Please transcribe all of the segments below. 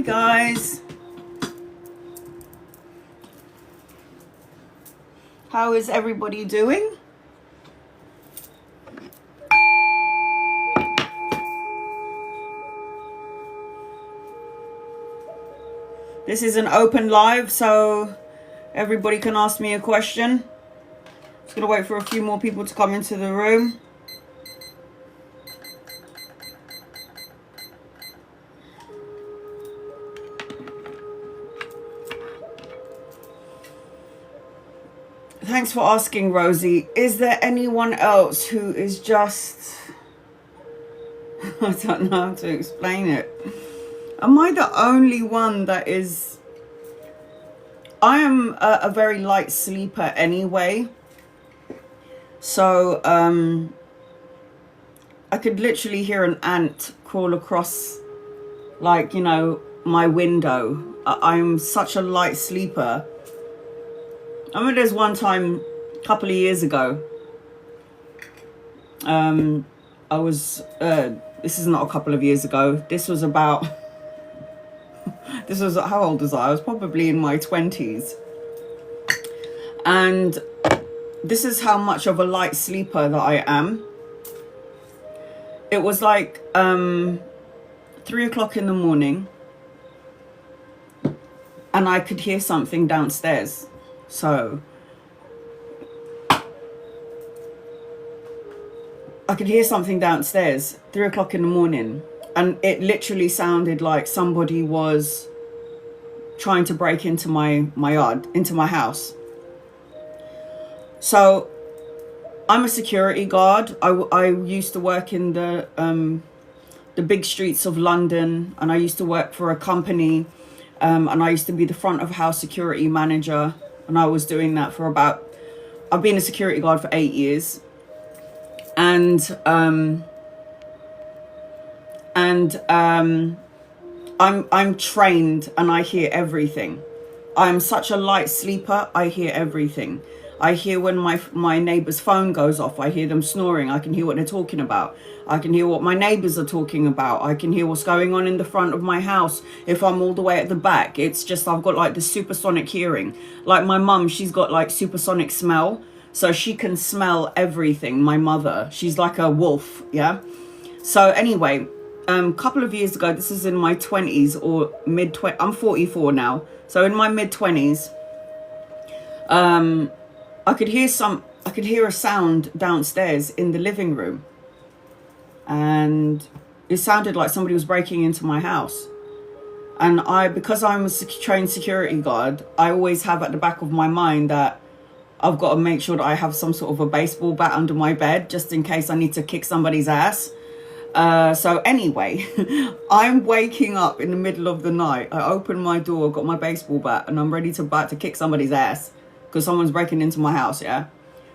guys. How is everybody doing? This is an open live, so everybody can ask me a question. Just gonna wait for a few more people to come into the room. Thanks for asking, Rosie. Is there anyone else who is just... I don't know how to explain it. Am I the only one that is... I am a very light sleeper anyway. So, I could literally hear an ant crawl across, like, you know, my window. I'm such a light sleeper. I remember there's one time, a couple of years ago, I was, this is not a couple of years ago, this was about, this was, how old was I? I was probably in my 20s. And this is how much of a light sleeper that I am. It was like 3 o'clock in the morning, and I could hear something downstairs. So I could hear something downstairs, 3 o'clock in the morning, and it literally sounded like somebody was trying to break into my yard, into my house. So I'm a security guard. I used to work in the big streets of London, and I used to work for a company, and I used to be the front of house security manager. And I was doing that for about, I've been a security guard for 8 years. And I'm trained, and I hear everything. I'm such a light sleeper. I hear everything. I hear when my neighbor's phone goes off. I hear them snoring. I can hear what they're talking about. I can hear what my neighbors are talking about. I can hear what's going on in the front of my house. If I'm all the way at the back, it's just, I've got like the supersonic hearing. Like my mum, she's got like supersonic smell. So she can smell everything. My mother, she's like a wolf. Yeah. So anyway, couple of years ago, this is in my 20s or mid-20s. I'm 44 now. So in my mid-20s, I could hear a sound downstairs in the living room. And it sounded like somebody was breaking into my house. And because I'm a trained security guard, I always have at the back of my mind that I've got to make sure that I have some sort of a baseball bat under my bed, just in case I need to kick somebody's ass. So anyway, I'm waking up in the middle of the night. I open my door, got my baseball bat, and I'm ready to kick somebody's ass because someone's breaking into my house, yeah?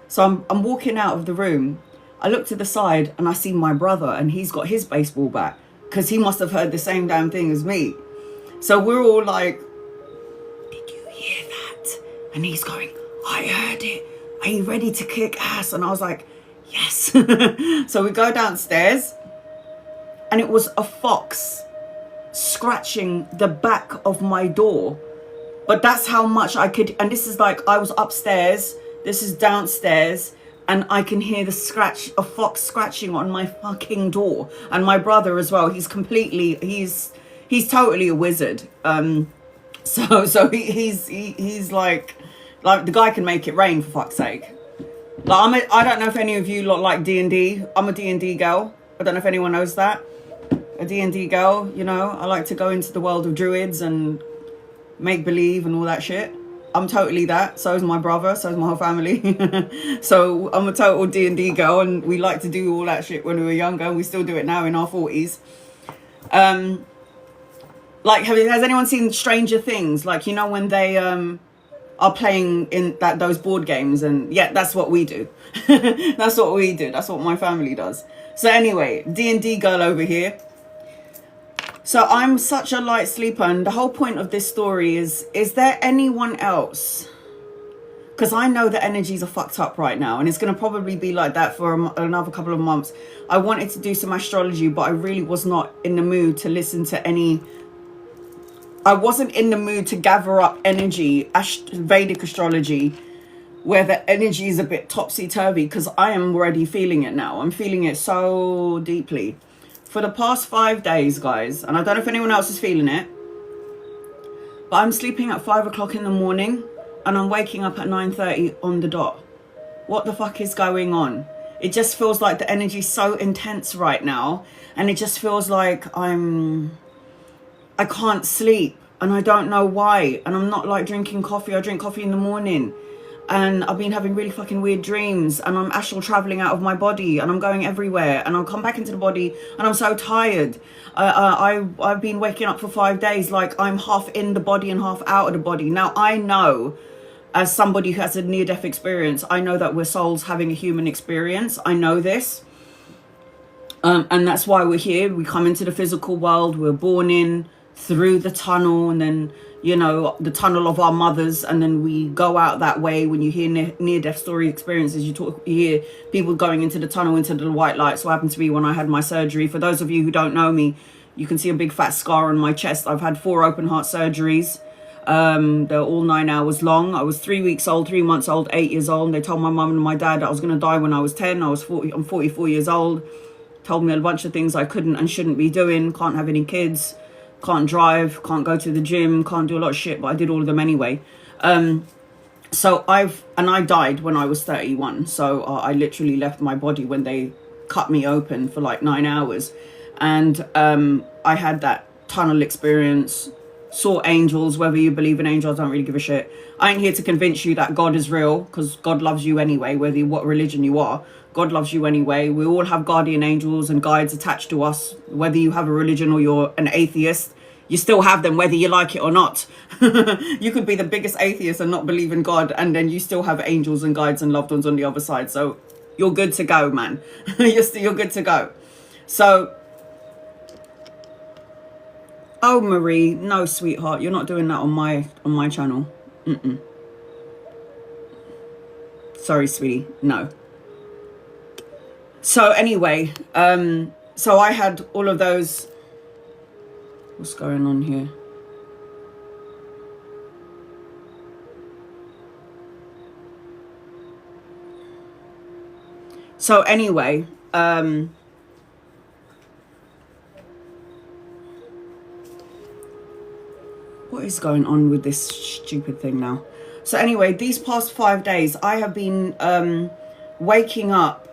So I'm walking out of the room. I look to the side and I see my brother, and he's got his baseball bat because he must have heard the same damn thing as me. So we're all like, did you hear that? And he's going, I heard it. Are you ready to kick ass? And I was like, yes. So we go downstairs, and it was a fox scratching the back of my door. But that's how much I could, and this is like, I was upstairs, this is downstairs, and I can hear a fox scratching on my fucking door. And my brother as well, he's totally a wizard. So he's like the guy can make it rain, for fuck's sake. Like I don't know if any of you lot like D&D. I'm a D&D girl. I don't know if anyone knows that. A D&D girl, you know. I like to go into the world of druids and make believe and all that shit. I'm totally that. So is my brother. So is my whole family. So I'm a total D&D girl, and we like to do all that shit when we were younger, and we still do it now in our 40s. Like, has anyone seen Stranger Things? Like, you know, when they are playing in those board games, and yeah, that's what we do. That's what we do. That's what my family does. So anyway, D&D girl over here. So I'm such a light sleeper, and the whole point of this story is there anyone else? Because I know the energies are fucked up right now, and it's going to probably be like that for another couple of months. I wanted to do some astrology, but I really was not in the mood to listen to any I wasn't in the mood to gather up energy, Vedic astrology, where the energy is a bit topsy-turvy, because I am already feeling it now. I'm feeling it so deeply. For the past 5 days, guys, and I don't know if anyone else is feeling it, but I'm sleeping at 5 o'clock in the morning and I'm waking up at 9:30 on the dot. What the fuck is going on? It just feels like the energy is so intense right now, and it just feels like I can't sleep, and I don't know why. And I'm not like drinking coffee. I drink coffee in the morning, and I've been having really fucking weird dreams, and I'm astral traveling out of my body, and I'm going everywhere, and I'll come back into the body, and I'm so tired. I've been waking up for 5 days like I'm half in the body and half out of the body. Now, I know, as somebody who has a near-death experience, I know that we're souls having a human experience. I know this. And that's why we're here. We come into the physical world. We're born in through the tunnel, and then, you know, the tunnel of our mothers, and then we go out that way. When you hear near-death story experiences, you hear people going into the tunnel, into the white light. So what happened to me when I had my surgery. For those of you who don't know me, you can see a big fat scar on my chest. I've had 4 open heart surgeries. They're all 9 hours long. I was 3 weeks old, 3 months old, 8 years old. They told my mum and my dad that I was going to die when I was 10. I'm 44 years old. Told me a bunch of things I couldn't and shouldn't be doing. Can't have any kids. Can't drive. Can't go to the gym. Can't do a lot of shit, but I did all of them anyway. So I died when I was 31. So I literally left my body when they cut me open for like 9 hours. And I had that tunnel experience. Saw angels. Whether you believe in angels, I don't really give a shit. I ain't here to convince you that God is real, because God loves you anyway, whether what religion you are. God loves you anyway. We all have guardian angels and guides attached to us. Whether you have a religion or you're an atheist, you still have them, whether you like it or not. You could be the biggest atheist and not believe in God, and then you still have angels and guides and loved ones on the other side. So you're good to go, man. You're good to go. So, oh, Marie, no, sweetheart, you're not doing that on my channel. Sorry, sweetie, no. So anyway, so I had all of those. What's going on here? So anyway, what is going on with this stupid thing now? So anyway, these past 5 days, I have been waking up.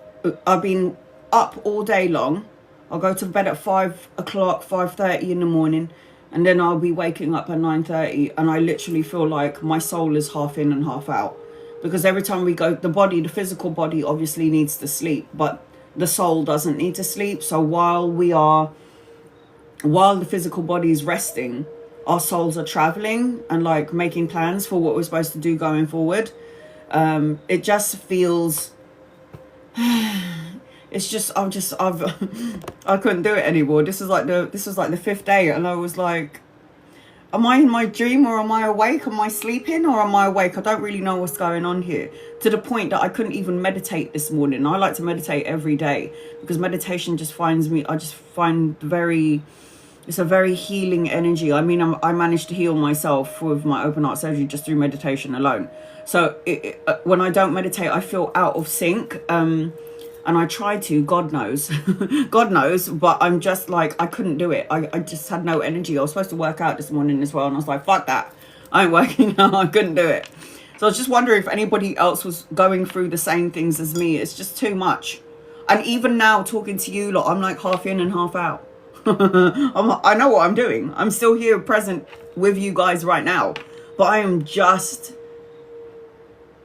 I've been up all day long. I'll go to bed at 5 o'clock, 5:30 in the morning, and then I'll be waking up at 9:30, and I literally feel like my soul is half in and half out. Because every time we go, the physical body obviously needs to sleep, but the soul doesn't need to sleep. So while the physical body is resting, our souls are traveling and like making plans for what we're supposed to do going forward. It just feels... It's just I couldn't do it anymore. This was like the 5th day, and I was like, am I in my dream, or am I awake? Am I sleeping, or am I awake? I don't really know what's going on here, to the point that I couldn't even meditate this morning. I like to meditate every day, because meditation just finds me, I just find it's a very healing energy. I mean, I managed to heal myself with my open heart surgery just through meditation alone. So when I don't meditate, I feel out of sync. And I tried to, God knows, God knows, but I'm just like, I couldn't do it. I just had no energy. I was supposed to work out this morning as well, and I was like, fuck that. I ain't working out. I couldn't do it. So I was just wondering if anybody else was going through the same things as me. It's just too much. And even now, talking to you lot, I'm like half in and half out. I know what I'm doing. I'm still here present with you guys right now. But I am just...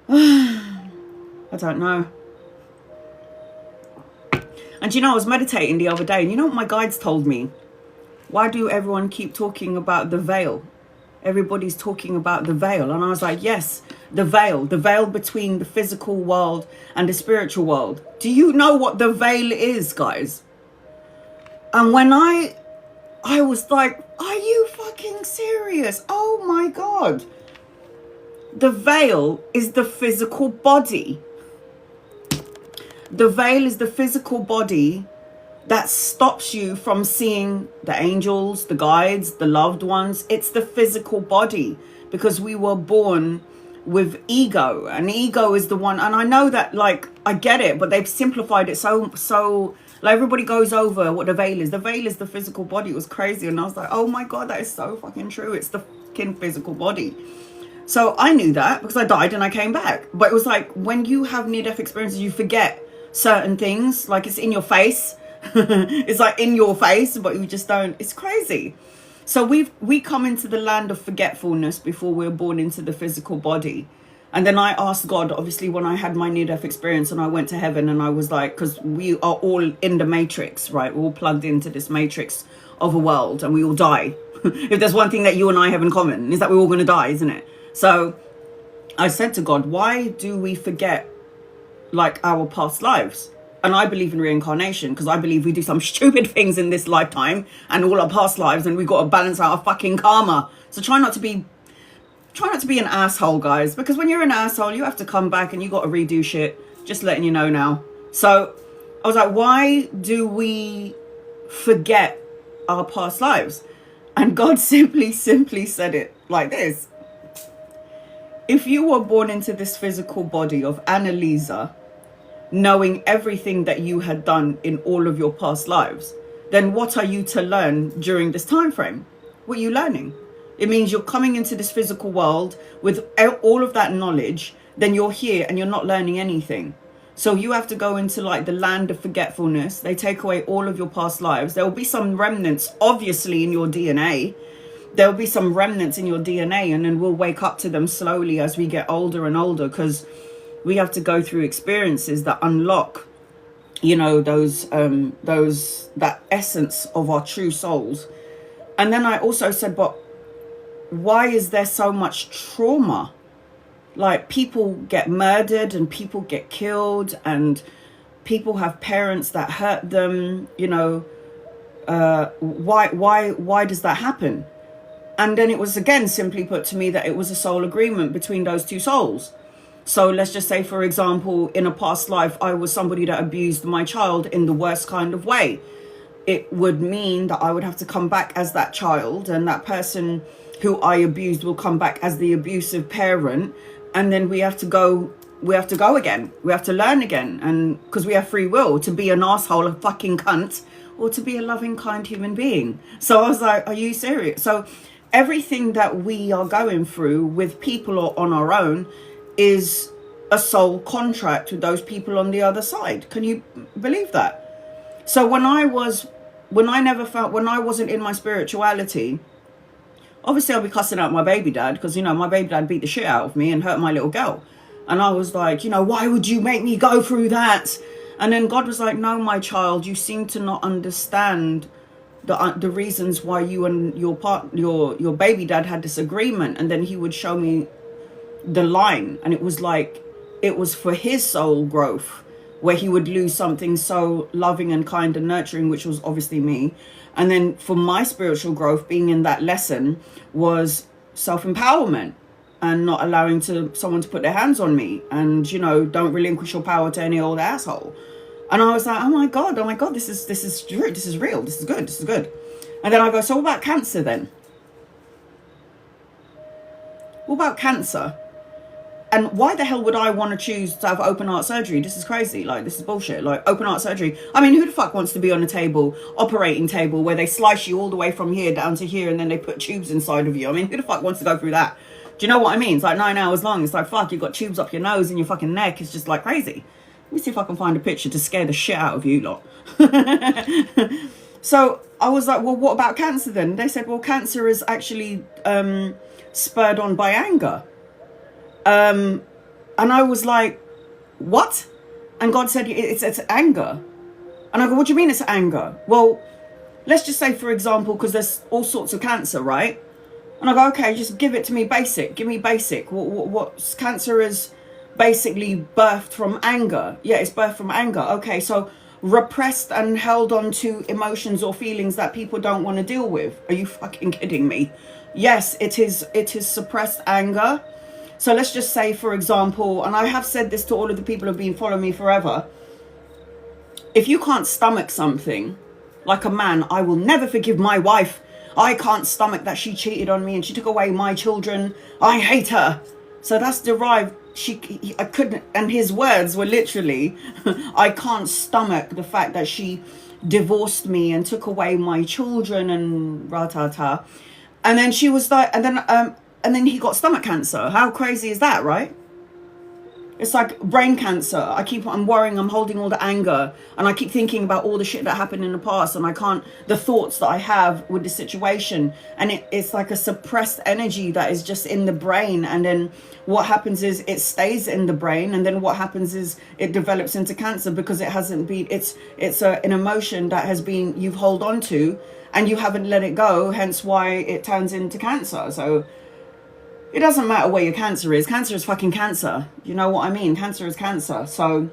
I don't know. And you know, I was meditating the other day, and you know what my guides told me? Why do everyone keep talking about the veil? Everybody's talking about the veil. And I was like, yes, the veil between the physical world and the spiritual world. Do you know what the veil is, guys? And when I was like, are you fucking serious? Oh my God. The veil is the physical body. The veil is the physical body that stops you from seeing the angels, the guides, the loved ones. It's the physical body, because we were born with ego, and ego is the one. And I know that, like, I get it, but they've simplified it so like, everybody goes over what the veil is. The veil is the physical body. It was crazy, and I was like, oh my god, that is so fucking true. It's the fucking physical body. So I knew that because I died and I came back. But it was like, when you have near-death experiences, you forget certain things. Like, it's in your face. It's like in your face, but you just don't. It's crazy. So we come into the land of forgetfulness before we're born into the physical body. And then I asked God, obviously, when I had my near-death experience and I went to heaven, and I was like, because we are all in the matrix, right? We're all plugged into this matrix of a world, and we all die. If there's one thing that you and I have in common, is that we're all going to die, isn't it? So I said to God, why do we forget, like, our past lives? And I believe in reincarnation, because I believe we do some stupid things in this lifetime and all our past lives, and we've got to balance out our fucking karma. So try not to be an asshole, guys, because when you're an asshole, you have to come back and you got to redo shit. Just letting you know now. So I was like, why do we forget our past lives? And God simply said it like this. If you were born into this physical body of Annalisa, knowing everything that you had done in all of your past lives, then what are you to learn during this time frame? What are you learning? It means you're coming into this physical world with all of that knowledge, then you're here and you're not learning anything. So you have to go into, like, the land of forgetfulness. They take away all of your past lives. There will be some remnants, obviously, in your DNA. There will be some remnants in your DNA, and then we'll wake up to them slowly as we get older and older, because we have to go through experiences that unlock, you know, that essence of our true souls. And then I also said, but why is there so much trauma? Like, people get murdered and people get killed, and people have parents that hurt them, you know. Why does that happen? And then it was, again, simply put to me, that it was a soul agreement between those two souls. So let's just say, for example, in a past life, I was somebody that abused my child in the worst kind of way. It would mean that I would have to come back as that child, and that person who I abused will come back as the abusive parent. And then we have to go again. We have to learn again. And because we have free will to be an asshole, a fucking cunt, or to be a loving, kind human being. So I was like, are you serious? So everything that we are going through with people or on our own is a soul contract with those people on the other side. Can you believe that? So when I wasn't in my spirituality, obviously I'll be cussing out my baby dad, because, you know, my baby dad beat the shit out of me and hurt my little girl. And I was like, you know, why would you make me go through that? And then God was like, no, my child, you seem to not understand the reasons why you and your baby dad had this agreement. And then he would show me the line, and it was like, it was for his soul growth, where he would lose something so loving and kind and nurturing, which was obviously me. And then for my spiritual growth, being in that lesson was self-empowerment, and not allowing someone to put their hands on me, and, you know, don't relinquish your power to any old asshole. And I was like, oh my god, this is true, this is real, this is good. And then I go, so what about cancer then? What about cancer? And why the hell would I want to choose to have open heart surgery? This is crazy. Like, this is bullshit. Like, open heart surgery. I mean, who the fuck wants to be on a operating table, where they slice you all the way from here down to here, and then they put tubes inside of you? I mean, who the fuck wants to go through that? Do you know what I mean? It's like 9 hours long. It's like, fuck, you've got tubes up your nose and your fucking neck. It's just like crazy. Let me see if I can find a picture to scare the shit out of you lot. So I was like, well, what about cancer then? They said, well, cancer is actually spurred on by anger. And I was like, what? And God said, it's anger. And I go, what do you mean it's anger? Well, let's just say, for example, because there's all sorts of cancer, right? And I go, okay, just give it to me basic. Give me basic. What cancer is basically birthed from anger. Yeah, it's birthed from anger. Okay, so repressed and held on to emotions or feelings that people don't want to deal with. Are you fucking kidding me? Yes, it is suppressed anger. So let's just say, for example, and I have said this to all of the people who have been following me forever, if you can't stomach something, like a man, I will never forgive my wife. I can't stomach that she cheated on me and she took away my children. I hate her. So that's derived. I couldn't, and his words were literally, I can't stomach the fact that she divorced me and took away my children and ratata. And then she was like, and then he got stomach cancer. How crazy is that, right? It's like brain cancer. I'm worrying, I'm holding all the anger, and I keep thinking about all the shit that happened in the past, and the thoughts that I have with the situation, and it's like a suppressed energy that is just in the brain, and then what happens is it stays in the brain, and then what happens is it develops into cancer because it hasn't been, it's an emotion that has been, you've held on to, and you haven't let it go, hence why it turns into cancer. So it doesn't matter where your cancer is. Cancer is fucking cancer. You know what I mean? Cancer is cancer. So,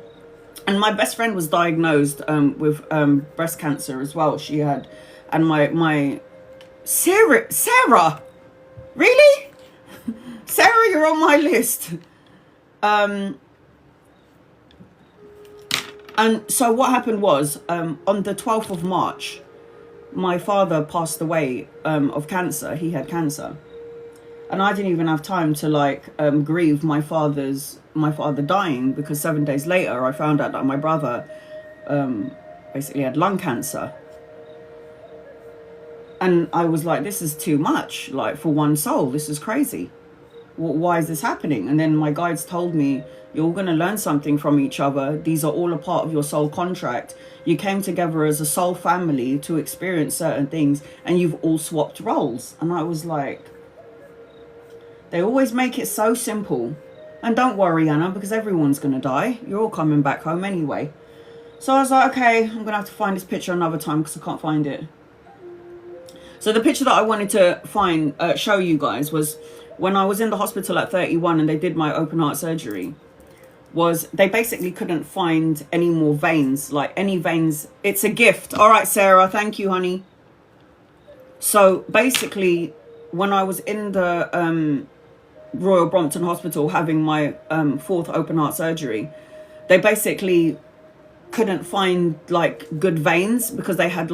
and my best friend was diagnosed with breast cancer as well. She had, and my Sarah, really? Sarah, you're on my list. And so what happened was, on the 12th of March, my father passed away of cancer. He had cancer. And I didn't even have time to grieve my father dying, because 7 days later I found out that my brother basically had lung cancer. And I was like, this is too much, like, for one soul. This is crazy. Why is this happening? And then my guides told me, you're going to learn something from each other. These are all a part of your soul contract. You came together as a soul family to experience certain things, and you've all swapped roles. And I was like, they always make it so simple. And don't worry, Anna, because everyone's going to die. You're all coming back home anyway. So I was like, okay, I'm going to have to find this picture another time because I can't find it. So the picture that I wanted to show you guys was when I was in the hospital at 31 and they did my open heart surgery. Was they basically couldn't find any more veins, like any veins. It's a gift. All right, Sarah, thank you, honey. So basically, when I was in the Royal Brompton Hospital having my 4th open heart surgery, they basically couldn't find good veins because they had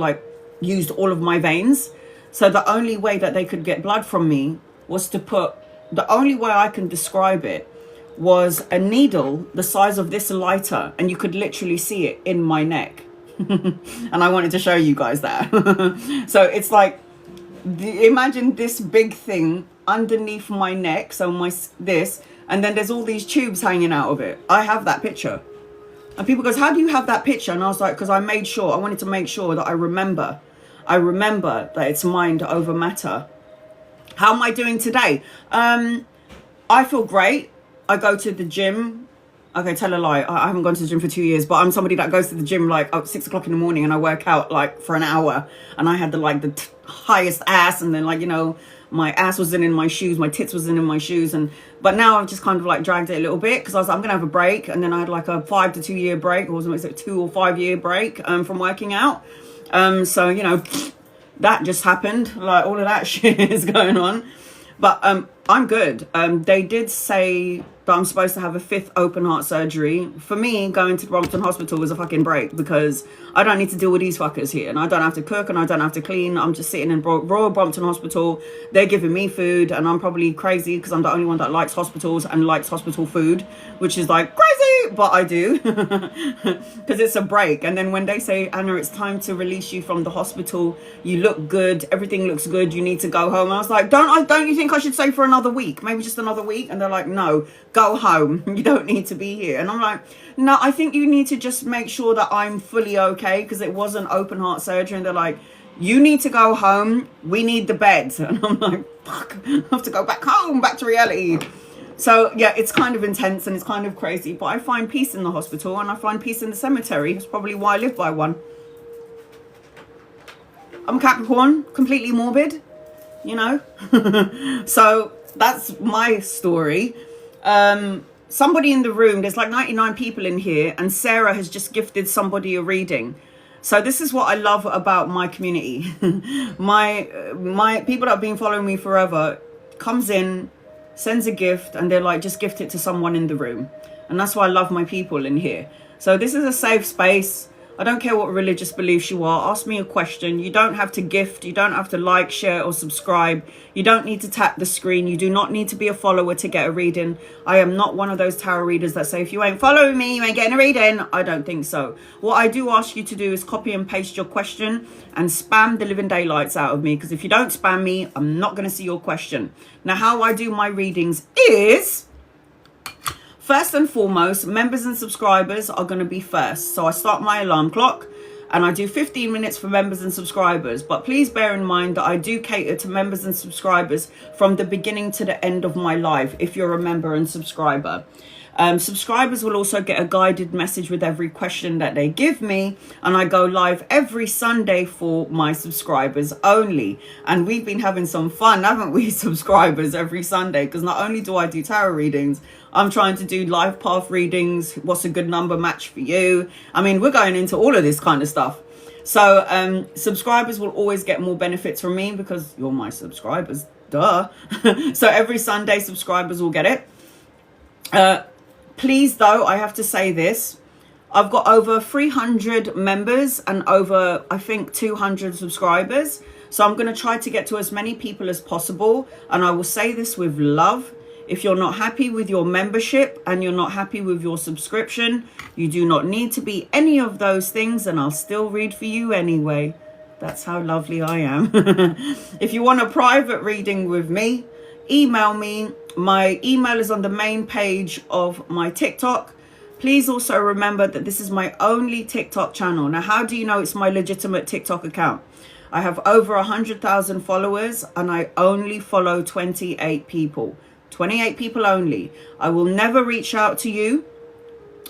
used all of my veins. So the only way that they could get blood from me was to the only way I can describe it was a needle the size of this lighter, and you could literally see it in my neck. And I wanted to show you guys that. So it's like, imagine this big thing underneath my neck, so this, and then there's all these tubes hanging out of it. I have that picture, and people goes, how do you have that picture? And I was like, because I wanted to make sure that I remember that it's mind over matter. How am I doing today? I feel great. I go to the gym. Okay, tell a lie. I haven't gone to the gym for 2 years, but I'm somebody that goes to the gym at 6 o'clock in the morning, and I work out for an hour, and I had the highest ass, and then my ass was in my shoes, my tits was in my shoes, but now I've just kind of dragged it a little bit because I was like, I'm gonna have a break, and then I had a 5 to 2 year break, or was it 2 or 5 year break from working out. So that just happened, all of that shit is going on, but I'm good. They did say that I'm supposed to have a 5th open heart surgery. For me, going to Brompton Hospital was a fucking break because I don't need to deal with these fuckers here, and I don't have to cook, and I don't have to clean. I'm just sitting in Royal Brompton Hospital. They're giving me food, and I'm probably crazy because I'm the only one that likes hospitals and likes hospital food, which is crazy, but I do because it's a break. And then when they say, Anna, it's time to release you from the hospital, you look good, everything looks good, you need to go home. I was like, don't you think I should stay for another week, maybe just another week? And they're like, no, go home, you don't need to be here. And I'm like, no, I think you need to just make sure that I'm fully okay, because it was an open heart surgery. And they're like, you need to go home, we need the beds. And I'm like, fuck, I have to go back home, back to reality. So yeah, it's kind of intense and it's kind of crazy, but I find peace in the hospital and I find peace in the cemetery. It's probably why I live by one. I'm Capricorn, completely morbid, so that's my story. Somebody in the room, there's 99 people in here, and Sarah has just gifted somebody a reading. So this is what I love about my community. my people that have been following me forever comes in, sends a gift, and they're like, just gift it to someone in the room. And that's why I love my people in here. So this is a safe space. I don't care what religious beliefs you are. Ask me a question. You don't have to gift. You don't have to like, share, or subscribe. You don't need to tap the screen. You do not need to be a follower to get a reading. I am not one of those tarot readers that say, if you ain't following me, you ain't getting a reading. I don't think so. What I do ask you to do is copy and paste your question and spam the living daylights out of me. Because if you don't spam me, I'm not going to see your question. Now, how I do my readings is... First and foremost, members and subscribers are going to be first. So I start my alarm clock and I do 15 minutes for members and subscribers. But please bear in mind that I do cater to members and subscribers from the beginning to the end of my live, if you're a member and subscriber. Subscribers will also get a guided message with every question that they give me, and I go live every Sunday for my subscribers only. And we've been having some fun, haven't we, subscribers, every Sunday? Because not only do I do tarot readings, I'm trying to do life path readings, what's a good number match for you. I mean, we're going into all of this kind of stuff. So subscribers will always get more benefits from me because you're my subscribers, duh. So every Sunday, subscribers will get it. Please, though, I have to say this. I've got over 300 members and over, I think, 200 subscribers. So I'm going to try to get to as many people as possible. And I will say this with love. If you're not happy with your membership and you're not happy with your subscription, you do not need to be any of those things, and I'll still read for you anyway. That's how lovely I am. If you want a private reading with me, email me. My email is on the main page of my TikTok. Please also remember that this is my only TikTok channel. Now, how do you know it's my legitimate TikTok account? I have over 100,000 followers and I only follow 28 people. 28 people only. I will never reach out to you.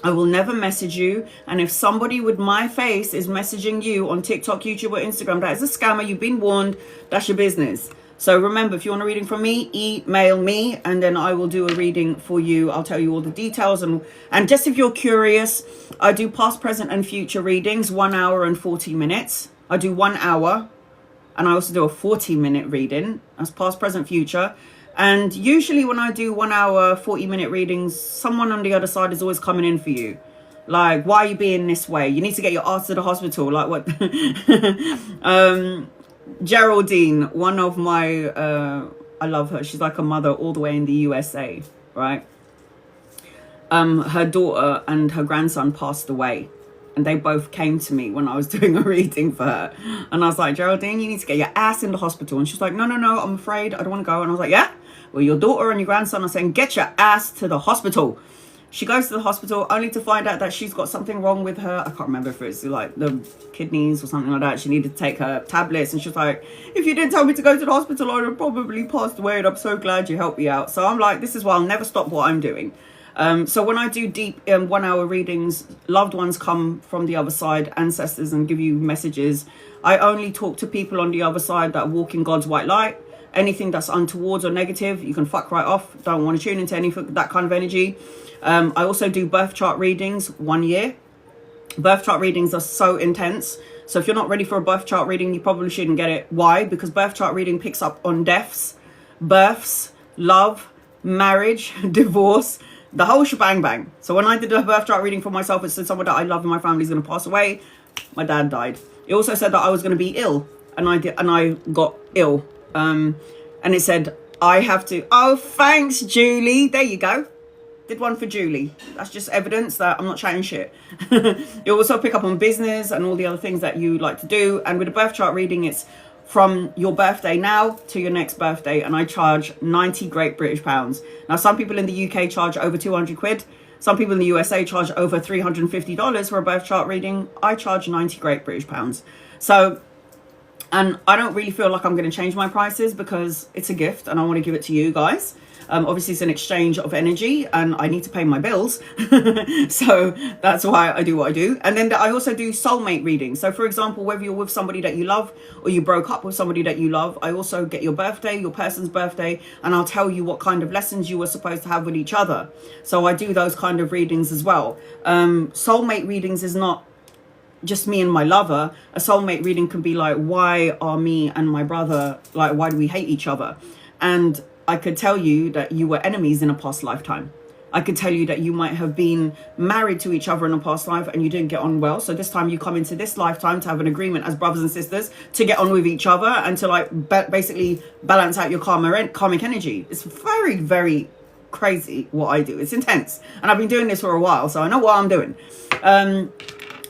I will never message you. And if somebody with my face is messaging you on TikTok, YouTube, or Instagram, that is a scammer. You've been warned. That's your business. So remember, if you want a reading from me, email me and then I will do a reading for you. I'll tell you all the details. And just if you're curious, I do past, present, and future readings, 1 hour and 40 minutes. I do 1 hour and I also do a 40-minute reading. That's past, present, future. And usually when I do 1 hour, 40-minute readings, someone on the other side is always coming in for you. Like, why are you being this way? You need to get your ass to the hospital. Like what? Geraldine, one of my, I love her. She's like a mother all the way in the USA, right? Her daughter and her grandson passed away. And they both came to me when I was doing a reading for her. And I was like, Geraldine, you need to get your ass in the hospital. And she's like, no, I'm afraid. I don't want to go. And I was like, yeah? Well, your daughter and your grandson are saying, get your ass to the hospital. She goes to the hospital only to find out that she's got something wrong with her. I can't remember if it's like the kidneys or something like that. She needed to take her tablets. And she's like, if you didn't tell me to go to the hospital, I would have probably passed away. And I'm so glad you helped me out. So I'm like, this is why I'll never stop what I'm doing. So when I do deep 1 hour readings, loved ones come from the other side, ancestors, and give you messages. I only talk to people on the other side that walk in God's white light. Anything that's untoward or negative, you can fuck right off. Don't want to tune into anything, that kind of energy. I also do birth chart readings 1 year. Birth chart readings are so intense. So if you're not ready for a birth chart reading, you probably shouldn't get it. Why? Because birth chart reading picks up on deaths, births, love, marriage, divorce, the whole shebang bang. So when I did a birth chart reading for myself, it said someone that I love in my family is going to pass away. My dad died. It also said that I was going to be ill, and I got ill. And it said I have to. Oh, thanks, Julie. There you go. Did one for Julie. That's just evidence that I'm not chatting shit. You also pick up on business and all the other things that you like to do. And with a birth chart reading, it's from your birthday now to your next birthday, and I charge 90 great British pounds. Now, some people in the UK charge over 200 quid. Some people in the USA charge over $350 for a birth chart reading. I charge 90 great British pounds. So, and I don't really feel like I'm going to change my prices because it's a gift and I want to give it to you guys. Obviously, it's an exchange of energy and I need to pay my bills. So that's why I do what I do. And then I also do soulmate readings. So, for example, whether you're with somebody that you love or you broke up with somebody that you love, I also get your birthday, your person's birthday, and I'll tell you what kind of lessons you were supposed to have with each other. So I do those kind of readings as well. Soulmate readings is not just me and my lover. A soulmate reading can be like, why are me and my brother, like, why do we hate each other? And I could tell you that you were enemies in a past lifetime. I could tell you that you might have been married to each other in a past life and you didn't get on well. So this time you come into this lifetime to have an agreement as brothers and sisters to get on with each other and to like basically balance out your karmic energy. It's very, very crazy what I do. It's intense. And I've been doing this for a while, so I know what I'm doing.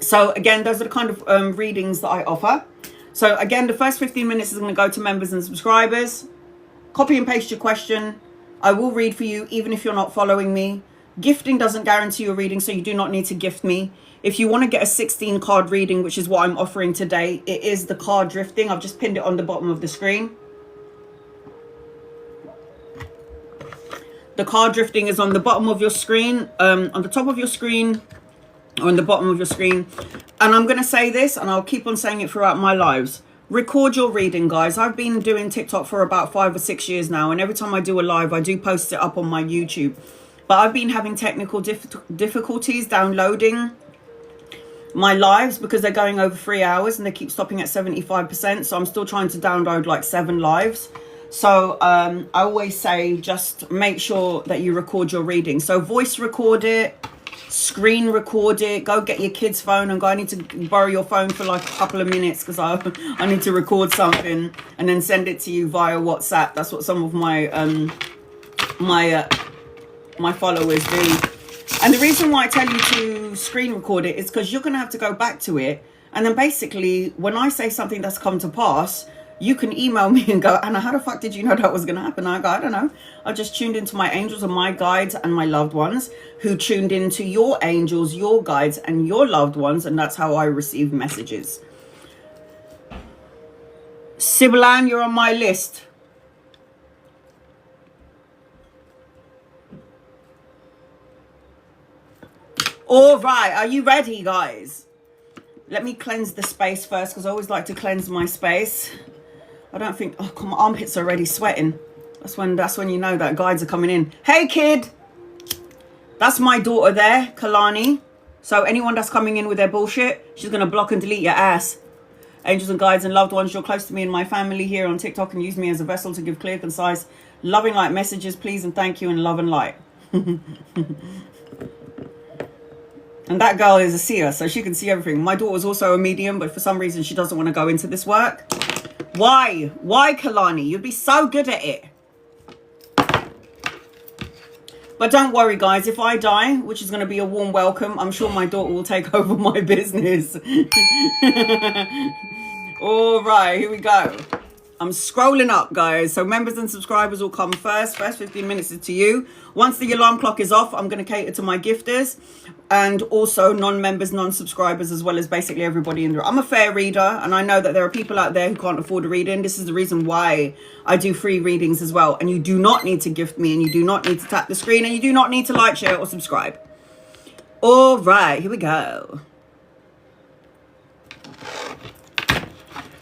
So again, those are the kind of readings that I offer. So again, the first 15 minutes is going to go to members and subscribers. Copy and paste your question. I will read for you even if you're not following me. Gifting doesn't guarantee your reading, so you do not need to gift me. If you want to get a 16 card reading, which is what I'm offering today, it is the card drifting. I've just pinned it on the bottom of the screen. The card drifting is on the bottom of your screen, on the top of your screen, or on the bottom of your screen. And I'm going to say this, and I'll keep on saying it throughout my lives. Record your reading, guys. I've been doing TikTok for about 5 or 6 years now, and every time I do a live, I do post it up on my YouTube. But I've been having technical difficulties downloading my lives because they're going over 3 hours and they keep stopping at 75%. So I'm still trying to download like 7 lives. So I always say just make sure that you record your reading. So voice record it, screen record it, go get your kid's phone and go, I need to borrow your phone for like a couple of minutes because I need to record something, and then send it to you via WhatsApp. That's what some of my my followers do. And the reason why I tell you to screen record it is because you're going to have to go back to it, and then basically when I say something that's come to pass, you can email me and go, Anna, how the fuck did you know that was going to happen? I go, I don't know. I just tuned into my angels and my guides and my loved ones who tuned into your angels, your guides and your loved ones. And that's how I receive messages. Sibylline, you're on my list. All right. Are you ready, guys? Let me cleanse the space first because I always like to cleanse my space. I don't think, oh, my armpits are already sweating. That's when you know that guides are coming in. Hey, kid. That's my daughter there, Kalani. So anyone that's coming in with their bullshit, she's going to block and delete your ass. Angels and guides and loved ones, you're close to me and my family here on TikTok and use me as a vessel to give clear, concise, loving light messages, please and thank you, and love and light. And that girl is a seer, so she can see everything. My daughter's also a medium, but for some reason she doesn't want to go into this work. Why? Why, Kalani? You'd be so good at it. But don't worry, guys. If I die, which is going to be a warm welcome, I'm sure my daughter will take over my business. All right, here we go. I'm scrolling up, guys. So members and subscribers will come first. First 15 minutes is to you. Once the alarm clock is off, I'm going to cater to my gifters and also non-members, non-subscribers, as well as basically everybody in the room. I'm a fair reader, and I know that there are people out there who can't afford a reading. This is the reason why I do free readings as well. And you do not need to gift me, and you do not need to tap the screen, and you do not need to like, share, or subscribe. All right, here we go.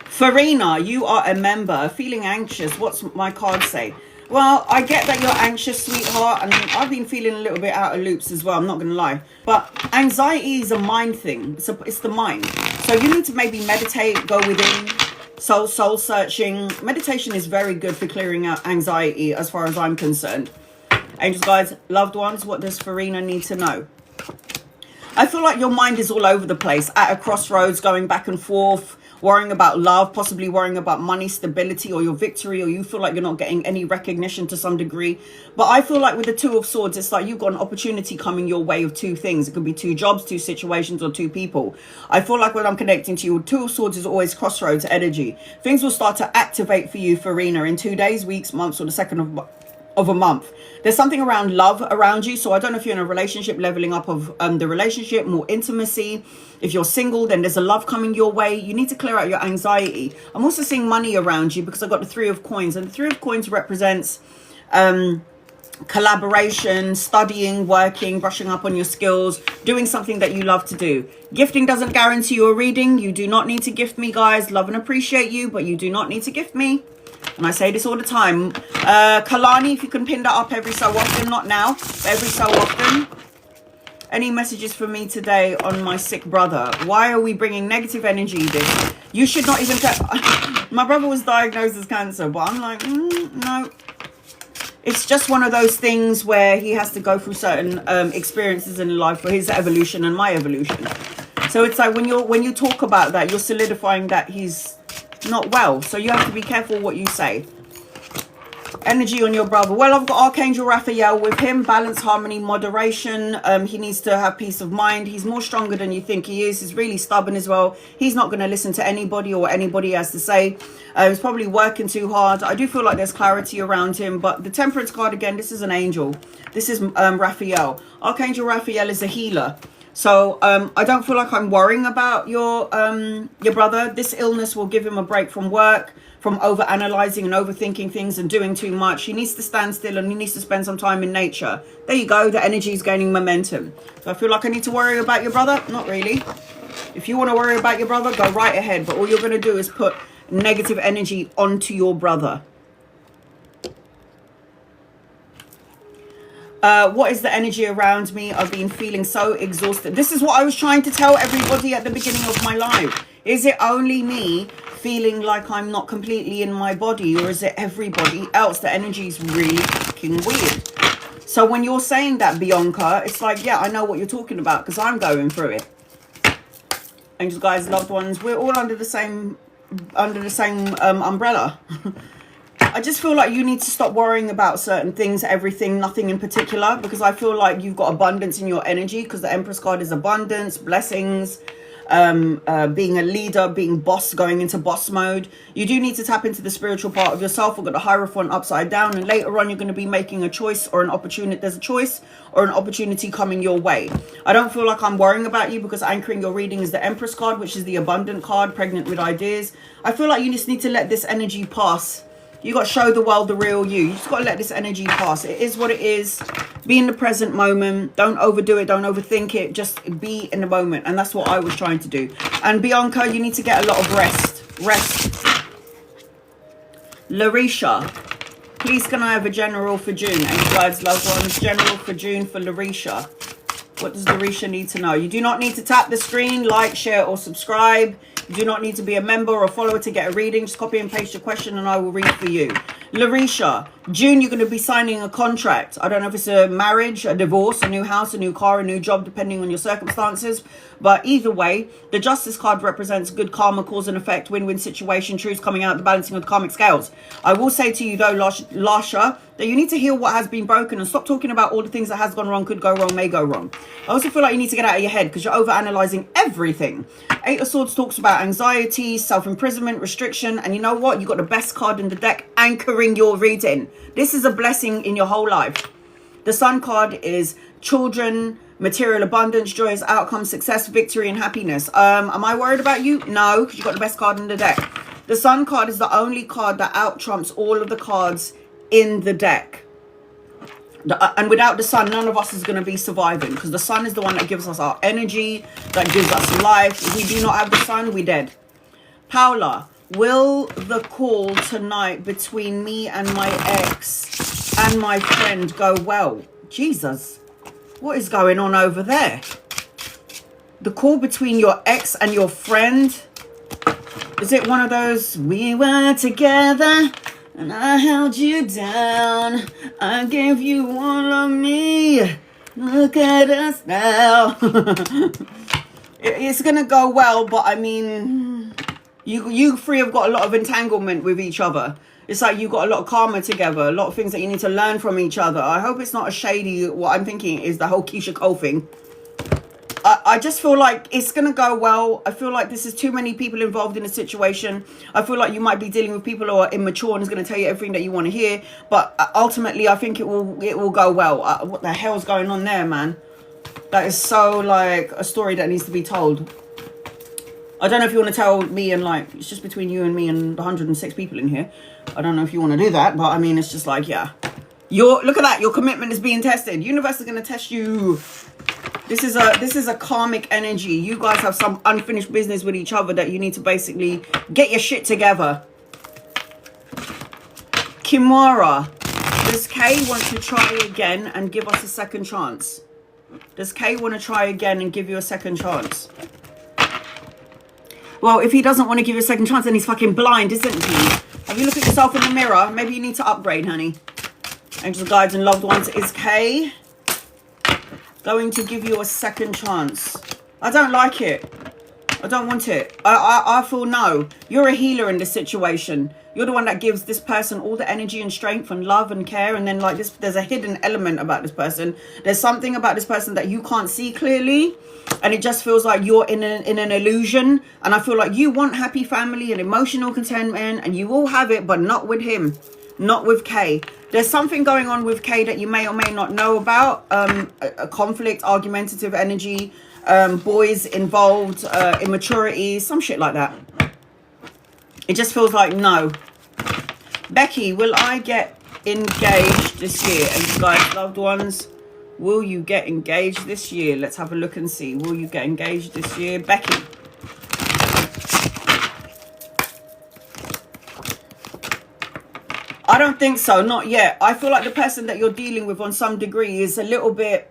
Farina, you are a member, feeling anxious. What's my card say? Well, I get that you're anxious, sweetheart, and I've been feeling a little bit out of loops as well, I'm not going to lie. But anxiety is a mind thing. It's the mind. So you need to maybe meditate, go within, soul searching. Meditation is very good for clearing out anxiety as far as I'm concerned. Angels, guides, loved ones, what does Farina need to know? I feel like your mind is all over the place, at a crossroads, going back and forth, worrying about love, possibly worrying about money, stability, or your victory, or you feel like you're not getting any recognition to some degree. But I feel like with the Two of Swords, it's like you've got an opportunity coming your way of 2 things. It could be 2 jobs, 2 situations, or 2 people. I feel like when I'm connecting to you, Two of Swords is always crossroads energy. Things will start to activate for you, Farina, in 2 days, weeks, months, or the second of a month. There's something around love around you. So I don't know if you're in a relationship, leveling up of the relationship, more intimacy. If you're single, then there's a love coming your way. You need to clear out your anxiety. I'm also seeing money around you because I got the 3 of coins, and the 3 of coins represents collaboration, studying, working, brushing up on your skills, doing something that you love to do. Gifting doesn't guarantee you a reading. You do not need to gift me, guys. Love and appreciate you, but you do not need to gift me. And I say this all the time. Kalani, if you can pin that up every so often, not now, but every so often. Any messages for me today on my sick brother? Why are we bringing negative energy this? You should not even... My brother was diagnosed as cancer, but I'm like, no. It's just one of those things where he has to go through certain experiences in life for his evolution and my evolution. So it's like when you talk about that, you're solidifying that he's not well. So you have to be careful what you say. Energy on your brother. Well, I've got Archangel Raphael with him. Balance, harmony, moderation. He needs to have peace of mind. He's more stronger than you think he is. He's really stubborn as well. He's not going to listen to anybody or what anybody has to say. He's probably working too hard. I do feel like there's clarity around him. But the Temperance card, again, this is an angel. This is Raphael. Archangel Raphael is a healer. So I don't feel like I'm worrying about your brother. This illness will give him a break from work, from over analyzing and overthinking things and doing too much. He needs to stand still and he needs to spend some time in nature. There you go. The energy is gaining momentum. So I feel like I need to worry about your brother. Not really. If you want to worry about your brother, go right ahead. But all you're going to do is put negative energy onto your brother. What is the energy around me? I've been feeling so exhausted. This is what I was trying to tell everybody at the beginning of my live. Is it only me feeling like I'm not completely in my body, or is it everybody else? The energy is really fucking weird. So when you're saying that, Bianca, it's like, yeah, I know what you're talking about because I'm going through it. Angels, guys, loved ones, we're all under the same umbrella. I just feel like you need to stop worrying about certain things, everything, nothing in particular, because I feel like you've got abundance in your energy, because the Empress card is abundance, blessings, being a leader, being boss, going into boss mode. You do need to tap into the spiritual part of yourself. We've got the Hierophant upside down, and later on you're going to be making a choice or an opportunity. There's a choice or an opportunity coming your way. I don't feel like I'm worrying about you, because anchoring your reading is the Empress card, which is the abundant card, pregnant with ideas. I feel like you just need to let this energy pass. You got to show the world the real you. You just got to let this energy pass. It is what it is. Be in the present moment. Don't overdo it. Don't overthink it. Just be in the moment. And that's what I was trying to do. And Bianca, you need to get a lot of rest. Rest. Larisha, please can I have a general for June? Angel guides, loved ones. General for June for Larisha. What does Larisha need to know? You do not need to tap the screen, like, share, or subscribe. You do not need to be a member or follower to get a reading. Just copy and paste your question and I will read for you. Larisha, June, you're going to be signing a contract. I don't know if it's a marriage, a divorce, a new house, a new car, a new job, depending on your circumstances. But either way, the Justice card represents good karma, cause and effect, win-win situation, truths coming out, the balancing of the karmic scales. I will say to you though, Lasha, that you need to heal what has been broken and stop talking about all the things that has gone wrong, could go wrong, may go wrong. I also feel like you need to get out of your head because you're over-analysing everything. Eight of Swords talks about anxiety, self-imprisonment, restriction, and you know what? You got the best card in the deck, anchoring your reading. This is a blessing in your whole life. The Sun card is children, material abundance, joyous outcome, success, victory, and happiness. Am I worried about you? No, because you got the best card in the deck. The Sun card is the only card that out-trumps all of the cards in the deck. And without the Sun, none of us is going to be surviving, because the Sun is the one that gives us our energy, that gives us life. If we do not have the Sun, we're dead. Paula, will the call tonight between me and my ex and my friend go well? Jesus, what is going on over there? The call between your ex and your friend? Is it one of those, we were together and I held you down, I gave you all of me, look at us now. It's gonna go well, but I mean, you three have got a lot of entanglement with each other. It's like you've got a lot of karma together, a lot of things that you need to learn from each other. I hope it's not a shady, what I'm thinking is the whole Keisha Cole thing. I just feel like it's going to go well. I feel like this is too many people involved in a situation. I feel like you might be dealing with people who are immature and is going to tell you everything that you want to hear. But ultimately, I think it will go well. What the hell's going on there, man? That is so like a story that needs to be told. I don't know if you want to tell me and like, it's just between you and me and 106 people in here. I don't know if you want to do that, but I mean, it's just like, yeah. Look at that. Your commitment is being tested. Universe is going to test you. This is a karmic energy. You guys have some unfinished business with each other that you need to basically get your shit together. Kimura, does Kay want to try again and give us a second chance? Does Kay want to try again and give you a second chance? Well, if he doesn't want to give you a second chance, then he's fucking blind, isn't he? Have you looked at yourself in the mirror? Maybe you need to upgrade, honey. Angels, guides and loved ones, is Kay going to give you a second chance? I don't like it. I don't want it. I feel no. You're a healer in this situation. You're the one that gives this person all the energy and strength and love and care. And then like this, there's a hidden element about this person. There's something about this person that you can't see clearly. And it just feels like you're in an illusion. And I feel like you want happy family and emotional contentment. And you will have it, but not with him. Not with Kay. There's something going on with Kay that you may or may not know about. A conflict, argumentative energy. Boys involved, immaturity, some shit like that. It just feels like no. Becky, will I get engaged this year? And you guys, loved ones, will you get engaged this year? Let's have a look and see. Will you get engaged this year? Becky. I don't think so, not yet. I feel like the person that you're dealing with on some degree is a little bit,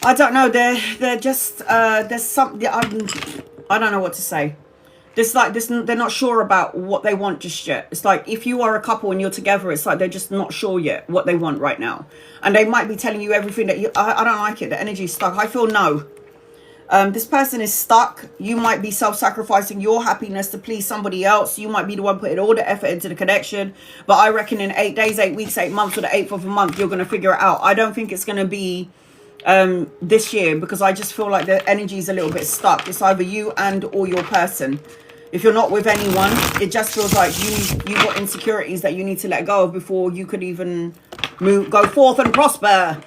I don't know, they're just, there's something, I don't know what to say. This like this, they're not sure about what they want just yet. It's like if you are a couple and you're together, it's like they're just not sure yet what they want right now. And they might be telling you everything that you, I don't like it. The energy is stuck. I feel no. This person is stuck. You might be self-sacrificing your happiness to please somebody else. You might be the one putting all the effort into the connection. But I reckon in 8 days, 8 weeks, 8 months, or the 8th of a month, you're going to figure it out. I don't think it's going to be this year because I just feel like the energy is a little bit stuck. It's either you and or your person. If you're not with anyone, it just feels like you got insecurities that you need to let go of before you could even go forth and prosper.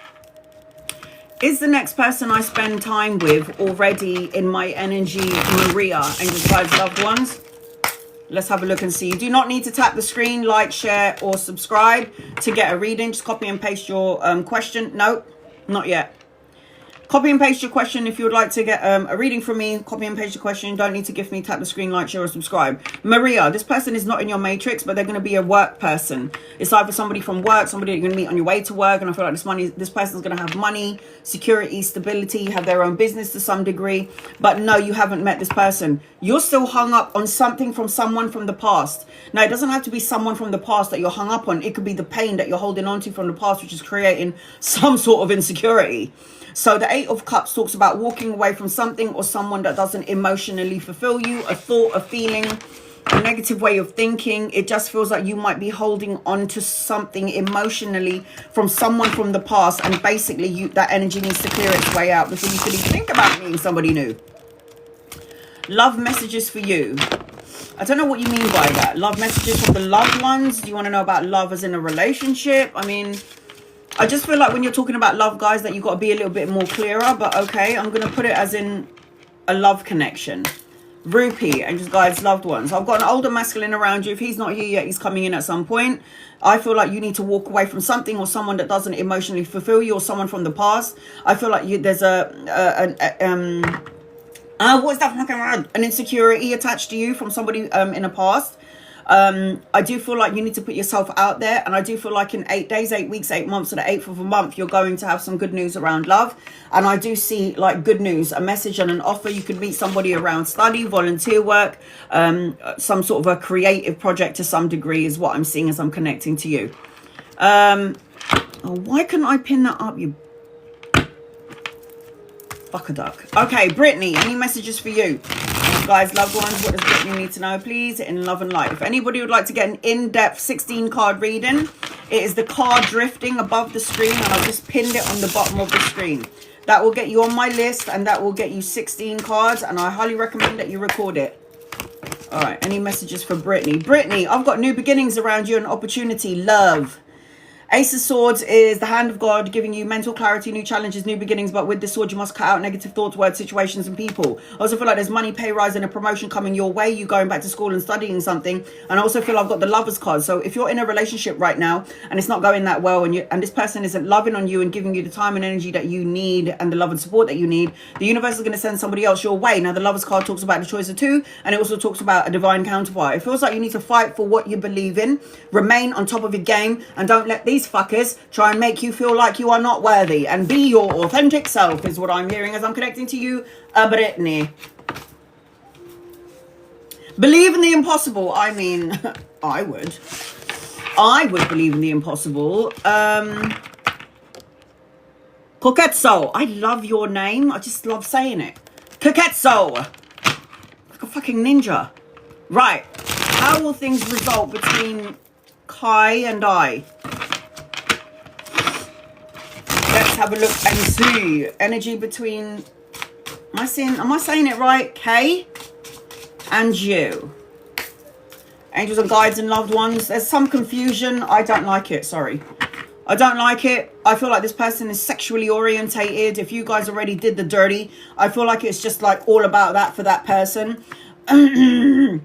Is the next person I spend time with already in my energy Maria? Angels, guides, loved ones. Let's have a look and see. You do not need to tap the screen, like, share, or subscribe to get a reading. Just copy and paste your question. No, not yet. Copy and paste your question if you would like to get a reading from me. Copy and paste your question. You don't need to gift me. Tap the screen, like, share, or subscribe. Maria, this person is not in your matrix, but they're going to be a work person. It's either somebody from work, somebody you're going to meet on your way to work. And I feel like this person's going to have money, security, stability, have their own business to some degree. But no, you haven't met this person. You're still hung up on something from someone from the past. Now, it doesn't have to be someone from the past that you're hung up on. It could be the pain that you're holding on to from the past, which is creating some sort of insecurity. So the 8 of Cups talks about walking away from something or someone that doesn't emotionally fulfill you, a thought, a feeling, a negative way of thinking. It just feels like you might be holding on to something emotionally from someone from the past. And basically that energy needs to clear its way out before you could even think about meeting somebody new. Love messages for you. I don't know what you mean by that. Love messages from the loved ones. Do you want to know about love as in a relationship? I mean, I just feel like when you're talking about love, guys, that you've got to be a little bit more clearer. But okay, I'm going to put it as in a love connection. Rupee, and just guys, loved ones. I've got an older masculine around you. If he's not here yet, he's coming in at some point. I feel like you need to walk away from something or someone that doesn't emotionally fulfill you, or someone from the past. I feel like there's what's that fucking word? An insecurity attached to you from somebody in the past. I do feel like you need to put yourself out there, and I do feel like in 8 days, 8 weeks, 8 months, or the 8th of a month, you're going to have some good news around love. And I do see like good news, a message and an offer. You could meet somebody around study, volunteer work, some sort of a creative project to some degree is what I'm seeing as I'm connecting to you. Why couldn't I pin that up, you fuck a duck? Okay, Brittany, any messages for you? Guys, loved ones, what does Brittany need to know? Please, in love and light. If anybody would like to get an in-depth 16 card reading, it is the card drifting above the screen, and I've just pinned it on the bottom of the screen. That will get you on my list, and that will get you 16 cards, and I highly recommend that you record it. All right, any messages for Brittany? Brittany, I've got new beginnings around you and opportunity, love. Ace of Swords is the hand of God giving you mental clarity, new challenges, new beginnings. But with the sword, you must cut out negative thoughts, words, situations, and people. I also feel like there's money, pay rise, and a promotion coming your way. You going back to school and studying something. And I also feel I've got the Lovers card. So if you're in a relationship right now and it's not going that well, and this person isn't loving on you and giving you the time and energy that you need and the love and support that you need, the universe is going to send somebody else your way. Now, the Lovers card talks about the choice of two, and it also talks about a divine counterpart. It feels like you need to fight for what you believe in, remain on top of your game, and don't let these fuckers try and make you feel like you are not worthy, and be your authentic self is what I'm hearing as I'm connecting to you, Brittany. Believe in the impossible. I mean, I would. I would believe in the impossible. Koketso. I love your name. I just love saying it. Koketso. Like a fucking ninja. Right. How will things result between Kai and I? Let's have a look and see. Energy between... Am I saying it right? Kay and you. Angels and guides and loved ones. There's some confusion. I don't like it. Sorry. I don't like it. I feel like this person is sexually orientated. If you guys already did the dirty, I feel like it's just like all about that for that person. I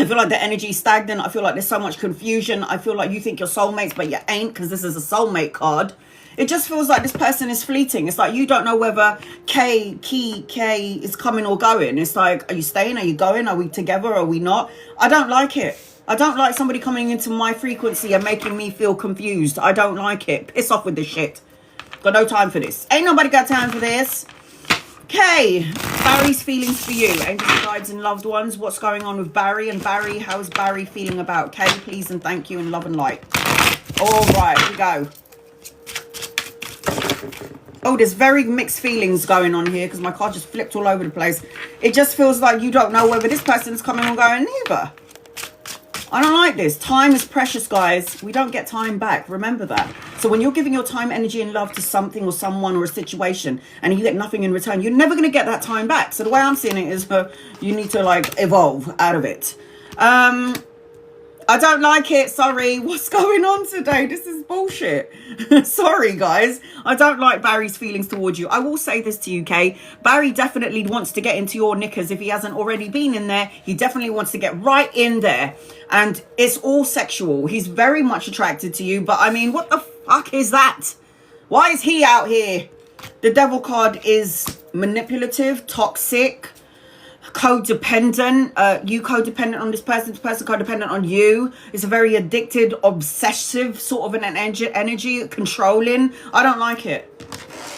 feel like the energy is stagnant. I feel like there's so much confusion. I feel like you think you're soulmates, but you ain't, because this is a soulmate card. It just feels like this person is fleeting. It's like you don't know whether K is coming or going. It's like, are you staying? Are you going? Are we together? Are we not? I don't like it. I don't like somebody coming into my frequency and making me feel confused. I don't like it. Piss off with this shit. Got no time for this. Ain't nobody got time for this. Okay, Barry's feelings for you. Angels, guides and loved ones. What's going on with Barry? And Barry, how's Barry feeling about Kay? Please and thank you and love and light. All right, here we go. Oh, there's very mixed feelings going on here because my card just flipped all over the place. It just feels like you don't know whether this person's coming or going either. I don't like this. Time is precious, guys. We don't get time back. Remember that. So when you're giving your time, energy, and love to something or someone or a situation and you get nothing in return, you're never going to get that time back. So the way I'm seeing it is you need to like evolve out of it. I don't like it. Sorry. What's going on today? This is bullshit. Sorry, guys. I don't like Barry's feelings towards you. I will say this to you, Kay. Barry definitely wants to get into your knickers. If he hasn't already been in there, he definitely wants to get right in there. And it's all sexual. He's very much attracted to you. But I mean, what the fuck is that? Why is he out here? The devil card is manipulative, toxic, codependent. You codependent on this person codependent on you. It's a very addicted, obsessive sort of an energy, controlling. I don't like it.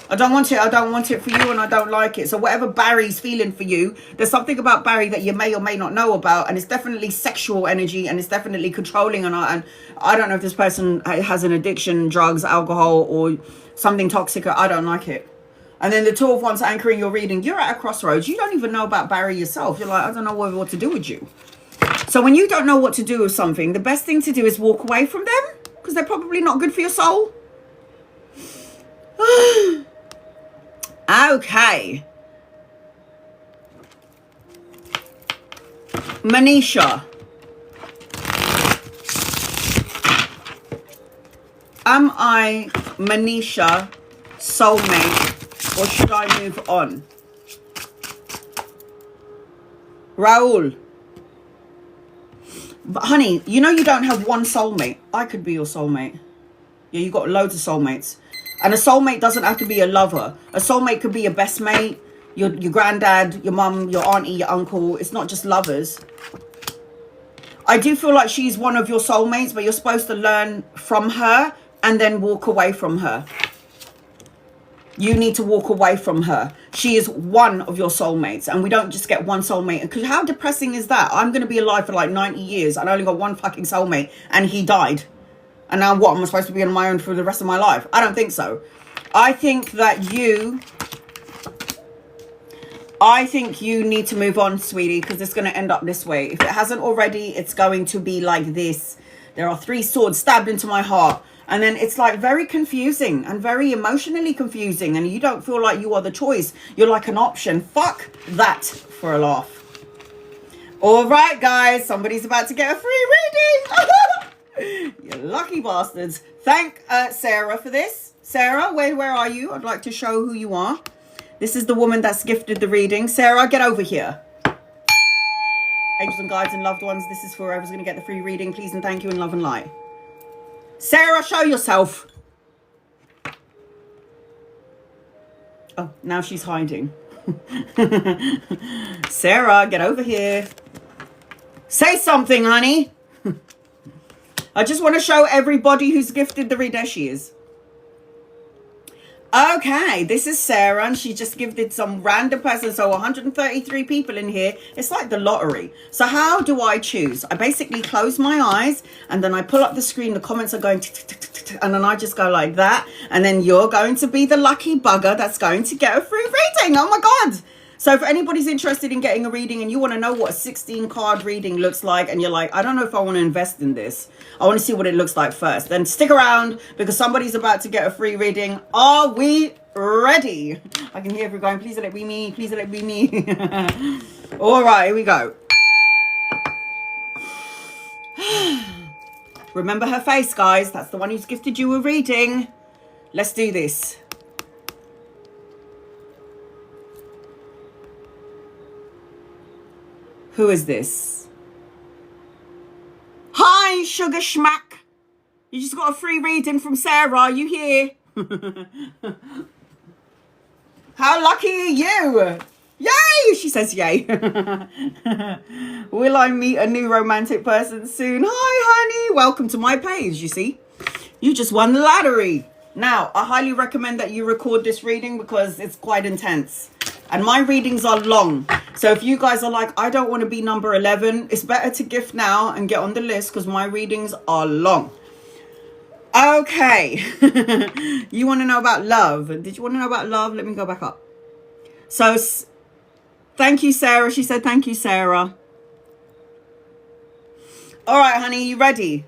I don't want it. I don't want it for you, and I don't like it. So whatever Barry's feeling for you, there's something about Barry that you may or may not know about, and it's definitely sexual energy, and it's definitely controlling. And I don't know if this person has an addiction, drugs, alcohol, or something toxic. I don't like it. And then the Two of Wands anchoring your reading. You're at a crossroads. You don't even know about Barry yourself. You're like, I don't know what to do with you. So when you don't know what to do with something, the best thing to do is walk away from them, because they're probably not good for your soul. Okay. Manisha. Am I Manisha soulmate, or should I move on? Raul. But honey, you know you don't have one soulmate. I could be your soulmate. Yeah, you got loads of soulmates. And a soulmate doesn't have to be a lover. A soulmate could be your best mate, your granddad, your mum, your auntie, your uncle. It's not just lovers. I do feel like she's one of your soulmates, but you're supposed to learn from her and then walk away from her. You need to walk away from her. She is one of your soulmates, and we don't just get one soulmate. Because how depressing is that? I'm going to be alive for like 90 years and I only got one fucking soulmate, and he died. And now what? Am I supposed to be on my own for the rest of my life? I don't think so. I think that you need to move on, sweetie, because it's going to end up this way. If it hasn't already, it's going to be like this. There are 3 swords stabbed into my heart. And then it's like very confusing and very emotionally confusing. And you don't feel like you are the choice. You're like an option. Fuck that for a laugh. All right, guys. Somebody's about to get a free reading. You lucky bastards. Thank Sarah for this. Sarah, where are you? I'd like to show who you are. This is the woman that's gifted the reading. Sarah, get over here. Angels and guides and loved ones, this is for whoever's going to get the free reading. Please and thank you and love and light. Sarah, show yourself. Oh, now she's hiding. Sarah, get over here. Say something, honey. I just want to show everybody who's gifted the read. There she is. Okay, this is Sarah, and she just gifted some random person. So 133 people in here. It's like the lottery. So how do I choose? I basically close my eyes, and then I pull up the screen. The comments are going, and then I just go like that. And then you're going to be the lucky bugger that's going to get a free reading. Oh my God. So if anybody's interested in getting a reading and you want to know what a 16 card reading looks like, and you're like, I don't know if I want to invest in this, I want to see what it looks like first, then stick around, because somebody's about to get a free reading. Are we ready? I can hear everyone going, please let it be me, please let it be me. All right, here we go. Remember her face, guys. That's the one who's gifted you a reading. Let's do this. Who is this? Hi, Sugar Schmack. You just got a free reading from Sarah. Are you here? How lucky are you? Yay! She says yay. Will I meet a new romantic person soon? Hi, honey. Welcome to my page, you see. You just won the lottery. Now, I highly recommend that you record this reading because it's quite intense. And my readings are long. So if you guys are like, I don't want to be number 11, it's better to gift now and get on the list because my readings are long. Okay. You want to know about love? Did you want to know about love? Let me go back up. So thank you, Sarah. She said, thank you, Sarah. All right, honey, you ready?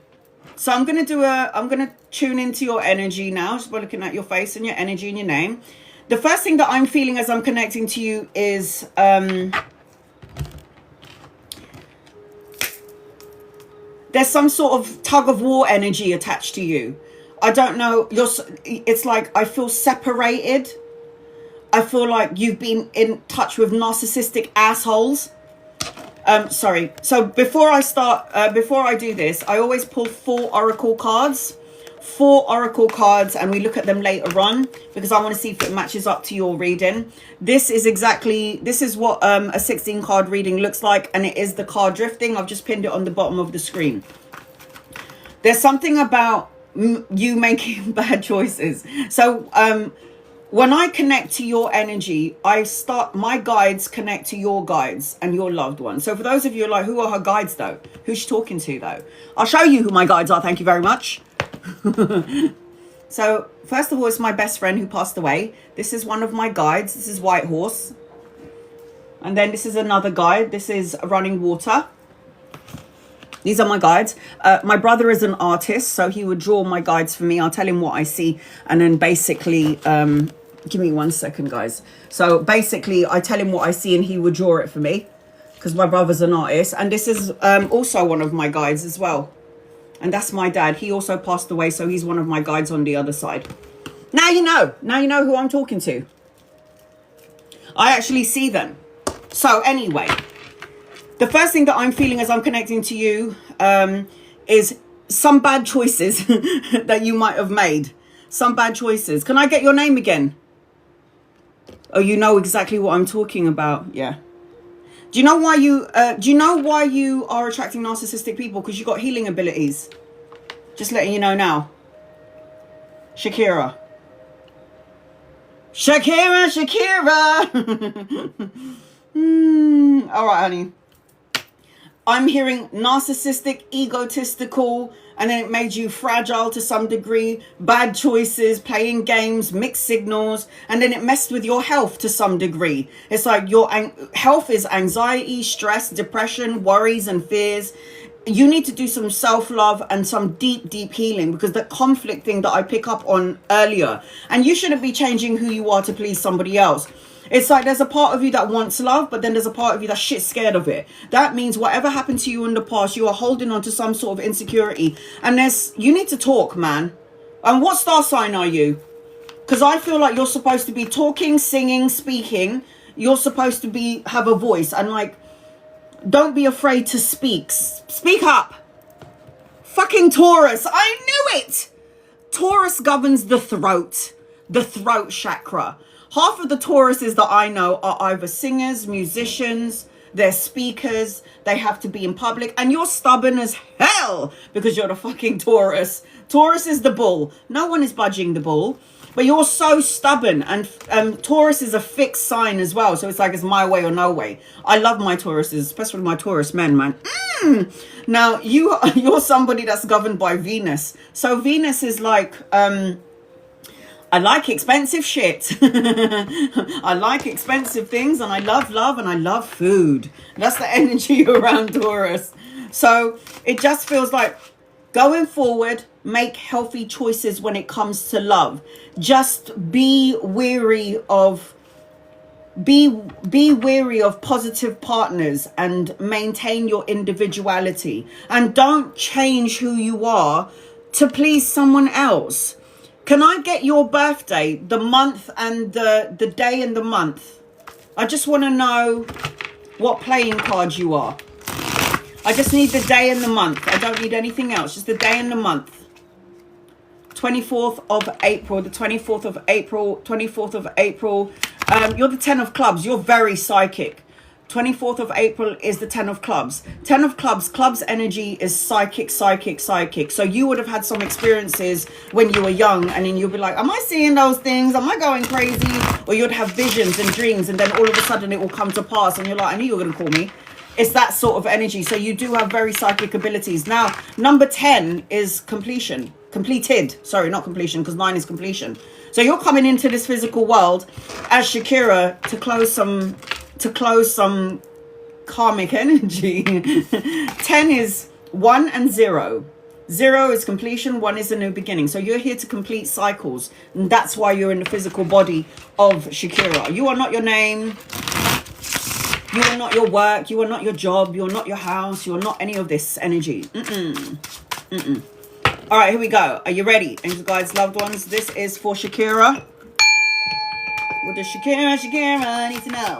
So I'm going to tune into your energy now, just by looking at your face and your energy and your name. The first thing that I'm feeling as I'm connecting to you is there's some sort of tug of war energy attached to you. I don't know. It's like I feel separated. I feel like you've been in touch with narcissistic assholes. Sorry. So before I do this, I always pull 4 oracle cards. 4 oracle cards, and we look at them later on because I want to see if it matches up to your reading. This is what a 16 card reading looks like, and it is the card drifting. I've just pinned it on the bottom of the screen. There's something about you making bad choices. So when I connect to your energy, my guides connect to your guides and your loved ones. So for those of you like, who are her guides though? Who's she talking to though? I'll show you who my guides are. Thank you very much. So first of all, it's my best friend who passed away. This is one of my guides. This is White Horse. And then this is another guide. This is Running Water. These are my guides. My brother is an artist, so he would draw my guides for me. I'll tell him what I see, and then basically give me 1 second, guys. So basically I tell him what I see and he would draw it for me because my brother's an artist. And this is also one of my guides as well. And that's my dad. He also passed away, so he's one of my guides on the other side. Now you know. Now you know who I'm talking to. I actually see them. So anyway, the first thing that I'm feeling as I'm connecting to you is some bad choices that you might have made. Some bad choices. Can I get your name again? Oh, you know exactly what I'm talking about. Yeah. Do you know why you are attracting narcissistic people? Because you got healing abilities. Just letting you know now. Shakira. All right, honey. I'm hearing narcissistic, egotistical, and then it made you fragile to some degree, bad choices, playing games, mixed signals, and then it messed with your health to some degree. It's like your health is anxiety, stress, depression, worries, and fears. You need to do some self-love and some deep, deep healing, because the conflict thing that I pick up on earlier, and you shouldn't be changing who you are to please somebody else. It's like there's a part of you that wants love, but then there's a part of you that's shit scared of it. That means whatever happened to you in the past, you are holding on to some sort of insecurity. And you need to talk, man. And what star sign are you? Because I feel like you're supposed to be talking, singing, speaking. You're supposed to have a voice. And like, don't be afraid to speak. Speak up. Fucking Taurus. I knew it. Taurus governs the throat chakra. Half of the Tauruses that I know are either singers, musicians, they're speakers, they have to be in public, and you're stubborn as hell because you're the fucking Taurus. Taurus is the bull. No one is budging the bull. But you're so stubborn, and Taurus is a fixed sign as well. So it's like it's my way or no way. I love my Tauruses, especially my Taurus men, man. Now you're somebody that's governed by Venus. So Venus is like I like expensive shit. I like expensive things, and I love love, and I love food. That's the energy around Taurus. So it just feels like going forward, make healthy choices when it comes to love. Just be wary of positive partners and maintain your individuality, and don't change who you are to please someone else. Can I get your birthday, the month, and the day and the month? I just want to know what playing card you are. I just need the day and the month. I don't need anything else. Just the day and the month. 24th of April. The 24th of April. 24th of April. You're the 10 of clubs. You're very psychic. 24th of April is the 10 of clubs. 10 of clubs. Clubs energy is psychic, psychic, psychic. So you would have had some experiences when you were young, and then you'll be like, am I seeing those things? Am I going crazy? Or you'd have visions and dreams, and then all of a sudden it will come to pass, and you're like, I knew you were going to call me. It's that sort of energy. So you do have very psychic abilities. Now, number 10 is completion. Completed. Sorry, not completion, because 9 is completion. So you're coming into this physical world as Shakira to close some karmic energy. 10 is 1 and 0. 0 is completion, 1 is a new beginning. So you're here to complete cycles. And that's why you're in the physical body of Shakira. You are not your name. You are not your work. You are not your job. You are not your house. You are not any of this energy. All right, here we go. Are you ready? Angels, guides, loved ones. This is for Shakira. What does Shakira need to know?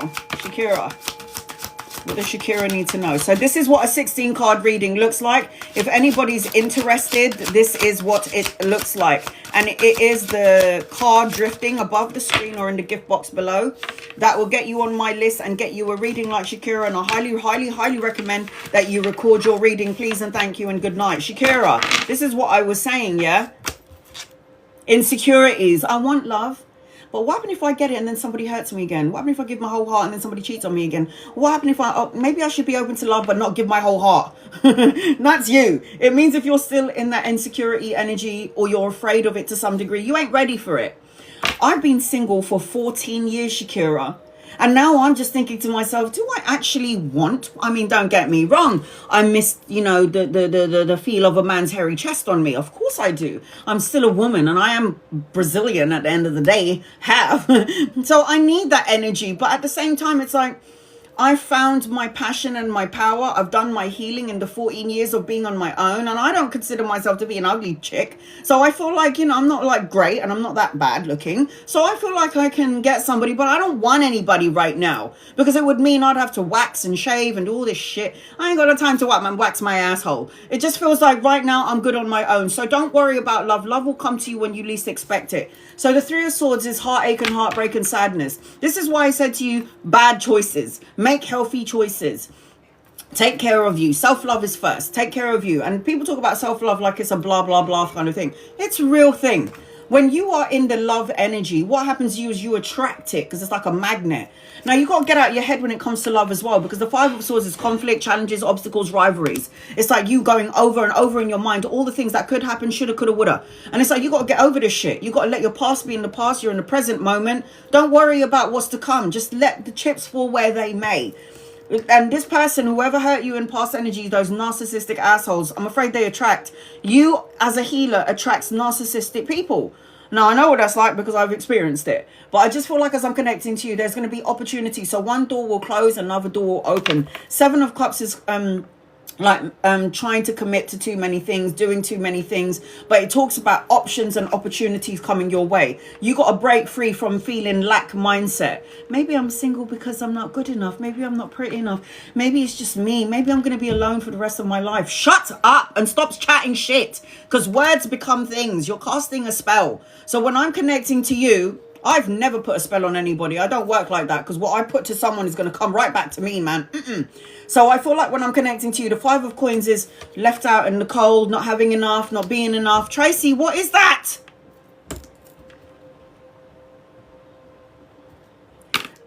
What does Shakira need to know? So this is what a 16 card reading looks like. If anybody's interested, this is what it looks like. And it is the card drifting above the screen or in the gift box below. That will get you on my list and get you a reading like Shakira. And I highly, highly, highly recommend that you record your reading, please, and thank you and good night. Shakira, this is what I was saying, yeah? Insecurities. I want love. But what happens if I get it and then somebody hurts me again? What happens if I give my whole heart and then somebody cheats on me again? What happens if maybe I should be open to love but not give my whole heart? That's you. It means if you're still in that insecurity energy or you're afraid of it to some degree, you ain't ready for it. I've been single for 14 years, Shakira. And now I'm just thinking to myself, do I actually want? I mean, don't get me wrong. I miss, the feel of a man's hairy chest on me. Of course I do. I'm still a woman and I am Brazilian at the end of the day. So I need that energy. But at the same time, it's like, I found my passion and my power. I've done my healing in the 14 years of being on my own. And I don't consider myself to be an ugly chick. So I feel like, I'm not like great and I'm not that bad looking. So I feel like I can get somebody, but I don't want anybody right now. Because it would mean I'd have to wax and shave and do all this shit. I ain't got no time to wax my asshole. It just feels like right now I'm good on my own. So don't worry about love. Love will come to you when you least expect it. So the 3 of Swords is heartache and heartbreak and sadness. This is why I said to you, bad choices. Make healthy choices. Take care of you. Self-love is first. Take care of you. And people talk about self-love like it's a blah, blah, blah kind of thing. It's a real thing. When you are in the love energy, what happens to you is you attract it because it's like a magnet. Now, you got to get out of your head when it comes to love as well, because the 5 of Swords is conflict, challenges, obstacles, rivalries. It's like you going over and over in your mind all the things that could happen, shoulda, coulda, woulda. And it's like you got to get over this shit. You got to let your past be in the past. You're in the present moment. Don't worry about what's to come. Just let the chips fall where they may. And this person, whoever hurt you in past energy, those narcissistic assholes, I'm afraid they attract. You, as a healer, attracts narcissistic people. Now, I know what that's like because I've experienced it. But I just feel like as I'm connecting to you, there's going to be opportunity. So one door will close, another door will open. 7 of Cups is trying to commit to too many things, doing too many things. But it talks about options and opportunities coming your way. You got to break free from feeling lack mindset. Maybe I'm single because I'm not good enough. Maybe I'm not pretty enough. Maybe it's just me. Maybe I'm going to be alone for the rest of my life. Shut up and stop chatting shit, because words become things. You're casting a spell. So when I'm connecting to you, I've never put a spell on anybody. I don't work like that, because what I put to someone is going to come right back to me, man. So I feel like when I'm connecting to you, the 5 of Coins is left out in the cold, not having enough, not being enough. Tracy, what is that?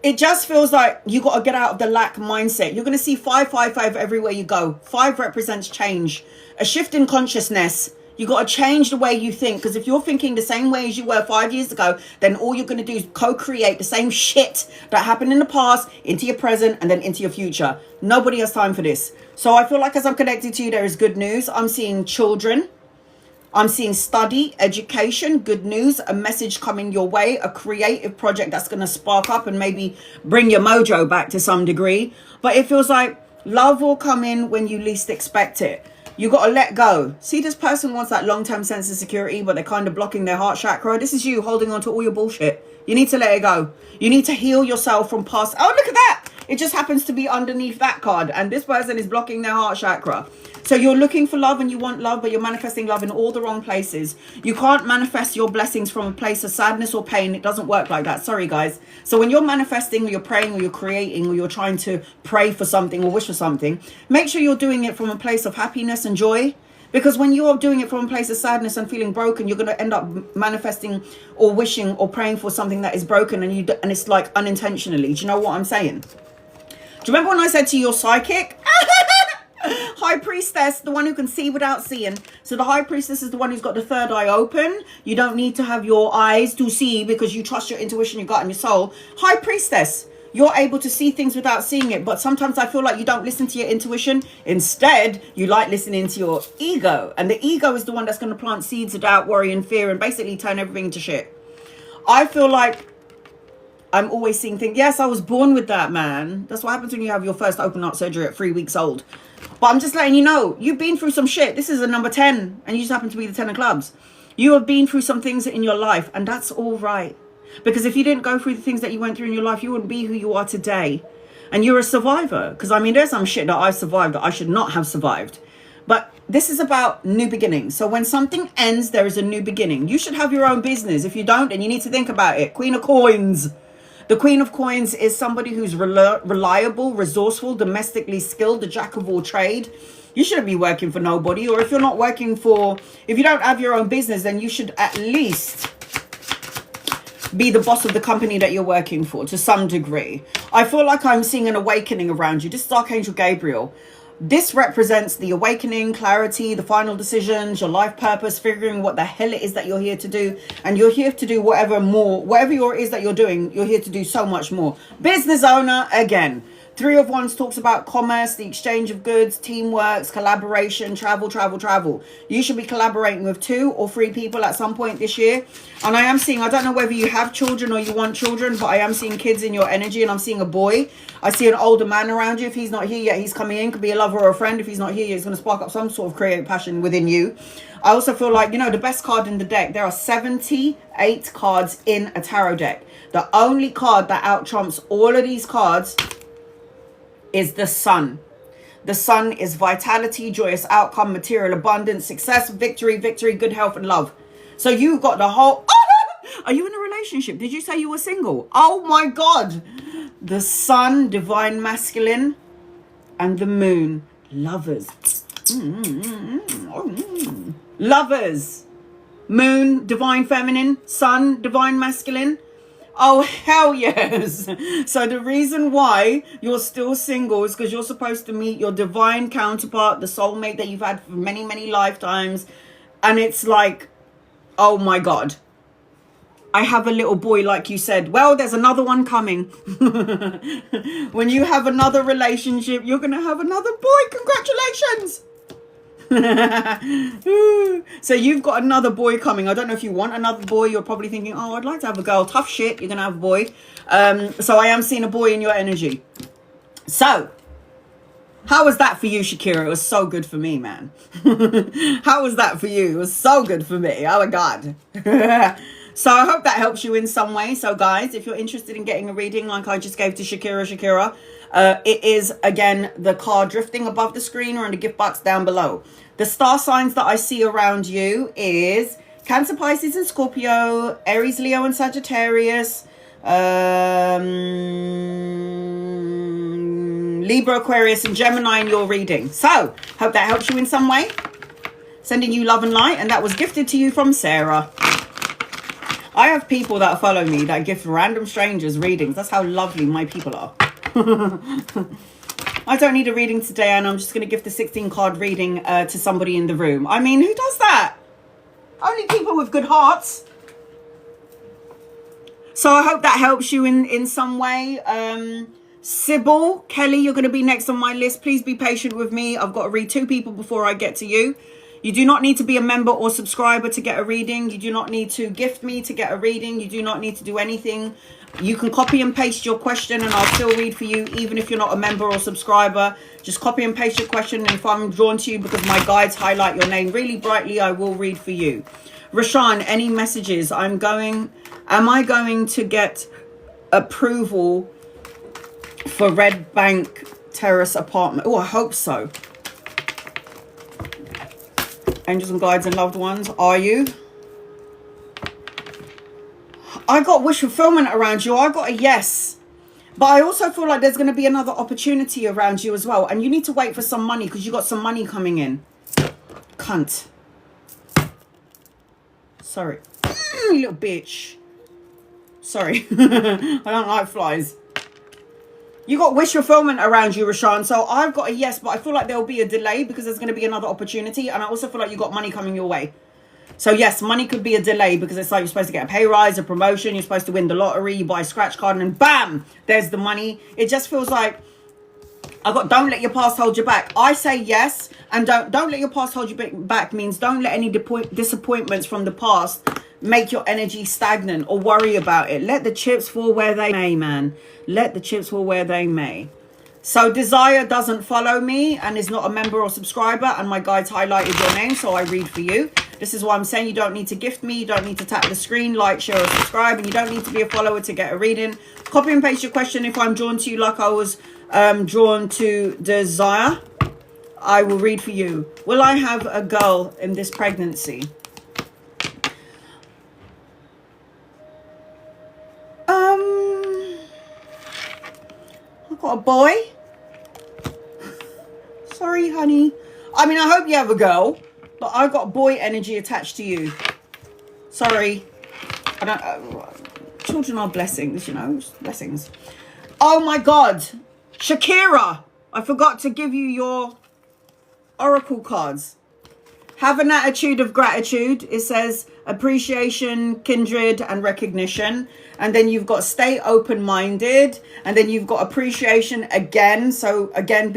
It just feels like you got to get out of the lack mindset. You're going to see 555 everywhere you go. 5 represents change, a shift in consciousness. You got to change the way you think, because if you're thinking the same way as you were 5 years ago, then all you're going to do is co-create the same shit that happened in the past into your present and then into your future. Nobody has time for this. So I feel like as I'm connected to you, there is good news. I'm seeing children. I'm seeing study, education, good news, a message coming your way, a creative project that's going to spark up and maybe bring your mojo back to some degree. But it feels like love will come in when you least expect it. You got to let go. See, this person wants that long-term sense of security, but they're kind of blocking their heart chakra. This is you holding on to all your bullshit. You need to let it go. You need to heal yourself from past. Oh, look at that. It just happens to be underneath that card. And this person is blocking their heart chakra. So you're looking for love and you want love, but you're manifesting love in all the wrong places. You can't manifest your blessings from a place of sadness or pain. It doesn't work like that. Sorry, guys. So when you're manifesting or you're praying or you're creating or you're trying to pray for something or wish for something, make sure you're doing it from a place of happiness and joy. Because when you're doing it from a place of sadness and feeling broken, you're going to end up manifesting or wishing or praying for something that is broken, and it's like unintentionally. Do you know what I'm saying? Do you remember when I said to your psychic? High priestess, the one who can see without seeing. So the high priestess is the one who's got the third eye open. You don't need to have your eyes to see because you trust your intuition, your gut and your soul. High priestess, you're able to see things without seeing it. But sometimes I feel like you don't listen to your intuition. Instead, you like listening to your ego. And the ego is the one that's going to plant seeds of doubt, worry and fear and basically turn everything to shit. I feel like I'm always seeing things. Yes, I was born with that, man. That's what happens when you have your first open heart surgery at 3 weeks old. But I'm just letting you know, you've been through some shit. This is a number 10 and you just happen to be the 10 of clubs. You have been through some things in your life and that's all right. Because if you didn't go through the things that you went through in your life, you wouldn't be who you are today. And you're a survivor. Because I mean, there's some shit that I survived that I should not have survived. But this is about new beginnings. So when something ends, there is a new beginning. You should have your own business. If you don't, then you need to think about it. Queen of Coins. The Queen of Coins is somebody who's reliable, resourceful, domestically skilled, the jack of all trade. You shouldn't be working for nobody. Or if you're not working for, if you don't have your own business, then you should at least be the boss of the company that you're working for to some degree. I feel like I'm seeing an awakening around you. This is Archangel Gabriel. This represents the awakening, clarity, the final decisions, your life purpose, figuring what the hell it is that you're here to do. And you're here to do whatever it is that you're doing, you're here to do so much more. Business owner, again. 3 of Wands talks about commerce, the exchange of goods, teamwork, collaboration, travel. You should be collaborating with 2 or 3 people at some point this year. And I am seeing, I don't know whether you have children or you want children, but I am seeing kids in your energy and I'm seeing a boy. I see an older man around you. If he's not here yet, he's coming in. Could be a lover or a friend. If he's not here yet, he's going to spark up some sort of creative passion within you. I also feel like, you know, the best card in the deck, there are 78 cards in a tarot deck. The only card that out trumps all of these cards is the Sun. The Sun is vitality, joyous outcome, material abundance, success, victory, good health and love. So you got the whole... Are you in a relationship? Did you say you were single? Oh my God. The Sun, divine masculine, and the Moon, lovers. Lovers. Moon, divine feminine. Sun, divine masculine. Oh, hell yes. So the reason why you're still single is because you're supposed to meet your divine counterpart, the soulmate that you've had for many, many lifetimes. And it's like, oh my God. I have a little boy, like you said. Well, there's another one coming. When you have another relationship, you're going to have another boy. Congratulations. So you've got another boy coming. I don't know if you want another boy. You're probably thinking, oh, I'd like to have a girl. Tough shit. You're going to have a boy. So I am seeing a boy in your energy. So how was that for you, Shakira? It was so good for me, man. How was that for you? It was so good for me. Oh my God. So I hope that helps you in some way. So guys, if you're interested in getting a reading like I just gave to Shakira, it is, again, the card drifting above the screen or in the gift box down below. The star signs that I see around you is Cancer, Pisces and Scorpio, Aries, Leo and Sagittarius, Libra, Aquarius and Gemini in your reading. So hope that helps you in some way. Sending you love and light, and that was gifted to you from Sarah. I have people that follow me that give random strangers readings. That's how lovely my people are. I don't need a reading today, and I'm just going to give the 16 card reading to somebody in the room. I mean, who does that? Only people with good hearts. So I hope that helps you in some way. Sybil, Kelly, you're going to be next on my list. Please be patient with me. I've got to read 2 people before I get to you. You do not need to be a member or subscriber to get a reading. You do not need to gift me to get a reading. You do not need to do anything. You can copy and paste your question and I'll still read for you, even if you're not a member or subscriber. Just copy and paste your question, and if I'm drawn to you because my guides highlight your name really brightly, I will read for you. Rashawn, any messages? Am I going to get approval for Red Bank Terrace apartment? Oh, I hope so. Angels and guides and loved ones, are you? I got wish fulfillment around you. I got a yes. But I also feel like there's going to be another opportunity around you as well. And you need to wait for some money because you got some money coming in. Cunt. Sorry. You little bitch. Sorry. I don't like flies. You got wish fulfillment around you, Rashawn. So I've got a yes, but I feel like there will be a delay because there's going to be another opportunity. And I also feel like you got money coming your way. So yes, money could be a delay because it's like you're supposed to get a pay rise, a promotion. You're supposed to win the lottery. You buy a scratch card and then bam, there's the money. It just feels like don't let your past hold you back. I say yes. And don't let your past hold you back means don't let any disappointments from the past make your energy stagnant or worry about it. Let the chips fall where they may, man. Let the chips fall where they may. So Desire doesn't follow me and is not a member or subscriber, and my guides highlighted your name, so I read for you. This is why I'm saying you don't need to gift me, you don't need to tap the screen, like, share or subscribe, and you don't need to be a follower to get a reading. Copy and paste your question if I'm drawn to you like I was drawn to Desire. I will read for you. Will I have a girl in this pregnancy? I've got a boy. Sorry, honey. I mean, I hope you have a girl, but I've got boy energy attached to you. Sorry. I don't. Children are blessings, you know, blessings. Oh my God, Shakira! I forgot to give you your oracle cards. Have an attitude of gratitude. It says appreciation, kindred, and recognition. And then you've got stay open-minded. And then you've got appreciation again. So again,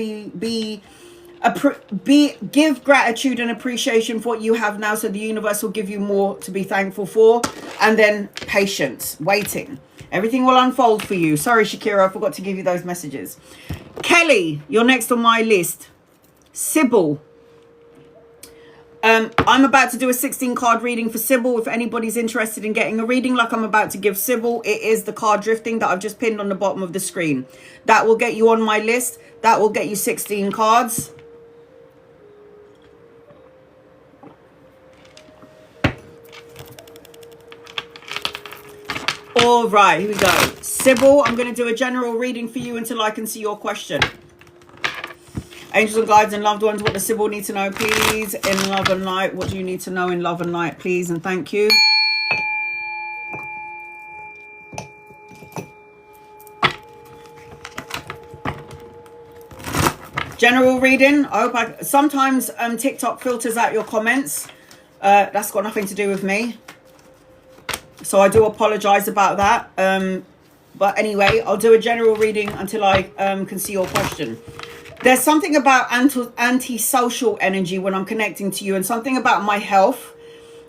give gratitude and appreciation for what you have now. So the universe will give you more to be thankful for. And then patience, waiting. Everything will unfold for you. Sorry, Shakira, I forgot to give you those messages. Kelly, you're next on my list. Sybil. I'm about to do a 16 card reading for Sybil. If anybody's interested in getting a reading like I'm about to give Sybil, it is the card drifting that I've just pinned on the bottom of the screen. That will get you on my list. That will get you 16 cards. All right, here we go. Sybil, I'm going to do a general reading for you until I can see your question. Angels and guides and loved ones, what does Sybil need to know, please? In love and light, what do you need to know in love and light, please? And thank you. General reading. I hope sometimes TikTok filters out your comments. That's got nothing to do with me. So I do apologize about that. But anyway, I'll do a general reading until I can see your question. There's something about anti-social energy when I'm connecting to you, and something about my health.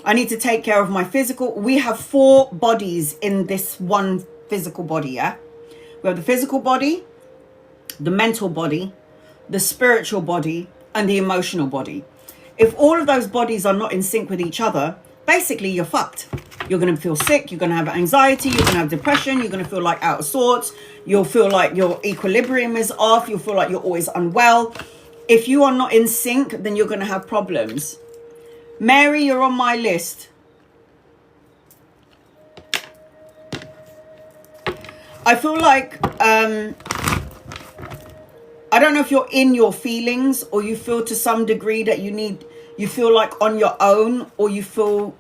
I need to take care of my physical. We have 4 bodies in this one physical body, yeah? We have the physical body, the mental body, the spiritual body, and the emotional body. If all of those bodies are not in sync with each other, basically you're fucked. You're going to feel sick. You're going to have anxiety. You're going to have depression. You're going to feel like out of sorts. You'll feel like your equilibrium is off. You'll feel like you're always unwell. If you are not in sync, then you're going to have problems. Mary, you're on my list. I feel like, I don't know if you're in your feelings or you feel to some degree that you feel like on your own, or you feel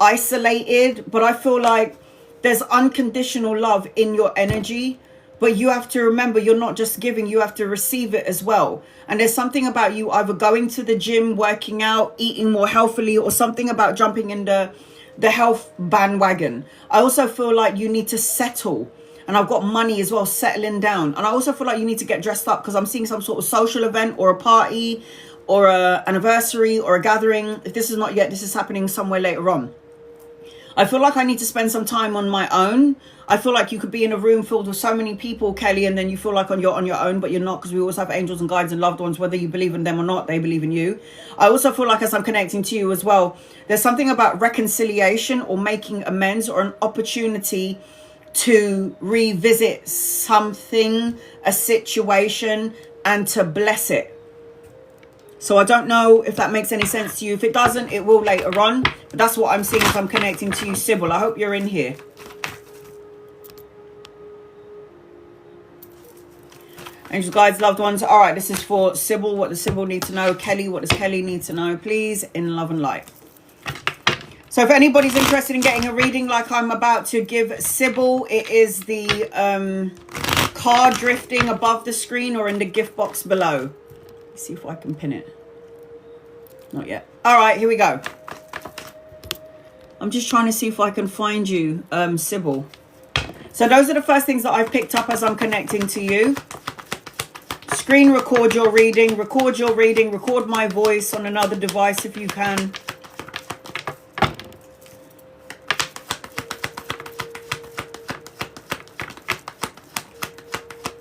isolated, but I feel like there's unconditional love in your energy. But you have to remember, you're not just giving, you have to receive it as well. And there's something about you either going to the gym, working out, eating more healthily, or something about jumping in the health bandwagon. I also feel like you need to settle. And I've got money as well, settling down. And I also feel like you need to get dressed up, because I'm seeing some sort of social event or a party or a anniversary or a gathering. If this is not yet, this is happening somewhere later on. I feel like I need to spend some time on my own. I feel like you could be in a room filled with so many people, Kelly, and then you feel like you're on your own, but you're not, because we always have angels and guides and loved ones. Whether you believe in them or not, they believe in you. I also feel like, as I'm connecting to you as well, there's something about reconciliation or making amends, or an opportunity to revisit something, a situation, and to bless it. So I don't know if that makes any sense to you. If it doesn't, it will later on. But that's what I'm seeing as I'm connecting to you, Sybil. I hope you're in here. Angels, guides, loved ones. All right, this is for Sybil. What does Sybil need to know? Kelly, what does Kelly need to know? Please, in love and light. So if anybody's interested in getting a reading like I'm about to give Sybil, it is the card drifting above the screen or in the gift box below. Let's see if I can pin it. Not yet. All right, here we go. I'm just trying to see if I can find you, Sybil. So those are the first things that I've picked up as I'm connecting to you. Screen record your reading, record my voice on another device if you can.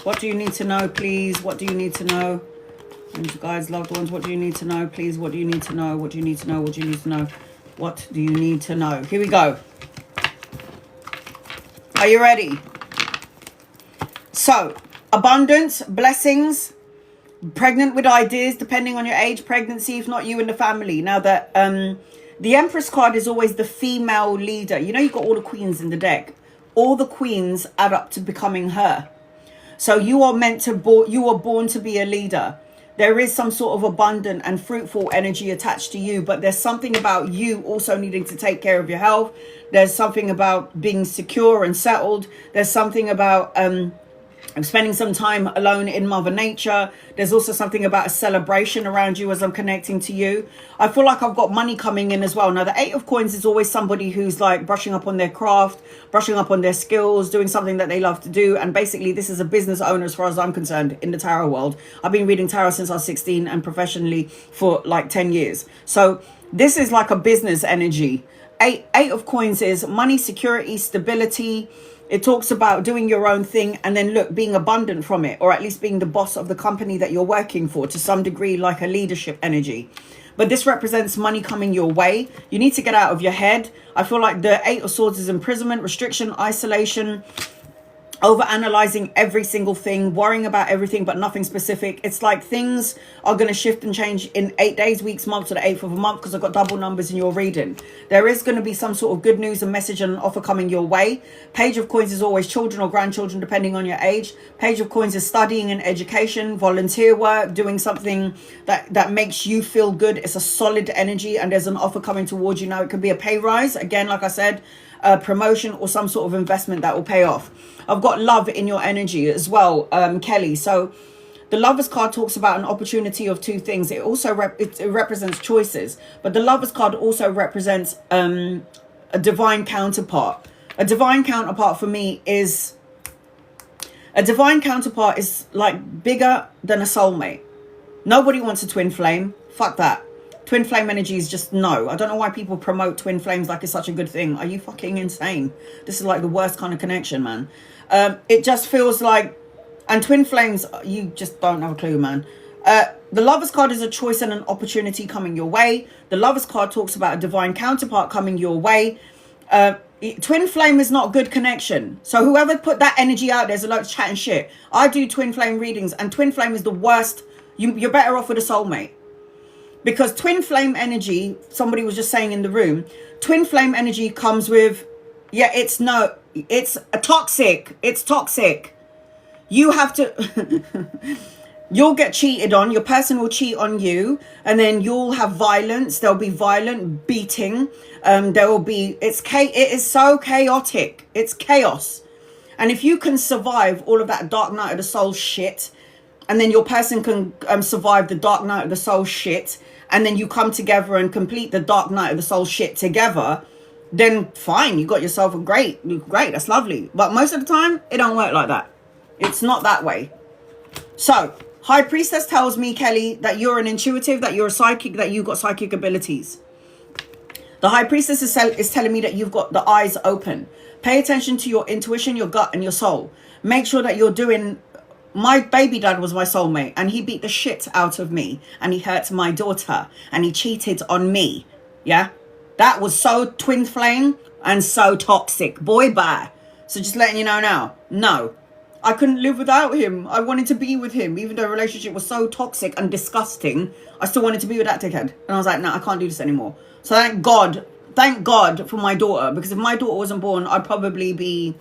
What do you need to know, please? What do you need to know? And guys, loved ones, what do you need to know, please? What do you need to know? What do you need to know? What do you need to know? What do you need to know? Here we go. Are you ready? So, abundance, blessings, pregnant with ideas, depending on your age, pregnancy, if not you and the family. Now, the Empress card is always the female leader. You know, you've got all the queens in the deck. All the queens add up to becoming her. So you are meant to, you are born to be a leader. There is some sort of abundant and fruitful energy attached to you, but there's something about you also needing to take care of your health. There's something about being secure and settled. There's something about spending some time alone in Mother Nature. There's also something about a celebration around you as I'm connecting to you. I feel like I've got money coming in as well. Now, the Eight of Coins is always somebody who's like brushing up on their craft, brushing up on their skills, doing something that they love to do. And basically, this is a business owner as far as I'm concerned in the tarot world. I've been reading tarot since I was 16 and professionally for like 10 years. So this is like a business energy. Eight of Coins is money, security, stability. It talks about doing your own thing and then, look, being abundant from it, or at least being the boss of the company that you're working for to some degree, like a leadership energy. But this represents money coming your way. You need to get out of your head. I feel like the Eight of Swords is imprisonment, restriction, isolation, over-analyzing every single thing, worrying about everything but nothing specific. It's like things are going to shift and change in 8 days, weeks, months, or the 8th of a month, because I've got double numbers in your reading. There is going to be some sort of good news and message and an offer coming your way. Page of Coins is always children or grandchildren, depending on your age. Page of Coins is studying and education, volunteer work, doing something that makes you feel good. It's a solid energy, and there's an offer coming towards you now. It could be a pay rise. Again, like I said, a promotion or some sort of investment that will pay off. I've got love in your energy as well, Kelly. So the Lovers card talks about an opportunity of two things. It also it represents choices, but the Lovers card also represents a divine counterpart. A divine counterpart for me is like bigger than a soulmate. Nobody wants a twin flame. Fuck that. Twin flame energy is just no. I don't know why people promote twin flames like it's such a good thing. Are you fucking insane? This is like the worst kind of connection, man. It just feels like, and twin flames, you just don't have a clue, man. The Lovers card is a choice and an opportunity coming your way. The Lovers card talks about a divine counterpart coming your way. Twin flame is not good connection. So whoever put that energy out there's a lot of chatting shit. I do twin flame readings, and twin flame is the worst. You're better off with a soulmate. Because twin flame energy, somebody was just saying in the room, twin flame energy comes with, it's toxic. It's toxic. You have to, You'll get cheated on. Your person will cheat on you, and then you'll have violence. There'll be violent beating. There will be. It is so chaotic. It's chaos. And if you can survive all of that dark night of the soul shit, and then your person can survive the dark night of the soul shit, and then you come together and complete the dark night of the soul shit together, then fine, you got yourself a great. That's lovely. But most of the time, it don't work like that. It's not that way. So, High Priestess tells me, Kelly, that you're an intuitive, that you're a psychic, that you've got psychic abilities. The High Priestess is telling me that you've got the eyes open. Pay attention to your intuition, your gut, and your soul. Make sure that you're doing... My baby dad was my soulmate, and he beat the shit out of me, and he hurt my daughter, and he cheated on me. Yeah? That was so twin flame and so toxic. Boy, bye. So just letting you know now. No. I couldn't live without him. I wanted to be with him. Even though the relationship was so toxic and disgusting, I still wanted to be with that dickhead. And I was like, no, I can't do this anymore. So thank God for my daughter. Because if my daughter wasn't born, I'd probably be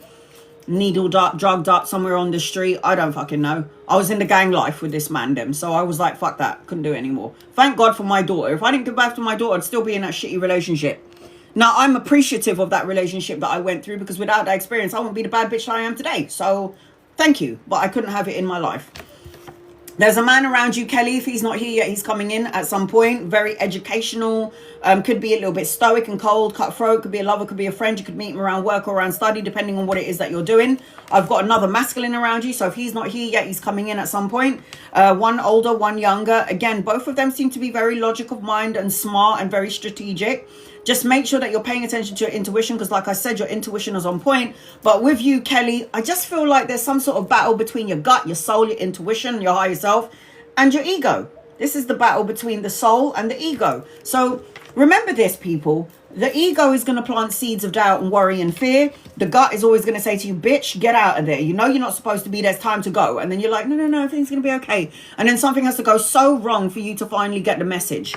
needled up, drugged up somewhere on the street. I don't fucking know. I was in the gang life with this man them. So I was like, fuck that. Couldn't do it anymore. Thank God for my daughter. If I didn't give birth to my daughter, I'd still be in that shitty relationship. Now, I'm appreciative of that relationship that I went through. Because without that experience, I wouldn't be the bad bitch I am today. So... thank you, but I couldn't have it in my life. There's a man around you, Kelly. If he's not here yet, he's coming in at some point. Very educational. Could be a little bit stoic and cold, cutthroat. Could be a lover, could be a friend. You could meet him around work or around study, depending on what it is that you're doing. I've got another masculine around you. So if he's not here yet, he's coming in at some point. One older, one younger. Again, both of them seem to be very logic of mind and smart and very strategic. Just make sure that you're paying attention to your intuition, because like I said, your intuition is on point. But with you, Kelly, I just feel like there's some sort of battle between your gut, your soul, your intuition, your higher self, and your ego. This is the battle between the soul and the ego. So remember this, people. The ego is going to plant seeds of doubt and worry and fear. The gut is always going to say to you, bitch, get out of there. You know you're not supposed to be there. It's time to go. And then you're like, no, everything's going to be okay. And then something has to go so wrong for you to finally get the message.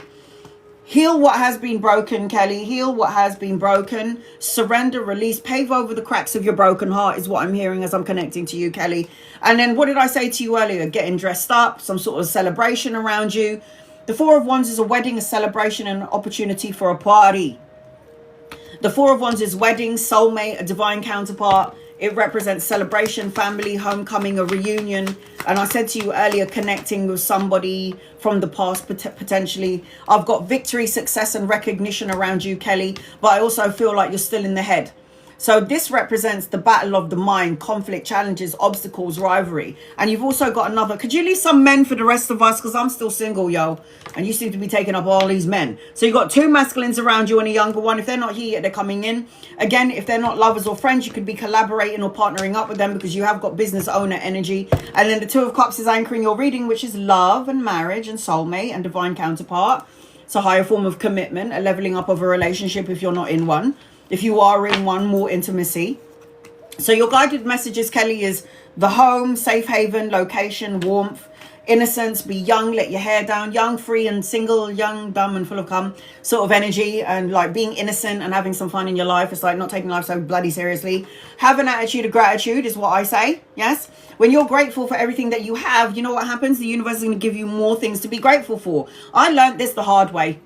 Heal what has been broken, Kelly. Heal what has been broken. Surrender, release, pave over the cracks of your broken heart is what I'm hearing as I'm connecting to you, Kelly. And then what did I say to you earlier? Getting dressed up, some sort of celebration around you. The Four of Wands is a wedding, a celebration, and an opportunity for a party. The Four of Wands is wedding, soulmate, a divine counterpart. It represents celebration, family, homecoming, a reunion. And I said to you earlier, connecting with somebody from the past, potentially. I've got victory, success, and recognition around you, Kelly. But I also feel like you're still in the head. So this represents the battle of the mind, conflict, challenges, obstacles, rivalry. And you've also got another. Could you leave some men for the rest of us? Because I'm still single, yo. And you seem to be taking up all these men. So you've got two masculines around you and a younger one. If they're not here yet, they're coming in. Again, if they're not lovers or friends, you could be collaborating or partnering up with them, because you have got business owner energy. And then the Two of Cups is anchoring your reading, which is love and marriage and soulmate and divine counterpart. It's a higher form of commitment, a leveling up of a relationship if you're not in one. If you are in one, more intimacy. So your guided messages, Kelly, is the home, safe haven, location, warmth, innocence, be young, let your hair down, young, free and single, young, dumb and full of cum sort of energy, and like being innocent and having some fun in your life. It's like not taking life so bloody seriously. Have an attitude of gratitude is what I say. Yes. When you're grateful for everything that you have, you know what happens? The universe is going to give you more things to be grateful for. I learned this the hard way.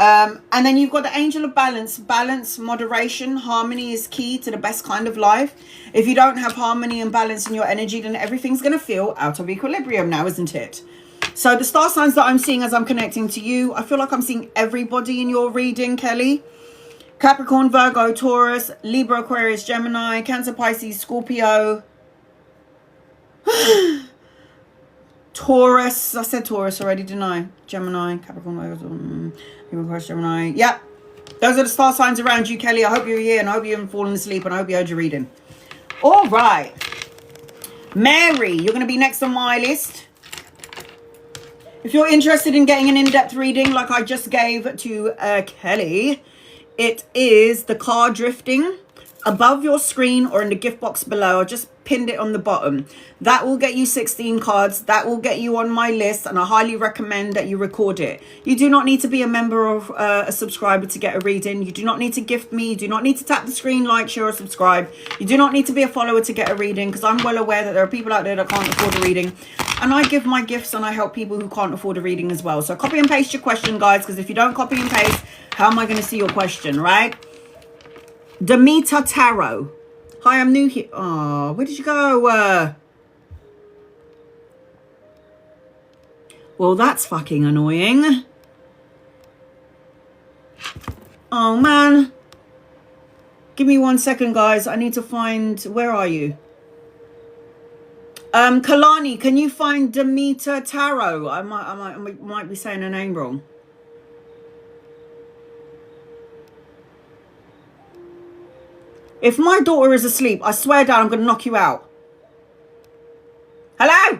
And then you've got the angel of balance. Balance, moderation, harmony is key to the best kind of life. If you don't have harmony and balance in your energy, then everything's going to feel out of equilibrium now, isn't it? So the star signs that I'm seeing as I'm connecting to you, I feel like I'm seeing everybody in your reading, Kelly. Capricorn, Virgo, Taurus, Libra, Aquarius, Gemini, Cancer, Pisces, Scorpio. Taurus. I said Taurus already, didn't I? Gemini, Capricorn, Virgo, Gemini. Yep. Those are the star signs around you, Kelly. I hope you're here and I hope you haven't fallen asleep and I hope you heard your reading. All right. Mary, you're going to be next on my list. If you're interested in getting an in-depth reading like I just gave to Kelly, it is the card drifting above your screen or in the gift box below. I just pinned it on the bottom. That will get you 16 cards. That will get you on my list, and I highly recommend that you record it. You do not need to be a member or a subscriber to get a reading. You do not need to gift me. You do not need to tap the screen, like, share, or subscribe. You do not need to be a follower to get a reading, because I'm well aware that there are people out there that can't afford a reading. And I give my gifts and I help people who can't afford a reading as well. So copy and paste your question, guys, because if you don't copy and paste, how am I going to see your question, right? Demeter Tarot. Hi, I'm new here. Oh, where did you go? Well, that's fucking annoying. Oh, man. Give me 1 second, guys. I need to find... Where are you? Kalani, can you find Demeter Tarot? I might be saying her name wrong. If my daughter is asleep, I swear down, I'm going to knock you out. Hello?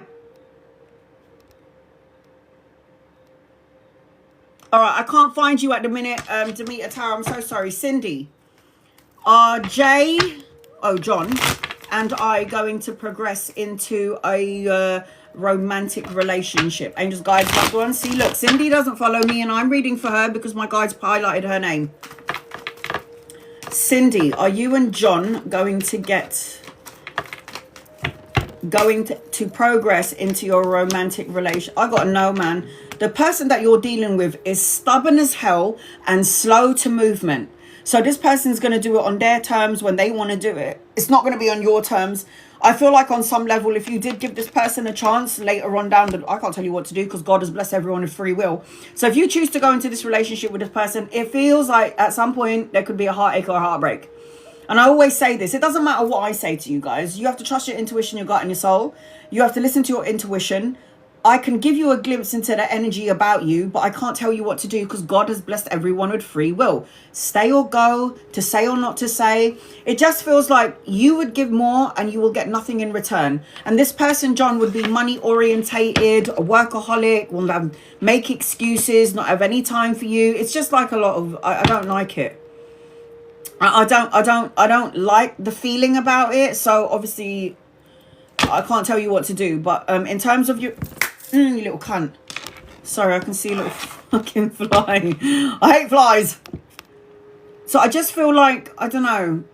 All right, I can't find you at the minute, Demeter Tarot. I'm so sorry. Cindy. Are John and I going to progress into a romantic relationship? Angels, guides, loved ones. See, look, Cindy doesn't follow me and I'm reading for her because my guides highlighted her name. Cindy, are you and John going to progress into your romantic relation? I got to know, man. The person that you're dealing with is stubborn as hell and slow to movement. So this person's going to do it on their terms when they want to do it. It's not going to be on your terms. I feel like on some level, if you did give this person a chance later on down the... I can't tell you what to do because God has blessed everyone with free will. So if you choose to go into this relationship with this person, it feels like at some point there could be a heartache or a heartbreak. And I always say this. It doesn't matter what I say to you guys. You have to trust your intuition, your gut and your soul. You have to listen to your intuition. I can give you a glimpse into the energy about you, but I can't tell you what to do because God has blessed everyone with free will. Stay or go, to say or not to say. It just feels like you would give more and you will get nothing in return. And this person, John, would be money orientated, a workaholic, will make excuses, not have any time for you. It's just like a lot of, I don't like it. I don't like the feeling about it. So obviously I can't tell you what to do. But in terms of you little cunt. Sorry, I can see a little fucking fly. I hate flies. So I just feel like, I don't know.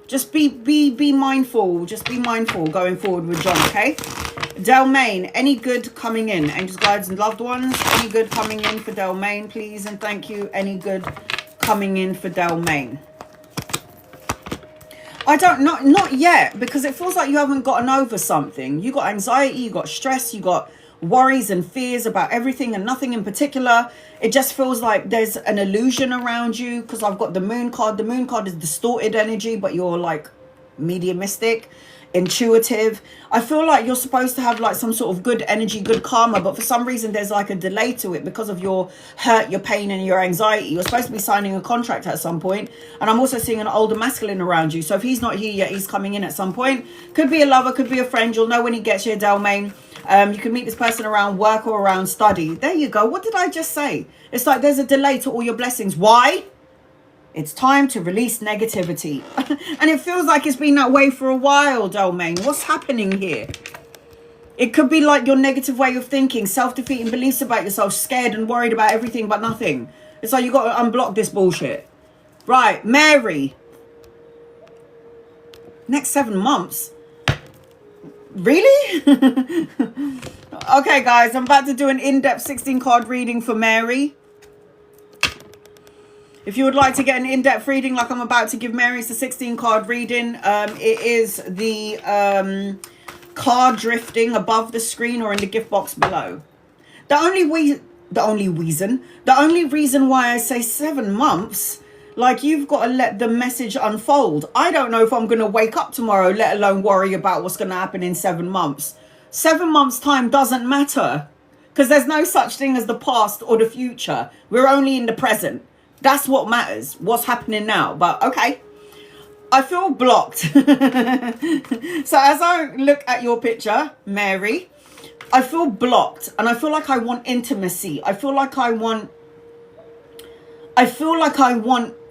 Just be mindful. Just be mindful going forward with John, okay? Delmain, any good coming in? Angels, guides, and loved ones. Any good coming in for Delmain, please? And thank you. Any good coming in for Delmain? I don't know, not yet, because it feels like you haven't gotten over something. You got anxiety, you got stress, you got worries and fears about everything and nothing in particular. It just feels like there's an illusion around you because I've got the moon card. The moon card is distorted energy, but you're like mediumistic, intuitive. I feel like you're supposed to have like some sort of good energy, good karma, but for some reason there's like a delay to it because of your hurt, your pain and your anxiety. You're supposed to be signing a contract at some point. And I'm also seeing an older masculine around you. So if he's not here yet, he's coming in at some point. Could be a lover, could be a friend. You'll know when he gets here, Delmain. You can meet this person around work or around study. There you go. What did I just say? It's like there's a delay to all your blessings. Why? It's time to release negativity. And it feels like it's been that way for a while, Delmain. What's happening here? It could be like your negative way of thinking, self-defeating beliefs about yourself, scared and worried about everything but nothing. It's like you got to unblock this bullshit. Right, Mary. Next 7 months. Really? Okay, guys, I'm about to do an in-depth 16-card reading for Mary. If you would like to get an in-depth reading like I'm about to give Mary, it's a 16-card reading. It is the card drifting above the screen or in the gift box below. The only reason why I say 7 months, like you've got to let the message unfold. I don't know if I'm going to wake up tomorrow, let alone worry about what's going to happen in 7 months. 7 months' time doesn't matter because there's no such thing as the past or the future. We're only in the present. That's what matters, what's happening now. But okay, I feel blocked. So as I look at your picture, Mary, I feel blocked and I feel like I want intimacy. I feel like I want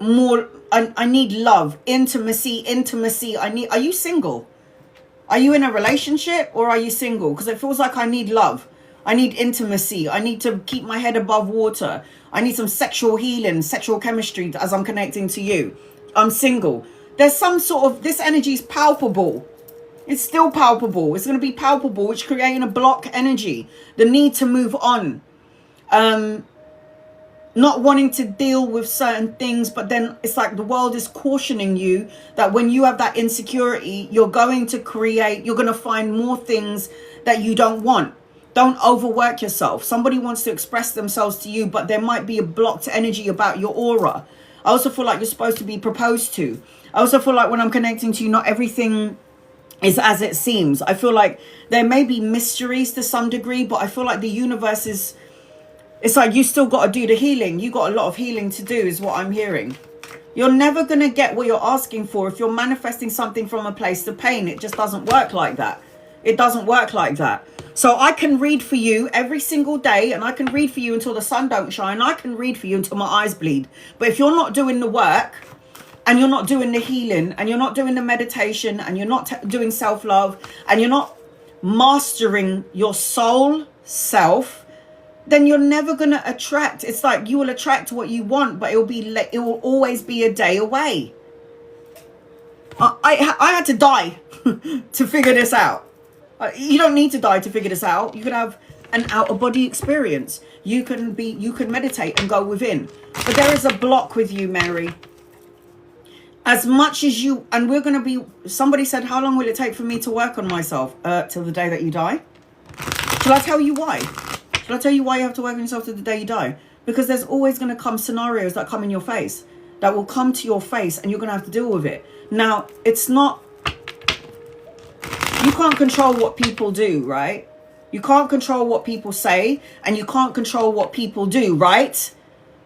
more. I need love, intimacy. Are you single? Are you in a relationship or are you single? Because it feels like I need love. I need intimacy. I need to keep my head above water. I need some sexual healing, sexual chemistry as I'm connecting to you. I'm single. There's some sort of, this energy is palpable. It's still palpable. It's going to be palpable, which creating a block energy, the need to move on, not wanting to deal with certain things. But then it's like the world is cautioning you that when you have that insecurity, you're going to find more things that you don't want. Don't overwork yourself. Somebody wants to express themselves to you, but there might be a blocked energy about your aura. I also feel like you're supposed to be proposed to. I also feel like when I'm connecting to you, not everything is as it seems. I feel like there may be mysteries to some degree, but I feel like the universe is, it's like you still got to do the healing. You got a lot of healing to do is what I'm hearing. You're never going to get what you're asking for if you're manifesting something from a place of pain. It just doesn't work like that. It doesn't work like that. So I can read for you every single day, and I can read for you until the sun don't shine. I can read for you until my eyes bleed. But if you're not doing the work, and you're not doing the healing, and you're not doing the meditation, and you're not doing self-love, and you're not mastering your soul self, then you're never going to attract. It's like you will attract what you want, but it will always be a day away. I had to die to figure this out. You don't need to die to figure this out. You could have an out-of-body experience. You can meditate and go within. But there is a block with you, Mary. As much as you, and we're going to be, somebody said, how long will it take for me to work on myself? Till the day that you die. Shall I tell you why? Shall I tell you why you have to work on yourself till the day you die? Because there's always going to come scenarios that come in your face, that will come to your face, and you're going to have to deal with it. Now, it's not, you can't control what people do, right? You can't control what people say, and you can't control what people do, right?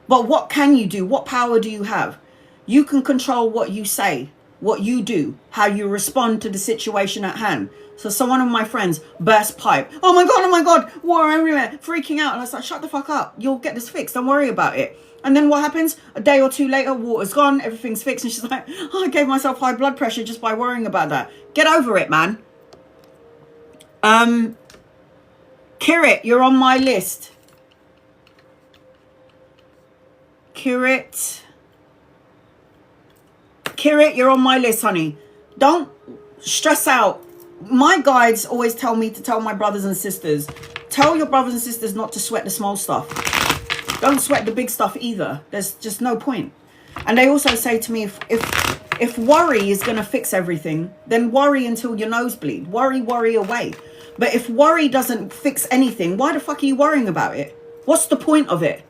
But what can you do? What power do you have? You can control what you say, what you do, how you respond to the situation at hand. So one of my friends burst pipe. Oh my God, water everywhere, freaking out. And I was like, shut the fuck up. You'll get this fixed. Don't worry about it. And then what happens? A day or two later, water's gone, everything's fixed. And she's like, oh, I gave myself high blood pressure just by worrying about that. Get over it, man. Kirit, you're on my list. Kirit, you're on my list, honey. Don't stress out. My guides always tell me to tell my brothers and sisters, tell your brothers and sisters not to sweat the small stuff. Don't sweat the big stuff either. There's just no point. And they also say to me, if worry is going to fix everything, then worry until your nose bleed. Worry away. But if worry doesn't fix anything, why the fuck are you worrying about it? What's the point of it?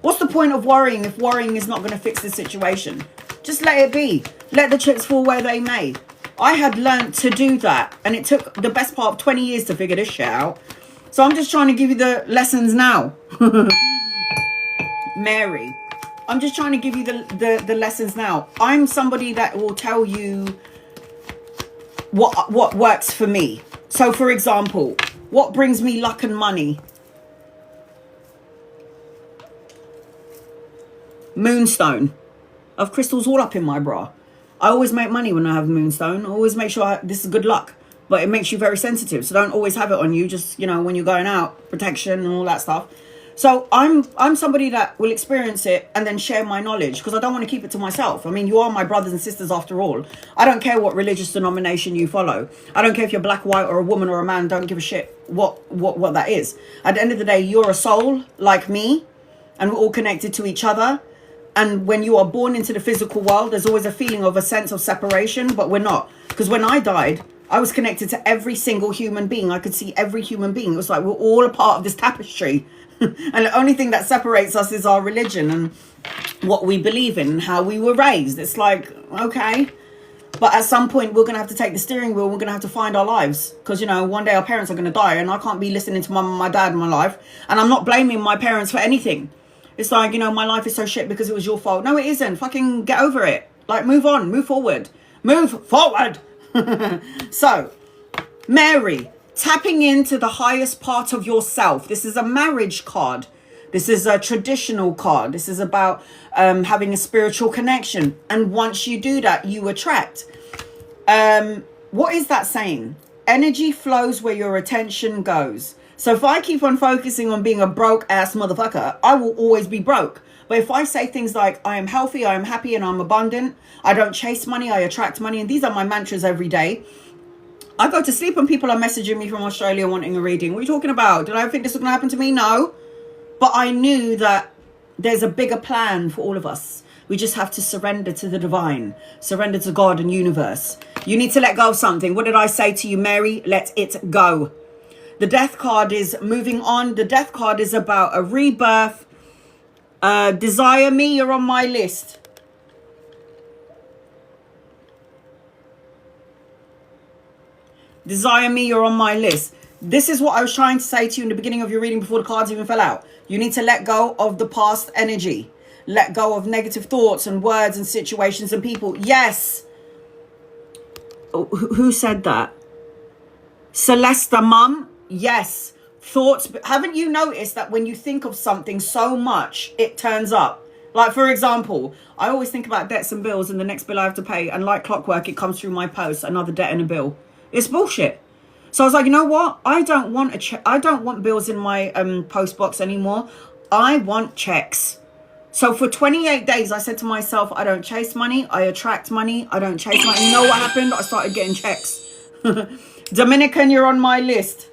What's the point of worrying if worrying is not going to fix the situation? Just let it be. Let the chips fall where they may. I had learned to do that, and it took the best part of 20 years to figure this shit out. So I'm just trying to give you the lessons now. Mary, I'm just trying to give you the lessons now. I'm somebody that will tell you what works for me. So for example, what brings me luck and money? Moonstone. I have crystals all up in my bra. I always make money when I have moonstone. I always make sure this is good luck. But it makes you very sensitive. So don't always have it on you. Just, when you're going out, protection and all that stuff. So I'm somebody that will experience it and then share my knowledge, because I don't want to keep it to myself. I mean, you are my brothers and sisters after all. I don't care what religious denomination you follow. I don't care if you're black, white, or a woman or a man. Don't give a shit what that is. At the end of the day, you're a soul like me, and we're all connected to each other. And when you are born into the physical world, there's always a feeling of a sense of separation, but we're not. Because when I died, I was connected to every single human being. I could see every human being. It was like we're all a part of this tapestry. And the only thing that separates us is our religion and what we believe in and how we were raised. It's like, okay. But at some point, we're going to have to take the steering wheel. We're going to have to find our lives. Because, one day our parents are going to die. And I can't be listening to my mum and my dad in my life. And I'm not blaming my parents for anything. It's like, my life is so shit because it was your fault. No, it isn't. Fucking get over it. Like, move on. Move forward. Move forward. So, Mary, tapping into the highest part of yourself. This is a marriage card. This is a traditional card. This is about having a spiritual connection. And once you do that, you attract. What is that saying? Energy flows where your attention goes. So if I keep on focusing on being a broke ass motherfucker, I will always be broke. But if I say things like, I am healthy, I am happy, and I'm abundant, I don't chase money, I attract money, and these are my mantras every day. I go to sleep and people are messaging me from Australia wanting a reading. What are you talking about? Did I think this was going to happen to me? No. But I knew that there's a bigger plan for all of us. We just have to surrender to the divine, surrender to God and universe. You need to let go of something. What did I say to you, Mary? Let it go. The death card is moving on. The death card is about a rebirth. Desire me, you're on my list. Desire me, you're on my list. This is what I was trying to say to you in the beginning of your reading before the cards even fell out. You need to let go of the past energy. Let go of negative thoughts and words and situations and people. Yes. Who said that? Celesta, mum. Yes. Thoughts. Haven't you noticed that when you think of something so much, it turns up? Like, for example, I always think about debts and bills and the next bill I have to pay. And like clockwork, it comes through my post, another debt and a bill. It's bullshit. So I was like, you know what? I don't want bills in my post box anymore. I want checks. So for 28 days, I said to myself, I don't chase money. I attract money. I don't chase money. You know what happened? I started getting checks. Dominican, you're on my list.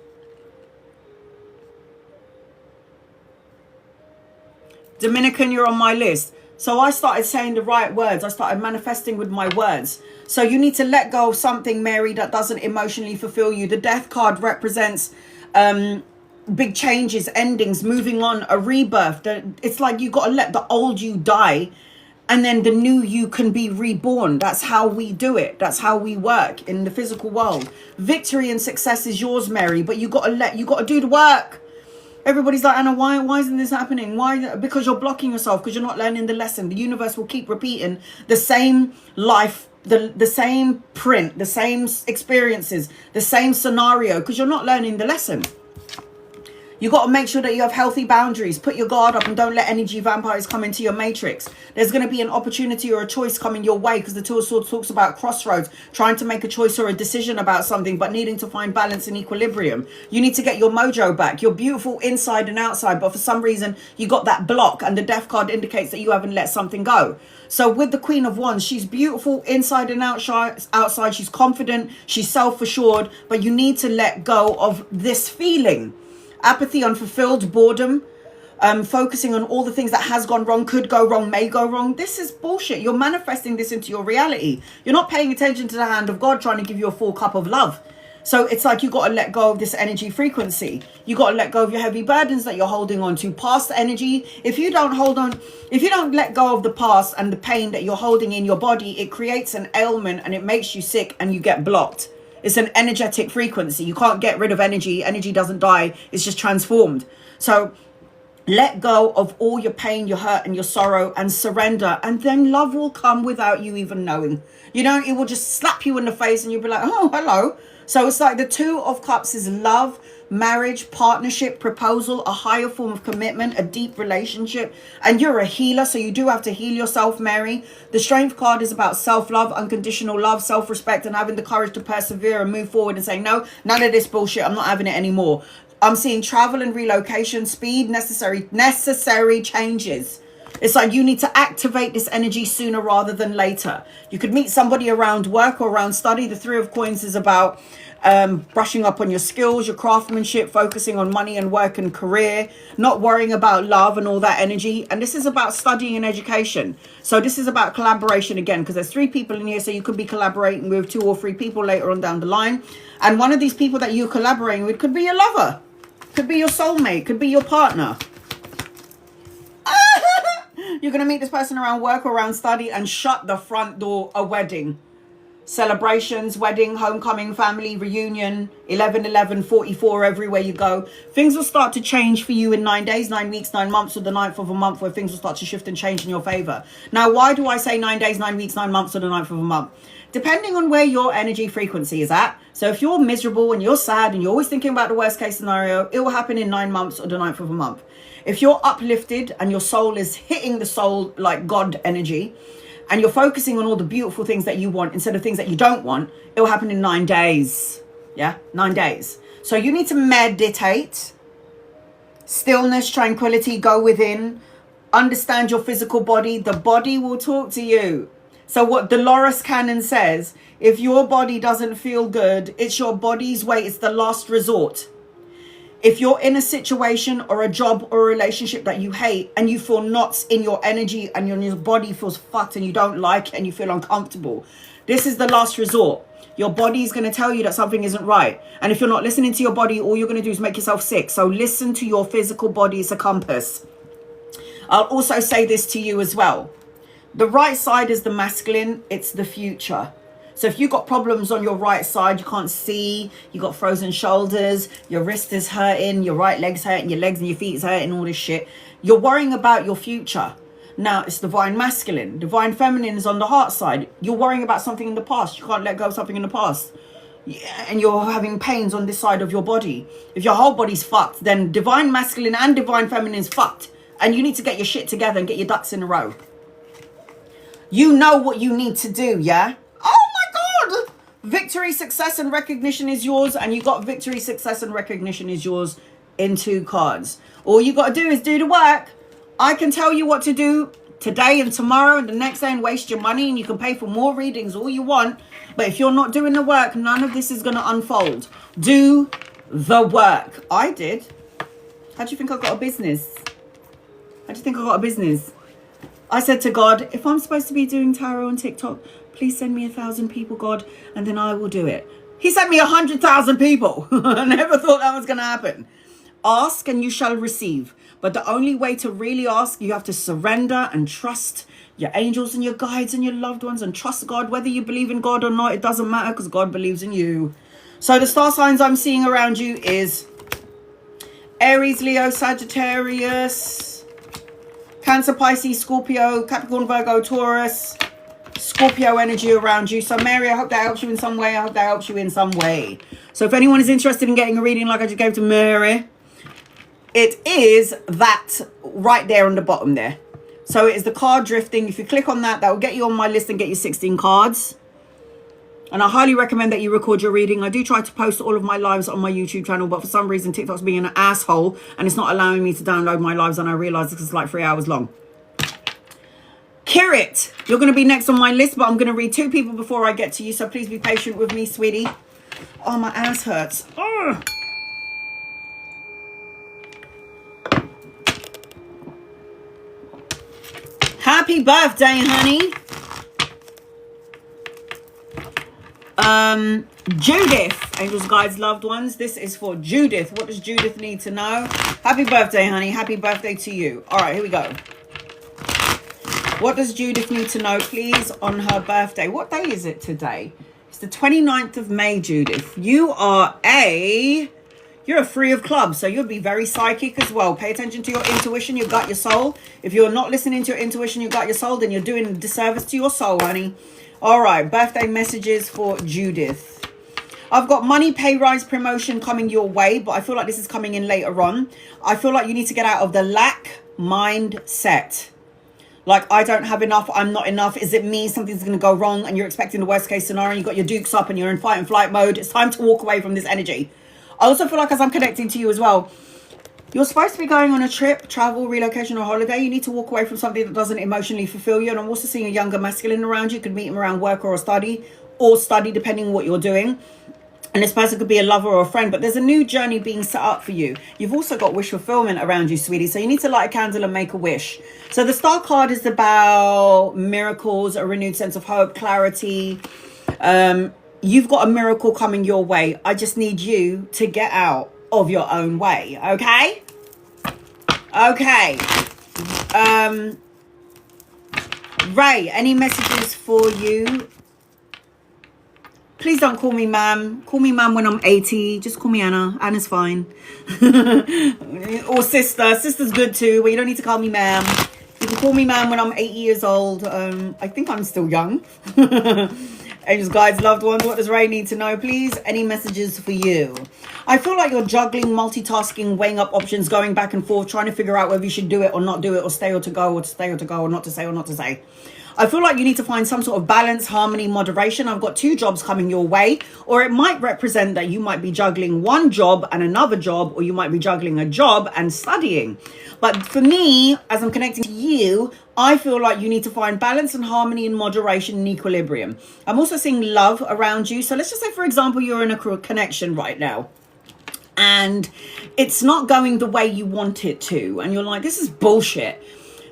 Dominican, you're on my list. So I started saying the right words. I started manifesting with my words. So you need to let go of something, Mary, that doesn't emotionally fulfill you. The death card represents big changes, endings, moving on, a rebirth. It's like you got to let the old you die and then the new you can be reborn. That's how we do it. That's how we work in the physical world. Victory and success is yours, Mary, but you got to do the work. Everybody's like, Anna, why isn't this happening? Why? Because you're blocking yourself, because you're not learning the lesson. The universe will keep repeating the same life, the same print, the same experiences, the same scenario, because you're not learning the lesson. You got to make sure that you have healthy boundaries. Put your guard up and don't let energy vampires come into your matrix. There's going to be an opportunity or a choice coming your way, because the Two of Swords talks about crossroads, trying to make a choice or a decision about something, but needing to find balance and equilibrium. You need to get your mojo back. You're beautiful inside and outside, but for some reason you got that block, and the death card indicates that you haven't let something go. So with the Queen of Wands, she's beautiful inside and outside. She's confident, she's self-assured, but you need to let go of this feeling. Apathy, unfulfilled, boredom, focusing on all the things that has gone wrong, could go wrong, may go wrong. This is bullshit. You're manifesting this into your reality. You're not paying attention to the hand of God trying to give you a full cup of love. So it's like you got to let go of this energy frequency. You got to let go of your heavy burdens that you're holding on to. Past energy. If you don't let go of the past and the pain that you're holding in your body, it creates an ailment and it makes you sick and you get blocked. It's an energetic frequency. You can't get rid of energy. Energy doesn't die. It's just transformed. So let go of all your pain, your hurt, and your sorrow, and surrender. And then love will come without you even knowing. You know, it will just slap you in the face and you'll be like, oh, hello. So it's like the Two of Cups is love, marriage, partnership, proposal, a higher form of commitment, a deep relationship. And you're a healer, so you do have to heal yourself, Mary. The Strength card is about self-love, unconditional love, self-respect, and having the courage to persevere and move forward and say, no, none of this bullshit. I'm not having it anymore. I'm seeing travel and relocation, speed, necessary changes. It's like you need to activate this energy sooner rather than later. You could meet somebody around work or around study. The Three of Coins is about brushing up on your skills, your craftsmanship, focusing on money and work and career, not worrying about love and all that energy. And this is about studying and education. So this is about collaboration again, because there's 3 people in here, so you could be collaborating with 2 or 3 people later on down the line. And one of these people that you're collaborating with could be your lover, could be your soulmate, could be your partner. You're going to meet this person around work or around study and shut the front door. A wedding. Celebrations, wedding, homecoming, family, reunion, 11/11, 44, everywhere you go. Things will start to change for you in 9 days, 9 weeks, 9 months, or the 9th of a month, where things will start to shift and change in your favor. Now, why do I say 9 days, 9 weeks, 9 months, or the 9th of a month? Depending on where your energy frequency is at. So if you're miserable and you're sad and you're always thinking about the worst case scenario, it will happen in 9 months or the 9th of a month. If you're uplifted and your soul is hitting the soul like God energy, and you're focusing on all the beautiful things that you want instead of things that you don't want, it will happen in 9 days. Yeah, 9 days. So you need to meditate, stillness, tranquility, go within, understand your physical body. The body will talk to you. So what Dolores Cannon says, if your body doesn't feel good, it's your body's way. It's the last resort. If you're in a situation or a job or a relationship that you hate and you feel knots in your energy and your body feels fucked and you don't like it and you feel uncomfortable, this is the last resort. Your body is going to tell you that something isn't right. And if you're not listening to your body, all you're going to do is make yourself sick. So listen to your physical body. It's a compass. I'll also say this to you as well. The right side is the masculine. It's the future. So if you've got problems on your right side, you can't see, you got frozen shoulders, your wrist is hurting, your right leg's hurting, your legs and your feet is hurting, all this shit, you're worrying about your future. Now, it's divine masculine. Divine feminine is on the heart side. You're worrying about something in the past. You can't let go of something in the past. And you're having pains on this side of your body. If your whole body's fucked, then divine masculine and divine feminine is fucked. And you need to get your shit together and get your ducks in a row. You know what you need to do, yeah? Oh my God! Victory, success, and recognition is yours. And you got victory, success, and recognition is yours in 2 cards. All you got to do is do the work. I can tell you what to do today and tomorrow and the next day and waste your money, and you can pay for more readings all you want. But if you're not doing the work, none of this is going to unfold. Do the work. I did. How do you think I got a business? How do you think I got a business? I said to God, if I'm supposed to be doing tarot on TikTok, please send me 1,000 people, God, and then I will do it. He sent me 100,000 people. I never thought that was going to happen. Ask and you shall receive. But the only way to really ask, you have to surrender and trust your angels and your guides and your loved ones and trust God. Whether you believe in God or not, it doesn't matter because God believes in you. So the star signs I'm seeing around you is Aries, Leo, Sagittarius, Cancer, Pisces, Scorpio, Capricorn, Virgo, Taurus, Scorpio energy around you. So Mary, I hope that helps you in some way. I hope that helps you in some way. So if anyone is interested in getting a reading like I just gave to Mary, it is that right there on the bottom there. So it is the card drifting. If you click on that, that will get you on my list and get you 16 cards. And I highly recommend that you record your reading. I do try to post all of my lives on my YouTube channel, but for some reason TikTok's being an asshole and it's not allowing me to download my lives, and I realize it's like 3 hours long. Kirit, you're going to be next on my list, but I'm going to read 2 people before I get to you, so please be patient with me, sweetie. Oh, my ass hurts. Ugh. Happy birthday, honey. Judith, angels, guides, loved ones. This is for Judith. What does Judith need to know? Happy birthday, honey. Happy birthday to you. All right, here we go. What does Judith need to know, please, on her birthday? What day is it today? It's the 29th of May, Judith. You're a 3 of clubs, so you'll be very psychic as well. Pay attention to your intuition, your gut, your soul. If you're not listening to your intuition, your gut, your soul, then you're doing a disservice to your soul, honey. All right, birthday messages for Judith. I've got money, pay rise, promotion coming your way, but I feel like this is coming in later on. I feel like you need to get out of the lack mindset. Like, I don't have enough, I'm not enough, is it me, something's going to go wrong, and you're expecting the worst case scenario, and you've got your dukes up, and you're in fight and flight mode. It's time to walk away from this energy. I also feel like, as I'm connecting to you as well, you're supposed to be going on a trip, travel, relocation, or holiday. You need to walk away from something that doesn't emotionally fulfill you. And I'm also seeing a younger masculine around you. You could meet him around work or study, depending on what you're doing. And this person could be a lover or a friend, but there's a new journey being set up for you. You've also got wish fulfillment around you, sweetie. So you need to light a candle and make a wish. So the star card is about miracles, a renewed sense of hope, clarity. You've got a miracle coming your way. I just need you to get out of your own way. Okay? Okay. Ray, any messages for you? Please don't call me ma'am. Call me ma'am when I'm 80. Just call me Anna. Anna's fine. Or sister. Sister's good too, but you don't need to call me ma'am. You can call me ma'am when I'm 80 years old. I think I'm still young. Angels, guides, loved ones, what does Ray need to know, please? Any messages for you? I feel like you're juggling, multitasking, weighing up options, going back and forth, trying to figure out whether you should do it or not do it, or stay or to go, or to stay or to go, or not to say or not to say. I feel like you need to find some sort of balance, harmony, moderation. I've got 2 jobs coming your way, or it might represent that you might be juggling one job and another job, or you might be juggling a job and studying. But for me, as I'm connecting to you, I feel like you need to find balance and harmony and moderation and equilibrium. I'm also seeing love around you. So let's just say, for example, you're in a connection right now and it's not going the way you want it to. And you're like, this is bullshit.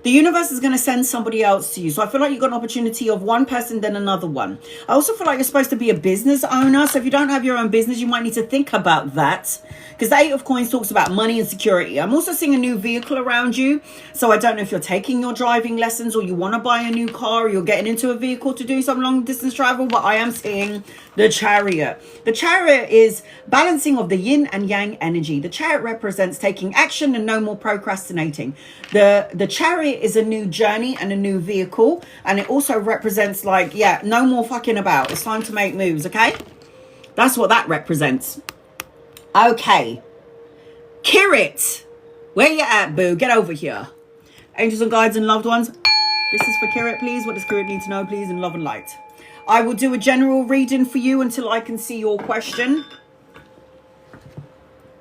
The universe is going to send somebody else to you. So I feel like you've got an opportunity of one person, then another one. I also feel like you're supposed to be a business owner. So if you don't have your own business, you might need to think about that. Because the Eight of Coins talks about money and security. I'm also seeing a new vehicle around you. So I don't know if you're taking your driving lessons or you want to buy a new car or you're getting into a vehicle to do some long distance travel. But I am seeing the Chariot. The Chariot is balancing of the yin and yang energy. The Chariot represents taking action and no more procrastinating. The Chariot is a new journey and a new vehicle. And it also represents like, yeah, no more fucking about. It's time to make moves, okay? That's what that represents. Okay, Kirit, where you at, boo? Get over here. Angels and guides and loved ones. This is for Kirit, please. What does Kirit need to know, please, in love and light? I will do a general reading for you until I can see your question.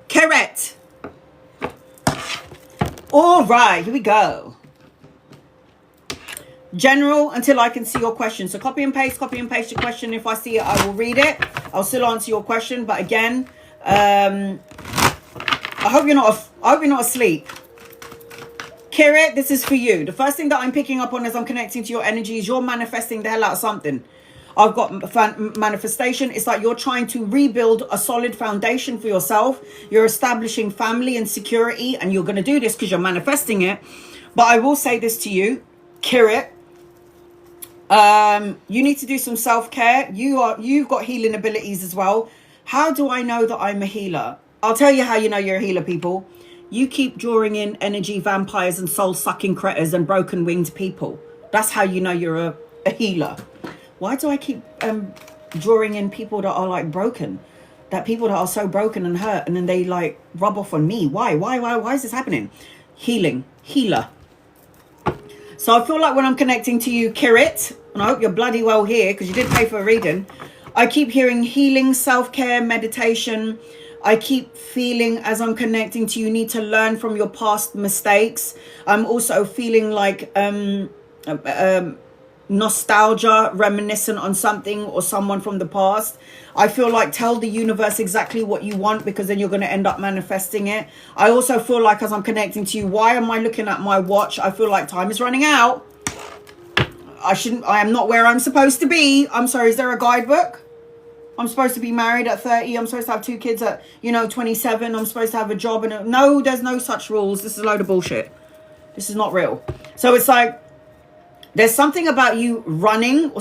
Kirit. All right, here we go. General until I can see your question. So copy and paste your question. If I see it, I will read it. I'll still answer your question, but again, I hope you're not asleep. Kirit, this is for you. The first thing that I'm picking up on as I'm connecting to your energy is you're manifesting the hell out of something. I've got manifestation. It's like you're trying to rebuild a solid foundation for yourself. You're establishing family and security, and you're going to do this because you're manifesting it. But I will say this to you, Kirit. You need to do some self-care. You've got healing abilities as well. How do I know that I'm a healer? I'll tell you how you know you're a healer, people. You keep drawing in energy vampires and soul-sucking critters and broken-winged people. That's how you know you're a healer. Why do I keep drawing in people that are like broken? That people that are so broken and hurt, and then they like rub off on me. Why is this happening? Healing. Healer. So I feel like when I'm connecting to you, Kirit, and I hope you're bloody well here because you did pay for a reading, I keep hearing healing, self-care, meditation. I keep feeling as I'm connecting to you, need to learn from your past mistakes. I'm also feeling like nostalgia, reminiscent on something or someone from the past. I feel like tell the universe exactly what you want because then you're going to end up manifesting it. I also feel like as I'm connecting to you, why am I looking at my watch? I feel like time is running out. I am not where I'm supposed to be. I'm sorry, is there a guidebook? I'm supposed to be married at 30. I'm supposed to have 2 kids at, 27. I'm supposed to have a job. And no, there's no such rules. This is a load of bullshit. This is not real. So it's like, there's something about you running or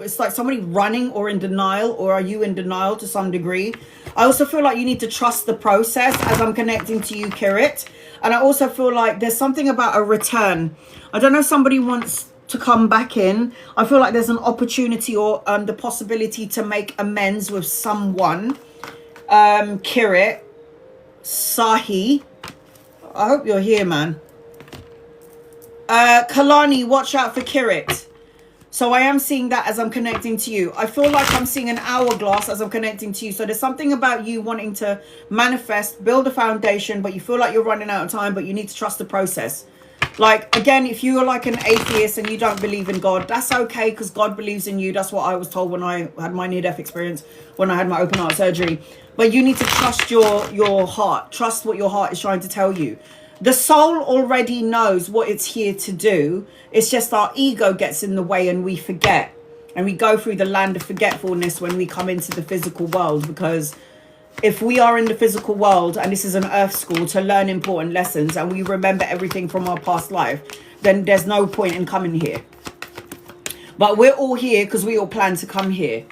it's like somebody running or in denial, or are you in denial to some degree? I also feel like you need to trust the process as I'm connecting to you, Kirit. And I also feel like there's something about a return. I don't know if somebody wants to come back in. I feel like there's an opportunity or the possibility to make amends with someone. Kirit, Sahi, I hope you're here, man. Kalani, watch out for Kirit. So I am seeing that as I'm connecting to you. I feel like I'm seeing an hourglass as I'm connecting to you. So there's something about you wanting to manifest, build a foundation, but you feel like you're running out of time, but you need to trust the process. Like, again, if you're like an atheist and you don't believe in God, that's okay because God believes in you. That's what I was told when I had my near-death experience, when I had my open heart surgery. But you need to trust your heart. Trust what your heart is trying to tell you. The soul already knows what it's here to do. It's just our ego gets in the way and we forget. And we go through the land of forgetfulness when we come into the physical world. Because if we are in the physical world, and this is an earth school to learn important lessons, and we remember everything from our past life, then there's no point in coming here. But we're all here because we all plan to come here.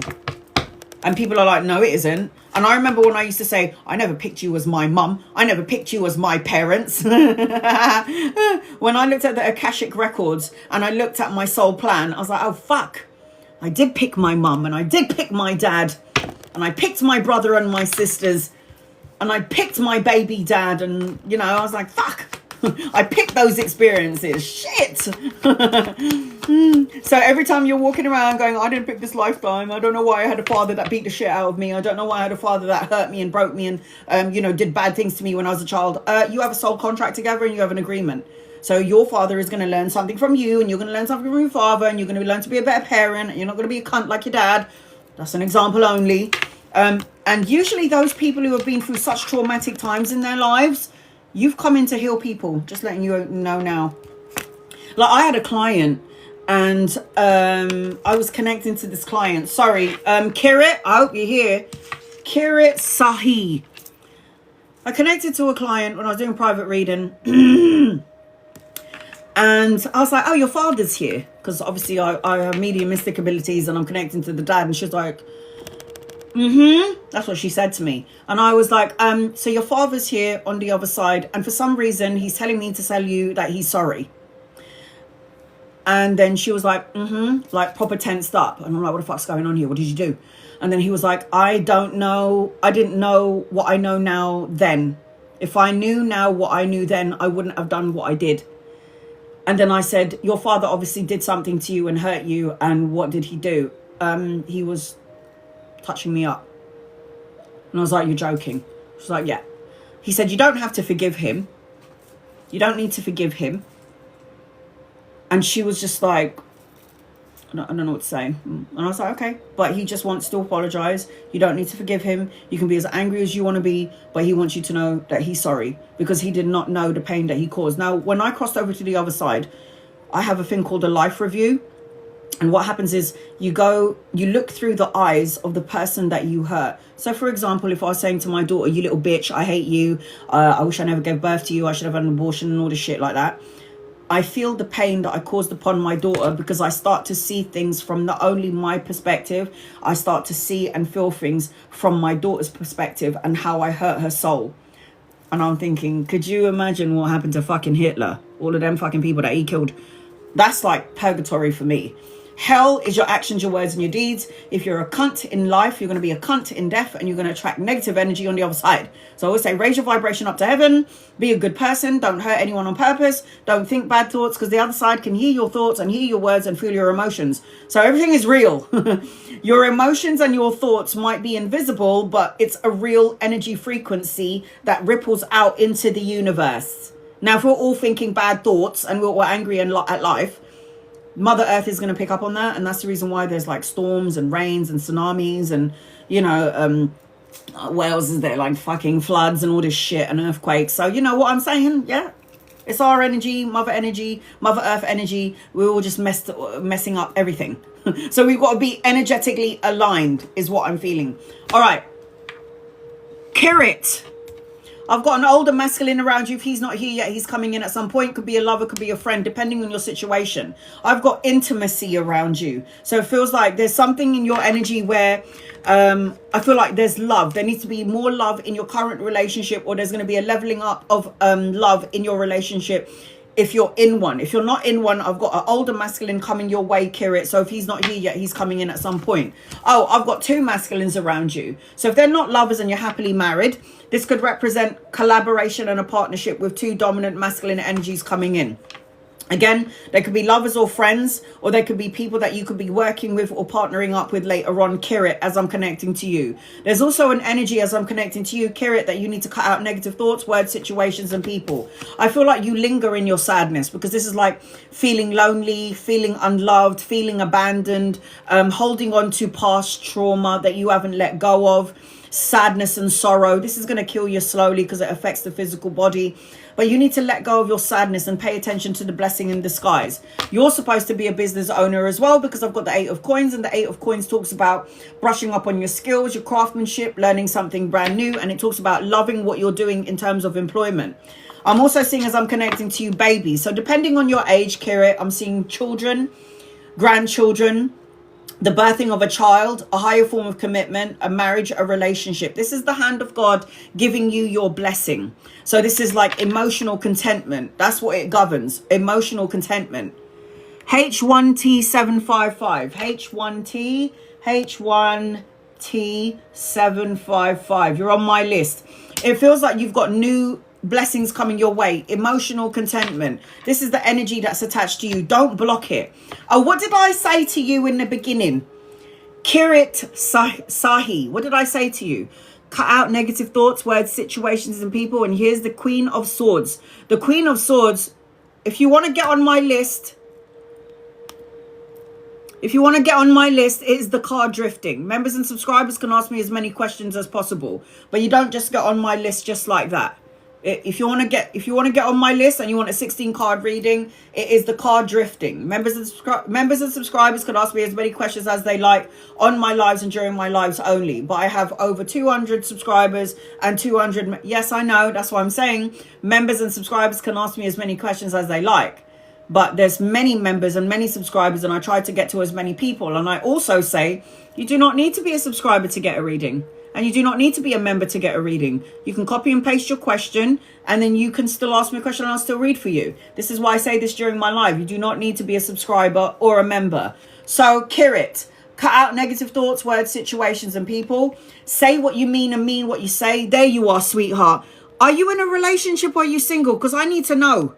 And people are like, no, it isn't. And I remember when I used to say, I never picked you as my mum. I never picked you as my parents. When I looked at the Akashic records and I looked at my soul plan, I was like, oh, fuck. I did pick my mum and I did pick my dad. And I picked my brother and my sisters. And I picked my baby dad. And, I was like, fuck. I picked those experiences. Shit. So every time you're walking around going, I didn't pick this lifetime. I don't know why I had a father that beat the shit out of me. I don't know why I had a father that hurt me and broke me and, did bad things to me when I was a child. You have a soul contract together and you have an agreement. So your father is going to learn something from you, and you're going to learn something from your father, and you're going to learn to be a better parent, and you're not going to be a cunt like your dad. That's an example only. And usually those people who have been through such traumatic times in their lives, you've come in to heal people. Just letting you know now. Like, I had a client, and I was connecting to this client. Sorry, Kirit, I hope you're here. Kirit Sahi. I connected to a client when I was doing private reading. And I was like, oh, your father's here. Because obviously I have mediumistic abilities and I'm connecting to the dad. And she was like, that's what she said to me. And I was like, so your father's here on the other side. And for some reason, he's telling me to tell you that he's sorry. And then she was like, like proper tensed up. And I'm like, what the fuck's going on here? What did you do? And then he was like, I don't know. I didn't know what I know now then. If I knew now what I knew then, I wouldn't have done what I did. And then I said, your father obviously did something to you and hurt you. And what did he do? He was touching me up. And I was like, you're joking. She was like, yeah. He said, you don't have to forgive him. You don't need to forgive him. And she was just like, I don't know what to say. And I was like, okay. But he just wants to apologize. You don't need to forgive him. You can be as angry as you want to be, but he wants you to know that he's sorry because he did not know the pain that he caused. Now, when I crossed over to the other side, I have a thing called a life review. And what happens is you look through the eyes of the person that you hurt. So, for example, if I was saying to my daughter, you little bitch, I hate you. I wish I never gave birth to you. I should have had an abortion and all this shit like that. I feel the pain that I caused upon my daughter because I start to see things from not only my perspective, I start to see and feel things from my daughter's perspective and how I hurt her soul. And I'm thinking, could you imagine what happened to fucking Hitler? All of them fucking people that he killed. That's like purgatory for me. Hell is your actions, your words, and your deeds. If you're a cunt in life, you're going to be a cunt in death, and you're going to attract negative energy on the other side. So I always say, raise your vibration up to heaven. Be a good person. Don't hurt anyone on purpose. Don't think bad thoughts, because the other side can hear your thoughts and hear your words and feel your emotions. So everything is real. Your emotions and your thoughts might be invisible, but it's a real energy frequency that ripples out into the universe. Now, if we're all thinking bad thoughts and we're angry at life, Mother Earth is going to pick up on that. And that's the reason why there's like storms and rains and tsunamis and, you know, what else is there? Like fucking floods and all this shit and earthquakes. So, you know what I'm saying? Yeah. It's our energy, Mother Earth energy. We're all just messing up everything. So we've got to be energetically aligned is what I'm feeling. All right. Kirit. I've got an older masculine around you. If he's not here yet, he's coming in at some point. Could be a lover, could be a friend, depending on your situation. I've got intimacy around you. So it feels like there's something in your energy where I feel like there's love. There needs to be more love in your current relationship, or there's going to be a leveling up of love in your relationship if you're in one. If you're not in one, I've got an older masculine coming your way, Kirit. So if he's not here yet, he's coming in at some point. Oh, I've got two masculines around you. So if they're not lovers and you're happily married, this could represent collaboration and a partnership with two dominant masculine energies coming in. Again, they could be lovers or friends, or they could be people that you could be working with or partnering up with later on, Kirit, as I'm connecting to you. There's also an energy as I'm connecting to you, Kirit, that you need to cut out negative thoughts, words, situations, and people. I feel like you linger in your sadness because this is like feeling lonely, feeling unloved, feeling abandoned, holding on to past trauma that you haven't let go of, sadness and sorrow. This is going to kill you slowly because it affects the physical body. But you need to let go of your sadness and pay attention to the blessing in disguise. You're supposed to be a business owner as well, because I've got the 8 of coins, and the 8 of coins talks about brushing up on your skills, your craftsmanship, learning something brand new. And it talks about loving what you're doing in terms of employment. I'm also seeing, as I'm connecting to you, babies. So depending on your age, Kirit, I'm seeing children, grandchildren, the birthing of a child, a higher form of commitment, a marriage, a relationship. This is the hand of God giving you your blessing. So this is like emotional contentment. That's what it governs. Emotional contentment. H1T755. H1T755. You're on my list. It feels like you've got new blessings coming your way. Emotional contentment. This is the energy that's attached to you. Don't block it. Oh, what did I say to you in the beginning? Kirit Sahi. What did I say to you? Cut out negative thoughts, words, situations, and people. And here's the Queen of Swords. The Queen of Swords if you want to get on my list, it is the car drifting. Members and subscribers can ask me as many questions as possible, but you don't just get on my list just like that. If you want to get on my list and you want a 16 card reading, it is the card drifting. Members and subscribers can ask me as many questions as they like on my lives and during my lives only. But I have over 200 subscribers and 200. Yes, I know. That's what I'm saying. Members and subscribers can ask me as many questions as they like. But there's many members and many subscribers, and I try to get to as many people. And I also say you do not need to be a subscriber to get a reading. And you do not need to be a member to get a reading. You can copy and paste your question, and then you can still ask me a question and I'll still read for you. This is why I say this during my live. You do not need to be a subscriber or a member. So, Kirit, cut out negative thoughts, words, situations, and people. Say what you mean and mean what you say. There you are, sweetheart. Are you in a relationship or are you single? Because I need to know.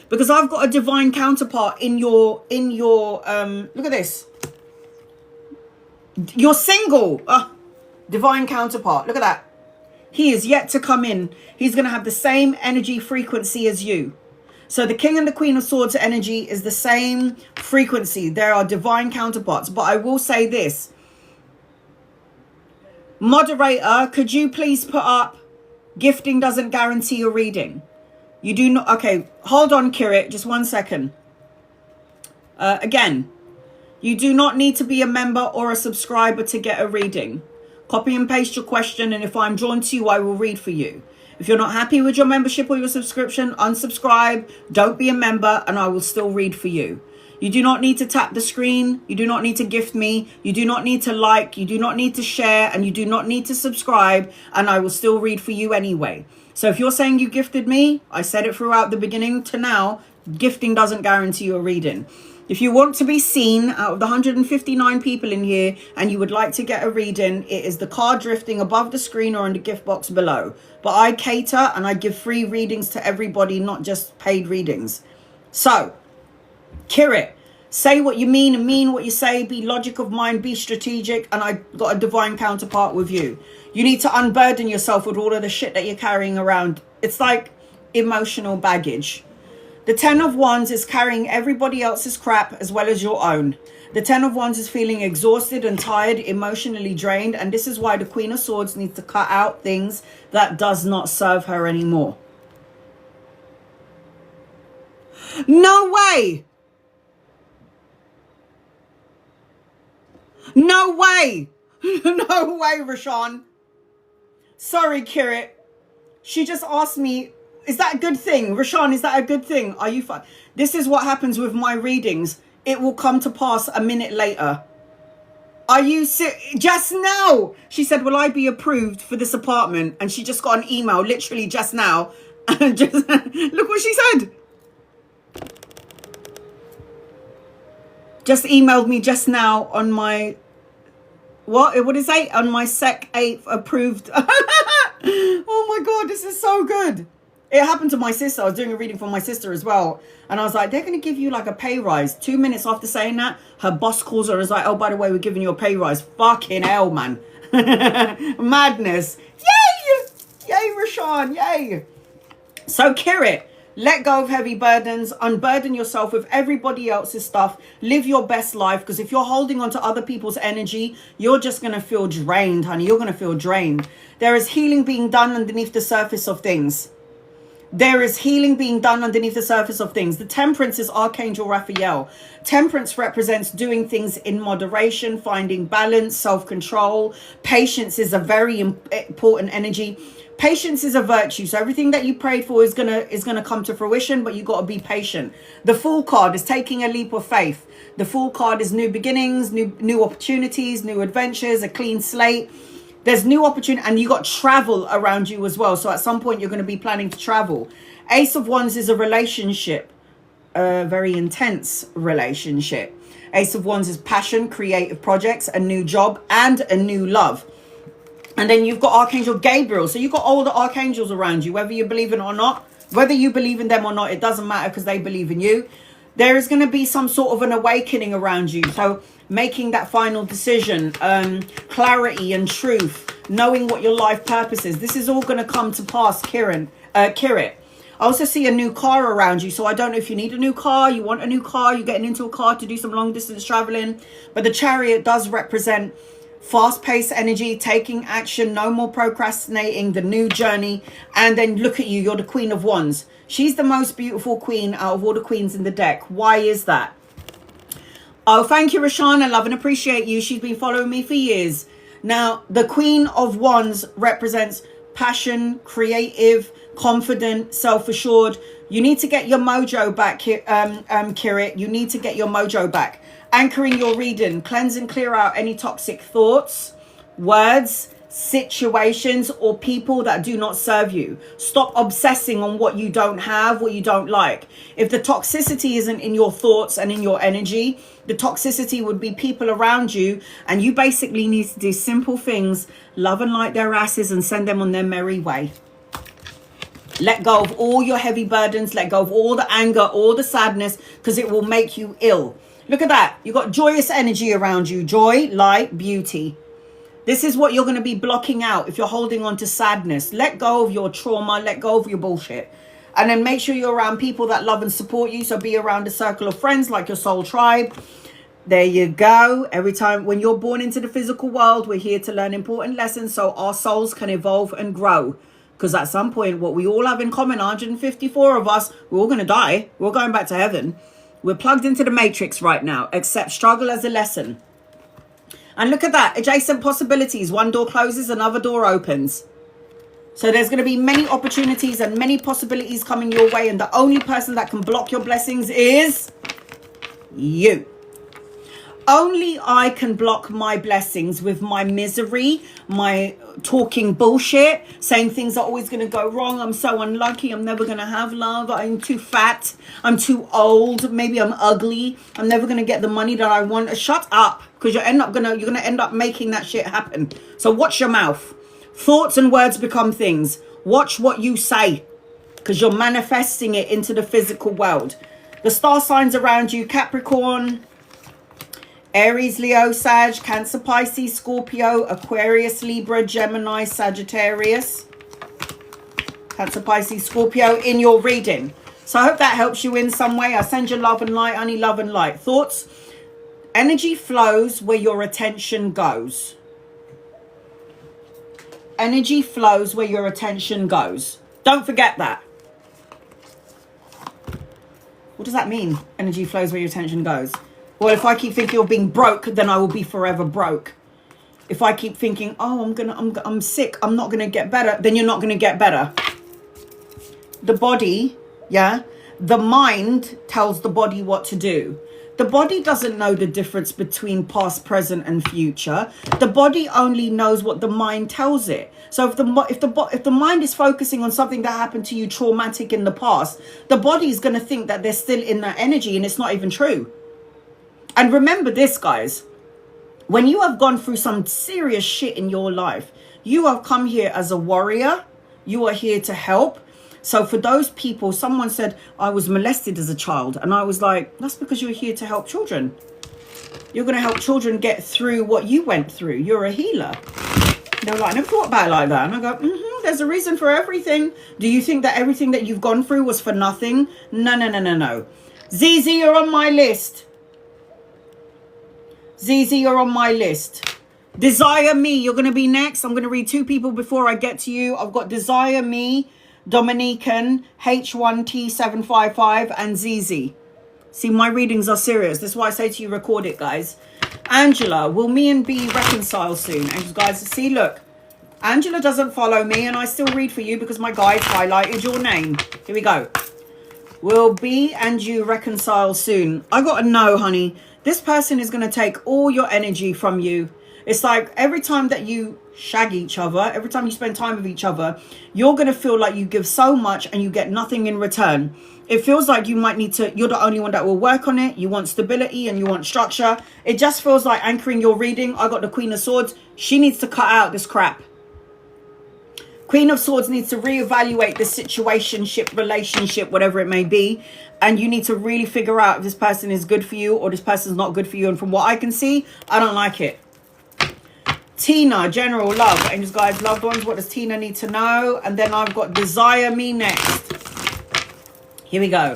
Because I've got a divine counterpart in your look at this. You're single. Divine counterpart. Look at that. He is yet to come in. He's going to have the same energy frequency as you. So the King and the Queen of Swords energy is the same frequency. There are divine counterparts. But I will say this. Moderator, could you please put up gifting doesn't guarantee a reading? You do not. Okay, hold on, Kirit. Just 1 second. Again, you do not need to be a member or a subscriber to get a reading. Copy and paste your question, and if I'm drawn to you, I will read for you. If you're not happy with your membership or your subscription, unsubscribe, don't be a member, and I will still read for you. You do not need to tap the screen. You do not need to gift me. You do not need to like. You do not need to share, and you do not need to subscribe, and I will still read for you anyway. So if you're saying you gifted me, I said it throughout the beginning to now, gifting doesn't guarantee you a reading. If you want to be seen out of the 159 people in here and you would like to get a reading, it is the card drifting above the screen or in the gift box below. But I cater and I give free readings to everybody, not just paid readings. So, Kirit, say what you mean and mean what you say. Be logic of mind, be strategic. And I got a divine counterpart with you. You need to unburden yourself with all of the shit that you're carrying around. It's like emotional baggage. The 10 of Wands is carrying everybody else's crap as well as your own. The 10 of Wands is feeling exhausted and tired, emotionally drained. And this is why the Queen of Swords needs to cut out things that does not serve her anymore. No way. No way. No way, Rashawn. Sorry, Kirit. She just asked me, is that a good thing? Rashawn, is that a good thing? Are you fine? This is what happens with my readings. It will come to pass a minute later. Are you just now? She said, will I be approved for this apartment? And she just got an email literally just now. Just look what she said. Just emailed me just now on my, what did it say? On my Sec 8 approved. Oh my God, this is so good. It happened to my sister. I was doing a reading for my sister as well. And I was like, they're going to give you like a pay rise. 2 minutes after saying that, her boss calls her and is like, oh, by the way, we're giving you a pay rise. Fucking hell, man. Madness. Yay! Yay, Rashawn. Yay. So, Kirit, let go of heavy burdens. Unburden yourself with everybody else's stuff. Live your best life. Because if you're holding on to other people's energy, you're just going to feel drained, honey. You're going to feel drained. There is healing being done underneath the surface of things. There is healing being done underneath the surface of things. The Temperance is Archangel Raphael. Temperance represents doing things in moderation, finding balance, self-control. Patience is a very important energy. Patience is a virtue. So everything that you prayed for is gonna come to fruition, but you got to be patient. The Fool card is taking a leap of faith. The Fool card is new beginnings, new opportunities, new adventures, a clean slate. There's new opportunity, and you got travel around you as well. So at some point, you're going to be planning to travel. Ace of Wands is a relationship, a very intense relationship. Ace of Wands is passion, creative projects, a new job, and a new love. And then you've got Archangel Gabriel. So you've got all the archangels around you, whether you believe in it or not. Whether you believe in them or not, it doesn't matter because they believe in you. There is going to be some sort of an awakening around you. So making that final decision, clarity and truth, knowing what your life purpose is. This is all going to come to pass, Kirit. I also see a new car around you. So I don't know if you need a new car, you want a new car, you're getting into a car to do some long distance traveling. But the Chariot does represent fast-paced energy, taking action, no more procrastinating, the new journey. And then look at you, you're the Queen of Wands. She's the most beautiful queen out of all the queens in the deck. Why is that? Oh, thank you, Rashawn. I love and appreciate you. She's been following me for years. Now, the Queen of Wands represents passion, creative, confident, self-assured. You need to get your mojo back, Kirit. You need to get your mojo back. Anchoring your reading. Cleanse and clear out any toxic thoughts, words, situations, or people that do not serve you. Stop obsessing on what you don't have, what you don't like. If the toxicity isn't in your thoughts and in your energy, the toxicity would be people around you, and you basically need to do simple things, love and light their asses and send them on their merry way. Let go of all your heavy burdens, let go of all the anger, all the sadness, because it will make you ill. Look at that. You got joyous energy around you. Joy, light, beauty. This is what you're going to be blocking out if you're holding on to sadness. Let go of your trauma. Let go of your bullshit. And then make sure you're around people that love and support you. So be around a circle of friends like your soul tribe. There you go. Every time when you're born into the physical world, we're here to learn important lessons so our souls can evolve and grow. Because at some point, what we all have in common, 154 of us, we're all going to die. We're going back to heaven. We're plugged into the matrix right now. Accept struggle as a lesson. And look at that. Adjacent possibilities. One door closes, another door opens. So there's going to be many opportunities and many possibilities coming your way. And the only person that can block your blessings is you. Only I can block my blessings with my misery, my talking bullshit, saying things are always going to go wrong. I'm so unlucky. I'm never going to have love. I'm too fat. I'm too old. Maybe I'm ugly. I'm never going to get the money that I want. Shut up, because you're going to end up making that shit happen. So watch your mouth. Thoughts and words become things. Watch what you say, because you're manifesting it into the physical world. The star signs around you: Capricorn, Aries, Leo, Sag, Cancer, Pisces, Scorpio, Aquarius, Libra, Gemini, Sagittarius. Cancer, Pisces, Scorpio in your reading. So I hope that helps you in some way. I send you love and light, honey, love and light. Thoughts. Energy flows where your attention goes. Energy flows where your attention goes. Don't forget that. What does that mean? Energy flows where your attention goes. Well, if I keep thinking of being broke, then I will be forever broke. If I keep thinking, oh, I'm sick, I'm not gonna get better, then you're not gonna get better. The body, yeah, the mind tells the body what to do. The body doesn't know the difference between past, present, and future. The body only knows what the mind tells it. So if the mind is focusing on something that happened to you traumatic in the past, the body is going to think that they're still in that energy, and it's not even true. And remember this, guys, when you have gone through some serious shit in your life, you have come here as a warrior. You are here to help. So for those people, someone said, I was molested as a child. And I was like, that's because you're here to help children. You're going to help children get through what you went through. You're a healer. They're like, I never thought about it like that. And I go, there's a reason for everything. Do you think that everything that you've gone through was for nothing? No. Zizi, you're on my list. Zizi, you're on my list. Desire Me, you're going to be next. I'm going to read two people before I get to you. I've got Desire Me, Dominican, H1T755, and Zizi. See, my readings are serious. That's why I say to you, record it, guys. Angela, will me and B reconcile soon? And guys, see, look. Angela doesn't follow me, and I still read for you because my guys highlighted your name. Here we go. Will B and you reconcile soon? I got to know, honey. This person is going to take all your energy from you. It's like every time that you shag each other, every time you spend time with each other, you're going to feel like you give so much and you get nothing in return. It feels like you might need to, you're the only one that will work on it. You want stability and you want structure. It just feels like anchoring your reading. I got the Queen of Swords. She needs to cut out this crap. Queen of Swords needs to reevaluate the situationship, relationship, whatever it may be. And you need to really figure out if this person is good for you or this person's not good for you. And from what I can see, I don't like it. Tina, general love. Angels, guys, loved ones. What does Tina need to know? And then I've got Desire Me next. Here we go.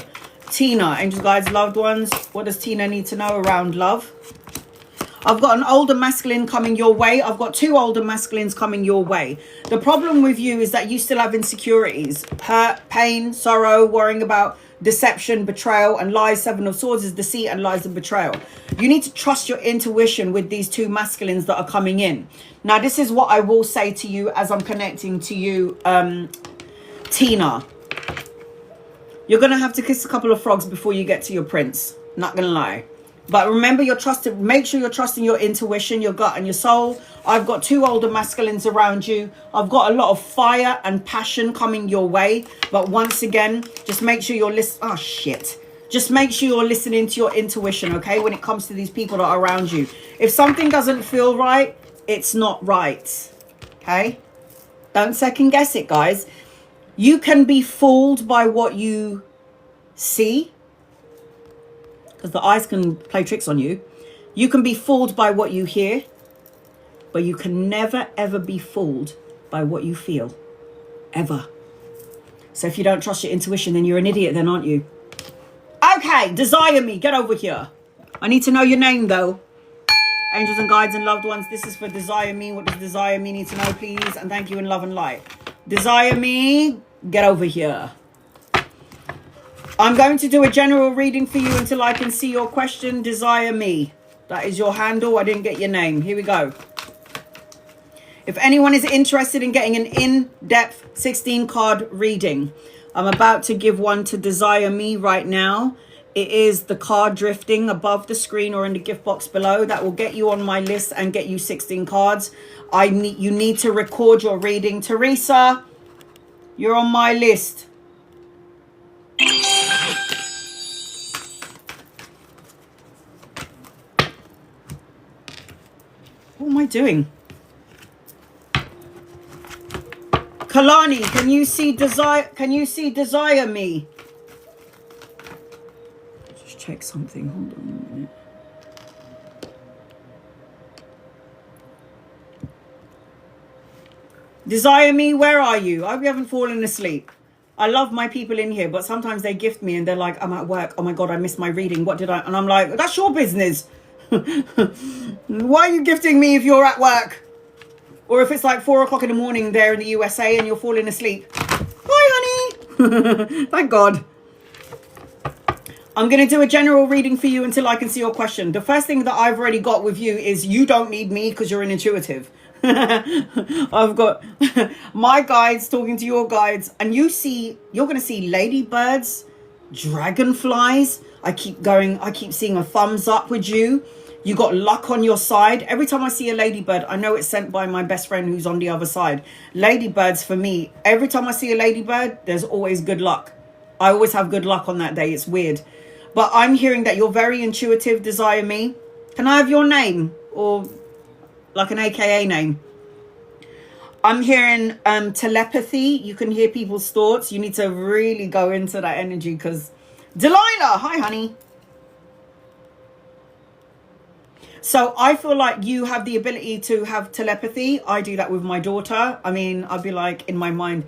Tina, angels, guides, loved ones. What does Tina need to know around love? I've got an older masculine coming your way. I've got 2 older masculines coming your way. The problem with you is that you still have insecurities, hurt, pain, sorrow, worrying about deception, betrayal, and lies. 7 of Swords is deceit and lies and betrayal. You need to trust your intuition with these 2 masculines that are coming in. Now, this is what I will say to you as I'm connecting to you, Tina. You're going to have to kiss a couple of frogs before you get to your prince. Not going to lie. But remember, make sure you're trusting your intuition, your gut and your soul. I've got 2 older masculines around you. I've got a lot of fire and passion coming your way. But once again, just make sure you're listening. Oh, shit. Just make sure you're listening to your intuition, okay, when it comes to these people that are around you. If something doesn't feel right, it's not right, okay? Don't second guess it, guys. You can be fooled by what you see, because the eyes can play tricks on you. You can be fooled by what you hear, but you can never, ever be fooled by what you feel. Ever. So if you don't trust your intuition, then you're an idiot then, aren't you? Okay, desire me. Get over here. I need to know your name, though. Angels and guides and loved ones, this is for desire me. What does desire me need to know, please? And thank you in love and light. Desire me, get over here. I'm going to do a general reading for you until I can see your question. Desire me. That is your handle. I didn't get your name. Here we go. If anyone is interested in getting an in-depth 16-card reading, I'm about to give one to Desire Me right now. It is the card drifting above the screen or in the gift box below. That will get you on my list and get you 16 cards. You need to record your reading. Teresa, you're on my list. What am I doing? Kalani, can you see desire me? Just check something. Hold on a minute. Desire me, where are you? I hope you haven't fallen asleep. I love my people in here, but sometimes they gift me and they're like, I'm at work. Oh my God, I missed my reading. What did I? And I'm like, that's your business. Why are you gifting me if you're at work? Or if it's like 4 o'clock in the morning there in the USA and you're falling asleep. Hi, honey. Thank God. I'm going to do a general reading for you until I can see your question. The first thing that I've already got with you is you don't need me because you're an intuitive. I've got my guides talking to your guides, and you're going to see ladybirds, dragonflies. I keep seeing a thumbs up with you. You got luck on your side. Every time I see a ladybird, I know it's sent by my best friend who's on the other side. Ladybirds for me, every time I see a ladybird, there's always good luck. I always have good luck on that day. It's weird. But I'm hearing that you're very intuitive, Desire Me. Can I have your name? Or like an AKA name? I'm hearing telepathy. You can hear people's thoughts. You need to really go into that energy because... Delilah! Hi, honey. So I feel like you have the ability to have telepathy. I do that with my daughter. I mean, I'd be like in my mind,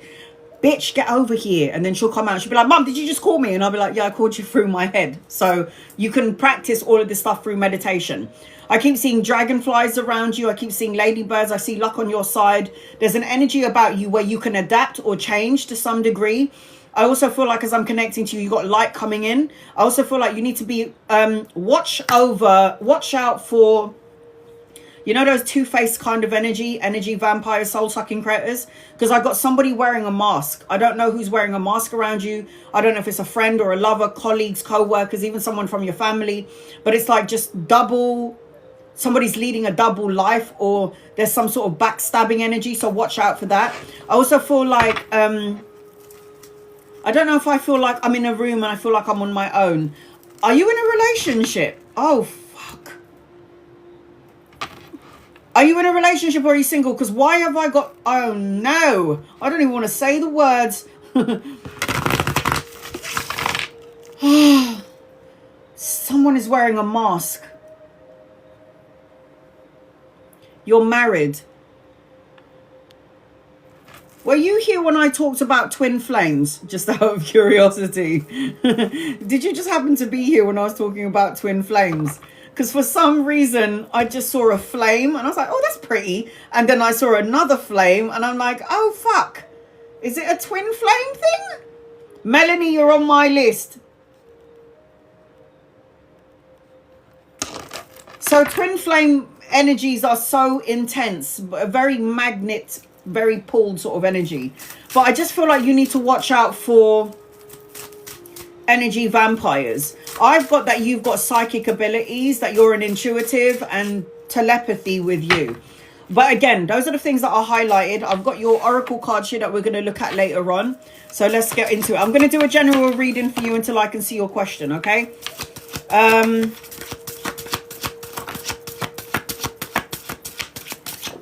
bitch, get over here. And then she'll come out and she'll be like, Mum, did you just call me? And I'll be like, yeah, I called you through my head. So you can practice all of this stuff through meditation. I keep seeing dragonflies around you. I keep seeing ladybirds. I see luck on your side. There's an energy about you where you can adapt or change to some degree. I also feel like as I'm connecting to you, you got light coming in. I also feel like you need to be, watch out for, you know, those two-faced kind of energy vampire, soul-sucking creators. Because I got somebody wearing a mask. I don't know who's wearing a mask around you. I don't know if it's a friend or a lover, colleagues, co-workers, even someone from your family. But it's like just double, somebody's leading a double life, or there's some sort of backstabbing energy. So watch out for that. I also feel like... I don't know if I feel like I'm in a room and I feel like I'm on my own. Are you in a relationship? Oh, fuck. Are you in a relationship or are you single? Because why have I got... Oh, no. I don't even want to say the words. Someone is wearing a mask. You're married. Were you here when I talked about twin flames? Just out of curiosity. Did you just happen to be here when I was talking about twin flames? Because for some reason, I just saw a flame and I was like, oh, that's pretty. And then I saw another flame and I'm like, oh, fuck. Is it a twin flame thing? Melanie, you're on my list. So twin flame energies are so intense, a very magnet, very pulled sort of energy. But I just feel like you need to watch out for energy vampires. I've got that you've got psychic abilities, that you're an intuitive, and telepathy with you. But again, those are the things that are highlighted. I've got your oracle cards here that we're going to look at later on. So let's get into it. I'm going to do a general reading for you until I can see your question, okay?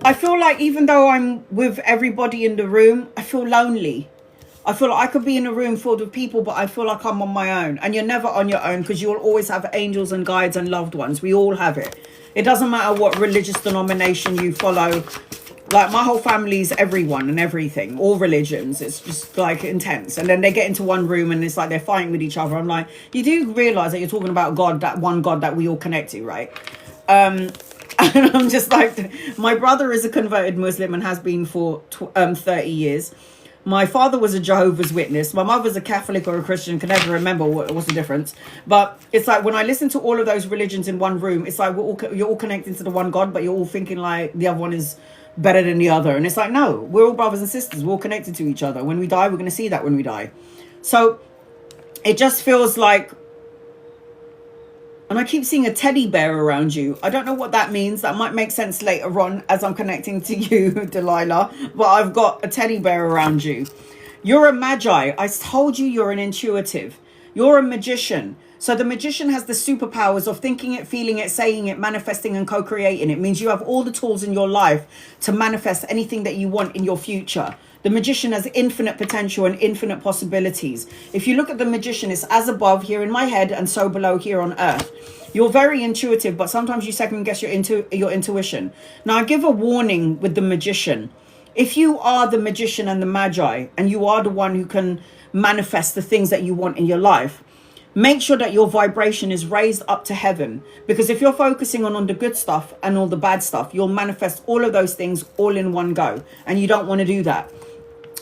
I feel like even though I'm with everybody in the room, I feel lonely. I feel like I could be in a room filled with people, but I feel like I'm on my own. And you're never on your own, because you'll always have angels and guides and loved ones. We all have it. It doesn't matter what religious denomination you follow. Like, my whole family's everyone and everything, all religions. It's just like intense. And then they get into one room and it's like they're fighting with each other. I'm like, you do realize that you're talking about God, that one God that we all connect to, right? And I'm just like, my brother is a converted Muslim and has been for 30 years. My father was a Jehovah's Witness. My mother's a Catholic or a Christian. Can never remember what's the difference. But it's like when I listen to all of those religions in one room, it's like you're all connecting to the one God, but you're all thinking like the other one is better than the other. And it's like, no, we're all brothers and sisters. We're all connected to each other. When we die, we're going to see that when we die. So it just feels like, and I keep seeing a teddy bear around you. I don't know what that means. That might make sense later on as I'm connecting to you, Delilah. But I've got a teddy bear around you. You're a magi. I told you you're an intuitive. You're a magician. So the magician has the superpowers of thinking it, feeling it, saying it, manifesting and co-creating. It means you have all the tools in your life to manifest anything that you want in your future. The magician has infinite potential and infinite possibilities. If you look at the magician, it's as above here in my head and so below here on earth. You're very intuitive, but sometimes you second guess your intuition. Now, I give a warning with the magician. If you are the magician and the magi, and you are the one who can manifest the things that you want in your life, make sure that your vibration is raised up to heaven. Because if you're focusing on the good stuff and all the bad stuff, you'll manifest all of those things all in one go. And you don't want to do that.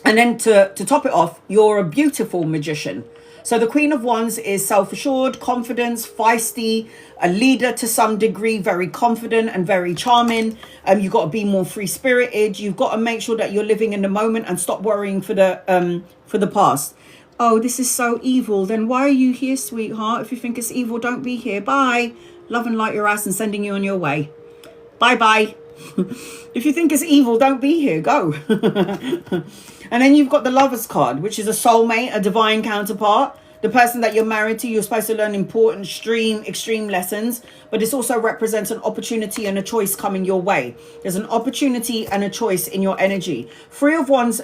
And then to top it off, you're a beautiful magician. So the Queen of Wands is self-assured, confidence, feisty, a leader to some degree, very confident and very charming. You've got to be more free-spirited. You've got to make sure that you're living in the moment and stop worrying for the past. Oh, this is so evil. Then why are you here, sweetheart? If you think it's evil, don't be here. Bye. Love and light your ass and sending you on your way. Bye-bye. If you think it's evil, don't be here. Go. And then you've got the Lover's card, which is a soulmate, a divine counterpart. The person that you're married to, you're supposed to learn important, extreme lessons. But this also represents an opportunity and a choice coming your way. There's an opportunity and a choice in your energy. Three of Wands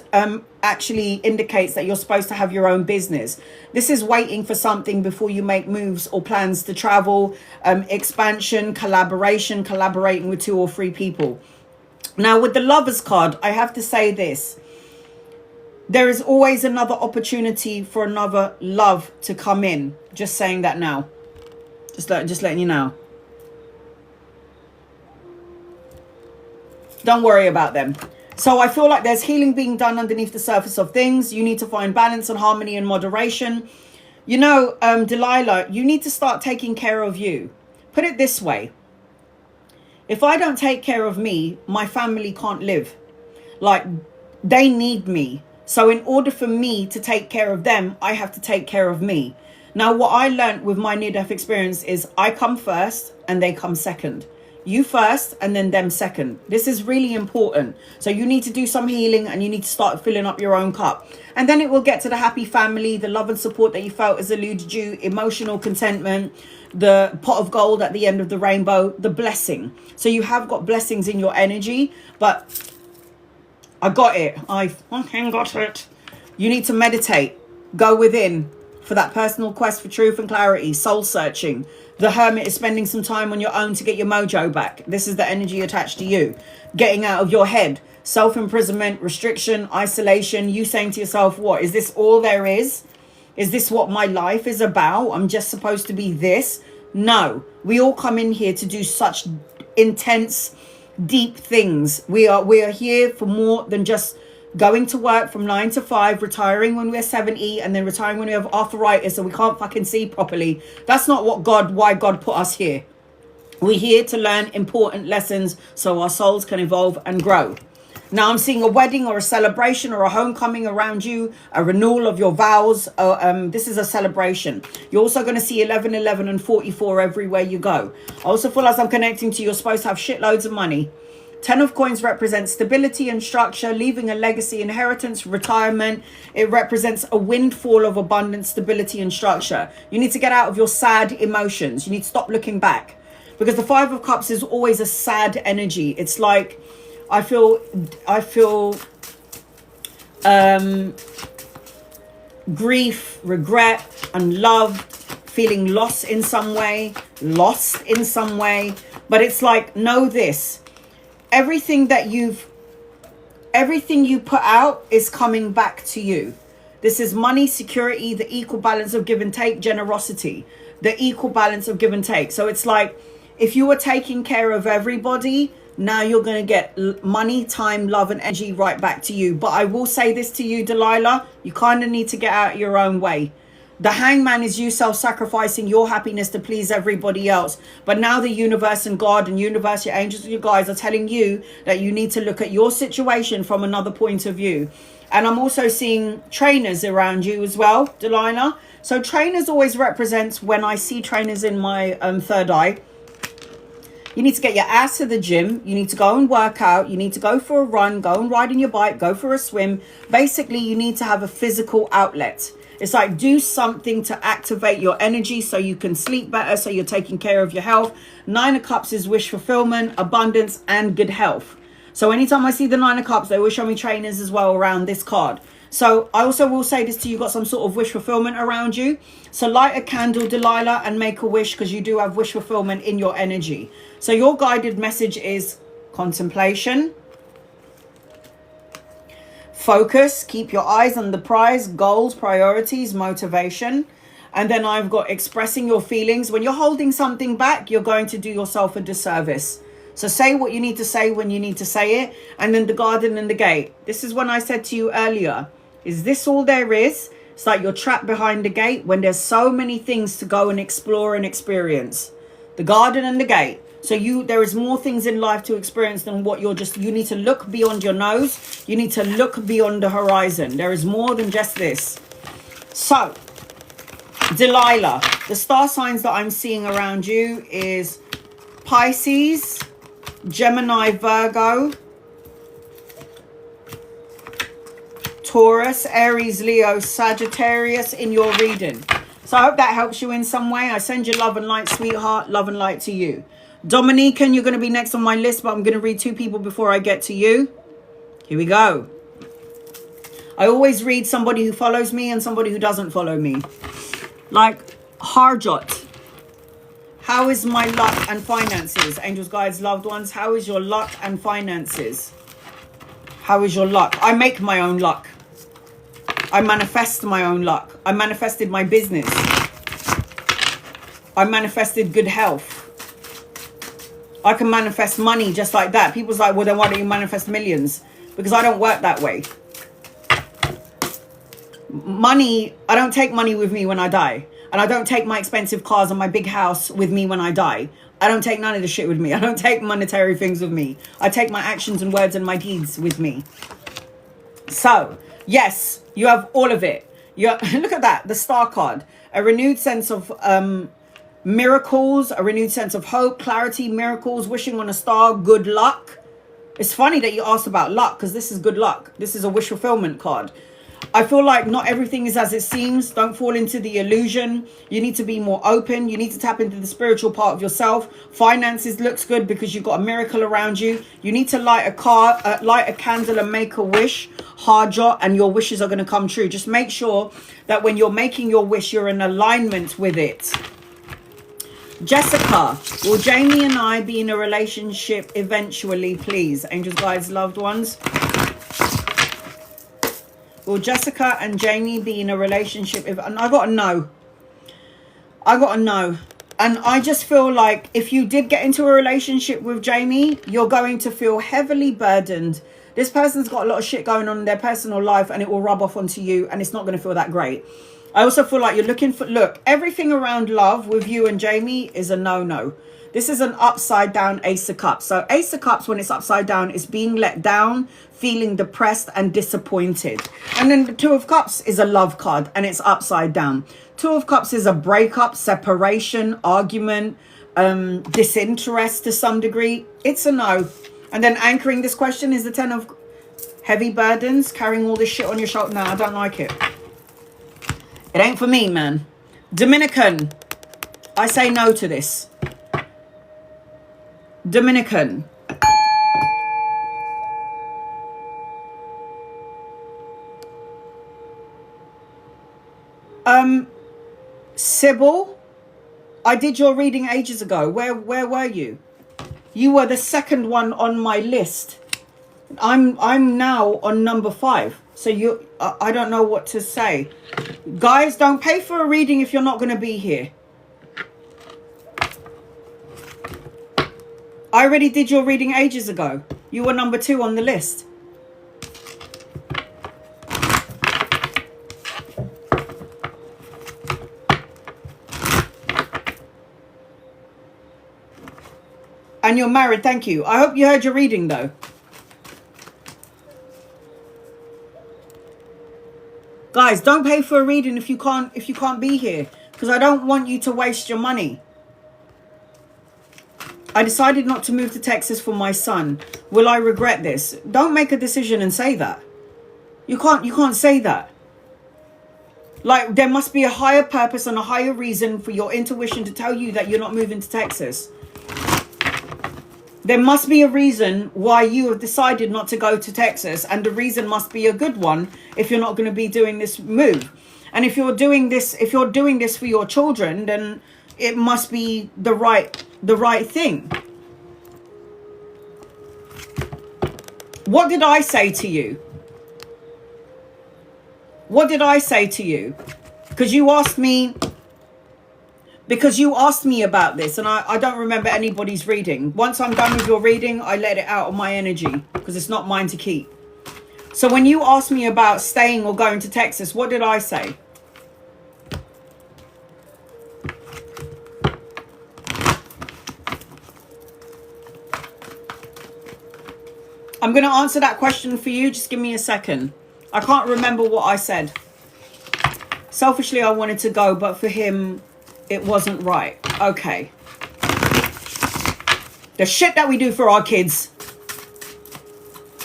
actually indicates that you're supposed to have your own business. This is waiting for something before you make moves or plans to travel, expansion, collaborating with 2 or 3 people. Now, with the Lover's card, I have to say this. There is always another opportunity for another love to come in. Just saying that now. Just letting you know. Don't worry about them. So I feel like there's healing being done underneath the surface of things. You need to find balance and harmony and moderation. You know, Delilah, you need to start taking care of you. Put it this way. If I don't take care of me, my family can't live. Like, they need me. So in order for me to take care of them, I have to take care of me. Now, what I learned with my near-death experience is I come first and they come second. You first and then them second. This is really important. So you need to do some healing and you need to start filling up your own cup. And then it will get to the happy family, the love and support that you felt has eluded you, emotional contentment, the pot of gold at the end of the rainbow, the blessing. So you have got blessings in your energy, but I got it. I fucking got it. You need to meditate. Go within for that personal quest for truth and clarity. Soul searching. The Hermit is spending some time on your own to get your mojo back. This is the energy attached to you. Getting out of your head. self-imprisonment, restriction, isolation. You saying to yourself, what, is this all there is? Is this what my life is about? I'm just supposed to be this? No, we all come in here to do such intense, deep things. We are here for more than just going to work from 9 to 5, retiring when we're 70, and then retiring when we have arthritis and we can't fucking see properly. That's not why God put us here. We're here to learn important lessons so our souls can evolve and grow. Now I'm seeing a wedding or a celebration or a homecoming around you, a renewal of your vows. This is a celebration. You're also going to see 11, 11 and 44 everywhere you go. I also feel as I'm connecting to you, you're supposed to have shitloads of money. 10 of coins represents stability and structure, leaving a legacy, inheritance, retirement. It represents a windfall of abundance, stability and structure. You need to get out of your sad emotions. You need to stop looking back, because the 5 of cups is always a sad energy. It's like, I feel grief, regret, unloved, feeling lost in some way. But it's like, know this. Everything you put out is coming back to you. This is money, security, the equal balance of give and take, generosity, the equal balance of give and take. So it's like, if you were taking care of everybody, now you're going to get money, time, love and energy right back to you. But I will say this to you, Delilah, you kind of need to get out of your own way. The hangman is you self-sacrificing your happiness to please everybody else. But now the universe and God and universe, your angels and your guides are telling you that you need to look at your situation from another point of view. And I'm also seeing trainers around you as well, Delilah. So trainers always represents, when I see trainers in my third eye, you need to get your ass to the gym. You need to go and work out. You need to go for a run, go and ride on your bike, go for a swim. Basically, you need to have a physical outlet. It's like, do something to activate your energy so you can sleep better, so you're taking care of your health. 9 of Cups is wish fulfillment, abundance, and good health. So anytime I see the 9 of Cups, they will show me trainers as well around this card. So I also will say this to you, got some sort of wish fulfillment around you. So light a candle, Delilah, and make a wish, because you do have wish fulfillment in your energy. So your guided message is contemplation, focus, keep your eyes on the prize, goals, priorities, motivation. And then I've got expressing your feelings. When you're holding something back, you're going to do yourself a disservice. So say what you need to say when you need to say it. And then the garden and the gate. This is when I said to you earlier, is this all there is? It's like you're trapped behind the gate when there's so many things to go and explore and experience. The garden and the gate. So there is more things in life to experience than what you need to look beyond your nose. You need to look beyond the horizon. There is more than just this. So, Delilah, the star signs that I'm seeing around you is Pisces, Gemini, Virgo, Taurus, Aries, Leo, Sagittarius in your reading. So I hope that helps you in some way. I send you love and light, sweetheart. Love and light to you. Dominican, you're going to be next on my list, but I'm going to read 2 people before I get to you. Here we go. I always read somebody who follows me and somebody who doesn't follow me. Like Harjot. How is my luck and finances? Angels, guides, loved ones. How is your luck and finances? How is your luck? I make my own luck. I manifest my own luck. I manifested my business. I manifested good health. I can manifest money just like that. People's like, well, then why don't you manifest millions? Because I don't work that way. Money, I don't take money with me when I die. And I don't take my expensive cars and my big house with me when I die. I don't take none of the shit with me. I don't take monetary things with me. I take my actions and words and my deeds with me. So, yes, you have all of it. Look at that, the star card. A renewed sense of miracles, a renewed sense of hope, clarity, miracles, wishing on a star, good luck. It's funny that you asked about luck, because this is good luck. This is a wish fulfillment card. I feel like not everything is as it seems. Don't fall into the illusion. You need to be more open. You need to tap into the spiritual part of yourself. Finances looks good because you've got a miracle around you. You need to light a candle and make a wish, Harjot, and your wishes are going to come true. Just make sure that when you're making your wish, you're in alignment with it. Jessica, will Jamie and I be in a relationship eventually, please? Angels, guides, loved ones. Will Jessica and Jamie be in a relationship? And I got to know. I got to know. And I just feel like if you did get into a relationship with Jamie, you're going to feel heavily burdened. This person's got a lot of shit going on in their personal life and it will rub off onto you and it's not going to feel that great. I also feel like you're looking for, look, everything around love with you and Jamie is a no-no. This is an upside down Ace of Cups. So Ace of Cups, when it's upside down, is being let down, feeling depressed and disappointed. And then the Two of Cups is a love card and it's upside down. Two of Cups is a breakup, separation, argument, disinterest to some degree. It's a no. And then anchoring this question is the Ten of heavy burdens, carrying all this shit on your shoulder. No, I don't like it. It ain't for me, man. Dominican, I say no to this. Dominican. Sybil, I did your reading ages ago. Where were you? You were the second one on my list. I'm now on number 5. So I don't know what to say. Guys, don't pay for a reading if you're not going to be here. I already did your reading ages ago. You were number 2 on the list. And you're married, thank you. I hope you heard your reading though. Guys, don't pay for a reading if you can't be here, because I don't want you to waste your money. I decided not to move to Texas for my son. Will I regret this? Don't make a decision and say that. You can't say that. Like, there must be a higher purpose and a higher reason for your intuition to tell you that you're not moving to Texas. There must be a reason why you have decided not to go to Texas, and the reason must be a good one if you're not going to be doing this move. And if you're doing this for your children, then it must be the right thing. What did I say to you? What did I say to you? Because you asked me about this, and I don't remember anybody's reading. Once I'm done with your reading, I let it out of my energy because it's not mine to keep. So when you asked me about staying or going to Texas, what did I say? I'm going to answer that question for you. Just give me a second. I can't remember what I said. Selfishly, I wanted to go, but for him, it wasn't right. Okay. The shit that we do for our kids.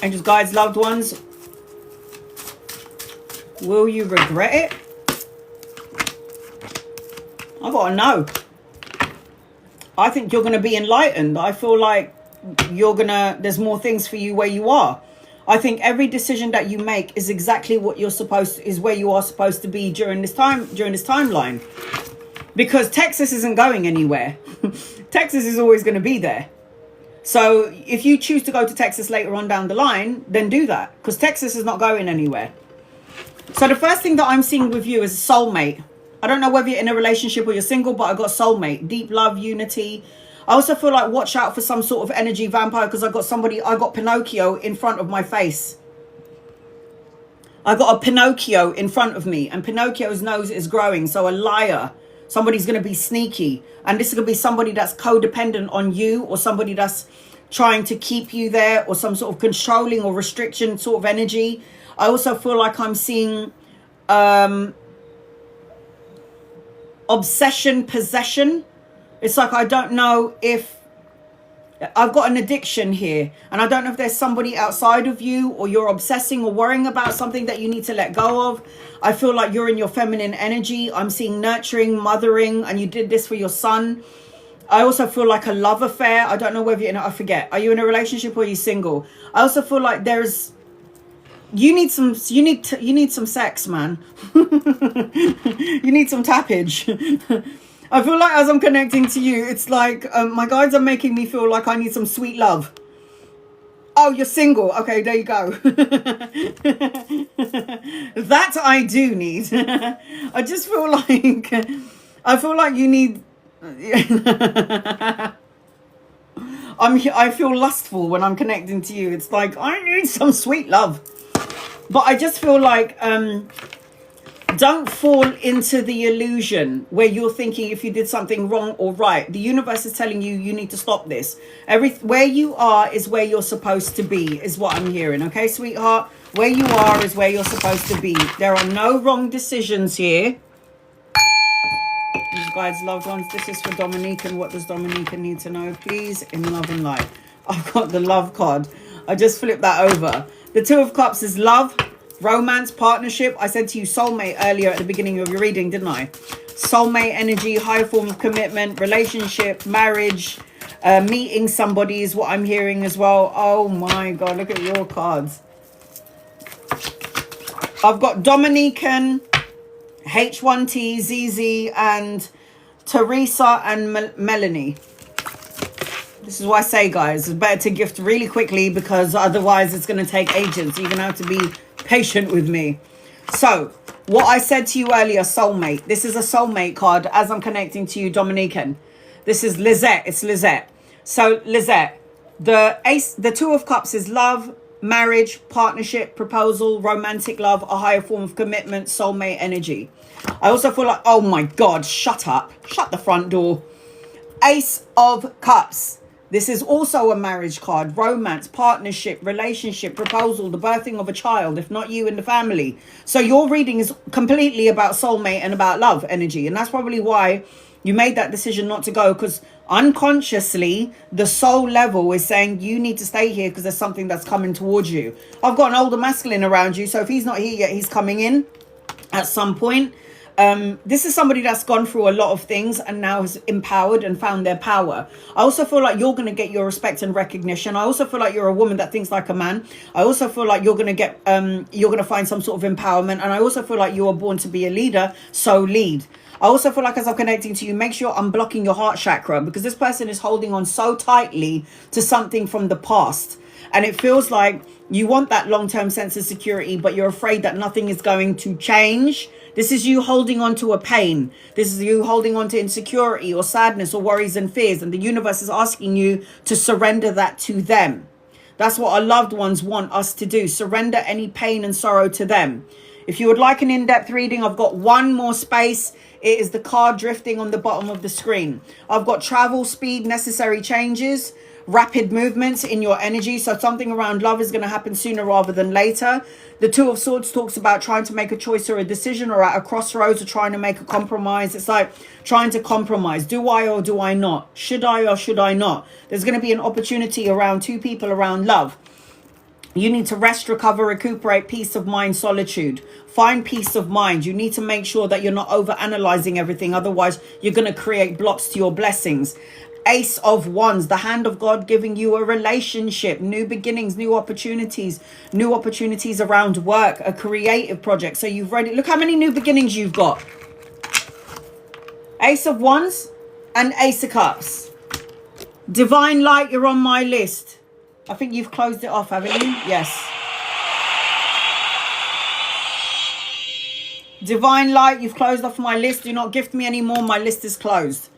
Angels, guides, loved ones. Will you regret it? I gotta know. I think you're gonna be enlightened. I feel like there's more things for you where you are. I think every decision that you make is exactly what where you are supposed to be during this timeline. Because Texas isn't going anywhere. Texas is always going to be there. So if you choose to go to Texas later on down the line, then do that. Because Texas is not going anywhere. So the first thing that I'm seeing with you is a soulmate. I don't know whether you're in a relationship or you're single, but I got soulmate. Deep love, unity. I also feel like watch out for some sort of energy vampire, because I got Pinocchio in front of my face. I got a Pinocchio in front of me, and Pinocchio's nose is growing. So a liar. Somebody's going to be sneaky, and this is going to be somebody that's codependent on you, or somebody that's trying to keep you there, or some sort of controlling or restriction sort of energy. I also feel like I'm seeing obsession, possession. It's like, I don't know if I've got an addiction here, and I don't know if there's somebody outside of you, or you're obsessing or worrying about something that you need to let go of. I feel like you're in your feminine energy. I'm seeing nurturing, mothering, and you did this for your son. I also feel like a love affair. I don't know whether you're in, I forget. Are you in a relationship or are you single? I also feel like you need some sex, man. You need some tappage. I feel like as I'm connecting to you, it's like my guides are making me feel like I need some sweet love. Oh, you're single. Okay, there you go. That I do need. I just feel like you need. I feel lustful when I'm connecting to you. It's like I need some sweet love. But I just feel like don't fall into the illusion where you're thinking if you did something wrong or right. The universe is telling you you need to stop this. Where you are is where you're supposed to be, is what I'm hearing. Okay, sweetheart? Where you are is where you're supposed to be. There are no wrong decisions here. These guys, loved ones, this is for Dominican. What does Dominican need to know? Please, in love and light. I've got the love card. I just flipped that over. The Two of Cups is love, romance, partnership. I said to you soulmate earlier at the beginning of your reading, didn't I? Soulmate energy, high form of commitment, relationship, marriage, meeting somebody is what I'm hearing as well. Oh my God, look at your cards. I've got Dominican, H1T, ZZ, and Teresa and Melanie. This is what I say, guys. It's better to gift really quickly because otherwise it's going to take ages. You're going to have to be patient with me. So, what I said to you earlier, soulmate. This is a soulmate card as I'm connecting to you, Dominican. This is Lizette. It's Lizette. So, Lizette, the Two of Cups is love, marriage, partnership, proposal, romantic love, a higher form of commitment, soulmate energy. I also feel like, oh my God, shut up. Shut the front door. Ace of Cups. This is also a marriage card, romance, partnership, relationship, proposal, the birthing of a child, if not you in the family. So your reading is completely about soulmate and about love energy. And that's probably why you made that decision not to go, because unconsciously the soul level is saying you need to stay here because there's something that's coming towards you. I've got an older masculine around you. So if he's not here yet, he's coming in at some point. This is somebody that's gone through a lot of things and now has empowered and found their power. I also feel like you're going to get your respect and recognition. I also feel like you're a woman that thinks like a man. I also feel like you're going to get, you're going to find some sort of empowerment. And I also feel like you are born to be a leader, so lead. I also feel like as I'm connecting to you, make sure I'm blocking your heart chakra because this person is holding on so tightly to something from the past. And it feels like you want that long-term sense of security, but you're afraid that nothing is going to change. This is you holding on to a pain. This is you holding on to insecurity or sadness or worries and fears. And the universe is asking you to surrender that to them. That's what our loved ones want us to do. Surrender any pain and sorrow to them. If you would like an in-depth reading, I've got one more space. It is the card drifting on the bottom of the screen. I've got travel, speed, necessary changes, rapid movements in your energy. So something around love is going to happen sooner rather than later. The Two of Swords talks about trying to make a choice or a decision or at a crossroads or trying to make a compromise. It's like trying to compromise. Do I or do I not? Should I or should I not? There's going to be an opportunity around two people around love. You need to rest, recover, recuperate, peace of mind, solitude. Find peace of mind. You need to make sure that you're not over-analyzing everything. Otherwise, you're going to create blocks to your blessings. Ace of Wands, the hand of God giving you a relationship, new beginnings, new opportunities around work, a creative project. So you've read it. Look how many new beginnings you've got. Ace of Wands and Ace of Cups. Divine Light, you're on my list. I think you've closed it off, haven't you? Yes. Divine Light, you've closed off my list. Do not gift me anymore. My list is closed.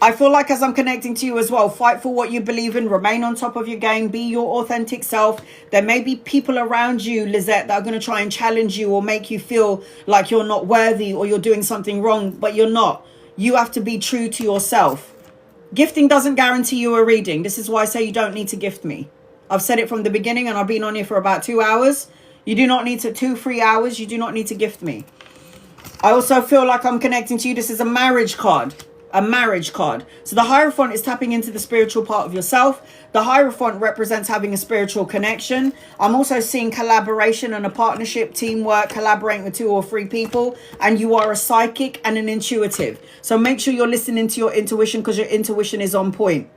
I feel like as I'm connecting to you as well, fight for what you believe in. Remain on top of your game. Be your authentic self. There may be people around you, Lizette, that are going to try and challenge you or make you feel like you're not worthy or you're doing something wrong, but you're not. You have to be true to yourself. Gifting doesn't guarantee you a reading. This is why I say you don't need to gift me. I've said it from the beginning and I've been on here for about 2 hours. You do not need to, 2-3 hours. You do not need to gift me. I also feel like I'm connecting to you. This is a marriage card. A marriage card. So the Hierophant is tapping into the spiritual part of yourself. The Hierophant represents having a spiritual connection. I'm also seeing collaboration and a partnership, teamwork, collaborating with 2 or 3 people. And you are a psychic and an intuitive. So make sure you're listening to your intuition because your intuition is on point.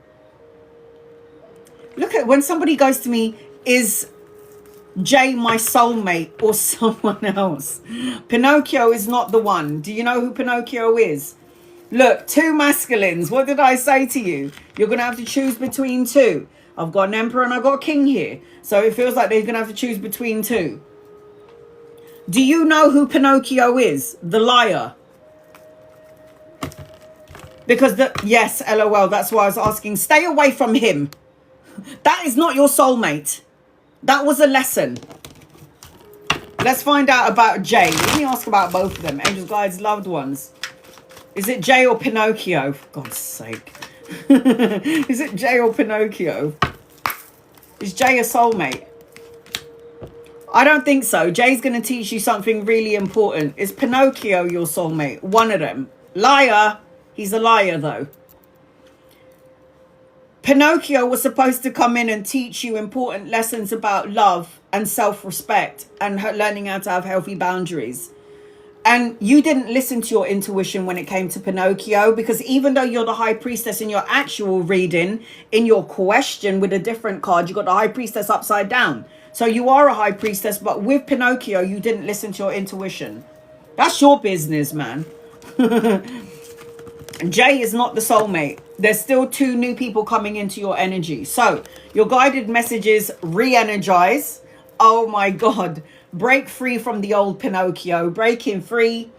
Look at when somebody goes to me, is Jay my soulmate or someone else? Pinocchio is not the one. Do you know who Pinocchio is? Look, 2 masculines. What did I say to you? You're going to have to choose between 2. I've got an emperor and I've got a king here. So it feels like they're going to have to choose between 2. Do you know who Pinocchio is? The liar. Because yes, LOL, that's why I was asking. Stay away from him. That is not your soulmate. That was a lesson. Let's find out about Jay. Let me ask about both of them. Angels, guides, loved ones. Is it Jay or Pinocchio? For God's sake. Is it Jay or Pinocchio? Is Jay a soulmate? I don't think so. Jay's going to teach you something really important. Is Pinocchio your soulmate? One of them. Liar. He's a liar, though. Pinocchio was supposed to come in and teach you important lessons about love and self-respect and learning how to have healthy boundaries. And you didn't listen to your intuition when it came to Pinocchio, because even though you're the high priestess in your actual reading, in your question with a different card, you got the high priestess upside down. So you are a high priestess, but with Pinocchio, you didn't listen to your intuition. That's your business, man. Jay is not the soulmate. There's still 2 new people coming into your energy. So your guided messages: re-energize. Oh my God. Break free from the old Pinocchio. Breaking free.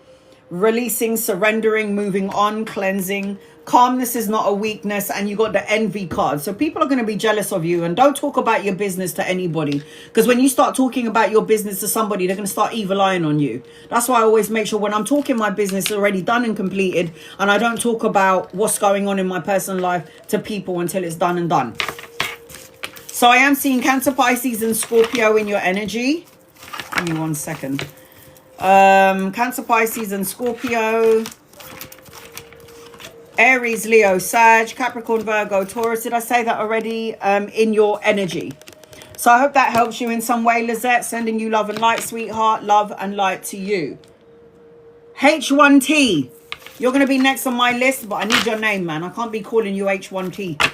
Releasing, surrendering, moving on, cleansing. Calmness is not a weakness. And you got the envy card. So people are going to be jealous of you. And don't talk about your business to anybody. Because when you start talking about your business to somebody, they're going to start evil eyeing on you. That's why I always make sure when I'm talking my business is already done and completed. And I don't talk about what's going on in my personal life to people until it's done and done. So I am seeing Cancer, Pisces and Scorpio in your energy. Give me 1 second. Cancer, Pisces and Scorpio. Aries, Leo, Sag, Capricorn, Virgo, Taurus. Did I say that already? In your energy. So I hope that helps you in some way, Lizette. Sending you love and light, sweetheart. Love and light to you. H1T. You're going to be next on my list, but I need your name, man. I can't be calling you H1T.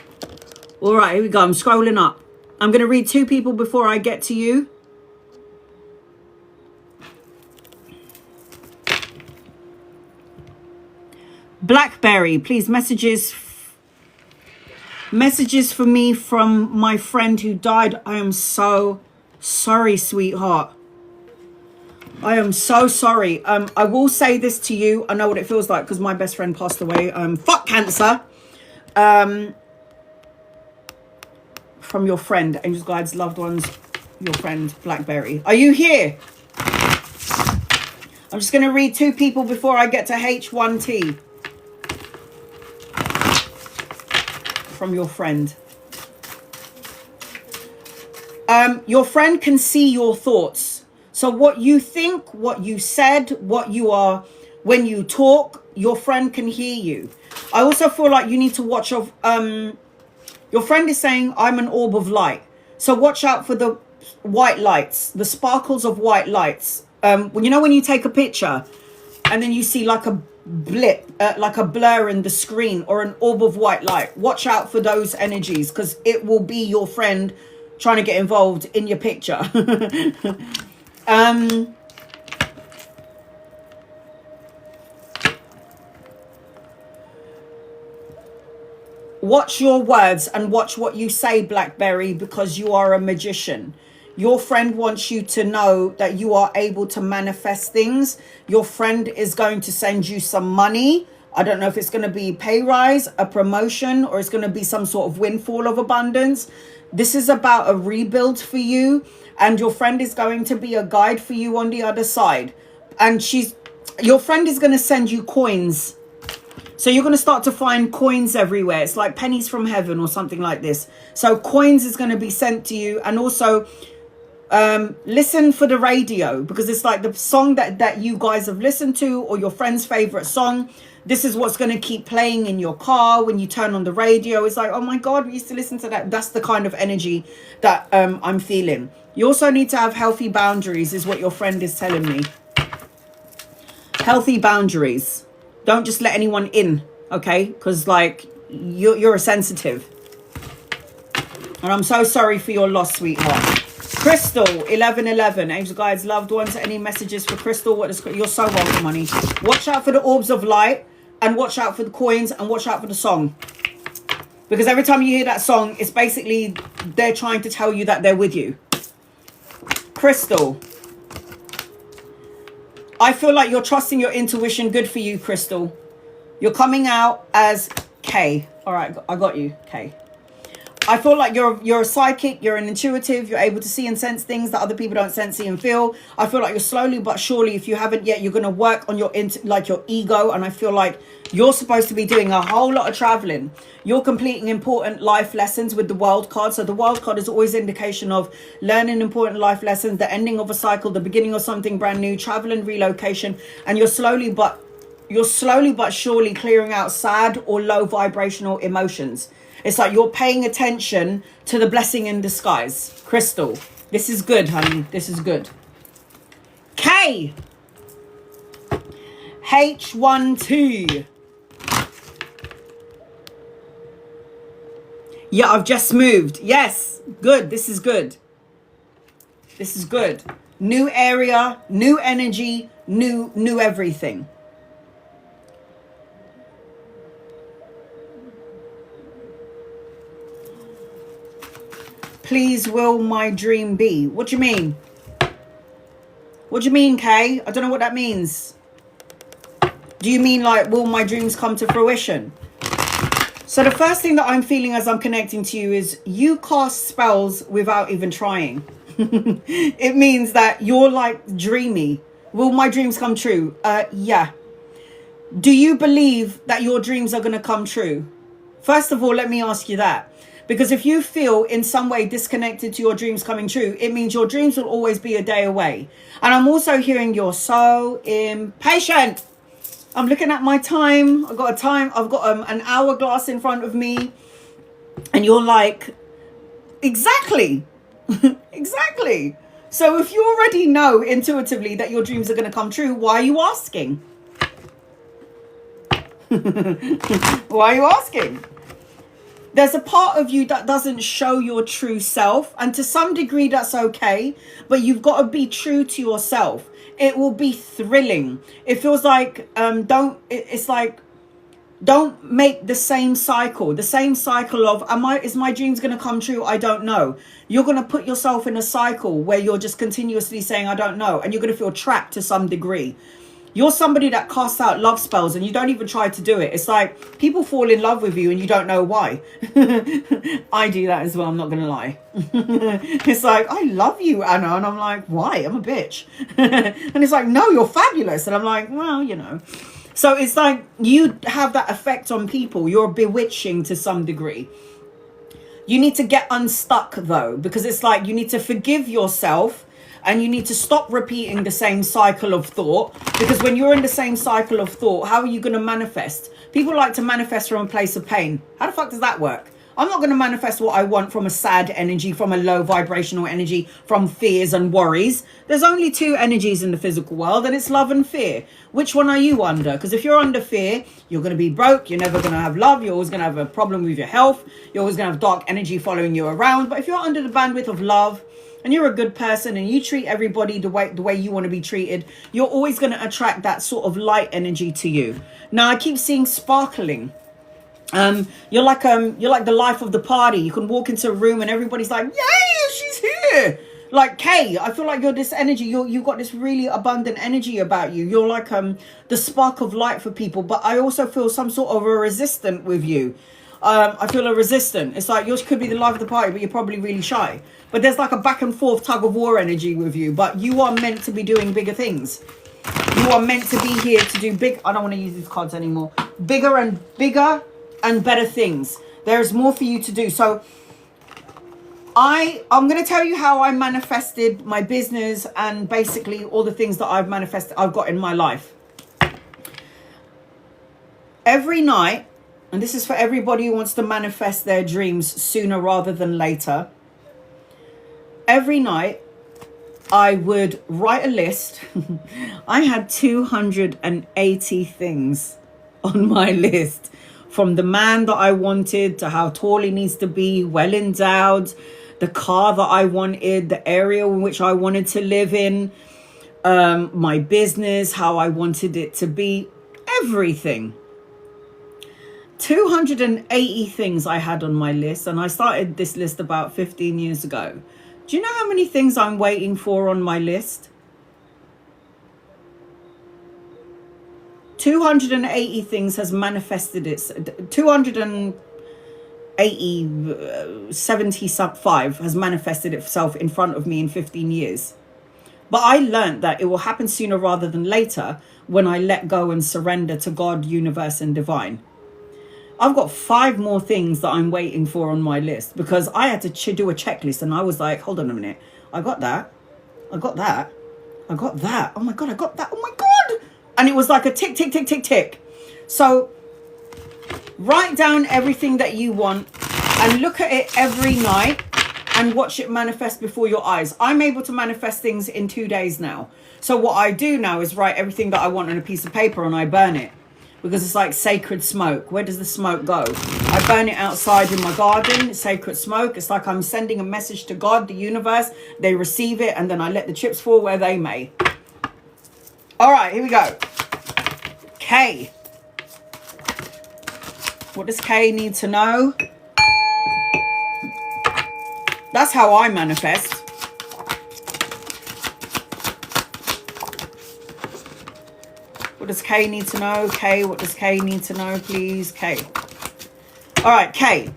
All right, here we go. I'm scrolling up. I'm going to read 2 people before I get to you. Blackberry, please, messages for me from my friend who died. I am so sorry, sweetheart. I am so sorry. I will say this to you. I know what it feels like because my best friend passed away. Fuck cancer. From your friend, angels, guides, loved ones, your friend Blackberry. Are you here? I'm just going to read 2 people before I get to H1T. From your friend. Your friend can see your thoughts. So what you think, what you said, what you are, when you talk, your friend can hear you. I also feel like you need to watch of, your friend is saying, I'm an orb of light. So watch out for the white lights, the sparkles of white lights. When you know when you take a picture and then you see like a blip, like a blur in the screen or an orb of white light, watch out for those energies because it will be your friend trying to get involved in your picture. Watch your words and watch what you say, Blackberry, because you are a magician. Your friend wants you to know that you are able to manifest things. Your friend is going to send you some money. I don't know if it's going to be pay rise, a promotion, or it's going to be some sort of windfall of abundance. This is about a rebuild for you. And your friend is going to be a guide for you on the other side. And your friend is going to send you coins. So you're going to start to find coins everywhere. It's like pennies from heaven or something like this. So coins is going to be sent to you. And also listen for the radio, because it's like the song that you guys have listened to or your friend's favorite song. This is what's going to keep playing in your car when you turn on the radio. It's like, oh my God, we used to listen to that. That's the kind of energy that I'm feeling. You also need to have healthy boundaries is what your friend is telling me. Healthy boundaries. Don't just let anyone in, okay? Because like you're a sensitive. And I'm so sorry for your loss, sweetheart. Crystal, 1111. Angel, guides, loved ones. Any messages for Crystal? You're so welcome, honey. Watch out for the orbs of light. and watch out for the coins and watch out for the song. Because every time you hear that song, it's basically they're trying to tell you that they're with you. Crystal. I feel like you're trusting your intuition. Good for you, Crystal. You're coming out as K. All right, I got you, K. I feel like you're a psychic, you're an intuitive, you're able to see and sense things that other people don't sense, see and feel. I feel like you're slowly but surely, if you haven't yet, you're going to work on your your ego. And I feel like you're supposed to be doing a whole lot of traveling. You're completing important life lessons with the world card. So the world card is always indication of learning important life lessons, the ending of a cycle, the beginning of something brand new, travel and relocation. And you're slowly but surely clearing out sad or low vibrational emotions. It's like you're paying attention to the blessing in disguise. Crystal, this is good, honey. This is good. K. H12. Yeah, I've just moved. Yes, good. This is good. This is good. New area, new energy, new everything. Please will my dream be? What do you mean? What do you mean, Kay? I don't know what that means. Do you mean like, will my dreams come to fruition? So the first thing that I'm feeling as I'm connecting to you is you cast spells without even trying. It means that you're like dreamy. Will my dreams come true? Yeah. Do you believe that your dreams are going to come true? First of all, let me ask you that. Because if you feel in some way disconnected to your dreams coming true, it means your dreams will always be a day away. And I'm also hearing you're so impatient. I'm looking at my time. I've got an hourglass in front of me. And you're like, exactly. Exactly. So if you already know intuitively that your dreams are going to come true, why are you asking? Why are you asking? There's a part of you that doesn't show your true self. And to some degree, that's okay. But you've got to be true to yourself. It will be thrilling. It feels like, don't make the same cycle. The same cycle of, is my dreams going to come true? I don't know. You're going to put yourself in a cycle where you're just continuously saying, I don't know. And you're going to feel trapped to some degree. You're somebody that casts out love spells and you don't even try to do it. It's like people fall in love with you and you don't know why. I do that as well. I'm not going to lie. It's like, I love you, Anna. And I'm like, why? I'm a bitch. And it's like, no, you're fabulous. And I'm like, well, you know. So it's like you have that effect on people. You're bewitching to some degree. You need to get unstuck though, because it's like you need to forgive yourself. And you need to stop repeating the same cycle of thought. Because when you're in the same cycle of thought, how are you going to manifest? People like to manifest from a place of pain. How the fuck does that work? I'm not going to manifest what I want from a sad energy, from a low vibrational energy, from fears and worries. There's only two energies in the physical world, and it's love and fear. Which one are you under? Because if you're under fear, you're going to be broke. You're never going to have love. You're always going to have a problem with your health. You're always going to have dark energy following you around. But if you're under the bandwidth of love, and you're a good person and you treat everybody the way you want to be treated, you're always going to attract that sort of light energy to you. Now I keep seeing sparkling. You're like the life of the party. You can walk into a room and everybody's like, yay, she's here. Like Kay, I feel like you're this energy. You've got this really abundant energy about you. You're like the spark of light for people. But I also feel some sort of a resistant with you. I feel a resistant. It's like yours could be the life of the party, but you're probably really shy. But there's like a back and forth tug of war energy with you. But you are meant to be doing bigger things. You are meant to be here to do big. I don't want to use these cards anymore. Bigger and better things. There is more for you to do. So I'm going to tell you how I manifested my business and basically all the things that I've got in my life. Every night, and this is for everybody who wants to manifest their dreams sooner rather than later. Every night, I would write a list. I had 280 things on my list. From the man that I wanted to how tall he needs to be, well endowed, the car that I wanted, the area in which I wanted to live in, my business, how I wanted it to be, everything. 280 things I had on my list, and I started this list about 15 years ago. Do you know how many things I'm waiting for on my list? 280 things has manifested its 75 has manifested itself in front of me in 15 years. But I learned that it will happen sooner rather than later when I let go and surrender to God, universe, and divine. I've got 5 more things that I'm waiting for on my list because I had to do a checklist, and I was like, hold on a minute. I got that. I got that. I got that. Oh my God, I got that. Oh my God. And it was like a tick, tick, tick, tick, tick. So write down everything that you want and look at it every night and watch it manifest before your eyes. I'm able to manifest things in 2 days now. So what I do now is write everything that I want on a piece of paper and I burn it. Because it's like sacred smoke. Where does the smoke go? I burn it outside in my garden. It's sacred smoke. It's like I'm sending a message to God, the universe. They receive it, and then I let the chips fall where they may. All right, here we go. K. What does K need to know? That's how I manifest. What does K need to know? K, what does K need to know, please? K. All right, K.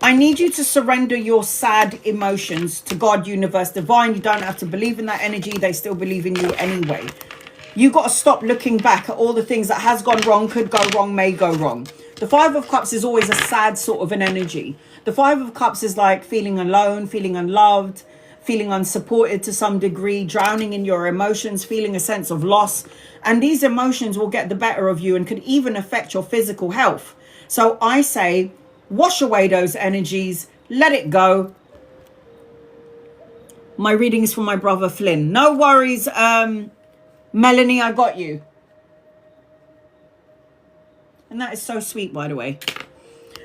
I need you to surrender your sad emotions to God, universe, divine. You don't have to believe in that energy. They still believe in you anyway. You got to stop looking back at all the things that has gone wrong, could go wrong, may go wrong. The 5 of Cups is always a sad sort of an energy. The 5 of Cups is like feeling alone, feeling unloved, feeling unsupported to some degree, drowning in your emotions, feeling a sense of loss. And these emotions will get the better of you and could even affect your physical health. So I say, wash away those energies, let it go. My reading is from my brother Flynn. No worries, Melanie, I got you. And that is so sweet, by the way.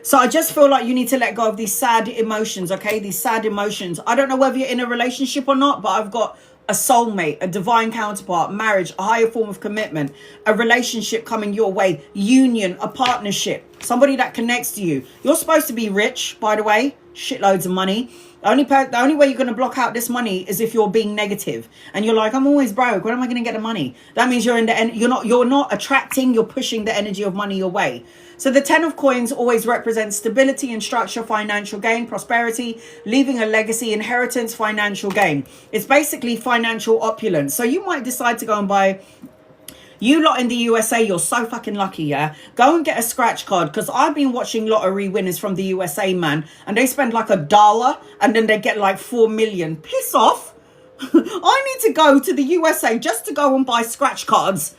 So I just feel like you need to let go of these sad emotions, okay? These sad emotions. I don't know whether you're in a relationship or not, but I've got a soulmate, a divine counterpart, marriage, a higher form of commitment, a relationship coming your way, union, a partnership, somebody that connects to you. You're supposed to be rich, by the way, shitloads of money. The only way you're going to block out this money is if you're being negative and you're like, I'm always broke. When am I going to get the money? That means you're not attracting, you're pushing the energy of money your way. So the 10 of coins always represents stability and structure, financial gain, prosperity, leaving a legacy, inheritance, financial gain. It's basically financial opulence. So you might decide to go and buy. You lot in the USA, you're so fucking lucky, yeah? Go and get a scratch card, because I've been watching lottery winners from the USA, man, and they spend like $1 and then they get like 4 million. Piss off. I need to go to the USA just to go and buy scratch cards.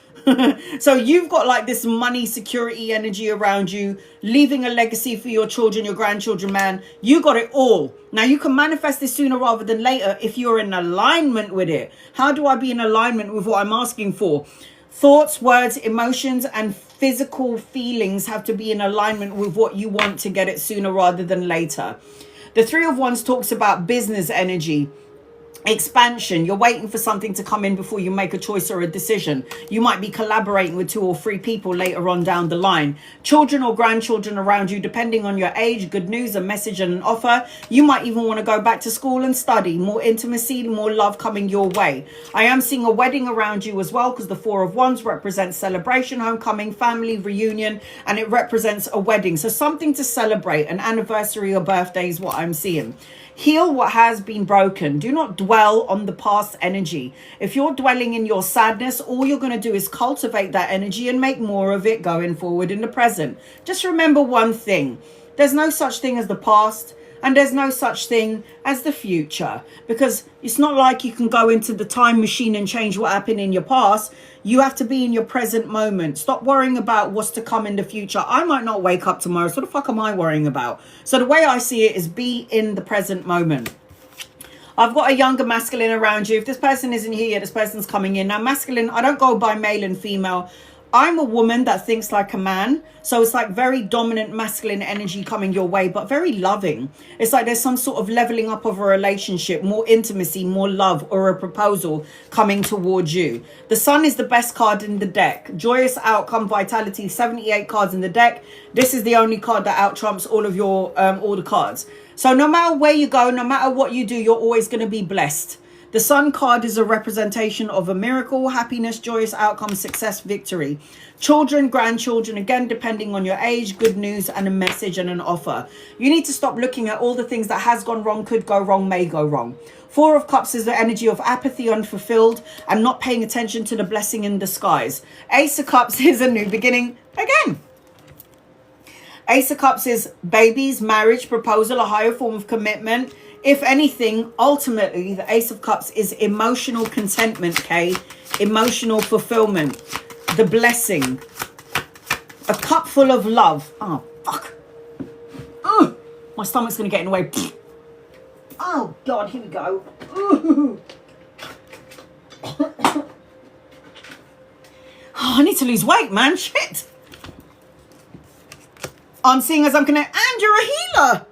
So you've got like this money security energy around you, leaving a legacy for your children, your grandchildren, man. You got it all. Now you can manifest this sooner rather than later if you're in alignment with it. How do I be in alignment with what I'm asking for? Thoughts, words, emotions, and physical feelings have to be in alignment with what you want to get it sooner rather than later. The 3 of Wands talks about business energy. Expansion. You're waiting for something to come in before you make a choice or a decision. You might be collaborating with 2 or 3 people later on down the line. Children or grandchildren around you, depending on your age, good news, a message and an offer. You might even want to go back to school and study. More intimacy, more love coming your way. I am seeing a wedding around you as well, because the 4 of Wands represents celebration, homecoming, family reunion, and it represents a wedding. So something to celebrate, an anniversary or birthday is what I'm seeing. Heal what has been broken. Do not dwell on the past energy. If you're dwelling in your sadness, all you're going to do is cultivate that energy and make more of it going forward in the present. Just remember one thing. There's no such thing as the past, and there's no such thing as the future, because it's not like you can go into the time machine and change what happened in your past. You have to be in your present moment. Stop worrying about what's to come in the future. I might not wake up tomorrow, so the fuck am I worrying about? So the way I see it is be in the present moment. I've got a younger masculine around you. If this person isn't here yet, this person's coming in. Now masculine, I don't go by male and female. I'm a woman that thinks like a man. So it's like very dominant masculine energy coming your way, but very loving. It's like there's some sort of leveling up of a relationship, more intimacy, more love, or a proposal coming towards you. The Sun is the best card in the deck. Joyous outcome, vitality, 78 cards in the deck. This is the only card that out trumps all of your all the cards. So no matter where you go, no matter what you do, you're always going to be blessed. The Sun card is a representation of a miracle, happiness, joyous outcome, success, victory. Children, grandchildren, again, depending on your age, good news and a message and an offer. You need to stop looking at all the things that has gone wrong, could go wrong, may go wrong. Four of Cups is the energy of apathy, unfulfilled, and not paying attention to the blessing in disguise. Ace of Cups is a new beginning again. Ace of Cups is babies, marriage, proposal, a higher form of commitment. If anything, ultimately, the Ace of Cups is emotional contentment, Kay. Emotional fulfillment. The blessing. A cup full of love. Oh, fuck. Ugh. My stomach's going to get in the way. Oh, God, here we go. Oh, I need to lose weight, man. Shit. I'm seeing as I'm connected. And you're a healer.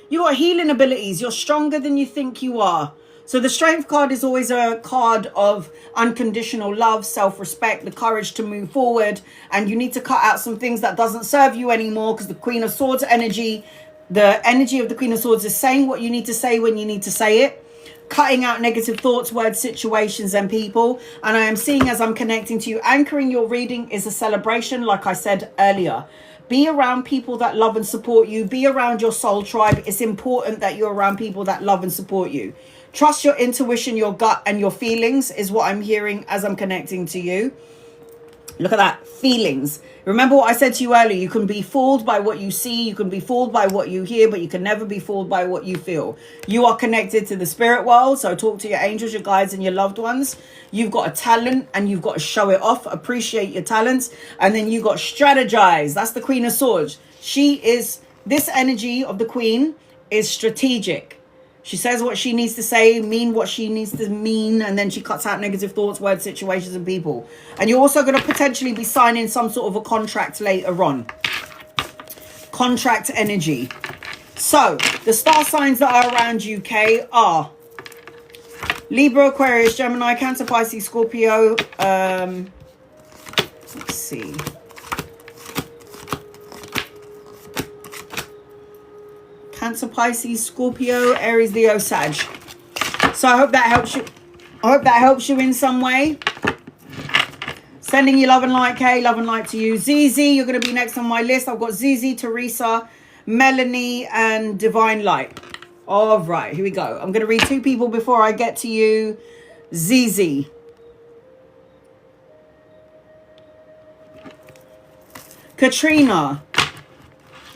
You got healing abilities. You're stronger than you think you are. So the Strength card is always a card of unconditional love, self-respect, the courage to move forward. And you need to cut out some things that doesn't serve you anymore, because the Queen of Swords energy, the energy of the Queen of Swords is saying what you need to say when you need to say it. Cutting out negative thoughts, words, situations, and people. And I am seeing as I'm connecting to you, anchoring your reading is a celebration, like I said earlier. Be around people that love and support you. Be around your soul tribe. It's important that you're around people that love and support you. Trust your intuition, your gut, and your feelings is what I'm hearing as I'm connecting to you. Look at that. Feelings. Remember what I said to you earlier. You can be fooled by what you see. You can be fooled by what you hear, but you can never be fooled by what you feel. You are connected to the spirit world. So talk to your angels, your guides, and your loved ones. You've got a talent and you've got to show it off. Appreciate your talents. And then you got strategize. That's the Queen of Swords. She is, this energy of the Queen is strategic. She says what she needs to say, mean what she needs to mean, and then she cuts out negative thoughts, words, situations, and people. And you're also going to potentially be signing some sort of a contract later on. Contract energy. So, the star signs that are around UK are Libra, Aquarius, Gemini, Cancer, Pisces, Scorpio. Let's see. Cancer, Pisces, Scorpio, Aries, Leo, Sag. So I hope that helps you. I hope that helps you in some way. Sending you love and light, Kay. Love and light to you. ZZ, you're going to be next on my list. I've got ZZ, Teresa, Melanie, and Divine Light. All right, here we go. I'm going to read two people before I get to you. ZZ. Katrina.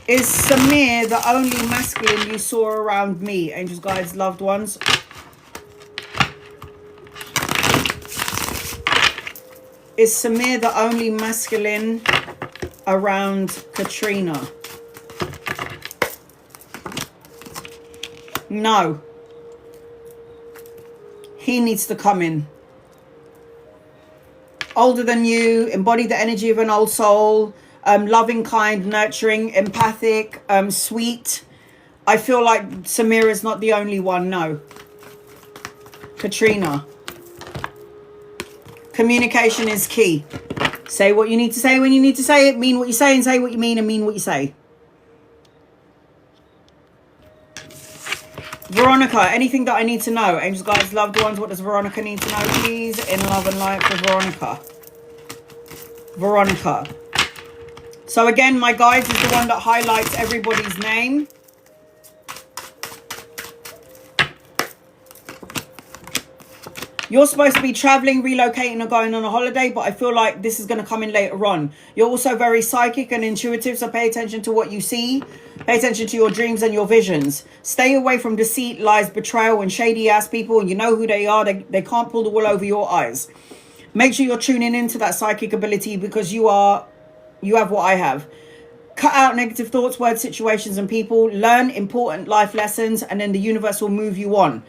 Is Samir the only masculine you saw around me? Angels, guides, loved ones. Is Samir the only masculine around Katrina? No. He needs to come in. Older than you, embody the energy of an old soul. Loving, kind, nurturing, empathic, sweet. I feel like Samira is not the only one. No. Katrina. Communication is key. Say what you need to say when you need to say it. Mean what you say and say what you mean and mean what you say. Veronica, anything that I need to know? Angels, guides, loved ones, what does Veronica need to know, please? In love and light for Veronica. Veronica. So again, my guides is the one that highlights everybody's name. You're supposed to be traveling, relocating, or going on a holiday, but I feel like this is going to come in later on. You're also very psychic and intuitive, so pay attention to what you see. Pay attention to your dreams and your visions. Stay away from deceit, lies, betrayal, and shady-ass people. And you know who they are. They can't pull the wool over your eyes. Make sure you're tuning into that psychic ability, because you have what I have. Cut out negative thoughts, words, situations, and people. Learn important life lessons, and then the universe will move you on.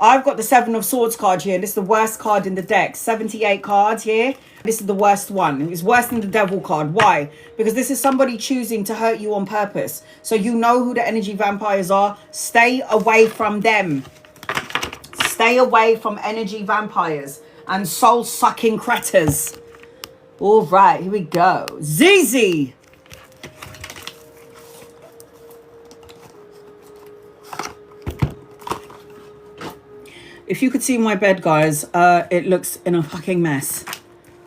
I've got the Seven of Swords card here. This is the worst card in the deck. 78 cards here. This is the worst one. It's worse than the Devil card. Why? Because this is somebody choosing to hurt you on purpose. So you know who the energy vampires are. Stay away from them. Stay away from energy vampires and soul-sucking cratters. All right, here we go. ZZ. If you could see my bed, guys, it looks in a fucking mess.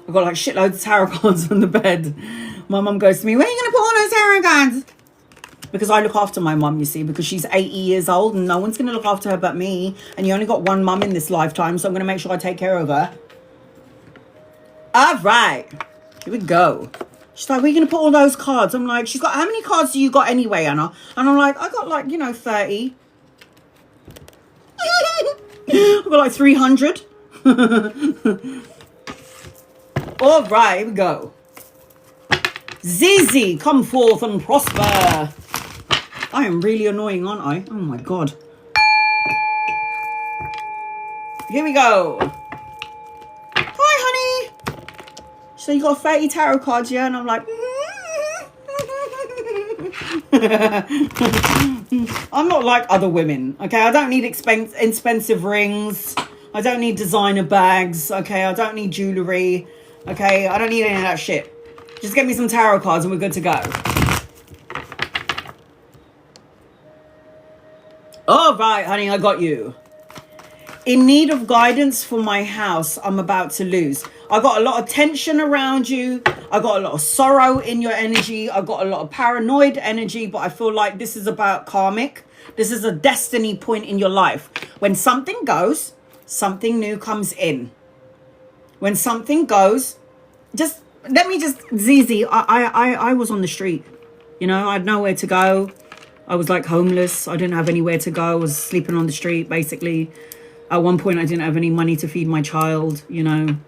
I've got like shitloads of tarot cards on the bed. My mum goes to me, where are you going to put all those tarot cards? Because I look after my mum, you see, because she's 80 years old and no one's going to look after her but me. And you only got one mum in this lifetime, so I'm going to make sure I take care of her. All right. Here we go. She's like, where are you going to put all those cards? I'm like, she's got, how many cards do you got anyway, Anna? And I'm like, I got like, 30. I've got like 300. All right, here we go. ZZ, come forth and prosper. I am really annoying, aren't I? Oh my God. Here we go. Hi, honey. So you got 30 tarot cards, yeah? And I'm like, I'm not like other women, okay? I don't need expensive rings. I don't need designer bags, okay? I don't need jewelry, okay? I don't need any of that shit. Just get me some tarot cards and we're good to go. All right, honey, I got you. In need of guidance for my house I'm about to lose. I got a lot of tension around you. I got a lot of sorrow in your energy. I got a lot of paranoid energy, but I feel like this is about karmic. This is a destiny point in your life. When something goes, something new comes in. When something goes, let me ZZ, I was on the street. You know, I had nowhere to go. I was like homeless. I didn't have anywhere to go. I was sleeping on the street, basically. At one point, I didn't have any money to feed my child, you know.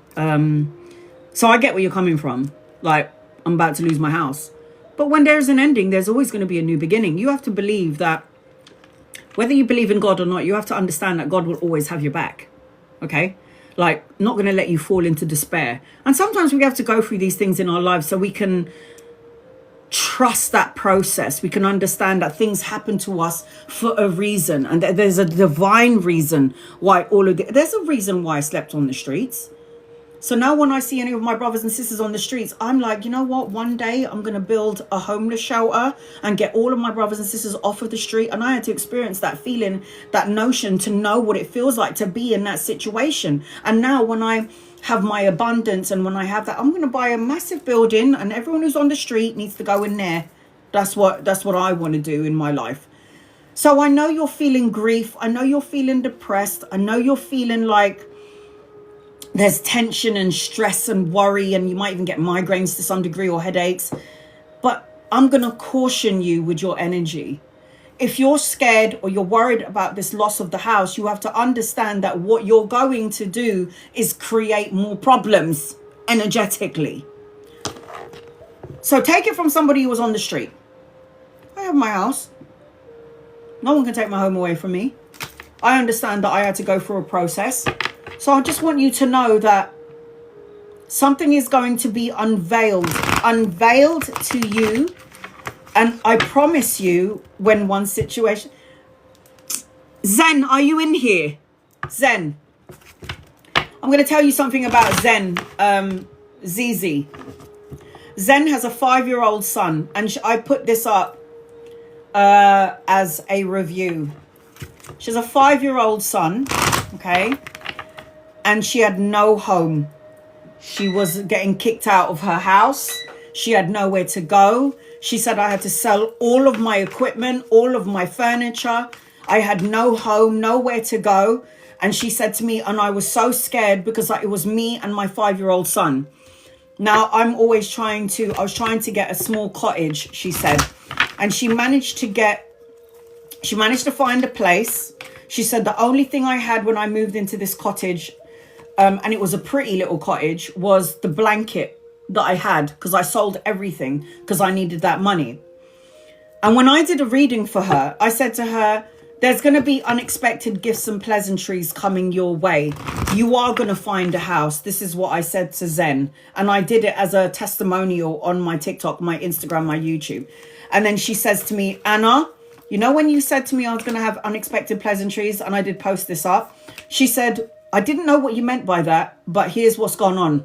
So I get where you're coming from. Like, I'm about to lose my house. But when there's an ending, there's always going to be a new beginning. You have to believe that, whether you believe in God or not, you have to understand that God will always have your back. Okay? Like, not going to let you fall into despair. And sometimes we have to go through these things in our lives so we can trust that process. We can understand that things happen to us for a reason, and that there's a divine reason why there's a reason why I slept on the streets. So now when I see any of my brothers and sisters on the streets, I'm like, you know what? One day I'm going to build a homeless shelter and get all of my brothers and sisters off of the street. And I had to experience that feeling, that notion, to know what it feels like to be in that situation. And now when I have my abundance and when I have that, I'm going to buy a massive building and everyone who's on the street needs to go in there. That's what I want to do in my life. So I know you're feeling grief. I know you're feeling depressed. I know you're feeling like there's tension and stress and worry, and you might even get migraines to some degree or headaches. But I'm going to caution you with your energy. If you're scared or you're worried about this loss of the house, you have to understand that what you're going to do is create more problems energetically. So take it from somebody who was on the street. I have my house. No one can take my home away from me. I understand that I had to go through a process. So I just want you to know that something is going to be unveiled to you. And I promise you, when one situation... Zen, are you in here? Zen. I'm going to tell you something about Zen, ZZ. Zen has a 5-year-old son. And I put this up as a review. She has a 5-year-old son, okay? And she had no home. She was getting kicked out of her house. She had nowhere to go. She said, I had to sell all of my equipment, all of my furniture. I had no home, nowhere to go. And she said to me, and I was so scared because it was me and my 5-year-old son. Now, I was trying to get a small cottage, she said. And she managed to find a place. She said, the only thing I had when I moved into this cottage, and it was a pretty little cottage, was the blanket that I had, because I sold everything because I needed that money. And when I did a reading for her, I said to her, There's going to be unexpected gifts and pleasantries coming your way. You are going to find a house. This is what I said to Zen. And I did it as a testimonial on my TikTok, my Instagram, my YouTube. And then she says to me, Anna, you know when you said to me I was going to have unexpected pleasantries, and I did post this up? She said, I didn't know what you meant by that, but here's what's gone on.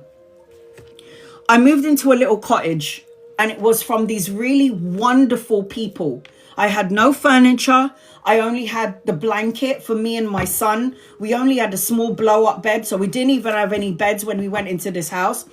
I moved into a little cottage, and it was from these really wonderful people. I had no furniture. I only had the blanket for me and my son. We only had a small blow-up bed, so we didn't even have any beds when we went into this house.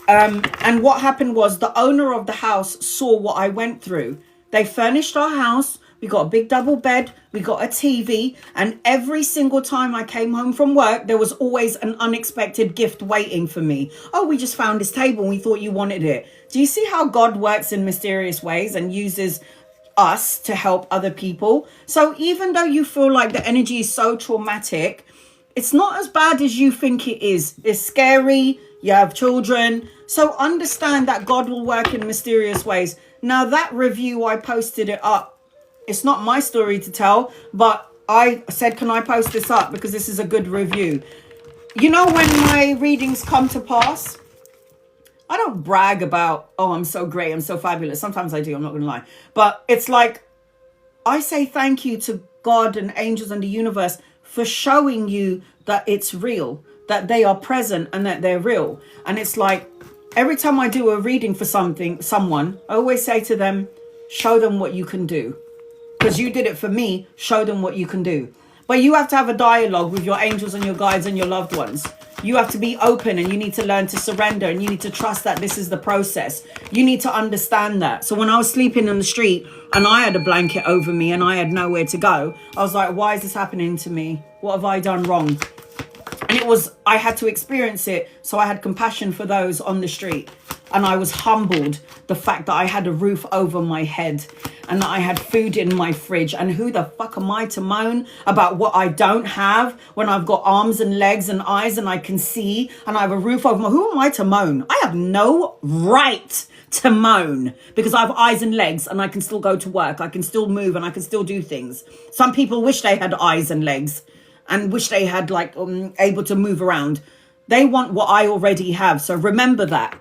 And what happened was the owner of the house saw what I went through. They furnished our house. We got a big double bed. We got a TV. And every single time I came home from work, there was always an unexpected gift waiting for me. Oh, we just found this table and we thought you wanted it. Do you see how God works in mysterious ways and uses us to help other people? So even though you feel like the energy is so traumatic, it's not as bad as you think it is. It's scary. You have children. So understand that God will work in mysterious ways. Now that review, I posted it up. It's not my story to tell, but I said, can I post this up? Because this is a good review. You know, when my readings come to pass, I don't brag about, oh, I'm so great, I'm so fabulous. Sometimes I do, I'm not going to lie. But it's like, I say thank you to God and angels and the universe for showing you that it's real, that they are present and that they're real. And it's like, every time I do a reading for someone, I always say to them, show them what you can do. Because you did it for me, show them what you can do. But you have to have a dialogue with your angels and your guides and your loved ones. You have to be open, and you need to learn to surrender, and you need to trust that this is the process. You need to understand that. So when I was sleeping in the street and I had a blanket over me and I had nowhere to go, I was like, why is this happening to me? What have I done wrong? And it was, I had to experience it. So I had compassion for those on the street. And I was humbled the fact that I had a roof over my head and that I had food in my fridge. And who the fuck am I to moan about what I don't have when I've got arms and legs and eyes and I can see and I have a roof over my... Who am I to moan? I have no right to moan because I have eyes and legs and I can still go to work. I can still move and I can still do things. Some people wish they had eyes and legs and wish they had like able to move around. They want what I already have. So remember that.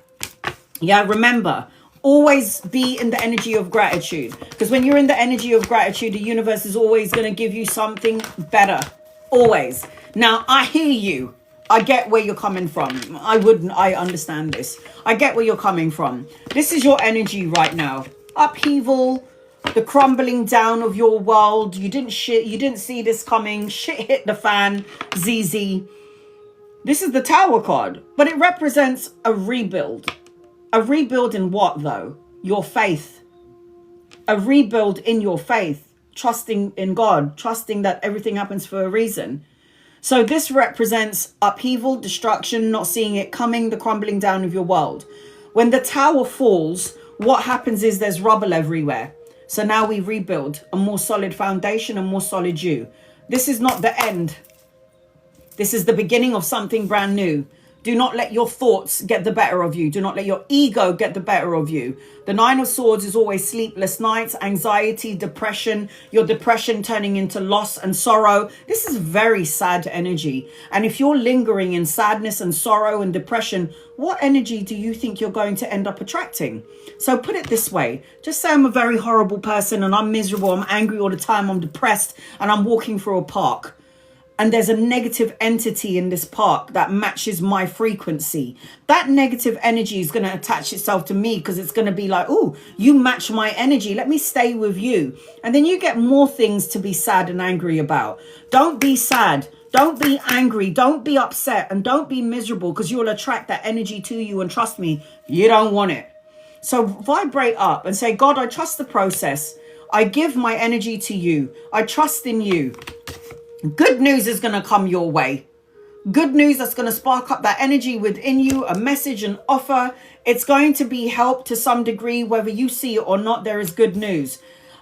Yeah, remember, always be in the energy of gratitude. Because when you're in the energy of gratitude, the universe is always going to give you something better. Always. Now, I hear you. I get where you're coming from. I understand this. I get where you're coming from. This is your energy right now. Upheaval, the crumbling down of your world. You didn't see this coming. Shit hit the fan. ZZ. This is the Tower card, but it represents a rebuild. A rebuild in what, though? Your faith. A rebuild in your faith. Trusting in God. Trusting that everything happens for a reason. So this represents upheaval, destruction, not seeing it coming, the crumbling down of your world. When the tower falls, what happens is there's rubble everywhere. So now we rebuild a more solid foundation, a more solid you. This is not the end. This is the beginning of something brand new. Do not let your thoughts get the better of you. Do not let your ego get the better of you. The Nine of Swords is always sleepless nights, anxiety, depression, your depression turning into loss and sorrow. This is very sad energy. And if you're lingering in sadness and sorrow and depression, what energy do you think you're going to end up attracting? So put it this way. Just say I'm a very horrible person and I'm miserable, I'm angry all the time, I'm depressed, and I'm walking through a park. And there's a negative entity in this park that matches my frequency. That negative energy is going to attach itself to me because it's going to be like, oh, you match my energy. Let me stay with you. And then you get more things to be sad and angry about. Don't be sad. Don't be angry. Don't be upset. And don't be miserable because you'll attract that energy to you. And trust me, you don't want it. So vibrate up and say, God, I trust the process. I give my energy to you. I trust in you. Good news is going to come your way. Good news that's going to spark up that energy within you, a message, an offer. It's going to be help to some degree, whether you see it or not, there is good news.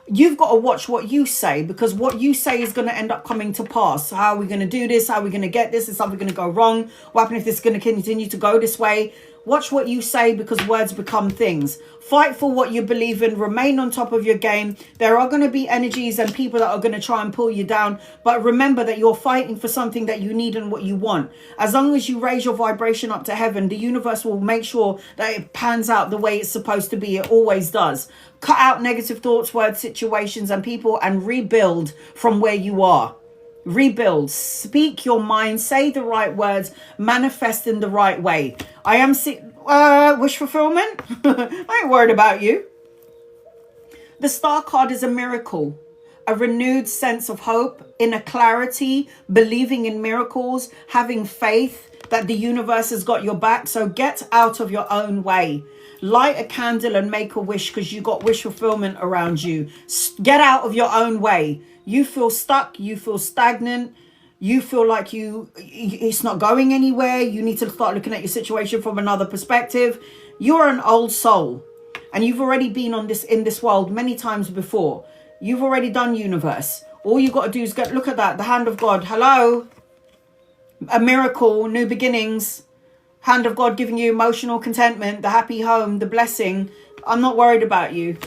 You've got to watch what you say because what you say is going to end up coming to pass. How are we going to do this? How are we going to get this? Is something going to go wrong? What happens if this is going to continue to go this way? Watch what you say, because words become things. Fight for what you believe in. Remain on top of your game. There are going to be energies and people that are going to try and pull you down. But remember that you're fighting for something that you need and what you want. As long as you raise your vibration up to heaven, the universe will make sure that it pans out the way it's supposed to be. It always does. Cut out negative thoughts, words, situations and people, and rebuild from where you are. Rebuild. Speak your mind. Say the right words. Manifest in the right way. I am wish fulfillment. I ain't worried about you. The star card is a miracle, a renewed sense of hope, inner clarity, believing in miracles, having faith that the universe has got your back. So get out of your own way. Light a candle and make a wish, because you got wish fulfillment around you. Get out of your own way. You feel stuck. You feel stagnant. You feel like it's not going anywhere. You need to start looking at your situation from another perspective. You're an old soul, and you've already been in this world many times before. You've already done universe. All you got to do is look at that. The hand of God. Hello. A miracle, new beginnings. Hand of God giving you emotional contentment, the happy home, the blessing. I'm not worried about you.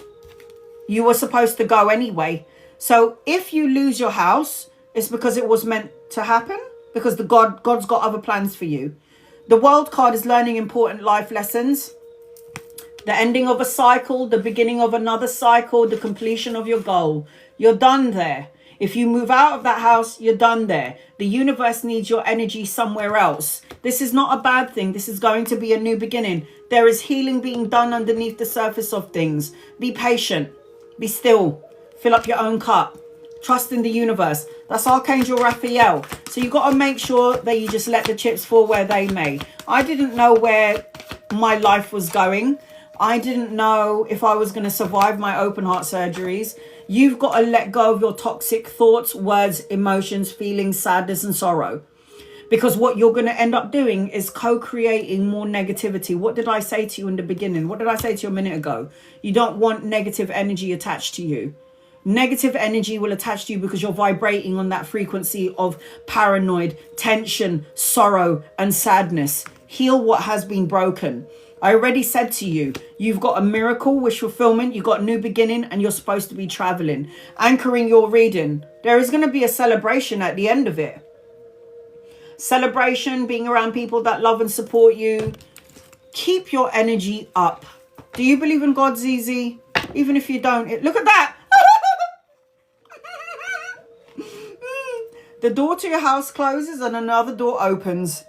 You were supposed to go anyway. So if you lose your house, it's because it was meant to happen, because God's got other plans for you. The world card is learning important life lessons. The ending of a cycle, the beginning of another cycle, the completion of your goal. You're done there. If you move out of that house, you're done there. The universe needs your energy somewhere else. This is not a bad thing. This is going to be a new beginning. There is healing being done underneath the surface of things. Be patient. Be still. Fill up your own cup. Trust in the universe. That's Archangel Raphael. So you got to make sure that you just let the chips fall where they may. I didn't know where my life was going. I didn't know if I was going to survive my open heart surgeries. You've got to let go of your toxic thoughts, words, emotions, feelings, sadness and sorrow. Because what you're going to end up doing is co-creating more negativity. What did I say to you in the beginning? What did I say to you a minute ago? You don't want negative energy attached to you. Negative energy will attach to you because you're vibrating on that frequency of paranoid, tension, sorrow and sadness. Heal what has been broken. I already said to you, you've got a miracle, wish fulfillment, you've got a new beginning, and you're supposed to be traveling. Anchoring your reading. There is going to be a celebration at the end of it. Celebration, being around people that love and support you. Keep your energy up. Do you believe in God, Zizi? Even if you don't, look at that. The door to your house closes and another door opens.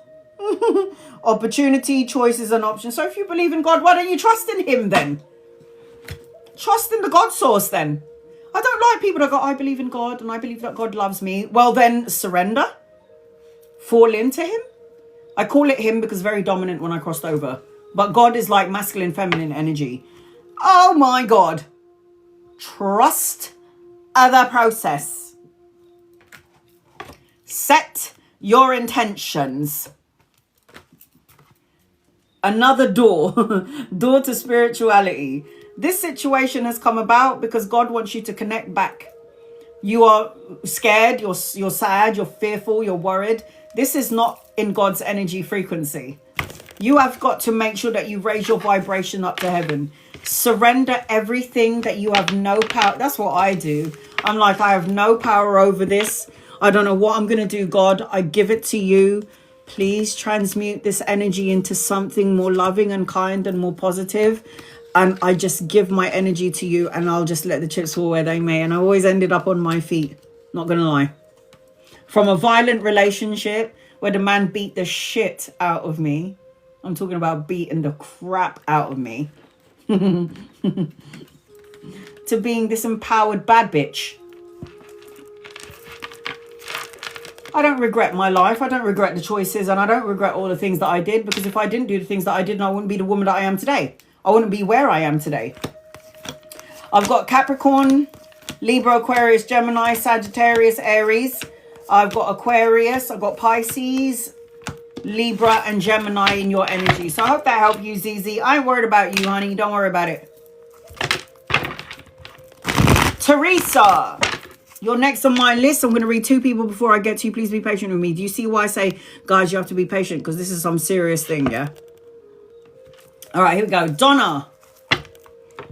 Opportunity, choices and options. So if you believe in God, why don't you trust in him then? Trust in the God source then. I don't like people that go, I believe in God and I believe that God loves me. Well then surrender. Fall into him. I call it him because very dominant when I crossed over. But God is like masculine, feminine energy. Oh my God. Trust the process. Set your intentions. Another door. Door to spirituality. This situation has come about because God wants you to connect back. You are scared, you're sad, you're fearful, you're worried. This is not in God's energy frequency. You have got to make sure that you raise your vibration up to heaven. Surrender everything that you have no power. That's what I do. I'm like, I have no power over this. I don't know what I'm going to do, God. I give it to you. Please transmute this energy into something more loving and kind and more positive. And I just give my energy to you and I'll just let the chips fall where they may. And I always ended up on my feet. Not going to lie. From a violent relationship where the man beat the shit out of me. I'm talking about beating the crap out of me. To being this empowered bad bitch. I don't regret my life. I don't regret the choices. And I don't regret all the things that I did. Because if I didn't do the things that I did, I wouldn't be the woman that I am today. I wouldn't be where I am today. I've got Capricorn, Libra, Aquarius, Gemini, Sagittarius, Aries. I've got Aquarius. I've got Pisces, Libra and Gemini in your energy. So I hope that helped you, ZZ. I ain't worried about you, honey. Don't worry about it. Teresa. You're next on my list. I'm going to read two people before I get to you. Please be patient with me. Do you see why I say, guys, you have to be patient? Because this is some serious thing, yeah? All right, here we go. Donna.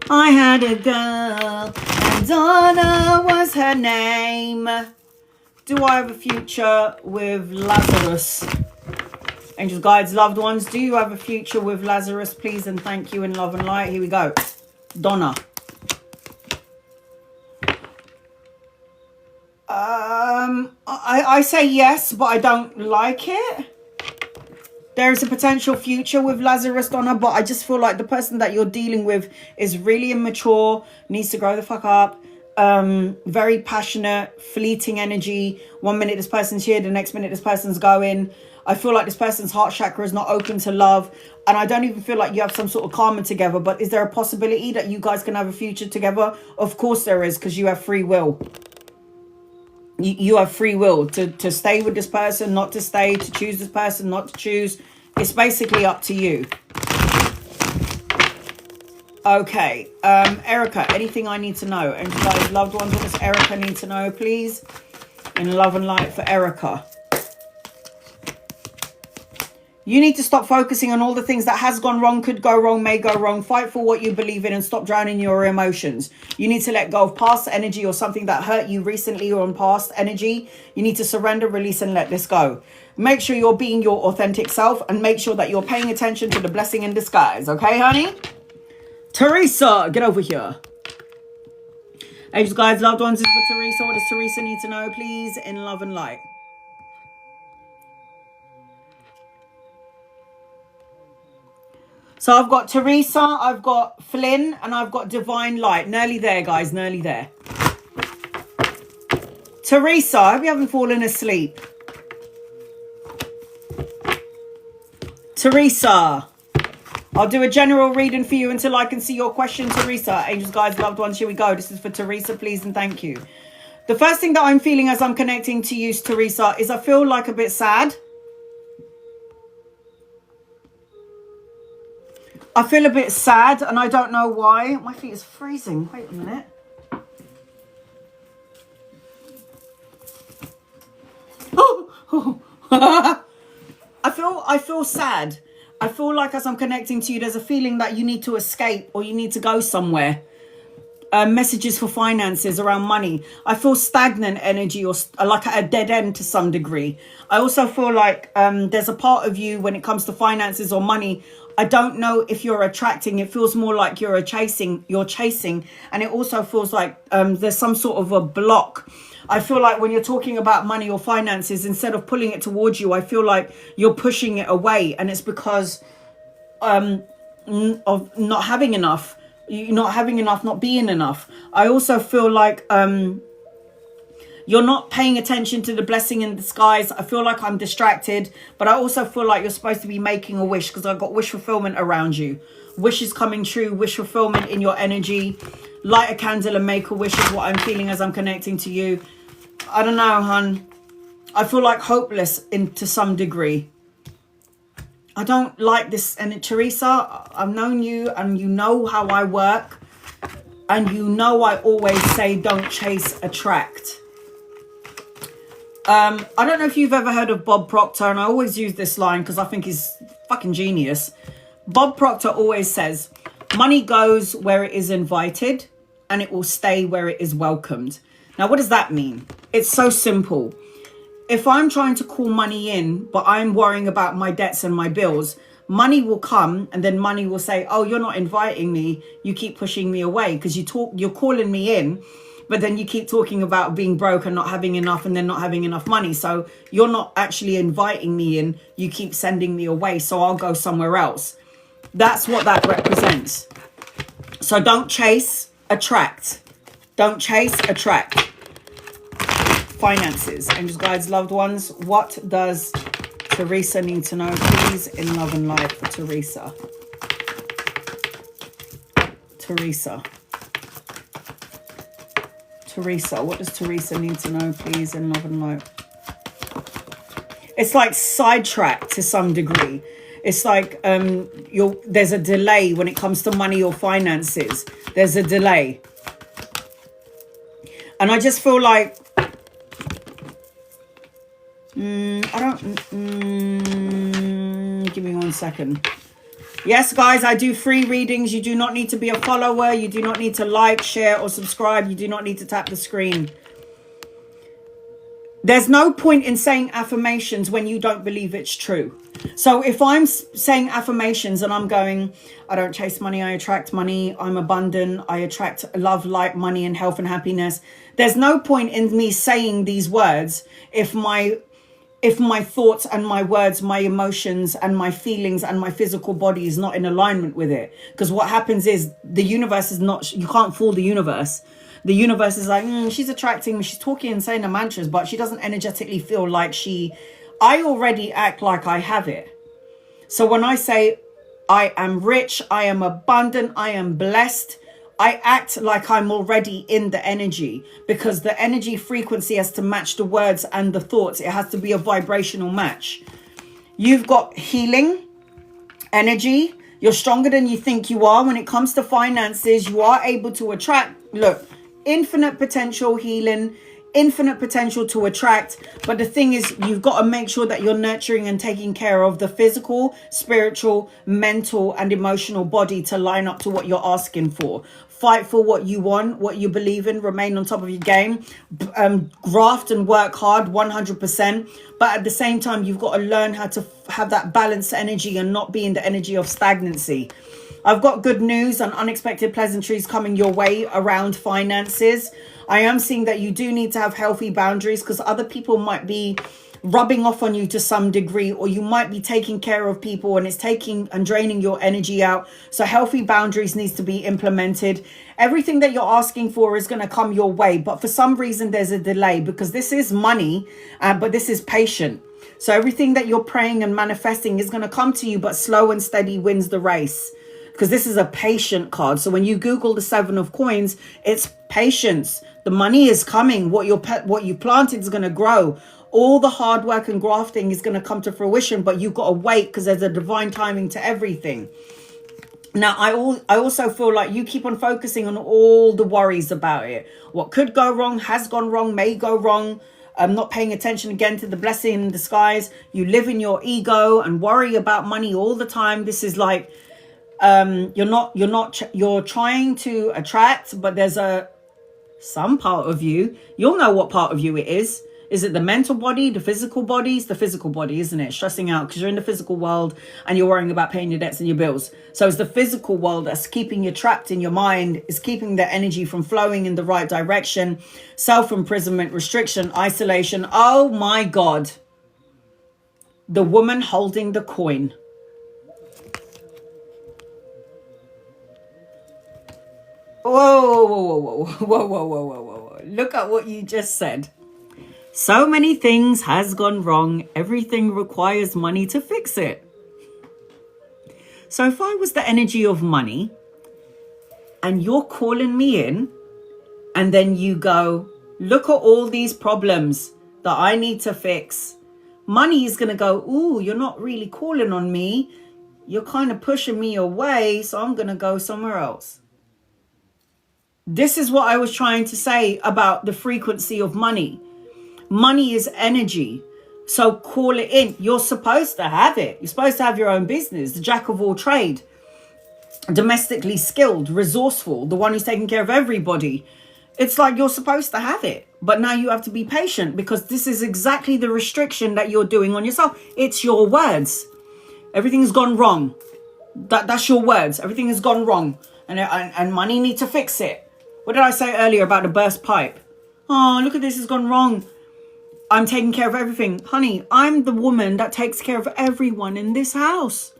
I had a girl, and Donna was her name. Do I have a future with Lazarus? Angels, guides, loved ones, do you have a future with Lazarus? Please and thank you in love and light. Here we go. Donna. I say yes, but I don't like it. There is a potential future with Lazarus, Donna, but I just feel like the person that you're dealing with is really immature, needs to grow the fuck up, very passionate, fleeting energy. 1 minute this person's here, the next minute this person's going. I feel like this person's heart chakra is not open to love, and I don't even feel like you have some sort of karma together. But is there a possibility that you guys can have a future together? Of course there is, because you have free will. You have free will to stay with this person, not to stay, to choose this person, not to choose. It's basically up to you. Okay, Erica, anything I need to know? And you guys, loved ones, what does Erica need to know, please? In love and light for Erica. You need to stop focusing on all the things that has gone wrong, could go wrong, may go wrong. Fight for what you believe in and stop drowning your emotions. You need to let go of past energy or something that hurt you recently or on past energy. You need to surrender, release, and let this go. Make sure you're being your authentic self and make sure that you're paying attention to the blessing in disguise. Okay, honey? Teresa, get over here. Angels, guides, loved ones, this is for Teresa. What does Teresa need to know, please, in love and light? So I've got Teresa, I've got Flynn, and I've got Divine Light. Nearly there, guys, nearly there. Teresa, I hope you haven't fallen asleep. Teresa, I'll do a general reading for you until I can see your question, Teresa. Angels, guides, loved ones, here we go. This is for Teresa, please, and thank you. The first thing that I'm feeling as I'm connecting to you, Teresa, is I feel like a bit sad. I feel a bit sad, and I don't know why. My feet is freezing. Wait a minute. I feel sad. I feel like as I'm connecting to you, there's a feeling that you need to escape or you need to go somewhere. Messages for finances around money. I feel stagnant energy or like at a dead end to some degree. I also feel like there's a part of you when it comes to finances or money. I don't know if you're attracting. It feels more like you're chasing. And it also feels like there's some sort of a block. I feel like when you're talking about money or finances, instead of pulling it towards you, I feel like you're pushing it away. And it's because of not having enough. Not being enough. I also feel like you're not paying attention to the blessing in disguise. I feel like I'm distracted, but I also feel like you're supposed to be making a wish because I've got wish fulfillment around you. Wishes coming true, wish fulfillment in your energy. Light a candle and make a wish is what I'm feeling as I'm connecting to you. I don't know, hun. I feel like hopeless to some degree. I don't like this. And Teresa, I've known you and you know how I work. And you know I always say don't chase, attract. I don't know if you've ever heard of Bob Proctor, and I always use this line because I think he's fucking genius. Bob Proctor always says, money goes where it is invited and it will stay where it is welcomed. Now, what does that mean? It's so simple. If I'm trying to call money in, but I'm worrying about my debts and my bills, money will come and then money will say, oh, you're not inviting me. You keep pushing me away because you're calling me in. But then you keep talking about being broke and not having enough and then not having enough money. So you're not actually inviting me in. You keep sending me away. So I'll go somewhere else. That's what that represents. So don't chase, attract. Don't chase, attract. Finances. Angels, guides, loved ones. What does Teresa need to know, please, in love and light for Teresa? Teresa, what does Teresa need to know, please, in love and light? It's like sidetracked to some degree. It's like there's a delay when it comes to money or finances. There's a delay. And I just feel like give me 1 second. Yes, guys, I do free readings. You do not need to be a follower. You do not need to like, share, or subscribe. You do not need to tap the screen. There's no point in saying affirmations when you don't believe it's true. So if I'm saying affirmations and I'm going, I don't chase money, I attract money, I'm abundant, I attract love, light, money, and health and happiness. There's no point in me saying these words if my thoughts and my words, my emotions and my feelings and my physical body is not in alignment with it. Because what happens is the universe is not, you can't fool the universe. The universe is like, she's attracting me. She's talking and saying the mantras, but she doesn't energetically feel like I already act like I have it. So when I say I am rich, I am abundant, I am blessed, I act like I'm already in the energy, because the energy frequency has to match the words and the thoughts. It has to be a vibrational match. You've got healing energy. You're stronger than you think you are. When it comes to finances, you are able to attract, look, infinite potential healing, infinite potential to attract. But the thing is, you've got to make sure that you're nurturing and taking care of the physical, spiritual, mental, and emotional body to line up to what you're asking for. Fight for what you want, what you believe in, remain on top of your game, graft and work hard 100%. But at the same time, you've got to learn how to have that balanced energy and not be in the energy of stagnancy. I've got good news and unexpected pleasantries coming your way around finances. I am seeing that you do need to have healthy boundaries, because other people might be rubbing off on you to some degree, or you might be taking care of people and it's taking and draining your energy out. So healthy boundaries needs to be implemented. Everything that you're asking for is going to come your way, but for some reason there's a delay, because this is money, but this is patient. So everything that you're praying and manifesting is going to come to you, but slow and steady wins the race. Because this is a patient card. So when you Google the 7 of coins, it's patience. The money is coming. What you planted is going to grow. All the hard work and grafting is going to come to fruition, but you've got to wait, because there's a divine timing to everything. Now, I also feel like you keep on focusing on all the worries about it. What could go wrong, has gone wrong, may go wrong. I'm not paying attention again to the blessing in disguise. You live in your ego and worry about money all the time. This is like, you're trying to attract, but there's some part of you, you'll know what part of you it is. Is it the mental body, the physical body? It's the physical body, isn't it? Stressing out because you're in the physical world and you're worrying about paying your debts and your bills. So it's the physical world that's keeping you trapped in your mind, is keeping the energy from flowing in the right direction. Self-imprisonment, restriction, isolation. Oh my God. The woman holding the coin. Whoa, whoa, whoa, whoa, whoa, whoa, whoa, whoa, whoa. Look at what you just said. So many things has gone wrong. Everything requires money to fix it. So if I was the energy of money and you're calling me in, and then you go, look at all these problems that I need to fix. Money is going to go, ooh, you're not really calling on me. You're kind of pushing me away. So I'm going to go somewhere else. This is what I was trying to say about the frequency of money. Money is energy. So call it in. You're supposed to have it. You're supposed to have your own business. The jack of all trade. Domestically skilled, resourceful. The one who's taking care of everybody. It's like you're supposed to have it. But now you have to be patient, because this is exactly the restriction that you're doing on yourself. It's your words. Everything's gone wrong. That's your words. Everything has gone wrong. And money needs to fix it. What did I say earlier about the burst pipe? Oh, look at this, it's gone wrong. I'm taking care of everything. Honey, I'm the woman that takes care of everyone in this house.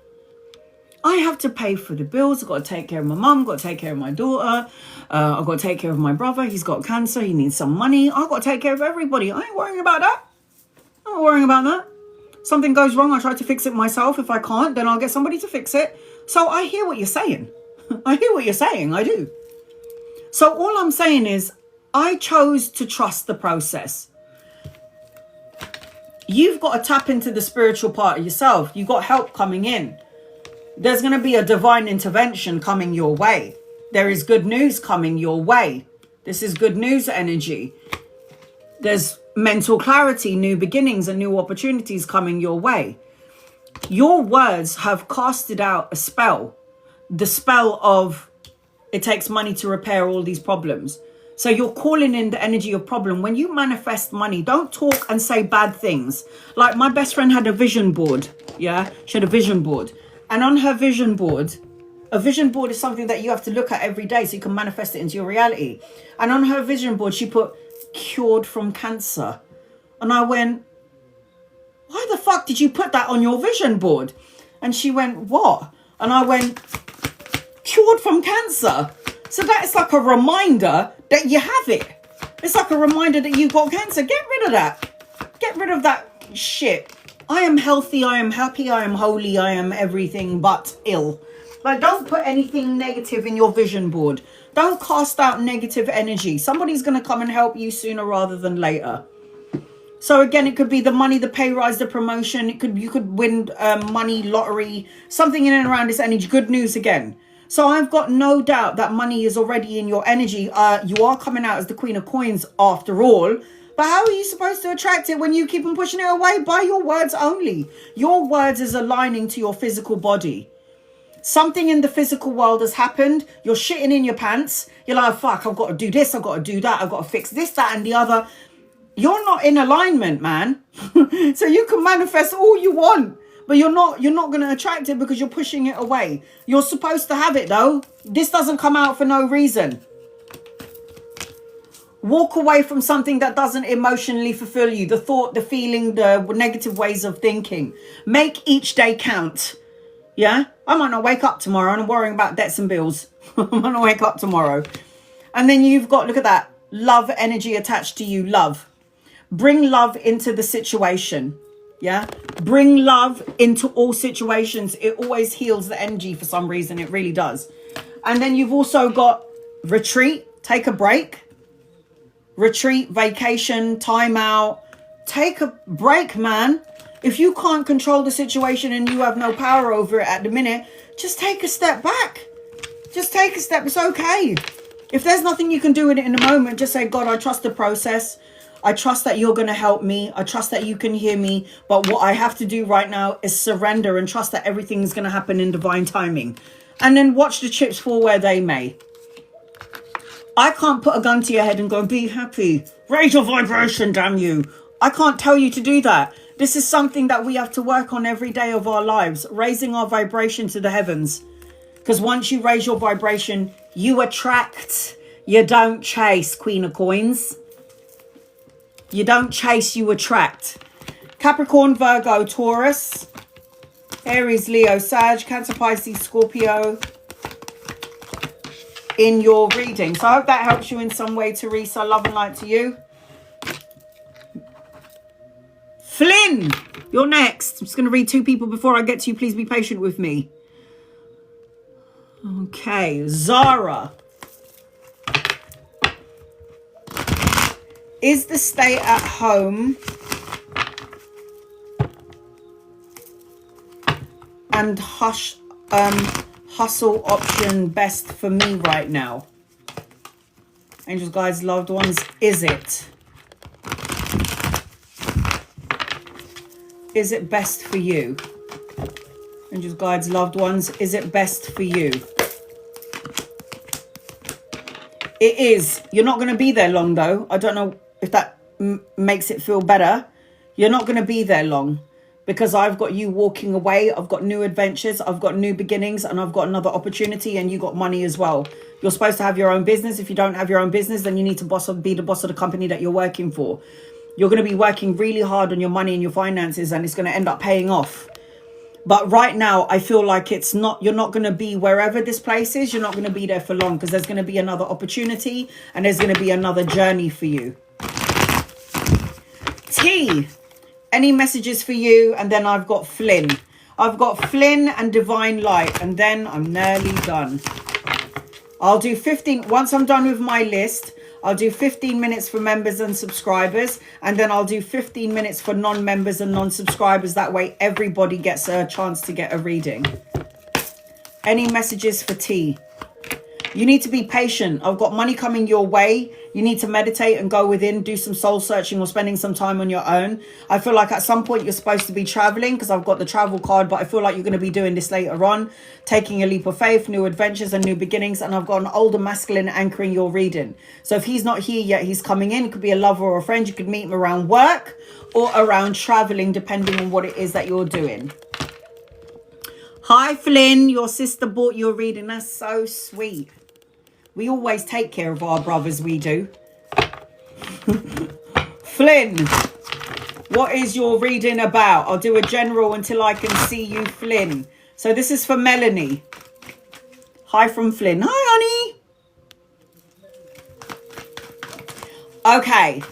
I have to pay for the bills. I've got to take care of my mum. I've got to take care of my daughter. I've got to take care of my brother. He's got cancer. He needs some money. I've got to take care of everybody. I ain't worrying about that. I'm not worrying about that. Something goes wrong, I try to fix it myself. If I can't, then I'll get somebody to fix it. So I hear what you're saying. I hear what you're saying. I do. So all I'm saying is I chose to trust the process. You've got to tap into the spiritual part of yourself. You've got help coming in. There's going to be a divine intervention coming your way. There is good news coming your way. This is good news energy. There's mental clarity, new beginnings and new opportunities coming your way. Your words have casted out a spell. The spell of it takes money to repair all these problems. So you're calling in the energy of problem. When you manifest money, don't talk and say bad things. Like my best friend had a vision board. Yeah, she had a vision board. And on her vision board, a vision board is something that you have to look at every day so you can manifest it into your reality. And on her vision board, she put cured from cancer. And I went, why the fuck did you put that on your vision board? And she went, what? And I went, cured from cancer. So that is like a reminder that you have it. It's like a reminder that you got cancer. Get rid of that. Get rid of that shit. I am healthy. I am happy. I am holy. I am everything but ill. Like, don't put anything negative in your vision board. Don't cast out negative energy. Somebody's going to come and help you sooner rather than later. So again, it could be the money, the pay rise, the promotion. You could win money, lottery, something in and around this energy. Good news again. So I've got no doubt that money is already in your energy. You are coming out as the Queen of Coins after all. But how are you supposed to attract it when you keep on pushing it away? By your words only. Your words is aligning to your physical body. Something in the physical world has happened. You're shitting in your pants. You're like, fuck, I've got to do this. I've got to do that. I've got to fix this, that, and the other. You're not in alignment, man. So you can manifest all you want. But you're not going to attract it because you're pushing it away. You're supposed to have it, though. This doesn't come out for no reason. Walk away from something that doesn't emotionally fulfill you. The thought, the feeling, the negative ways of thinking. Make each day count. Yeah? I might not wake up tomorrow and I'm worrying about debts and bills. I might not wake up tomorrow. And then you've got, look at that. Love energy attached to you. Love. Bring love into the situation. Yeah, bring love into all situations. It always heals the energy for some reason. It really does. And then you've also got retreat, take a break, retreat, vacation, time out. Take a break, man. If you can't control the situation and you have no power over it at the minute, just take a step back. Just take a step. It's okay. If there's nothing you can do in it in the moment, just say, God, I trust the process. I trust that you're going to help me. I trust that you can hear me. But what I have to do right now is surrender and trust that everything's going to happen in divine timing. And then watch the chips fall where they may. I can't put a gun to your head and go, be happy. Raise your vibration, damn you. I can't tell you to do that. This is something that we have to work on every day of our lives. Raising our vibration to the heavens. Because once you raise your vibration, you attract. You don't chase, Queen of Coins. You don't chase, you attract. Capricorn, Virgo, Taurus, Aries, Leo, Sag, Cancer, Pisces, Scorpio in your reading. So I hope that helps you in some way, Teresa. Love and light to you. Flynn, you're next. I'm just going to read two people before I get to you. Please be patient with me. Okay, Zara. Is the stay at home and hustle option best for me right now? Angels, guides, loved ones, is it? Is it best for you? Angels, guides, loved ones, is it best for you? It is. You're not going to be there long, though. I don't know if that makes it feel better. You're not going to be there long because I've got you walking away. I've got new adventures. I've got new beginnings and I've got another opportunity and you got money as well. You're supposed to have your own business. If you don't have your own business, then you need to be the boss of the company that you're working for. You're going to be working really hard on your money and your finances and it's going to end up paying off. But right now, I feel like you're not going to be wherever this place is. You're not going to be there for long because there's going to be another opportunity and there's going to be another journey for you. T, any messages for you? And then I've got Flynn. I've got Flynn and Divine Light and then I'm nearly done. I'll do 15. Once I'm done with my list, I'll do 15 minutes for members and subscribers. And then I'll do 15 minutes for non-members and non-subscribers. That way everybody gets a chance to get a reading. Any messages for T? You need to be patient. I've got money coming your way. You need to meditate and go within, do some soul searching or spending some time on your own. I feel like at some point you're supposed to be traveling, because I've got the travel card, but I feel like you're going to be doing this later on, taking a leap of faith, new adventures and new beginnings. And I've got an older masculine anchoring your reading. So if he's not here yet, he's coming in. It could be a lover or a friend. You could meet him around work or around traveling, depending on what it is that you're doing. Hi, Flynn. Your sister bought your reading. That's so sweet. We always take care of our brothers, we do. Flynn, what is your reading about? I'll do a general until I can see you, Flynn. So this is for Melanie. Hi from Flynn. Hi, honey. Okay.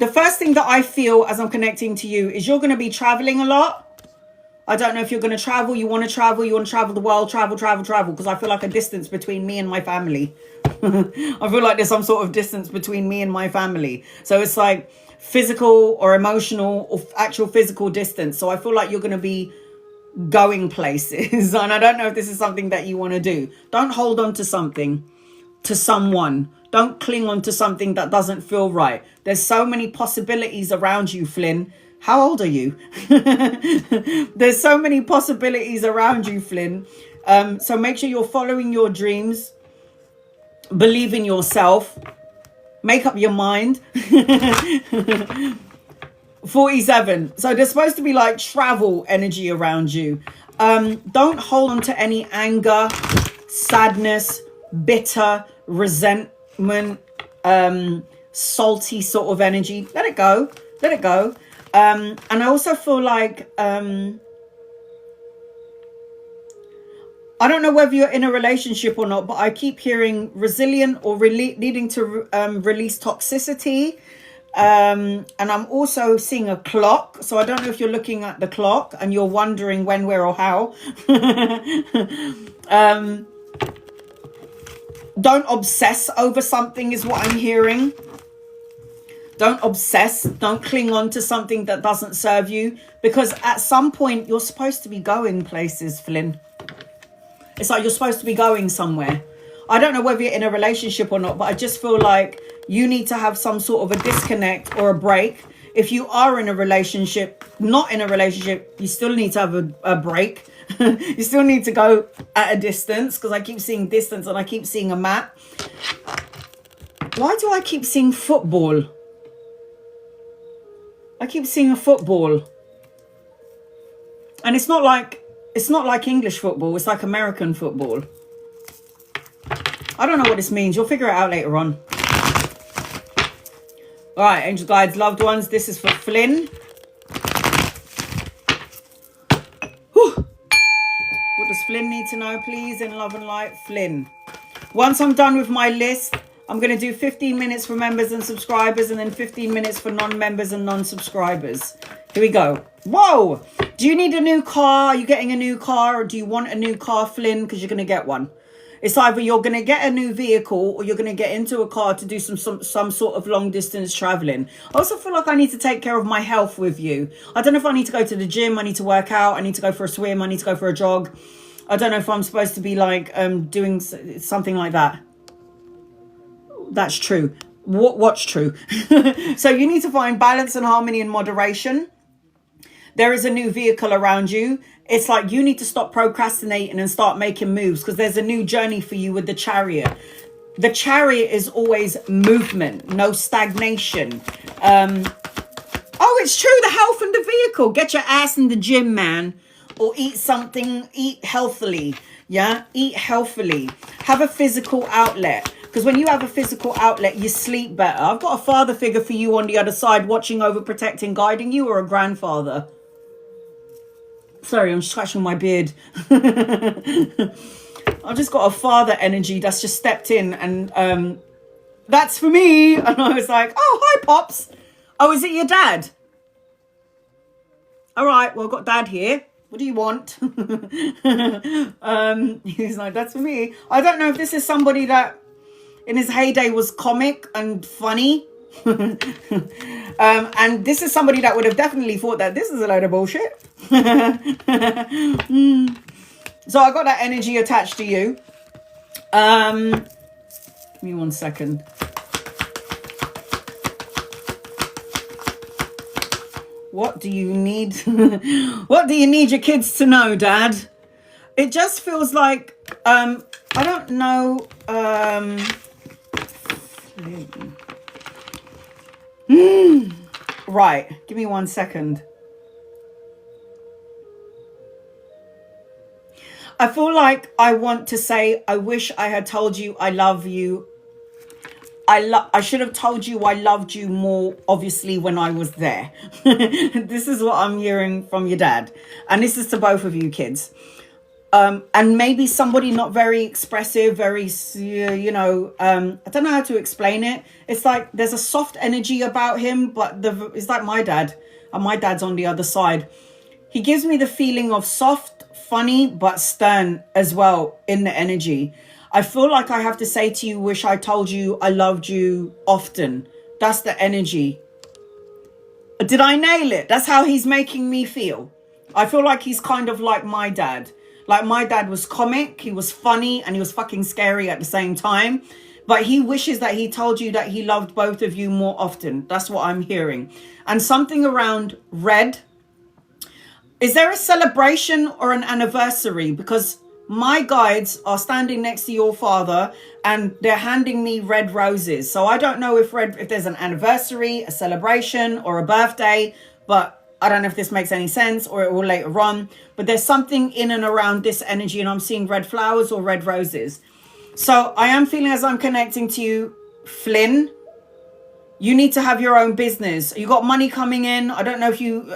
The first thing that I feel as I'm connecting to you is you're going to be traveling a lot. I don't know if you're going to travel, you want to travel the world, travel, because I feel like a distance between me and my family. I feel like there's some sort of distance between me and my family. So it's like physical or emotional or actual physical distance. So I feel like you're going to be going places. And I don't know if this is something that you want to do. Don't hold on to something, to someone. Don't cling on to something that doesn't feel right. There's so many possibilities around you, Flynn. How old are you? There's so many possibilities around you, Flynn. So make sure you're following your dreams. Believe in yourself. Make up your mind. 47. So there's supposed to be like travel energy around you. Don't hold on to any anger, sadness, bitter, resentment, salty sort of energy. Let it go. Let it go. And I also feel like, I don't know whether you're in a relationship or not, but I keep hearing resilient or needing to release toxicity. And I'm also seeing a clock. So I don't know if you're looking at the clock and you're wondering when, where, or how. Don't obsess over something is what I'm hearing. Don't obsess. Don't cling on to something that doesn't serve you. Because at some point, you're supposed to be going places, Flynn. It's like you're supposed to be going somewhere. I don't know whether you're in a relationship or not, but I just feel like you need to have some sort of a disconnect or a break. If you are in a relationship, not in a relationship, you still need to have a break. You still need to go at a distance, because I keep seeing distance and I keep seeing a map. Why do I keep seeing football? I keep seeing a football. And it's not like English football. It's like American football. I don't know what this means. You'll figure it out later on. All right, angel guides, loved ones. This is for Flynn. Whew. What does Flynn need to know, please, in love and light? Flynn. Once I'm done with my list, I'm going to do 15 minutes for members and subscribers, and then 15 minutes for non-members and non-subscribers. Here we go. Whoa! Do you need a new car? Are you getting a new car? Or do you want a new car, Flynn? Because you're going to get one. It's either you're going to get a new vehicle or you're going to get into a car to do some sort of long distance traveling. I also feel like I need to take care of my health with you. I don't know if I need to go to the gym. I need to work out. I need to go for a swim. I need to go for a jog. I don't know if I'm supposed to be like doing something like that. That's true. What's true? So you need to find balance and harmony and moderation. There is a new vehicle around you. It's like you need to stop procrastinating and start making moves, because there's a new journey for you with the Chariot. The Chariot is always movement, no stagnation. Oh, it's true. The health and the vehicle. Get your ass in the gym, man. Or eat something. Eat healthily. Yeah. Eat healthily. Have a physical outlet. Because when you have a physical outlet, you sleep better. I've got a father figure for you on the other side, watching over, protecting, guiding you, or a grandfather. Sorry, I'm scratching my beard. I've just got a father energy that's just stepped in, and that's for me. And I was like, oh, hi, Pops. Oh, is it your dad? All right, well, I've got Dad here. What do you want? He's like, that's for me. I don't know if this is somebody that in his heyday was comic and funny. And this is somebody that would have definitely thought that this is a load of bullshit. So I got that energy attached to you. Give me 1 second. What do you need? What do you need your kids to know, Dad? It just feels like, I don't know. Right. Give me 1 second. I feel like I want to say, I wish I had told you I love you. I should have told you I loved you more, obviously, when I was there. This is what I'm hearing from your dad. And this is to both of you kids. And maybe somebody not very expressive, very, you know, I don't know how to explain it. It's like there's a soft energy about him, but it's like my dad. And my dad's on the other side. He gives me the feeling of soft, funny, but stern as well in the energy. I feel like I have to say to you, wish I told you I loved you often. That's the energy. Did I nail it? That's how he's making me feel. I feel like he's kind of like my dad. Like my dad was comic, he was funny, and he was fucking scary at the same time. But he wishes that he told you that he loved both of you more often. That's what I'm hearing. And something around red. Is there a celebration or an anniversary? Because my guides are standing next to your father and they're handing me red roses. So I don't know if there's an anniversary, a celebration, or a birthday, but I don't know if this makes any sense or it will later on. But there's something in and around this energy, and I'm seeing red flowers or red roses. So I am feeling, as I'm connecting to you, Flynn, you need to have your own business. You got money coming in. I don't know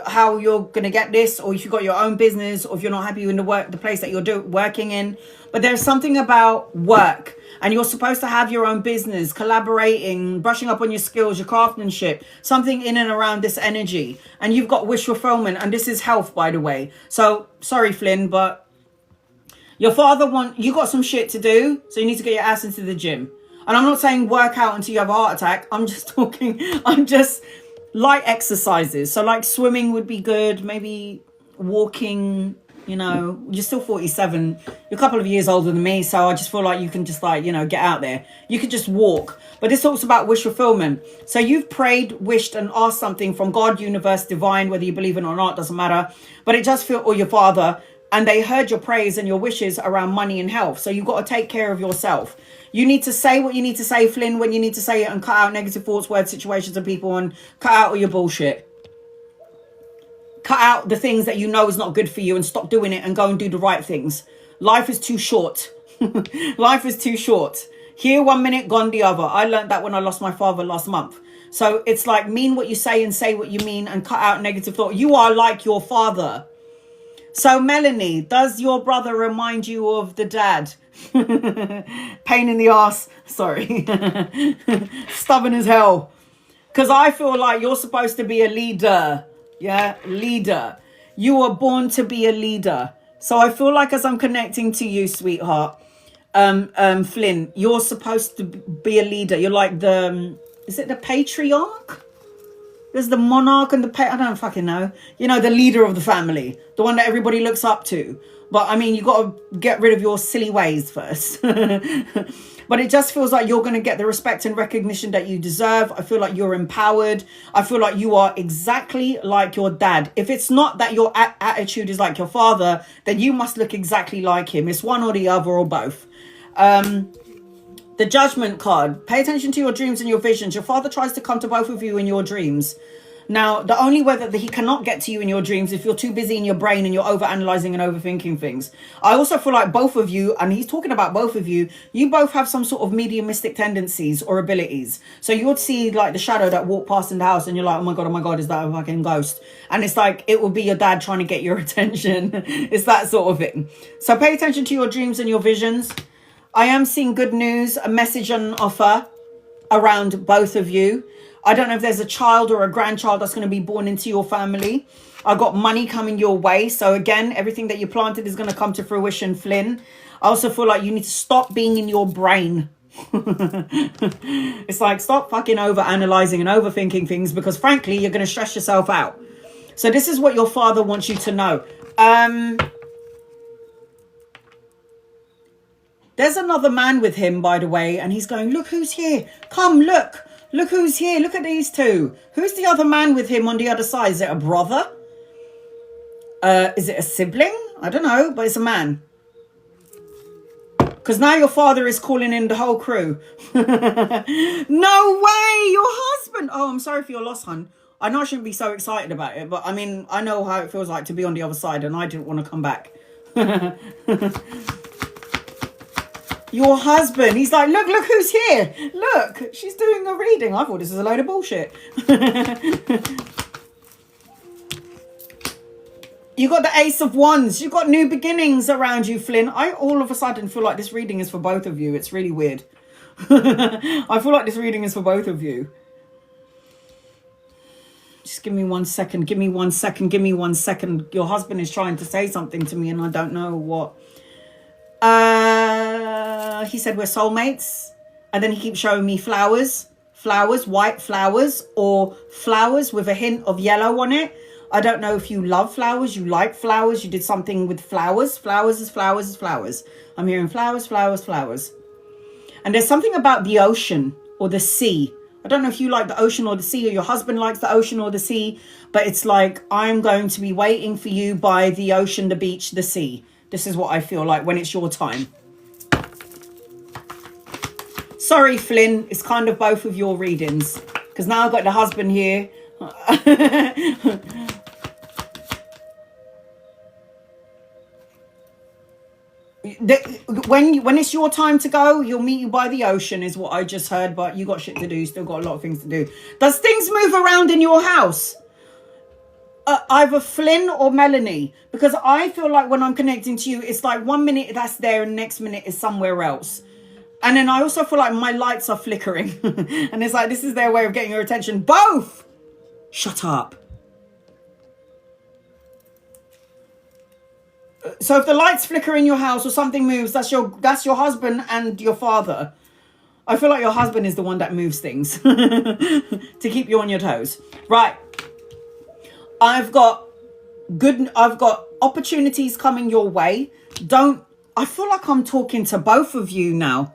how you're going to get this, or if you got your own business, or if you're not happy in the place that you're working in. But there's something about work, and you're supposed to have your own business, collaborating, brushing up on your skills, your craftsmanship, something in and around this energy. And you've got wish fulfillment, and this is health, by the way. So sorry, Flynn, but your father you got some shit to do, so you need to get your ass into the gym. And I'm not saying work out until you have a heart attack. I'm just light exercises. So like swimming would be good. Maybe walking, you know, you're still 47. You're a couple of years older than me. So I just feel like you can just like, you know, get out there. You could just walk. But this talks about wish fulfillment. So you've prayed, wished and asked something from God, universe, divine, whether you believe it or not, doesn't matter. But it does feel, or your father, and they heard your prayers and your wishes around money and health. So you've got to take care of yourself. You need to say what you need to say, Flynn, when you need to say it, and cut out negative thoughts, words, situations, and people, and cut out all your bullshit. Cut out the things that you know is not good for you and stop doing it and go and do the right things. Life is too short. Life is too short. Here 1 minute, gone the other. I learned that when I lost my father last month. So it's like mean what you say and say what you mean and cut out negative thought. You are like your father. So Melanie, does your brother remind you of the dad? Pain in the ass. Sorry. Stubborn as hell. Because I feel like you're supposed to be a leader. Yeah, leader. You were born to be a leader. So I feel like as I'm connecting to you, sweetheart, Flynn, you're supposed to be a leader. You're like is it the patriarch? There's the monarch and I don't fucking know. You know, the leader of the family. The one that everybody looks up to. But, I mean, you got to get rid of your silly ways first. But it just feels like you're going to get the respect and recognition that you deserve. I feel like you're empowered. I feel like you are exactly like your dad. If it's not that your attitude is like your father, then you must look exactly like him. It's one or the other or both. The judgment card. Pay attention to your dreams and your visions. Your father tries to come to both of you in your dreams. Now, the only way that he cannot get to you in your dreams if you're too busy in your brain and you're over-analyzing and overthinking things. I also feel like both of you, and he's talking about both of you, you both have some sort of mediumistic tendencies or abilities. So you would see like the shadow that walked past in the house and you're like, oh my God, is that a fucking ghost? And it's like, it will be your dad trying to get your attention. It's that sort of thing. So pay attention to your dreams and your visions. I am seeing good news, a message on offer around both of you. I don't know if there's a child or a grandchild that's going to be born into your family. I got money coming your way. So again, everything that you planted is going to come to fruition, Flynn. I also feel like you need to stop being in your brain. It's like, stop fucking over-analyzing and overthinking things because frankly, you're going to stress yourself out. So this is what your father wants you to know. There's another man with him, by the way, and he's going, look who's here. Come, look. Look who's here. Look at these two. Who's the other man with him on the other side? Is it a brother? Is it a sibling? I don't know, but it's a man. Because now your father is calling in the whole crew. No way, your husband. Oh, I'm sorry for your loss, hon. I know I shouldn't be so excited about it, but I mean, I know how it feels like to be on the other side, and I didn't want to come back. Your husband, he's like, look who's here. Look, she's doing a reading. I thought this was a load of bullshit. You got the Ace of Wands. You got new beginnings around you, Flynn. I all of a sudden feel like this reading is for both of you. It's really weird. I feel like this reading is for both of you. Just give me 1 second. Give me 1 second. Give me 1 second. Your husband is trying to say something to me and I don't know what. He said we're soulmates. And then he keeps showing me flowers. Flowers, white flowers, or flowers with a hint of yellow on it. I don't know if you love flowers, you like flowers, you did something with flowers. Flowers is flowers is flowers. I'm hearing flowers, flowers, flowers. And there's something about the ocean or the sea. I don't know if you like the ocean or the sea, or your husband likes the ocean or the sea, but it's like, I'm going to be waiting for you by the ocean, the beach, the sea. This is what I feel like when it's your time. Sorry, Flynn, it's kind of both of your readings. Because now I've got the husband here. When it's your time to go, he'll meet you by the ocean, is what I just heard. But you got shit to do. You still got a lot of things to do. Does things move around in your house? Either Flynn or Melanie, because I feel like when I'm connecting to you, it's like 1 minute that's there and the next minute is somewhere else. And then I also feel like my lights are flickering. And it's like, this is their way of getting your attention. Both! Shut up. So if the lights flicker in your house or something moves, that's your husband and your father. I feel like your husband is the one that moves things to keep you on your toes. Right. I've got opportunities coming your way. I feel like I'm talking to both of you now.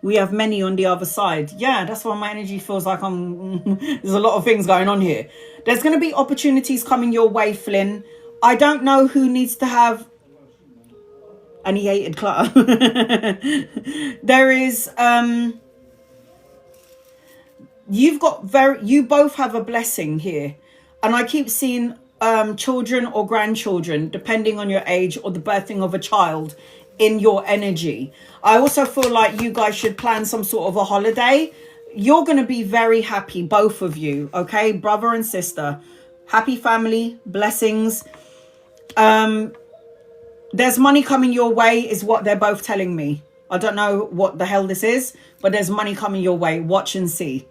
We have many on the other side. Yeah, that's why my energy feels like there's a lot of things going on here. There's going to be opportunities coming your way, Flynn. I don't know who needs to have... And he hated clutter. There is... You both have a blessing here. And I keep seeing children or grandchildren, depending on your age, or the birthing of a child in your energy. I also feel like you guys should plan some sort of a holiday. You're going to be very happy, both of you, okay? Brother and sister. Happy family, blessings. There's money coming your way is what they're both telling me. I don't know what the hell this is, but there's money coming your way. Watch and see.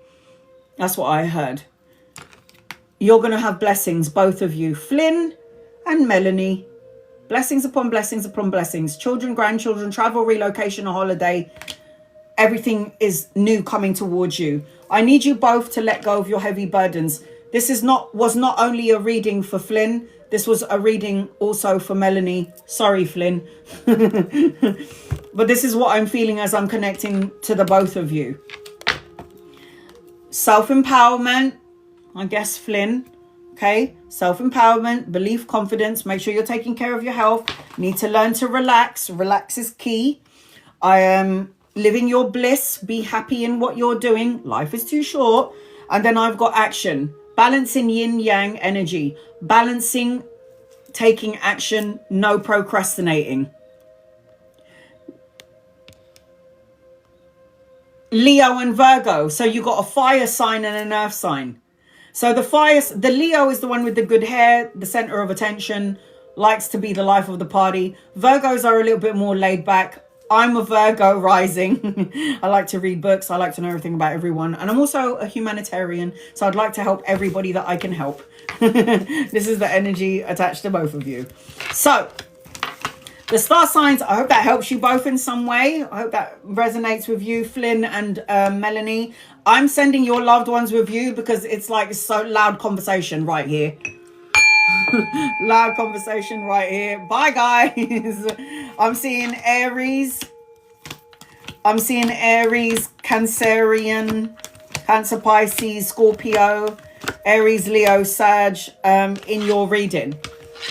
That's what I heard. You're going to have blessings, both of you. Flynn and Melanie. Blessings upon blessings upon blessings. Children, grandchildren, travel, relocation, a holiday. Everything is new coming towards you. I need you both to let go of your heavy burdens. This was not only a reading for Flynn. This was a reading also for Melanie. Sorry, Flynn. But this is what I'm feeling as I'm connecting to the both of you. Self-empowerment. I guess Flynn. Okay, self-empowerment, belief, confidence. Make sure you're taking care of your health. Need to learn to relax. Relax is key. I am living your bliss. Be happy in what you're doing. Life is too short. And then I've got action. Balancing yin-yang energy. Balancing, taking action, no procrastinating. Leo and Virgo. So you got a fire sign and an earth sign. So the Leo is the one with the good hair, the center of attention, likes to be the life of the party. Virgos are a little bit more laid back. I'm a Virgo rising. I like to read books. I like to know everything about everyone. And I'm also a humanitarian. So I'd like to help everybody that I can help. This is the energy attached to both of you. So the star signs, I hope that helps you both in some way. I hope that resonates with you, Flynn and Melanie. I'm sending your loved ones with you because it's like so loud conversation right here. Loud conversation right here. Bye, guys. I'm seeing Aries. I'm seeing Aries, Cancerian, Cancer, Pisces, Scorpio, Aries, Leo, Sag in your reading.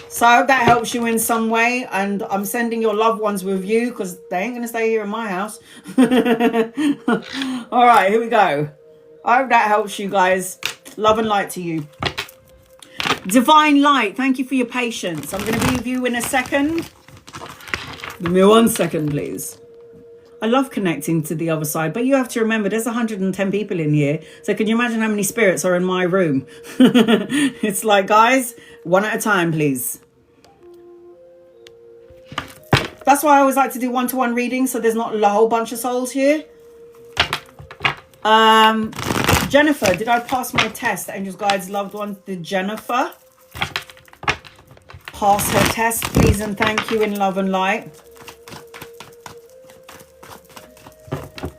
So I hope that helps you in some way. And I'm sending your loved ones with you because they ain't going to stay here in my house. All right, here we go. I hope that helps you guys. Love and light to you. Divine light, thank you for your patience. I'm going to be with you in a second. Give me 1 second, please. I love connecting to the other side, but you have to remember there's 110 people in here. So can you imagine how many spirits are in my room? It's like, guys, one at a time, please. That's why I always like to do one-to-one readings, so there's not a whole bunch of souls here. Jennifer, did I pass my test? Angels, guides, loved ones. Did Jennifer pass her test, please and thank you in love and light?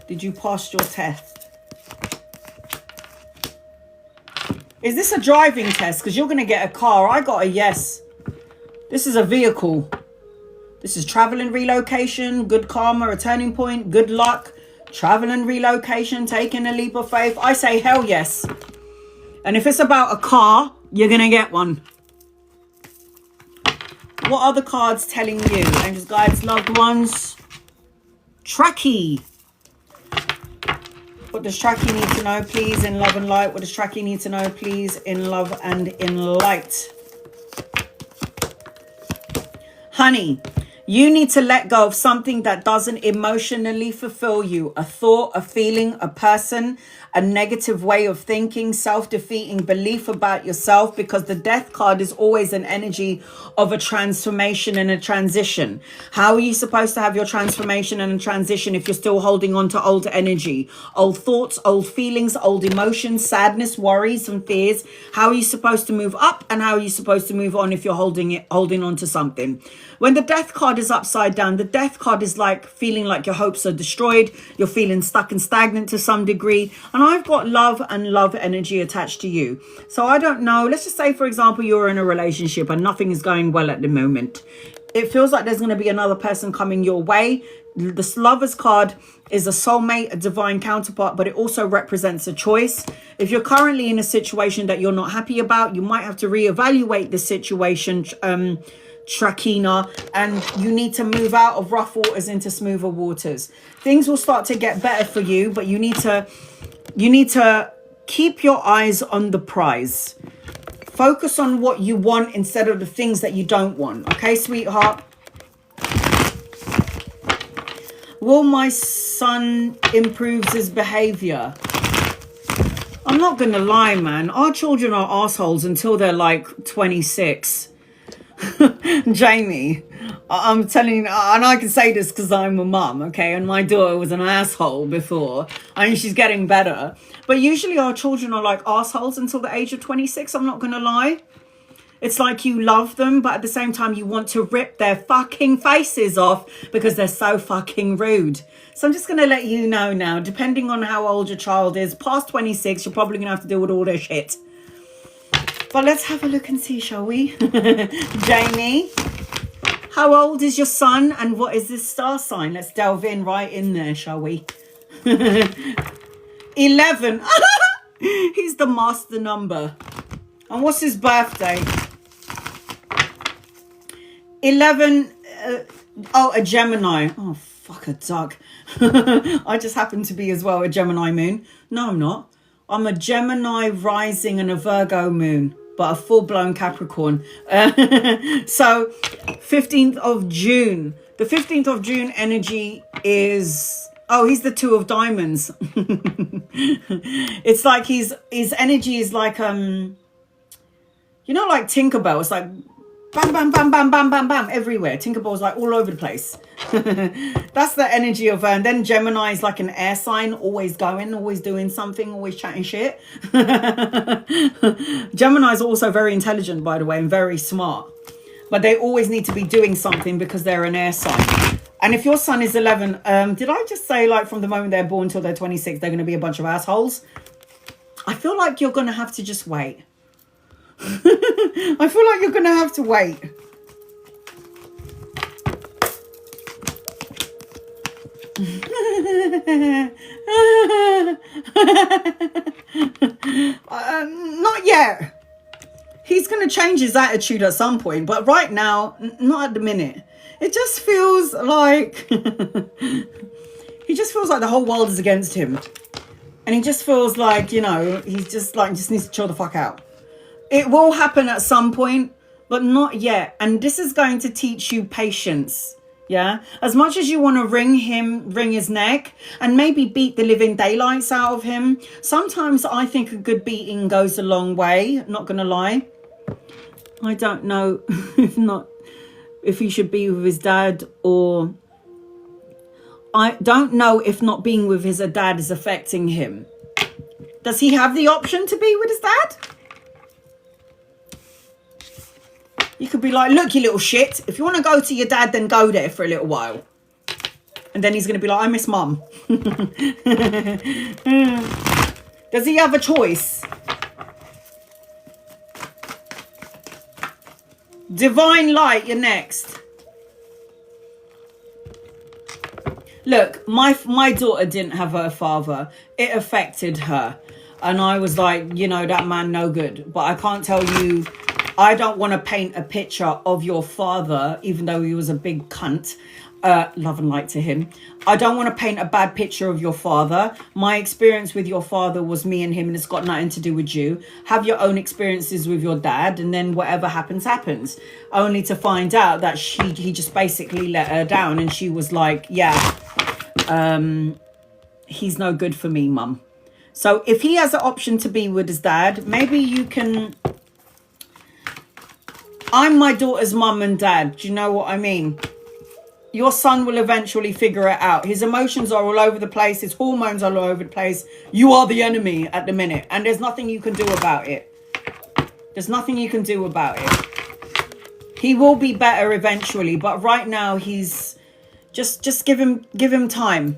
Did you pass your test? Is this a driving test? Because you're going to get a car. I got a yes. This is a vehicle. This is travel and relocation, good karma, a turning point, good luck. Travel and relocation, taking a leap of faith. I say hell yes. And if it's about a car, you're going to get one. What are the cards telling you? Angels, guides, loved ones. Tracky. What does Tracky need to know, please, in love and light? What does Tracky need to know, please, in love and in light? Honey. You need to let go of something that doesn't emotionally fulfill you. A thought, a feeling, a person, a negative way of thinking, self-defeating belief about yourself, because the death card is always an energy of a transformation and a transition. How are you supposed to have your transformation and a transition if you're still holding on to old energy, old thoughts, old feelings, old emotions, sadness, worries and fears? How are you supposed to move up and how are you supposed to move on if you're holding on to something? When the death card is upside down, the death card is like feeling like your hopes are destroyed. You're feeling stuck and stagnant to some degree. And I've got love and love energy attached to you. So I don't know. Let's just say, for example, you're in a relationship and nothing is going well at the moment. It feels like there's going to be another person coming your way. The Lover's card is a soulmate, a divine counterpart, but it also represents a choice. If you're currently in a situation that you're not happy about, you might have to reevaluate the situation, Trakina, and you need to move out of rough waters into smoother waters. Things will start to get better for you, but you need to keep your eyes on the prize. Focus on what you want instead of the things that you don't want. Okay, sweetheart? Will my son improve his behavior? I'm not gonna lie, man. Our children are assholes until they're like 26. Jamie, I'm telling you, and I can say this because I'm a mum, okay, and my daughter was an asshole before. I mean, she's getting better, but usually our children are like assholes until the age of 26. I'm not gonna lie. It's like you love them, but at the same time you want to rip their fucking faces off because they're so fucking rude. So I'm just gonna let you know now, depending on how old your child is, past 26, you're probably gonna have to deal with all their shit. But let's have a look and see, shall we? Jamie, how old is your son and what is this star sign? Let's delve in right in there, shall we? 11. He's the master number. And what's his birthday? 11. A Gemini. Oh, fuck a duck. I just happen to be as well a Gemini moon. No, I'm not. I'm a Gemini rising and a Virgo moon, but a full-blown Capricorn. So 15th of June. The 15th of June energy is... Oh, he's the 2 of diamonds. It's like his energy is like, you know, like Tinkerbell. It's like bam, bam, bam, bam, bam, bam, bam, everywhere. Tinkerbell's like all over the place. That's the energy of, and then Gemini is like an air sign, always going, always doing something, always chatting shit. Gemini is also very intelligent, by the way, and very smart. But they always need to be doing something because they're an air sign. And if your son is 11, did I just say like from the moment they're born till they're 26, they're going to be a bunch of assholes? I feel like you're going to have to just wait. I feel like you're going to have to wait. Not yet. He's going to change his attitude at some point, but right now, not at the minute. It just feels like he just feels like the whole world is against him. And he just feels like, you know, he's just like, just needs to chill the fuck out. It will happen at some point, but not yet. And this is going to teach you patience. Yeah. As much as you want to wring his neck and maybe beat the living daylights out of him. Sometimes I think a good beating goes a long way. Not going to lie. I don't know if he should be with his dad, or I don't know if not being with his dad is affecting him. Does he have the option to be with his dad? You could be like, look, you little shit. If you want to go to your dad, then go there for a little while. And then he's going to be like, I miss mum. Does he have a choice? Divine Light, you're next. Look, my daughter didn't have her father. It affected her. And I was like, you know, that man no good. But I can't tell you, I don't want to paint a picture of your father, even though he was a big cunt. Love and light to him. I don't want to paint a bad picture of your father. My experience with your father was me and him, and it's got nothing to do with you. Have your own experiences with your dad, and then whatever happens, happens. Only to find out that he just basically let her down, and she was like, yeah, he's no good for me, mum. So if he has an option to be with his dad, maybe you can... I'm my daughter's mum and dad. Do you know what I mean? Your son will eventually figure it out. His emotions are all over the place. His hormones are all over the place. You are the enemy at the minute. And there's nothing you can do about it. There's nothing you can do about it. He will be better eventually. But right now, he's... Just give him time.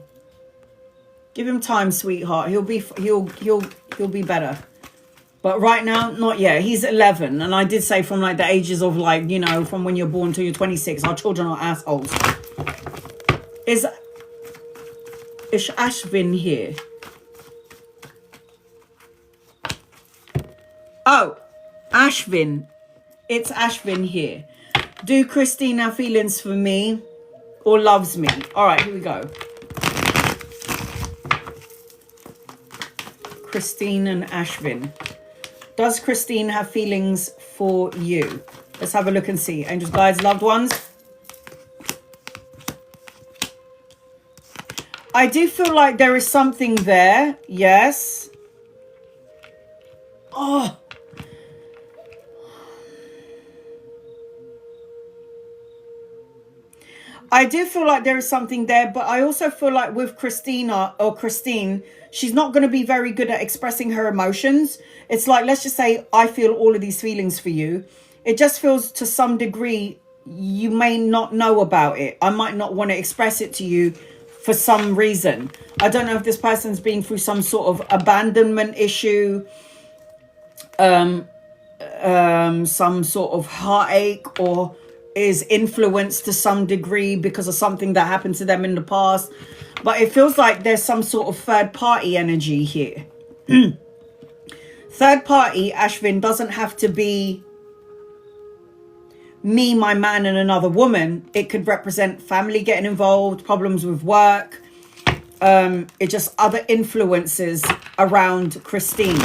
Give him time, sweetheart. He'll be better. But right now, not yet. He's 11. And I did say from like the ages of like, you know, from when you're born till you're 26, our children are assholes. Is Ashvin here? Oh, Ashvin. It's Ashvin here. Do Christine have feelings for me or loves me? All right, here we go. Christine and Ashvin. Does Christine have feelings for you? Let's have a look and see. Angels, guides, loved ones. I do feel like there is something there. Yes. Oh. I do feel like there is something there, but I also feel like with Christina or Christine, she's not going to be very good at expressing her emotions. It's like, let's just say I feel all of these feelings for you. It just feels to some degree you may not know about it. I might not want to express it to you for some reason. I don't know if this person's been through some sort of abandonment issue, some sort of heartache, or is influenced to some degree because of something that happened to them in the past. But it feels like there's some sort of third party energy here. Third party, Ashvin, doesn't have to be me, my man, and another woman. It could represent family getting involved, problems with work. It just other influences around Christine.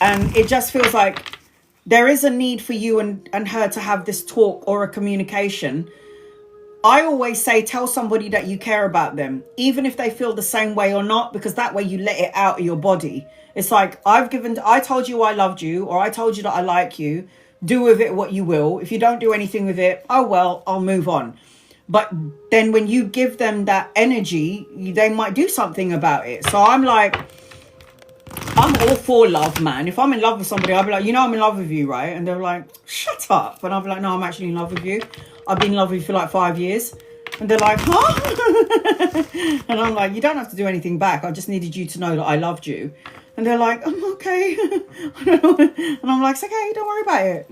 And it just feels like there is a need for you and her to have this talk or a communication. I always say, tell somebody that you care about them, even if they feel the same way or not, because that way you let it out of your body. It's like, I told you I loved you, or I told you that I like you. Do with it what you will. If you don't do anything with it, oh, well, I'll move on. But then when you give them that energy, they might do something about it. So I'm like, I'm all for love, man. If I'm in love with somebody, I'll be like, you know, I'm in love with you, right? And they're like, shut up. And I'll be like, no, I'm actually in love with you. I've been in love with you for like 5 years. And they're like, huh? And I'm like, you don't have to do anything back. I just needed you to know that I loved you. And they're like, I'm okay. I don't know. And I'm like, it's okay, don't worry about it.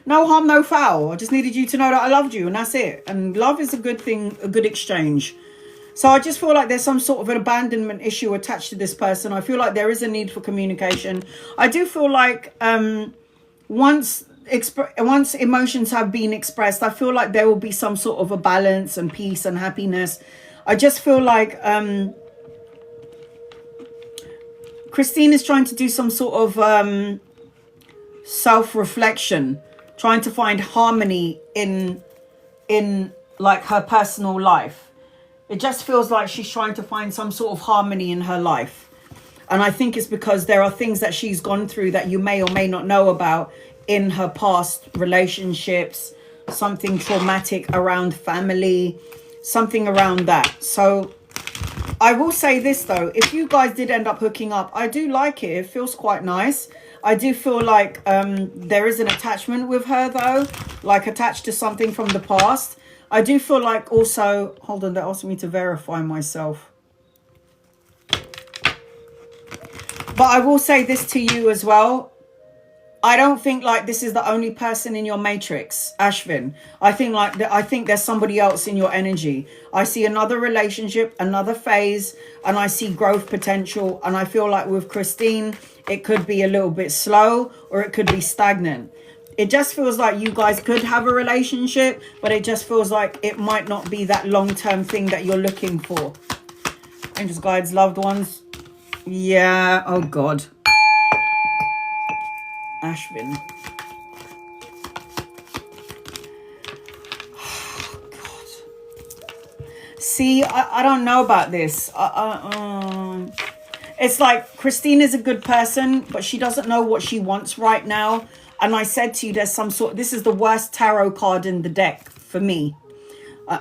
No harm, no foul. I just needed you to know that I loved you, and that's it. And love is a good thing, a good exchange. So I just feel like there's some sort of an abandonment issue attached to this person. I feel like there is a need for communication. I do feel like once emotions have been expressed, I feel like there will be some sort of a balance and peace and happiness. I just feel like Christine is trying to do some sort of self-reflection, trying to find harmony in like her personal life. It just feels like she's trying to find some sort of harmony in her life. And I think it's because there are things that she's gone through that you may or may not know about in her past relationships, something traumatic around family, something around that. So I will say this though, if you guys did end up hooking up, I do like it. It feels quite nice. I do feel like there is an attachment with her though, like attached to something from the past. I do feel like also, hold on, they asked me to verify myself. But I will say this to you as well. I don't think like this is the only person in your matrix, Ashvin. I think there's somebody else in your energy. I see another relationship, another phase, and I see growth potential. And I feel like with Christine, it could be a little bit slow or it could be stagnant. It just feels like you guys could have a relationship, but it just feels like it might not be that long-term thing that you're looking for. Angels, guides, loved ones. Yeah, oh God. Ashvin. Oh, God. See, I don't know about this. It's like Christine is a good person, but she doesn't know what she wants right now. And I said to you, there's some sort, this is the worst tarot card in the deck for me.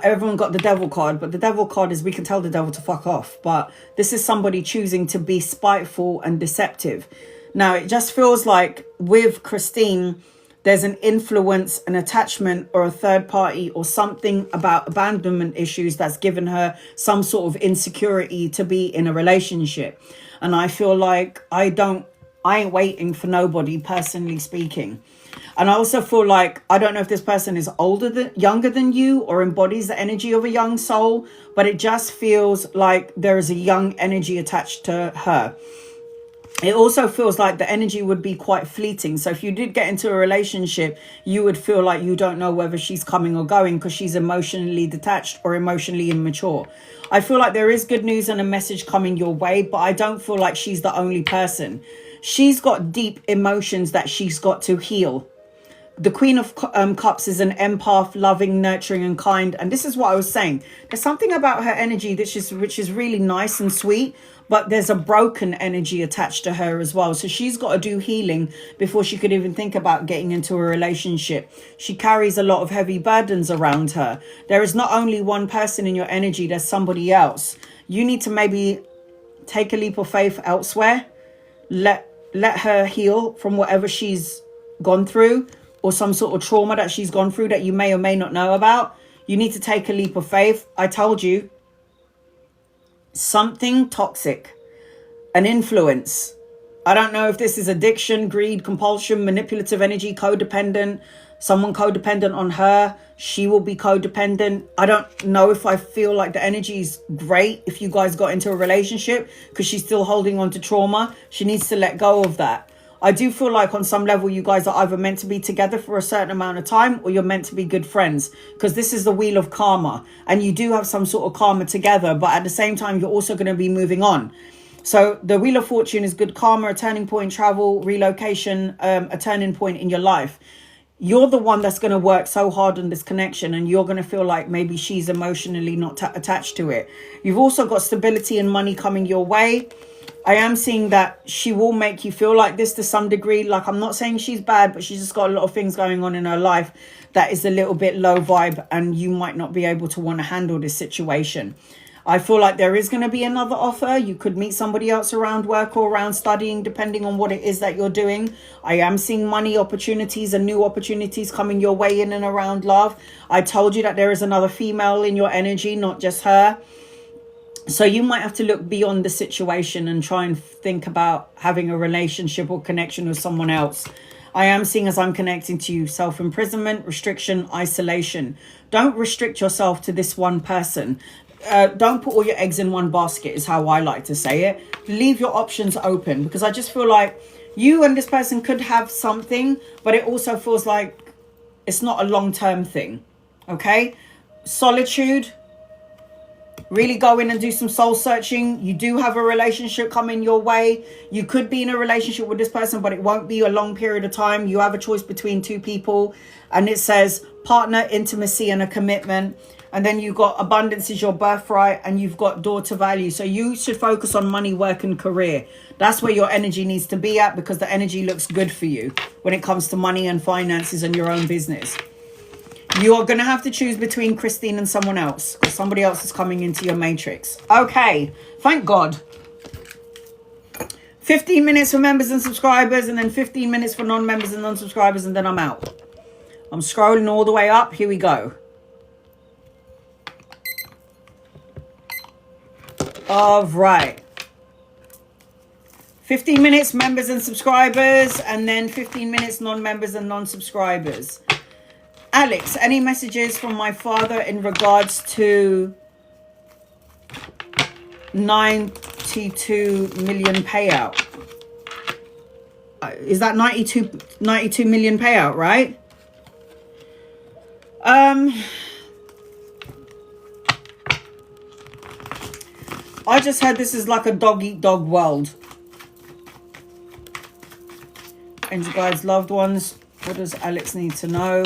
Everyone got the devil card, but the devil card is we can tell the devil to fuck off. But this is somebody choosing to be spiteful and deceptive. Now, it just feels like with Christine, there's an influence, an attachment or a third party or something about abandonment issues that's given her some sort of insecurity to be in a relationship. And I feel like I ain't waiting for nobody, personally speaking. And I also feel like, I don't know if this person is younger than you or embodies the energy of a young soul, but it just feels like there is a young energy attached to her. It also feels like the energy would be quite fleeting. So if you did get into a relationship, you would feel like you don't know whether she's coming or going because she's emotionally detached or emotionally immature. I feel like there is good news and a message coming your way, but I don't feel like she's the only person. She's got deep emotions that she's got to heal. The Queen of Cups is an empath, loving, nurturing and kind. And this is what I was saying. There's something about her energy which is really nice and sweet, but there's a broken energy attached to her as well. So she's got to do healing before she could even think about getting into a relationship. She carries a lot of heavy burdens around her. There is not only one person in your energy, there's somebody else. You need to maybe take a leap of faith elsewhere. Let her heal from whatever she's gone through, or some sort of trauma that she's gone through that you may or may not know about. You need to take a leap of faith. I told you, something toxic, an influence. I don't know if this is addiction, greed, compulsion, manipulative energy, codependent, someone codependent on her. She will be codependent. I don't know if I feel like the energy is great if you guys got into a relationship because she's still holding on to trauma. She needs to let go of that. I do feel like on some level you guys are either meant to be together for a certain amount of time or you're meant to be good friends, because this is the wheel of karma and you do have some sort of karma together, but at the same time you're also going to be moving on. So the Wheel of Fortune is good karma, a turning point, travel, relocation, a turning point in your life. You're the one that's going to work so hard on this connection and you're going to feel like maybe she's emotionally not attached to it. You've also got stability and money coming your way. I am seeing that she will make you feel like this to some degree. Like, I'm not saying she's bad, but she's just got a lot of things going on in her life that is a little bit low vibe and you might not be able to want to handle this situation. I feel like there is going to be another offer. You could meet somebody else around work or around studying, depending on what it is that you're doing. I am seeing money opportunities and new opportunities coming your way in and around love. I told you that there is another female in your energy, not just her. So you might have to look beyond the situation and try and think about having a relationship or connection with someone else. I am seeing, as I'm connecting to you, self-imprisonment, restriction, isolation. Don't restrict yourself to this one person. Don't put all your eggs in one basket, is how I like to say it. Leave your options open, because I just feel like you and this person could have something, but it also feels like it's not a long-term thing. Okay? Solitude. Really go in and do some soul searching. You do have a relationship coming your way. You could be in a relationship with this person, but it won't be a long period of time. You have a choice between two people. And it says partner, intimacy, and a commitment. And then you've got abundance is your birthright, and you've got door to value. So you should focus on money, work, and career. That's where your energy needs to be at, because the energy looks good for you when it comes to money and finances and your own business. You are going to have to choose between Christine and someone else, because somebody else is coming into your matrix. Okay, thank God. 15 minutes for members and subscribers, and then 15 minutes for non-members and non-subscribers, and then I'm out. I'm scrolling all the way up. Here we go. All right. 15 minutes members and subscribers, and then 15 minutes non-members and non-subscribers. Alex, any messages from my father in regards to 92 million payout? Is that 92 million payout, right? I just heard this is like a dog-eat-dog world. And you guys, loved ones, what does Alex need to know?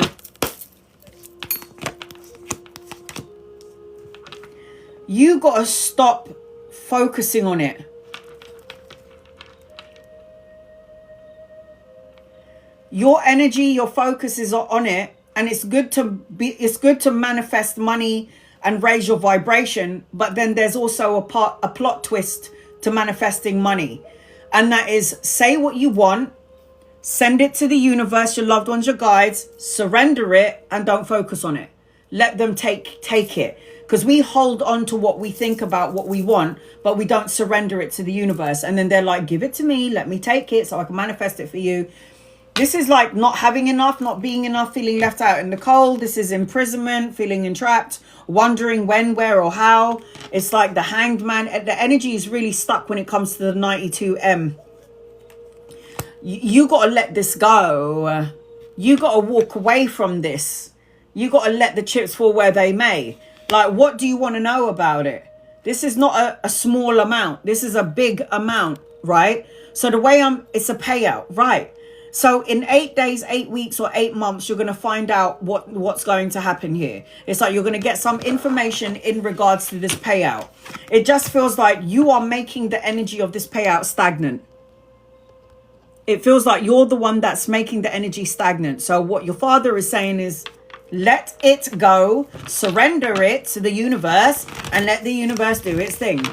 You got to stop focusing on it. Your energy, your focus is on it, and it's good to manifest money and raise your vibration, but then there's also a plot twist to manifesting money. And that is, say what you want, send it to the universe, your loved ones, your guides, surrender it, and don't focus on it. Let them take it. Because we hold on to what we think about what we want, but we don't surrender it to the universe. And then they're like, give it to me, let me take it so I can manifest it for you. This is like not having enough, not being enough, feeling left out in the cold. This is imprisonment, feeling entrapped, wondering when, where, or how. It's like the hanged man. The energy is really stuck when it comes to the 92M. You got to let this go. You got to walk away from this. You got to let the chips fall where they may. Like, what do you want to know about it? This is not a small amount. This is a big amount, right? So the way it's a payout, right? So in 8 days, 8 weeks, or 8 months, you're going to find out what's going to happen here. It's like you're going to get some information in regards to this payout. It just feels like you are making the energy of this payout stagnant. It feels like you're the one that's making the energy stagnant. So what your father is saying is, let it go, surrender it to the universe, and let the universe do its thing.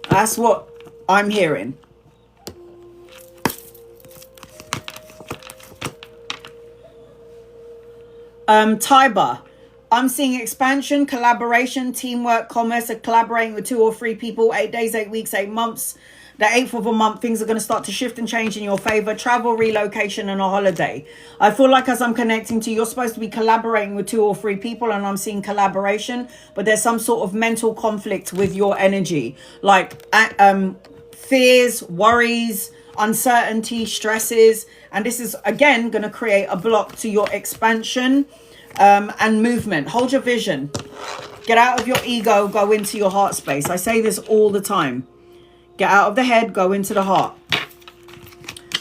That's what I'm hearing. Tiber, I'm seeing expansion, collaboration, teamwork, commerce, collaborating with 2 or 3 people, 8 days, 8 weeks, 8 months. The 8th of a month, things are going to start to shift and change in your favor. Travel, relocation, and a holiday. I feel like as I'm connecting to you, you're supposed to be collaborating with 2 or 3 people, and I'm seeing collaboration, but there's some sort of mental conflict with your energy. Like fears, worries, uncertainty, stresses. And this is, again, going to create a block to your expansion and movement. Hold your vision. Get out of your ego. Go into your heart space. I say this all the time. Get out of the head, go into the heart.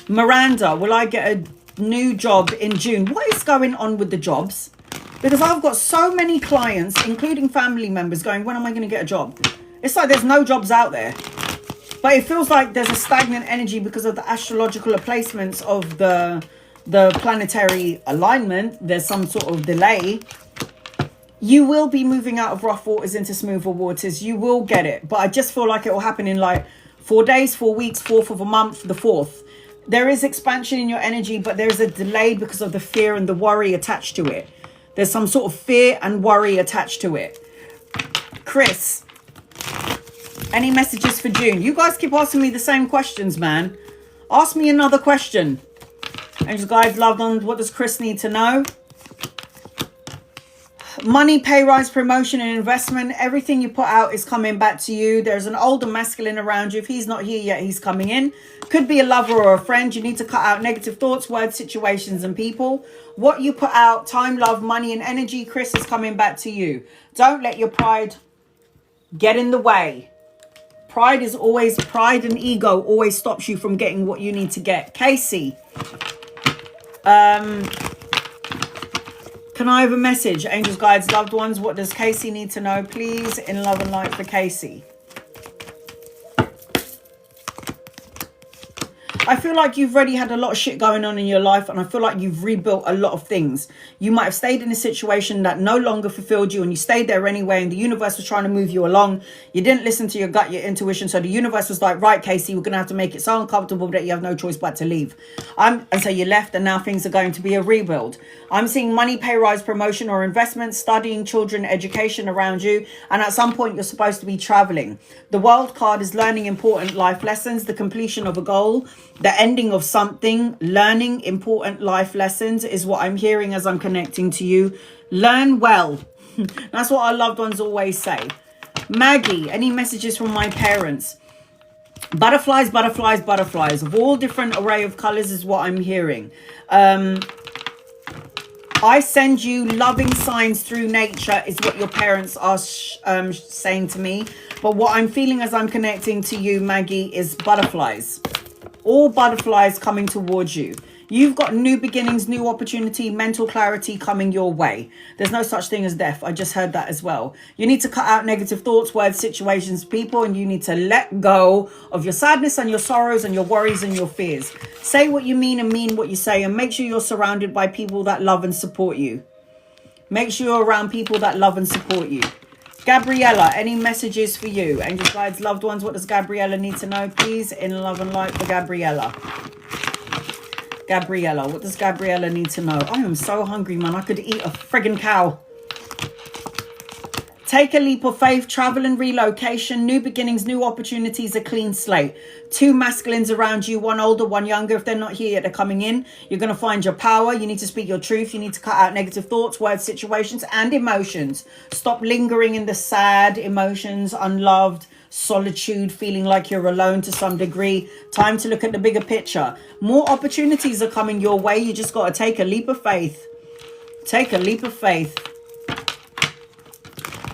Miranda, will I get a new job in June? What is going on with the jobs? Because I've got so many clients, including family members, going, when am I going to get a job? It's like there's no jobs out there. But it feels like there's a stagnant energy because of the astrological placements of the planetary alignment. There's some sort of delay. You will be moving out of rough waters into smoother waters. You will get it. But I just feel like it will happen in like 4 days, 4 weeks, 4th of a month, the 4th. There is expansion in your energy, but there is a delay because of the fear and the worry attached to it. There's some sort of fear and worry attached to it. Chris, Any messages for June? You guys keep asking me the same questions, man. Ask me another question. Angels, guides, loved ones, what does Chris need to know? Money, pay rise, promotion and investment. Everything you put out is coming back to you. There's an older masculine around you. If he's not here yet, he's coming in. Could be a lover or a friend. You need to cut out negative thoughts, words, situations and people. What you put out, time, love, money and energy, Chris, is coming back to you. Don't let your pride get in the way. Pride and ego always stops you from getting what you need to get. Casey. Can I have a message? Angels, guides, loved ones. What does Casey need to know, please? In love and light for Casey. I feel like you've already had a lot of shit going on in your life, and I feel like you've rebuilt a lot of things. You might have stayed in a situation that no longer fulfilled you, and you stayed there anyway, and the universe was trying to move you along. You didn't listen to your gut, your intuition, so the universe was like, right, Casey, we're going to have to make it so uncomfortable that you have no choice but to leave. And so you left, and now things are going to be a rebuild. I'm seeing money, pay rise, promotion or investment, studying, children, education around you, and at some point you're supposed to be traveling. The world card is learning important life lessons, the completion of a goal, the ending of something. Learning important life lessons is what I'm hearing as I'm connecting to you. Learn well. That's what our loved ones always say. Maggie, any messages from my parents? Butterflies, butterflies, butterflies of all different array of colors is what I'm hearing. I send you loving signs through nature is what your parents are saying to me. But what I'm feeling as I'm connecting to you, Maggie, is butterflies. All butterflies coming towards you. You've got new beginnings, new opportunity, mental clarity coming your way. There's no such thing as death. I just heard that as well. You need to cut out negative thoughts, words, situations, people, and you need to let go of your sadness and your sorrows and your worries and your fears. Say what you mean and mean what you say, and make sure you're surrounded by people that love and support you. Make sure you're around people that love and support you. Gabriella, any messages for you? Angels, guides, loved ones, what does Gabriella need to know, please? In love and light for Gabriella. Gabriella, what does Gabriella need to know? I am so hungry, man. I could eat a friggin' cow. Take a leap of faith, travel and relocation, new beginnings, new opportunities, a clean slate. Two masculines around you, one older, one younger. If they're not here yet, they're coming in. You're going to find your power. You need to speak your truth. You need to cut out negative thoughts, words, situations, and emotions. Stop lingering in the sad emotions, unloved, solitude, feeling like you're alone to some degree. Time to look at the bigger picture. More opportunities are coming your way. You just got to take a leap of faith. Take a leap of faith.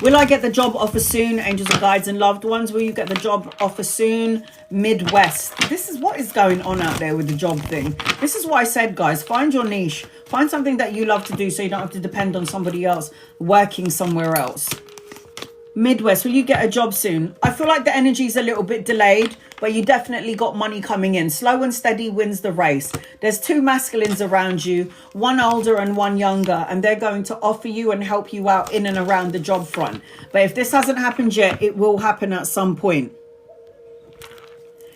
Will I get the job offer soon? Angels and guides and loved ones, will you get the job offer soon? Midwest. This is what is going on out there with the job thing. This is why I said, guys, find your niche. Find something that you love to do so you don't have to depend on somebody else working somewhere else. Midwest, will you get a job soon? I feel like the energy is a little bit delayed, but you definitely got money coming in. Slow and steady wins the race. There's two masculines around you, one older and one younger, and they're going to offer you and help you out in and around the job front. But if this hasn't happened yet, it will happen at some point.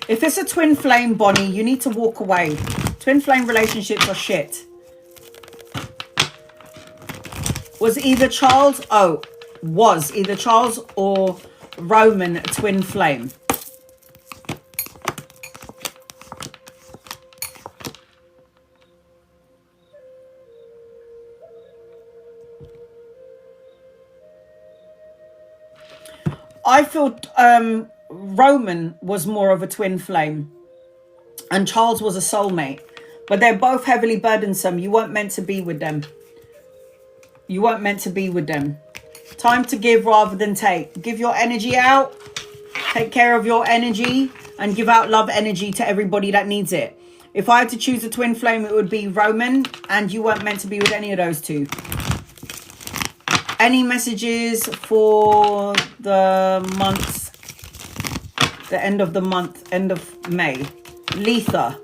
If it's a twin flame, Bonnie, you need to walk away. Twin flame relationships are shit. Was either Charles or Roman a twin flame? I feel Roman was more of a twin flame and Charles was a soulmate, but they're both heavily burdensome. You weren't meant to be with them. You weren't meant to be with them. Time to give rather than take. Give your energy out. Take care of your energy and give out love energy to everybody that needs it. If I had to choose a twin flame, it would be Roman, and you weren't meant to be with any of those two. Any messages for the months, the end of the month, end of May? Letha.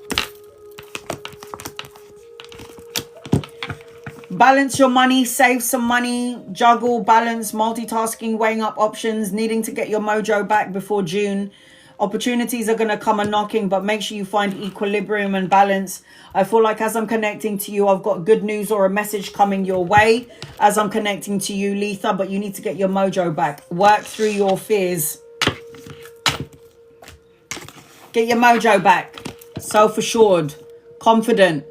Balance your money, save some money, juggle, balance, multitasking, weighing up options, needing to get your mojo back before June. Opportunities are going to come a knocking, but make sure you find equilibrium and balance. I feel like as I'm connecting to you, I've got good news or a message coming your way as I'm connecting to you, Letha, but you need to get your mojo back. Work through your fears. Get your mojo back. Self-assured. Confident.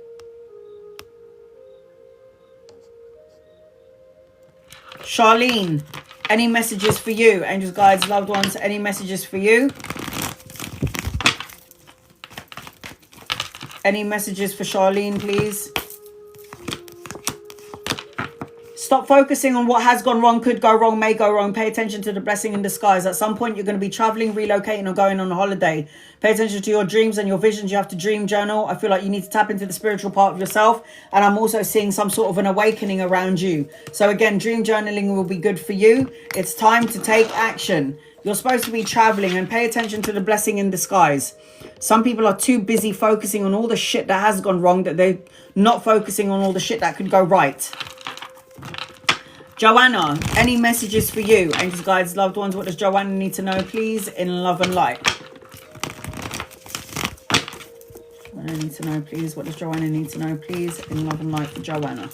Charlene, any messages for you? Angels, guides, loved ones, any messages for you? Any messages for Charlene, please? Stop focusing on what has gone wrong, could go wrong, may go wrong. Pay attention to the blessing in disguise. At some point, you're going to be traveling, relocating, or going on a holiday. Pay attention to your dreams and your visions. You have to dream journal. I feel like you need to tap into the spiritual part of yourself. And I'm also seeing some sort of an awakening around you. So again, dream journaling will be good for you. It's time to take action. You're supposed to be traveling, and pay attention to the blessing in disguise. Some people are too busy focusing on all the shit that has gone wrong that they're not focusing on all the shit that could go right. Joanna, any messages for you? Angels, guides, loved ones, what does Joanna need to know, please, in love and light? Joanna need to know, please. What does Joanna need to know, please, in love and light for Joanna?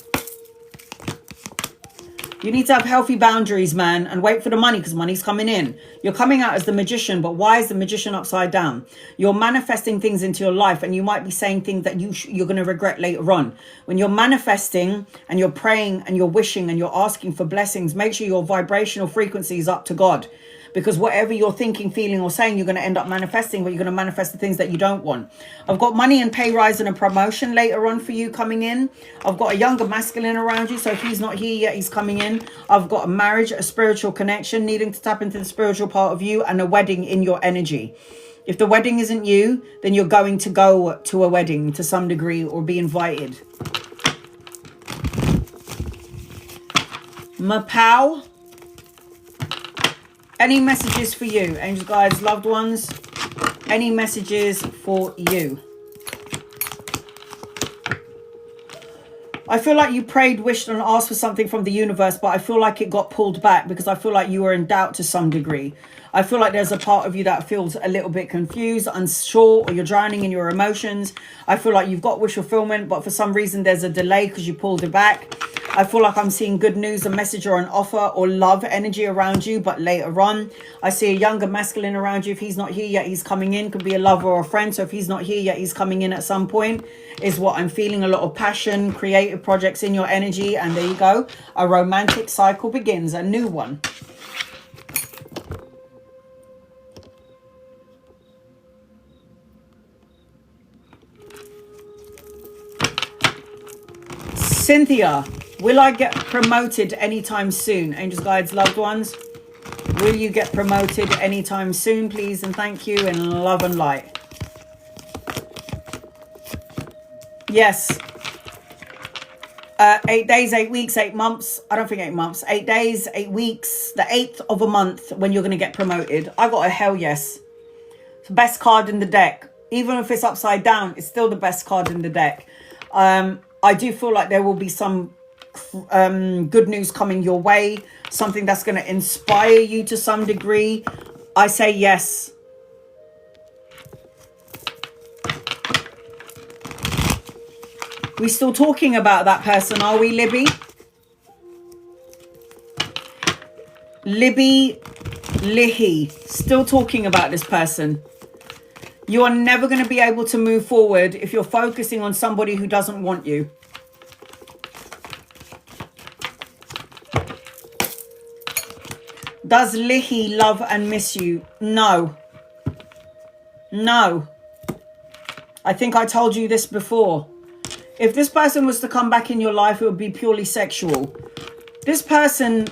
You need to have healthy boundaries, man, and wait for the money, because money's coming in. You're coming out as the magician, but why is the magician upside down? You're manifesting things into your life, and you might be saying things that you're going to regret later on. When you're manifesting and you're praying and you're wishing and you're asking for blessings, make sure your vibrational frequency is up to God. Because whatever you're thinking, feeling, or saying, you're going to end up manifesting, but you're going to manifest the things that you don't want. I've got money and pay rise and a promotion later on for you coming in. I've got a younger masculine around you, so if he's not here yet, he's coming in. I've got a marriage, a spiritual connection, needing to tap into the spiritual part of you, and a wedding in your energy. If the wedding isn't you, then you're going to go to a wedding to some degree or be invited. Mapow. Any messages for you, angels, guides, loved ones? Any messages for you? I feel like you prayed, wished, and asked for something from the universe, but I feel like it got pulled back because I feel like you were in doubt to some degree. I feel like there's a part of you that feels a little bit confused, unsure, or you're drowning in your emotions. I feel like you've got wish fulfillment, but for some reason there's a delay because you pulled it back. I feel like I'm seeing good news, a message or an offer or love energy around you, but later on. I see a younger masculine around you. If he's not here yet, he's coming in. Could be a lover or a friend. So if he's not here yet, he's coming in at some point, is what I'm feeling. A lot of passion, creative projects in your energy. And there you go. A romantic cycle begins, a new one. Cynthia, will I get promoted anytime soon? Angels, guides, loved ones, will you get promoted anytime soon, please? And thank you, in love and light. Yes. 8 days, 8 weeks, 8 months. I don't think 8 months. 8 days, 8 weeks. The 8th of a month when you're going to get promoted. I got a hell yes. It's the best card in the deck. Even if it's upside down, it's still the best card in the deck. I do feel like there will be some good news coming your way. Something that's going to inspire you to some degree. I say yes. We still talking about that person, are we, Libby? Libby Lihi. Still talking about this person. You are never going to be able to move forward if you're focusing on somebody who doesn't want you. Does Lihi love and miss you? No. No. I think I told you this before. If this person was to come back in your life, it would be purely sexual. This person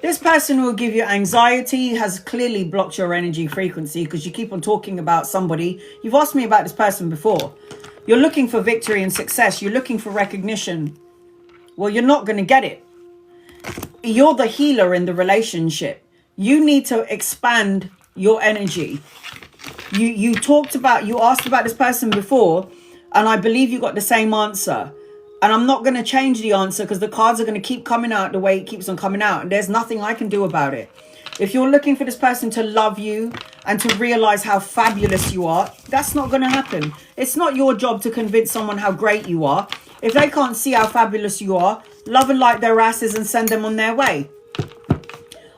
will give you anxiety, has clearly blocked your energy frequency because you keep on talking about somebody. You've asked me about this person before. You're looking for victory and success. You're looking for recognition. Well, you're not going to get it. You're the healer in the relationship. You need to expand your energy. You asked about this person before, and I believe you got the same answer. And I'm not going to change the answer because the cards are going to keep coming out the way it keeps on coming out. And there's nothing I can do about it. If you're looking for this person to love you and to realize how fabulous you are, that's not going to happen. It's not your job to convince someone how great you are. If they can't see how fabulous you are, love and light their asses and send them on their way.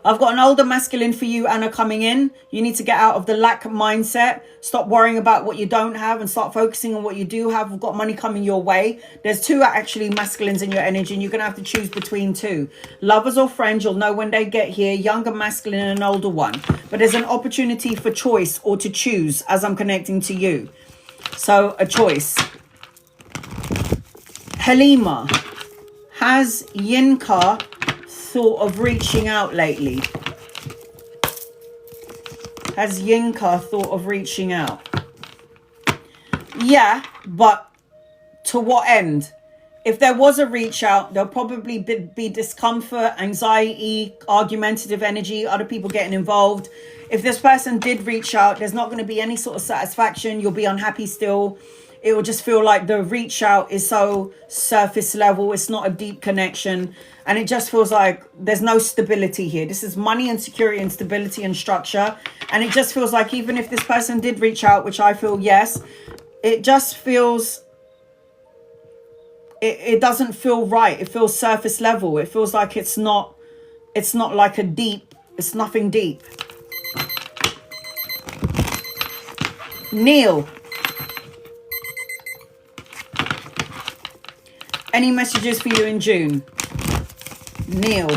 I've got an older masculine for you, Anna, coming in. You need to get out of the lack mindset. Stop worrying about what you don't have and start focusing on what you do have. We've got money coming your way. There's two actually masculines in your energy, and you're going to have to choose between two. Lovers or friends, you'll know when they get here. Younger masculine and an older one. But there's an opportunity for choice or to choose as I'm connecting to you. So a choice. Halima, has Yinka thought of reaching out lately? Has Yinka thought of reaching out? Yeah, but to what end? If there was a reach out, there'll probably be discomfort, anxiety, argumentative energy, other people getting involved. If this person did reach out, there's not going to be any sort of satisfaction. You'll be unhappy still. It will just feel like the reach out is so surface level. It's not a deep connection. And it just feels like there's no stability here. This is money and security and stability and structure. And it just feels like even if this person did reach out, which I feel yes, it just feels, it doesn't feel right. It feels surface level. It feels like it's not like a deep, it's nothing deep. Neil. Any messages for you in June? Neil.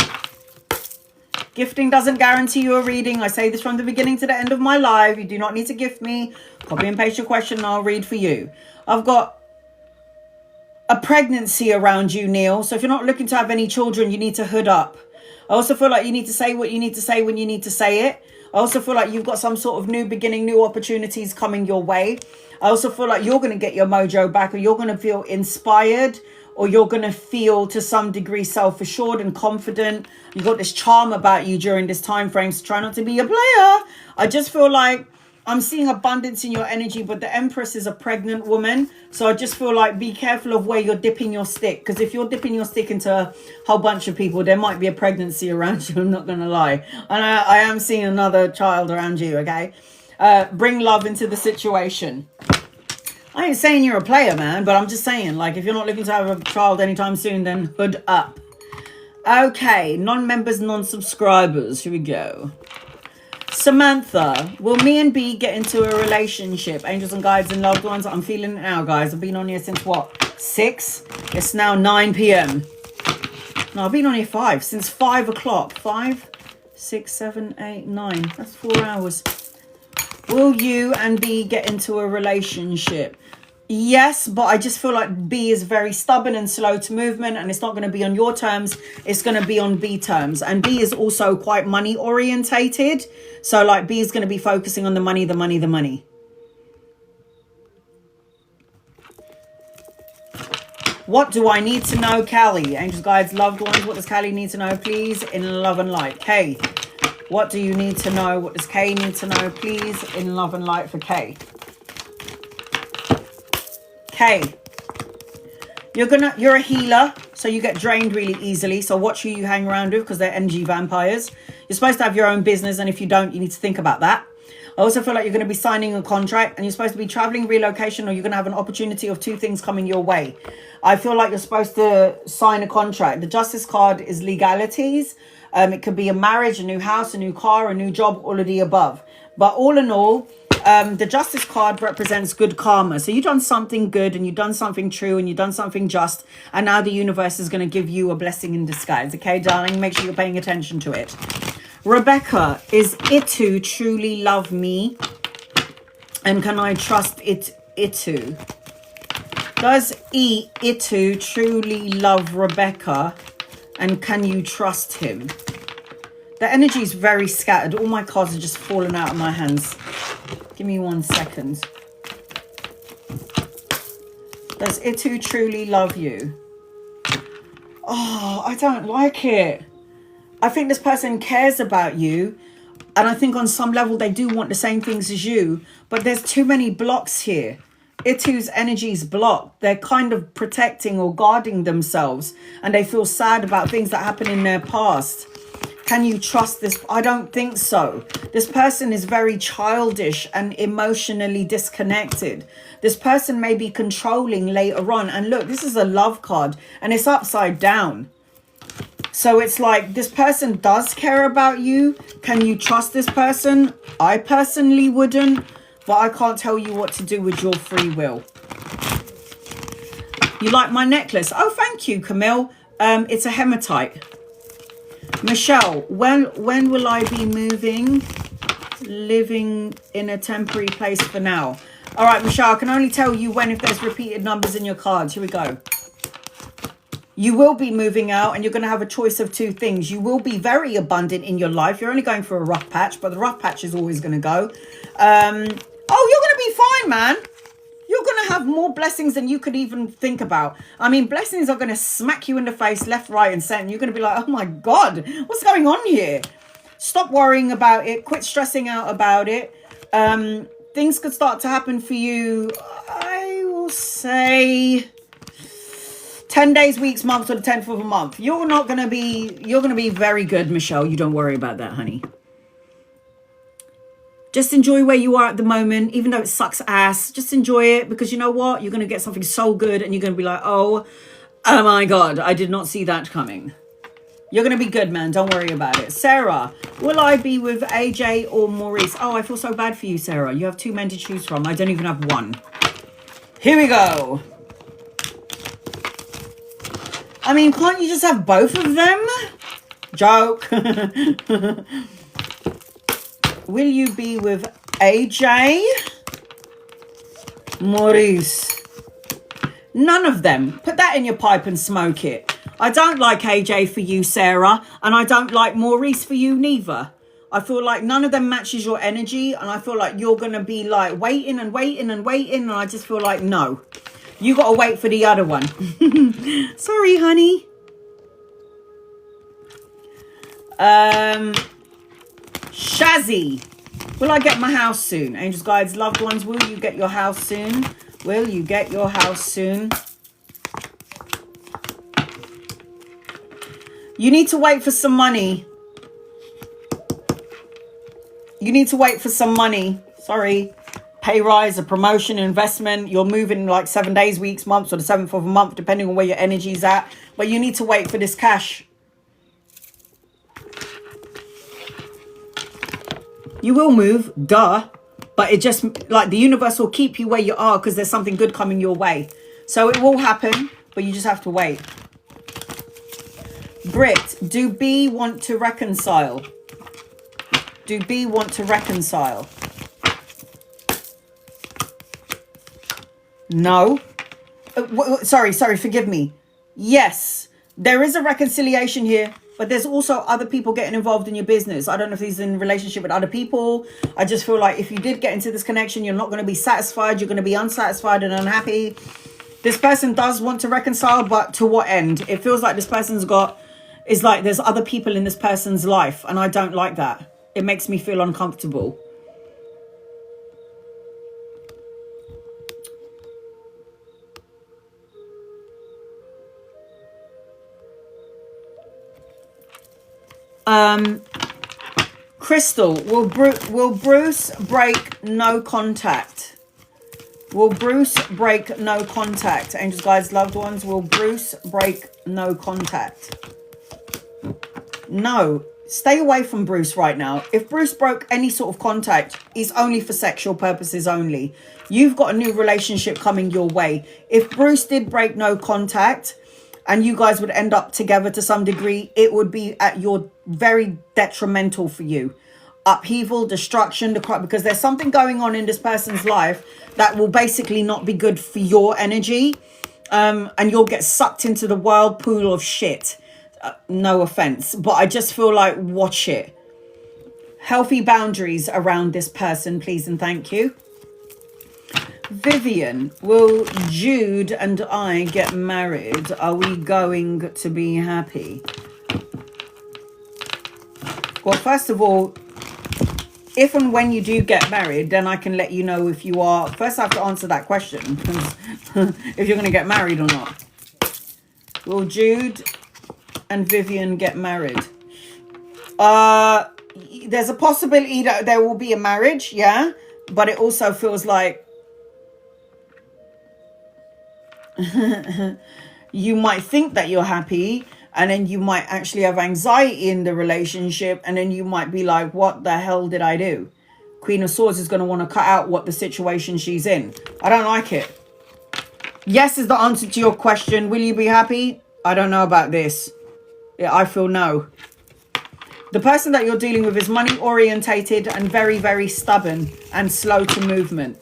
Gifting doesn't guarantee you a reading. I say this from the beginning to the end of my live. You do not need to gift me. Copy and paste your question and I'll read for you. I've got a pregnancy around you, Neil. So if you're not looking to have any children, you need to hood up. I also feel like you need to say what you need to say when you need to say it. I also feel like you've got some sort of new beginning, new opportunities coming your way. I also feel like you're going to get your mojo back, or you're going to feel inspired, or you're going to feel to some degree self-assured and confident. You've got this charm about you during this time frame, so try not to be a player. I just feel like I'm seeing abundance in your energy, but the Empress is a pregnant woman. So I just feel like be careful of where you're dipping your stick. Because if you're dipping your stick into a whole bunch of people, there might be a pregnancy around you. I'm not going to lie. And I am seeing another child around you, okay? Bring love into the situation. I ain't saying you're a player, man, but I'm just saying, like, if you're not looking to have a child anytime soon, then hood up. Okay, non-members, non-subscribers. Here we go. Samantha, will me and B get into a relationship? Angels and guides and loved ones. I'm feeling it now, guys. I've been on here since what? 6? It's now 9 p.m. No, I've been on here since 5 o'clock. 5, 6, 7, 8, 9. That's 4 hours. Will you and B get into a relationship? Yes, but I just feel like B is very stubborn and slow to movement, and it's not going to be on your terms. It's going to be on B terms. And B is also quite money orientated. So like B is going to be focusing on the money, the money, the money. What do I need to know, Kellee? Angels, guides, loved ones. What does Kellee need to know, please, in love and light? Kay, what do you need to know? What does Kay need to know, please, in love and light for Kay? Kay, you're a healer, so you get drained really easily. So watch who you hang around with, because they're energy vampires. You're supposed to have your own business, and if you don't, you need to think about that. I also feel like you're going to be signing a contract, and you're supposed to be traveling, relocation, or you're going to have an opportunity of 2 things coming your way. I feel like you're supposed to sign a contract. The Justice card is legalities. It could be a marriage, a new house, a new car, a new job, all of the above. But all in all, the Justice card represents good karma. So you've done something good, and you've done something true, and you've done something just. And now the universe is going to give you a blessing in disguise. Okay, darling? Make sure you're paying attention to it. Rebecca, is Itu truly love me? And can I trust Itu? Does Itu truly love Rebecca? And can you trust him? The energy is very scattered. All my cards are just falling out of my hands. Give me 1 second. Does Itu truly love you? Oh, I don't like it. I think this person cares about you. And I think on some level they do want the same things as you. But there's too many blocks here. Itu's energy is blocked. They're kind of protecting or guarding themselves. And they feel sad about things that happened in their past. Can you trust this? I don't think so. This person is very childish and emotionally disconnected. This person may be controlling later on. And look, this is a love card and it's upside down. So it's like this person does care about you. Can you trust this person? I personally wouldn't, but I can't tell you what to do with your free will. You like my necklace? Oh, thank you, Camille. It's a hematite. Michelle, when will I be moving? Living in a temporary place for now. All right, Michelle, I can only tell you when if there's repeated numbers in your cards. Here we go. You will be moving out and you're going to have a choice of two things. You will be very abundant in your life. You're only going for a rough patch, but the rough patch is always going to go. Oh, you're going to be fine, man. You're going to have more blessings than you could even think about. I mean, blessings are going to smack you in the face left, right, and center. You're going to be like, oh my God, what's going on here? Stop worrying about it. Quit stressing out about it. Things could start to happen for you, I will say 10 days, weeks, months, or the 10th of a month. You're going to be very good, Michelle. You don't worry about that, honey. Just enjoy where you are at the moment, even though it sucks ass. Just enjoy it, because you know what? You're going to get something so good and you're going to be like, oh my God, I did not see that coming. You're going to be good, man. Don't worry about it. Sarah, will I be with AJ or Maurice? Oh, I feel so bad for you, Sarah. You have two men to choose from. I don't even have one. Here we go. I mean, can't you just have both of them? Joke. Will you be with AJ? Maurice? None of them. Put that in your pipe and smoke it. I don't like AJ for you, Sarah. And I don't like Maurice for you neither. I feel like none of them matches your energy. And I feel like you're going to be like waiting and waiting and waiting. And I just feel like, no. You got to wait for the other one. Sorry, honey. Shazzy, will I get my house soon? Angels, guides, loved ones, will you get your house soon? Will you get your house soon? You need to wait for some money. You need to wait for some money. Sorry. Pay rise, a promotion, investment. You're moving in like 7 days, weeks, months, or the 7th of a month, depending on where your energy's at. But you need to wait for this cash. You will move, duh. But it just, like, the universe will keep you where you are because there's something good coming your way. So it will happen, but you just have to wait. Brit, do B want to reconcile? Do B want to reconcile? No. Sorry, forgive me. Yes, there is a reconciliation here, but there's also other people getting involved in your business. I don't know if he's in relationship with other people. I just feel like if you did get into this connection, you're not going to be satisfied. You're going to be unsatisfied and unhappy. This person does want to reconcile, but to what end? It feels like this person's is like there's other people in this person's life, and I don't like that. It makes me feel uncomfortable. Crystal, will Bruce break no contact? Will Bruce break no contact? Angels, guides, loved ones, will Bruce break no contact? No. Stay away from Bruce right now. If Bruce broke any sort of contact, it's only for sexual purposes only. You've got a new relationship coming your way. If Bruce did break no contact and you guys would end up together to some degree, it would be at your very detrimental for you. Upheaval, destruction, because there's something going on in this person's life that will basically not be good for your energy. And you'll get sucked into the whirlpool of shit. No offense, but I just feel like watch it. Healthy boundaries around this person, please and thank you. Vivian, will Jude and I get married? Are we going to be happy? Well, first of all, if and when you do get married, then I can let you know if you are. First, I have to answer that question, because if you're going to get married or not. Will Jude and Vivian get married? There's a possibility that there will be a marriage, yeah, but it also feels like you might think that you're happy, And then you might actually have anxiety in the relationship. And then you might be like, what the hell did I do? Queen of Swords is going to want to cut out what the situation she's in. I don't like it. Yes is the answer to your question. Will you be happy? I don't know about this. Yeah, I feel no. The person that you're dealing with is money orientated and very, very stubborn and slow to movement.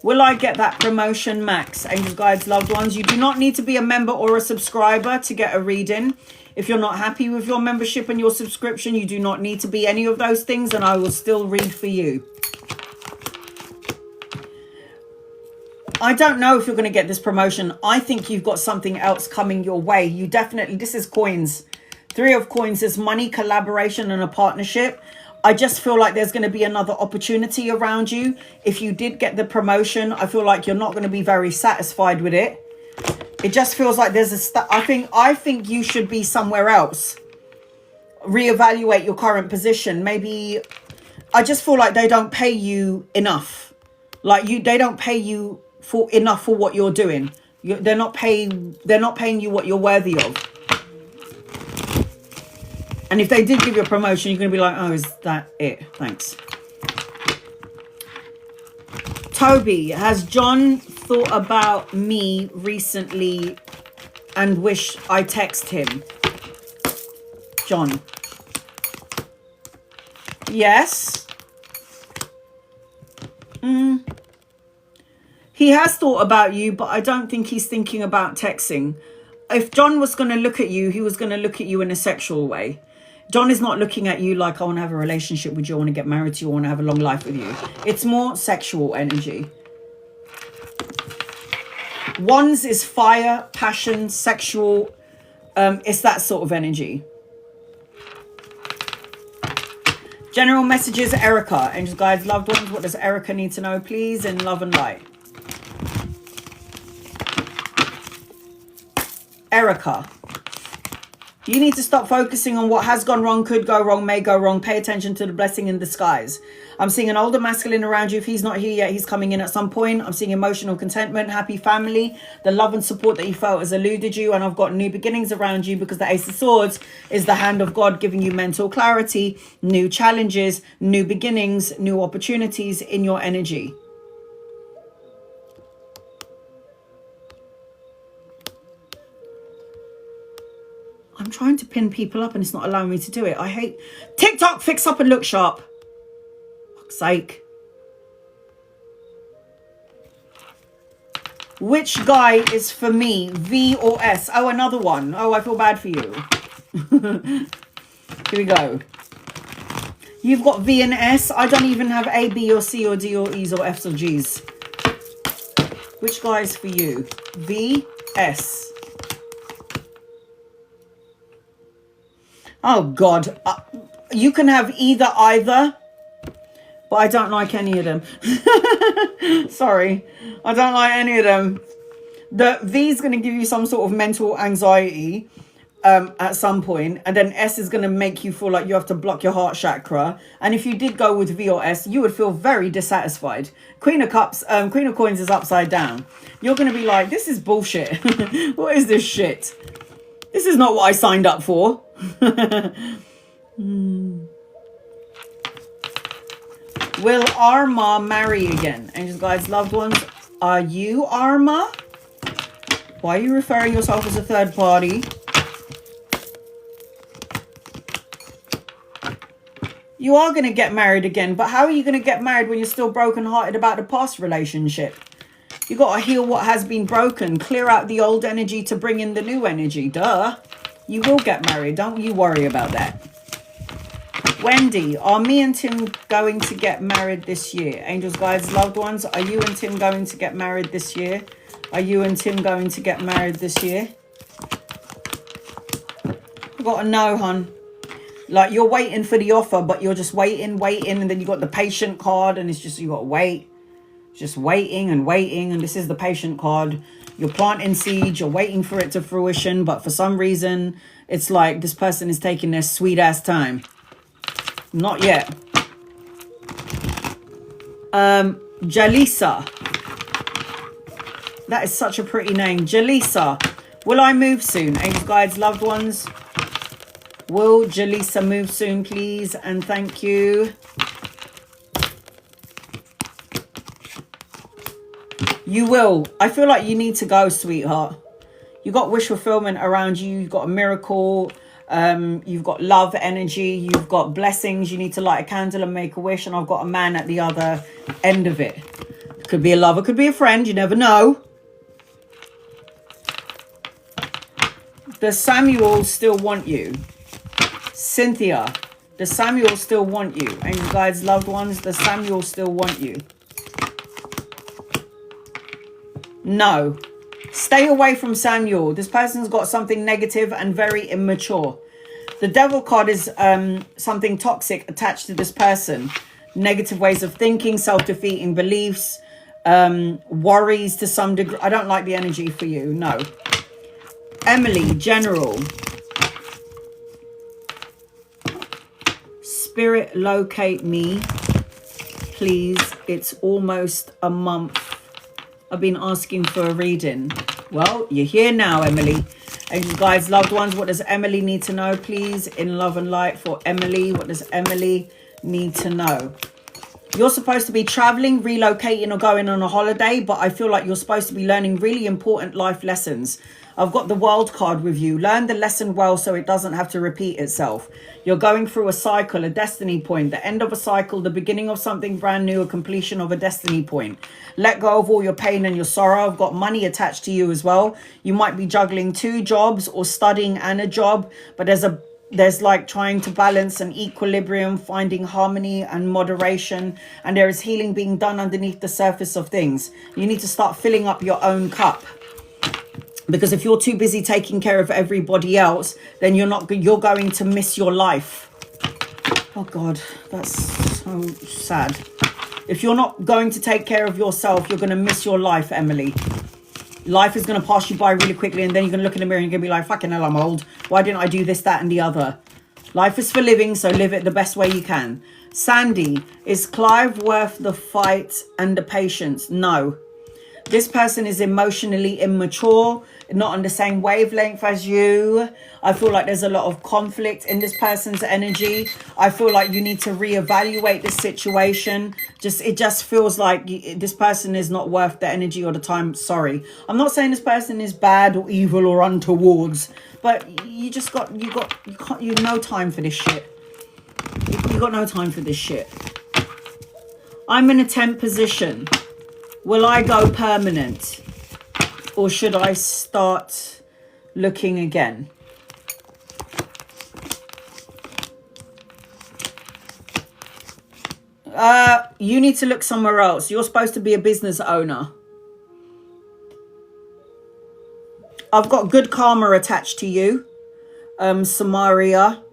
Will I get that promotion, Max? Angels, guides, loved ones. You do not need to be a member or a subscriber to get a reading. If you're not happy with your membership and your subscription, you do not need to be any of those things, and I will still read for you. I don't know if you're going to get this promotion. I think you've got something else coming your way. You definitely, this is coins. 3 of coins is money, collaboration, and a partnership. I just feel like there's going to be another opportunity around you. If you did get the promotion, I feel like you're not going to be very satisfied with it. It just feels like there's a I think you should be somewhere else. Reevaluate your current position. Maybe I just feel like they don't pay you enough. Like they don't pay you for enough for what you're doing. They're not paying you what you're worthy of. And if they did give you a promotion, you're going to be like, oh, is that it? Thanks. Toby, has John thought about me recently and wish I text him? John. Yes. He has thought about you, but I don't think he's thinking about texting. If John was going to look at you, he was going to look at you in a sexual way. John is not looking at you like, I want to have a relationship with you, I want to get married to you, I want to have a long life with you. It's more sexual energy. Wands is fire, passion, sexual. It's that sort of energy. General messages, Erica. Angels, guides, loved ones. What does Erica need to know, please? In love and light. Erica. You need to stop focusing on what has gone wrong, could go wrong, may go wrong. Pay attention to the blessing in disguise. I'm seeing an older masculine around you. If he's not here yet, he's coming in at some point. I'm seeing emotional contentment, happy family. The love and support that you felt has eluded you. And I've got new beginnings around you because the Ace of Swords is the hand of God giving you mental clarity, new challenges, new beginnings, new opportunities in your energy. I'm trying to pin people up and it's not allowing me to do it. I hate TikTok. Fix up and look sharp. Fuck's sake. Which guy is for me? V or S? Oh, another one. Oh, I feel bad for you. Here we go. You've got V and S. I don't even have A, B, or C, or D, or E's, or F's, or G's. Which guy is for you? V, S. Oh, God. You can have either, but I don't like any of them. Sorry. I don't like any of them. The V is going to give you some sort of mental anxiety at some point. And then S is going to make you feel like you have to block your heart chakra. And if you did go with V or S, you would feel very dissatisfied. Queen of Cups, Queen of Coins is upside down. You're going to be like, this is bullshit. What is this shit? This is not what I signed up for. Will Arma marry again? Angels, guides, loved ones. Are you Arma? Why are you referring yourself as a third party? You are going to get married again, but how are you going to get married when you're still brokenhearted about the past relationship? You got to heal what has been broken. Clear out the old energy to bring in the new energy. Duh. You will get married. Don't you worry about that. Wendy, are me and Tim going to get married this year? Angels, guides, loved ones, are you and Tim going to get married this year? Are you and Tim going to get married this year? I've got to know, hon. Like, you're waiting for the offer, but you're just waiting, and then you got the patient card, and it's just, you got to wait. Just waiting, and this is the patient card. You're planting seeds, you're waiting for it to fruition, but for some reason, it's like this person is taking their sweet-ass time. Not yet. Jalisa. That is such a pretty name. Jalisa, Will I move soon? Angels, guides, loved ones. Will Jaleesa move soon, please? And thank you. You will. I feel like you need to go, sweetheart. You got wish fulfillment around you. You've got a miracle. You've got love energy. You've got blessings. You need to light a candle and make a wish. And I've got a man at the other end of it. Could be a lover, could be a friend. You never know. Does Samuel still want you? Cynthia, does Samuel still want you? And you guys, loved ones, does Samuel still want you? No. Stay away from Samuel. This person's got something negative and very immature. The devil card is something toxic attached to this person. Negative ways of thinking, self-defeating beliefs, worries to some degree. I don't like the energy for you. No. Emily, general. Spirit, locate me, please. It's almost a month. I've been asking for a reading. Well, you're here now, Emily. And you guys, loved ones, what does Emily need to know, please? In love and light for Emily. What does Emily need to know? You're supposed to be traveling, relocating, or going on a holiday, but I feel like you're supposed to be learning really important life lessons. I've got the World card with you. Learn the lesson well so it doesn't have to repeat itself. You're going through a cycle, a destiny point, the end of a cycle, the beginning of something brand new, a completion of a destiny point. Let go of all your pain and your sorrow. I've got money attached to you as well. You might be juggling 2 jobs or studying and a job, but there's like trying to balance an equilibrium, finding harmony and moderation, and there is healing being done underneath the surface of things. You need to start filling up your own cup. Because if you're too busy taking care of everybody else, then you're going to miss your life. Oh God, that's so sad. If you're not going to take care of yourself, you're going to miss your life, Emily. Life is going to pass you by really quickly, and then you're going to look in the mirror and you're going to be like, fucking hell, I'm old. Why didn't I do this, that, and the other? Life is for living, so live it the best way you can. Sandy, is Clive worth the fight and the patience? No. This person is emotionally immature, not on the same wavelength as you. I feel like there's a lot of conflict in this person's energy. I feel like you need to reevaluate this situation. It just feels like this person is not worth the energy or the time. Sorry. I'm not saying this person is bad or evil or untowards, but you no time for this shit. You got no time for this shit. I'm in a 10 position. Will I go permanent, or should I start looking again? You need to look somewhere else. You're supposed to be a business owner. I've got good karma attached to you, Samaria.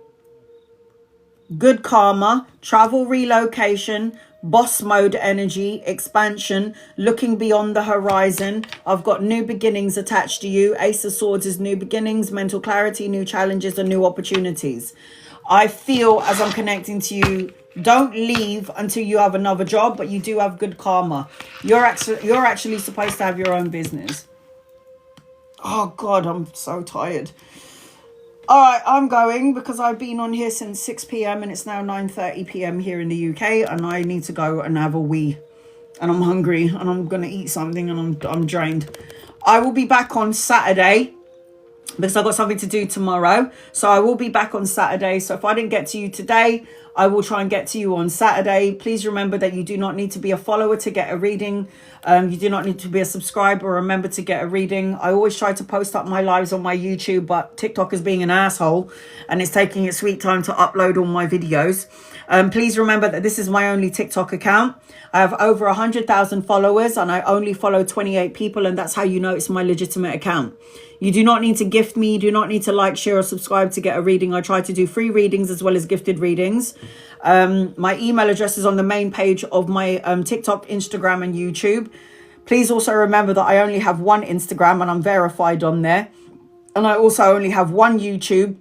Good karma, travel, relocation, boss mode energy, expansion, looking beyond the horizon. I've got new beginnings attached to you. Ace of Swords is new beginnings, mental clarity, new challenges, and new opportunities. I feel as I'm connecting to you, don't leave until you have another job, but you do have good karma. You're actually supposed to have your own business. Oh God, I'm so tired. All right, I'm going because I've been on here since 6 p.m. and it's now 9:30 p.m. here in the UK, and I need to go and have a wee. And I'm hungry and I'm going to eat something, and I'm drained. I will be back on Saturday because I've got something to do tomorrow. So I will be back on Saturday. So if I didn't get to you today, I will try and get to you on Saturday. Please remember that you do not need to be a follower to get a reading. You do not need to be a subscriber or a member to get a reading. I always try to post up my lives on my YouTube, but TikTok is being an asshole and it's taking its sweet time to upload all my videos. Please remember that this is my only TikTok account. I have over 100,000 followers and I only follow 28 people, and that's how you know it's my legitimate account. You do not need to gift me. You do not need to like, share, or subscribe to get a reading. I try to do free readings as well as gifted readings. My email address is on the main page of my TikTok, Instagram, and YouTube. Please also remember that I only have one Instagram and I'm verified on there. And I also only have one YouTube.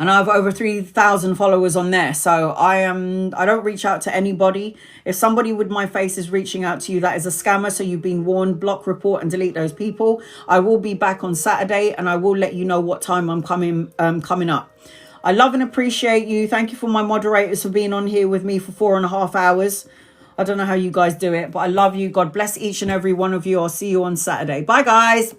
and I have over 3,000 followers on there. So I don't reach out to anybody. If somebody with my face is reaching out to you, that is a scammer. So you've been warned. Block, report, and delete those people. I will be back on Saturday, and I will let you know what time I'm coming up. I love and appreciate you. Thank you for my moderators for being on here with me for 4.5 hours. I don't know how you guys do it, but I love you. God bless each and every one of you. I'll see you on Saturday. Bye, guys.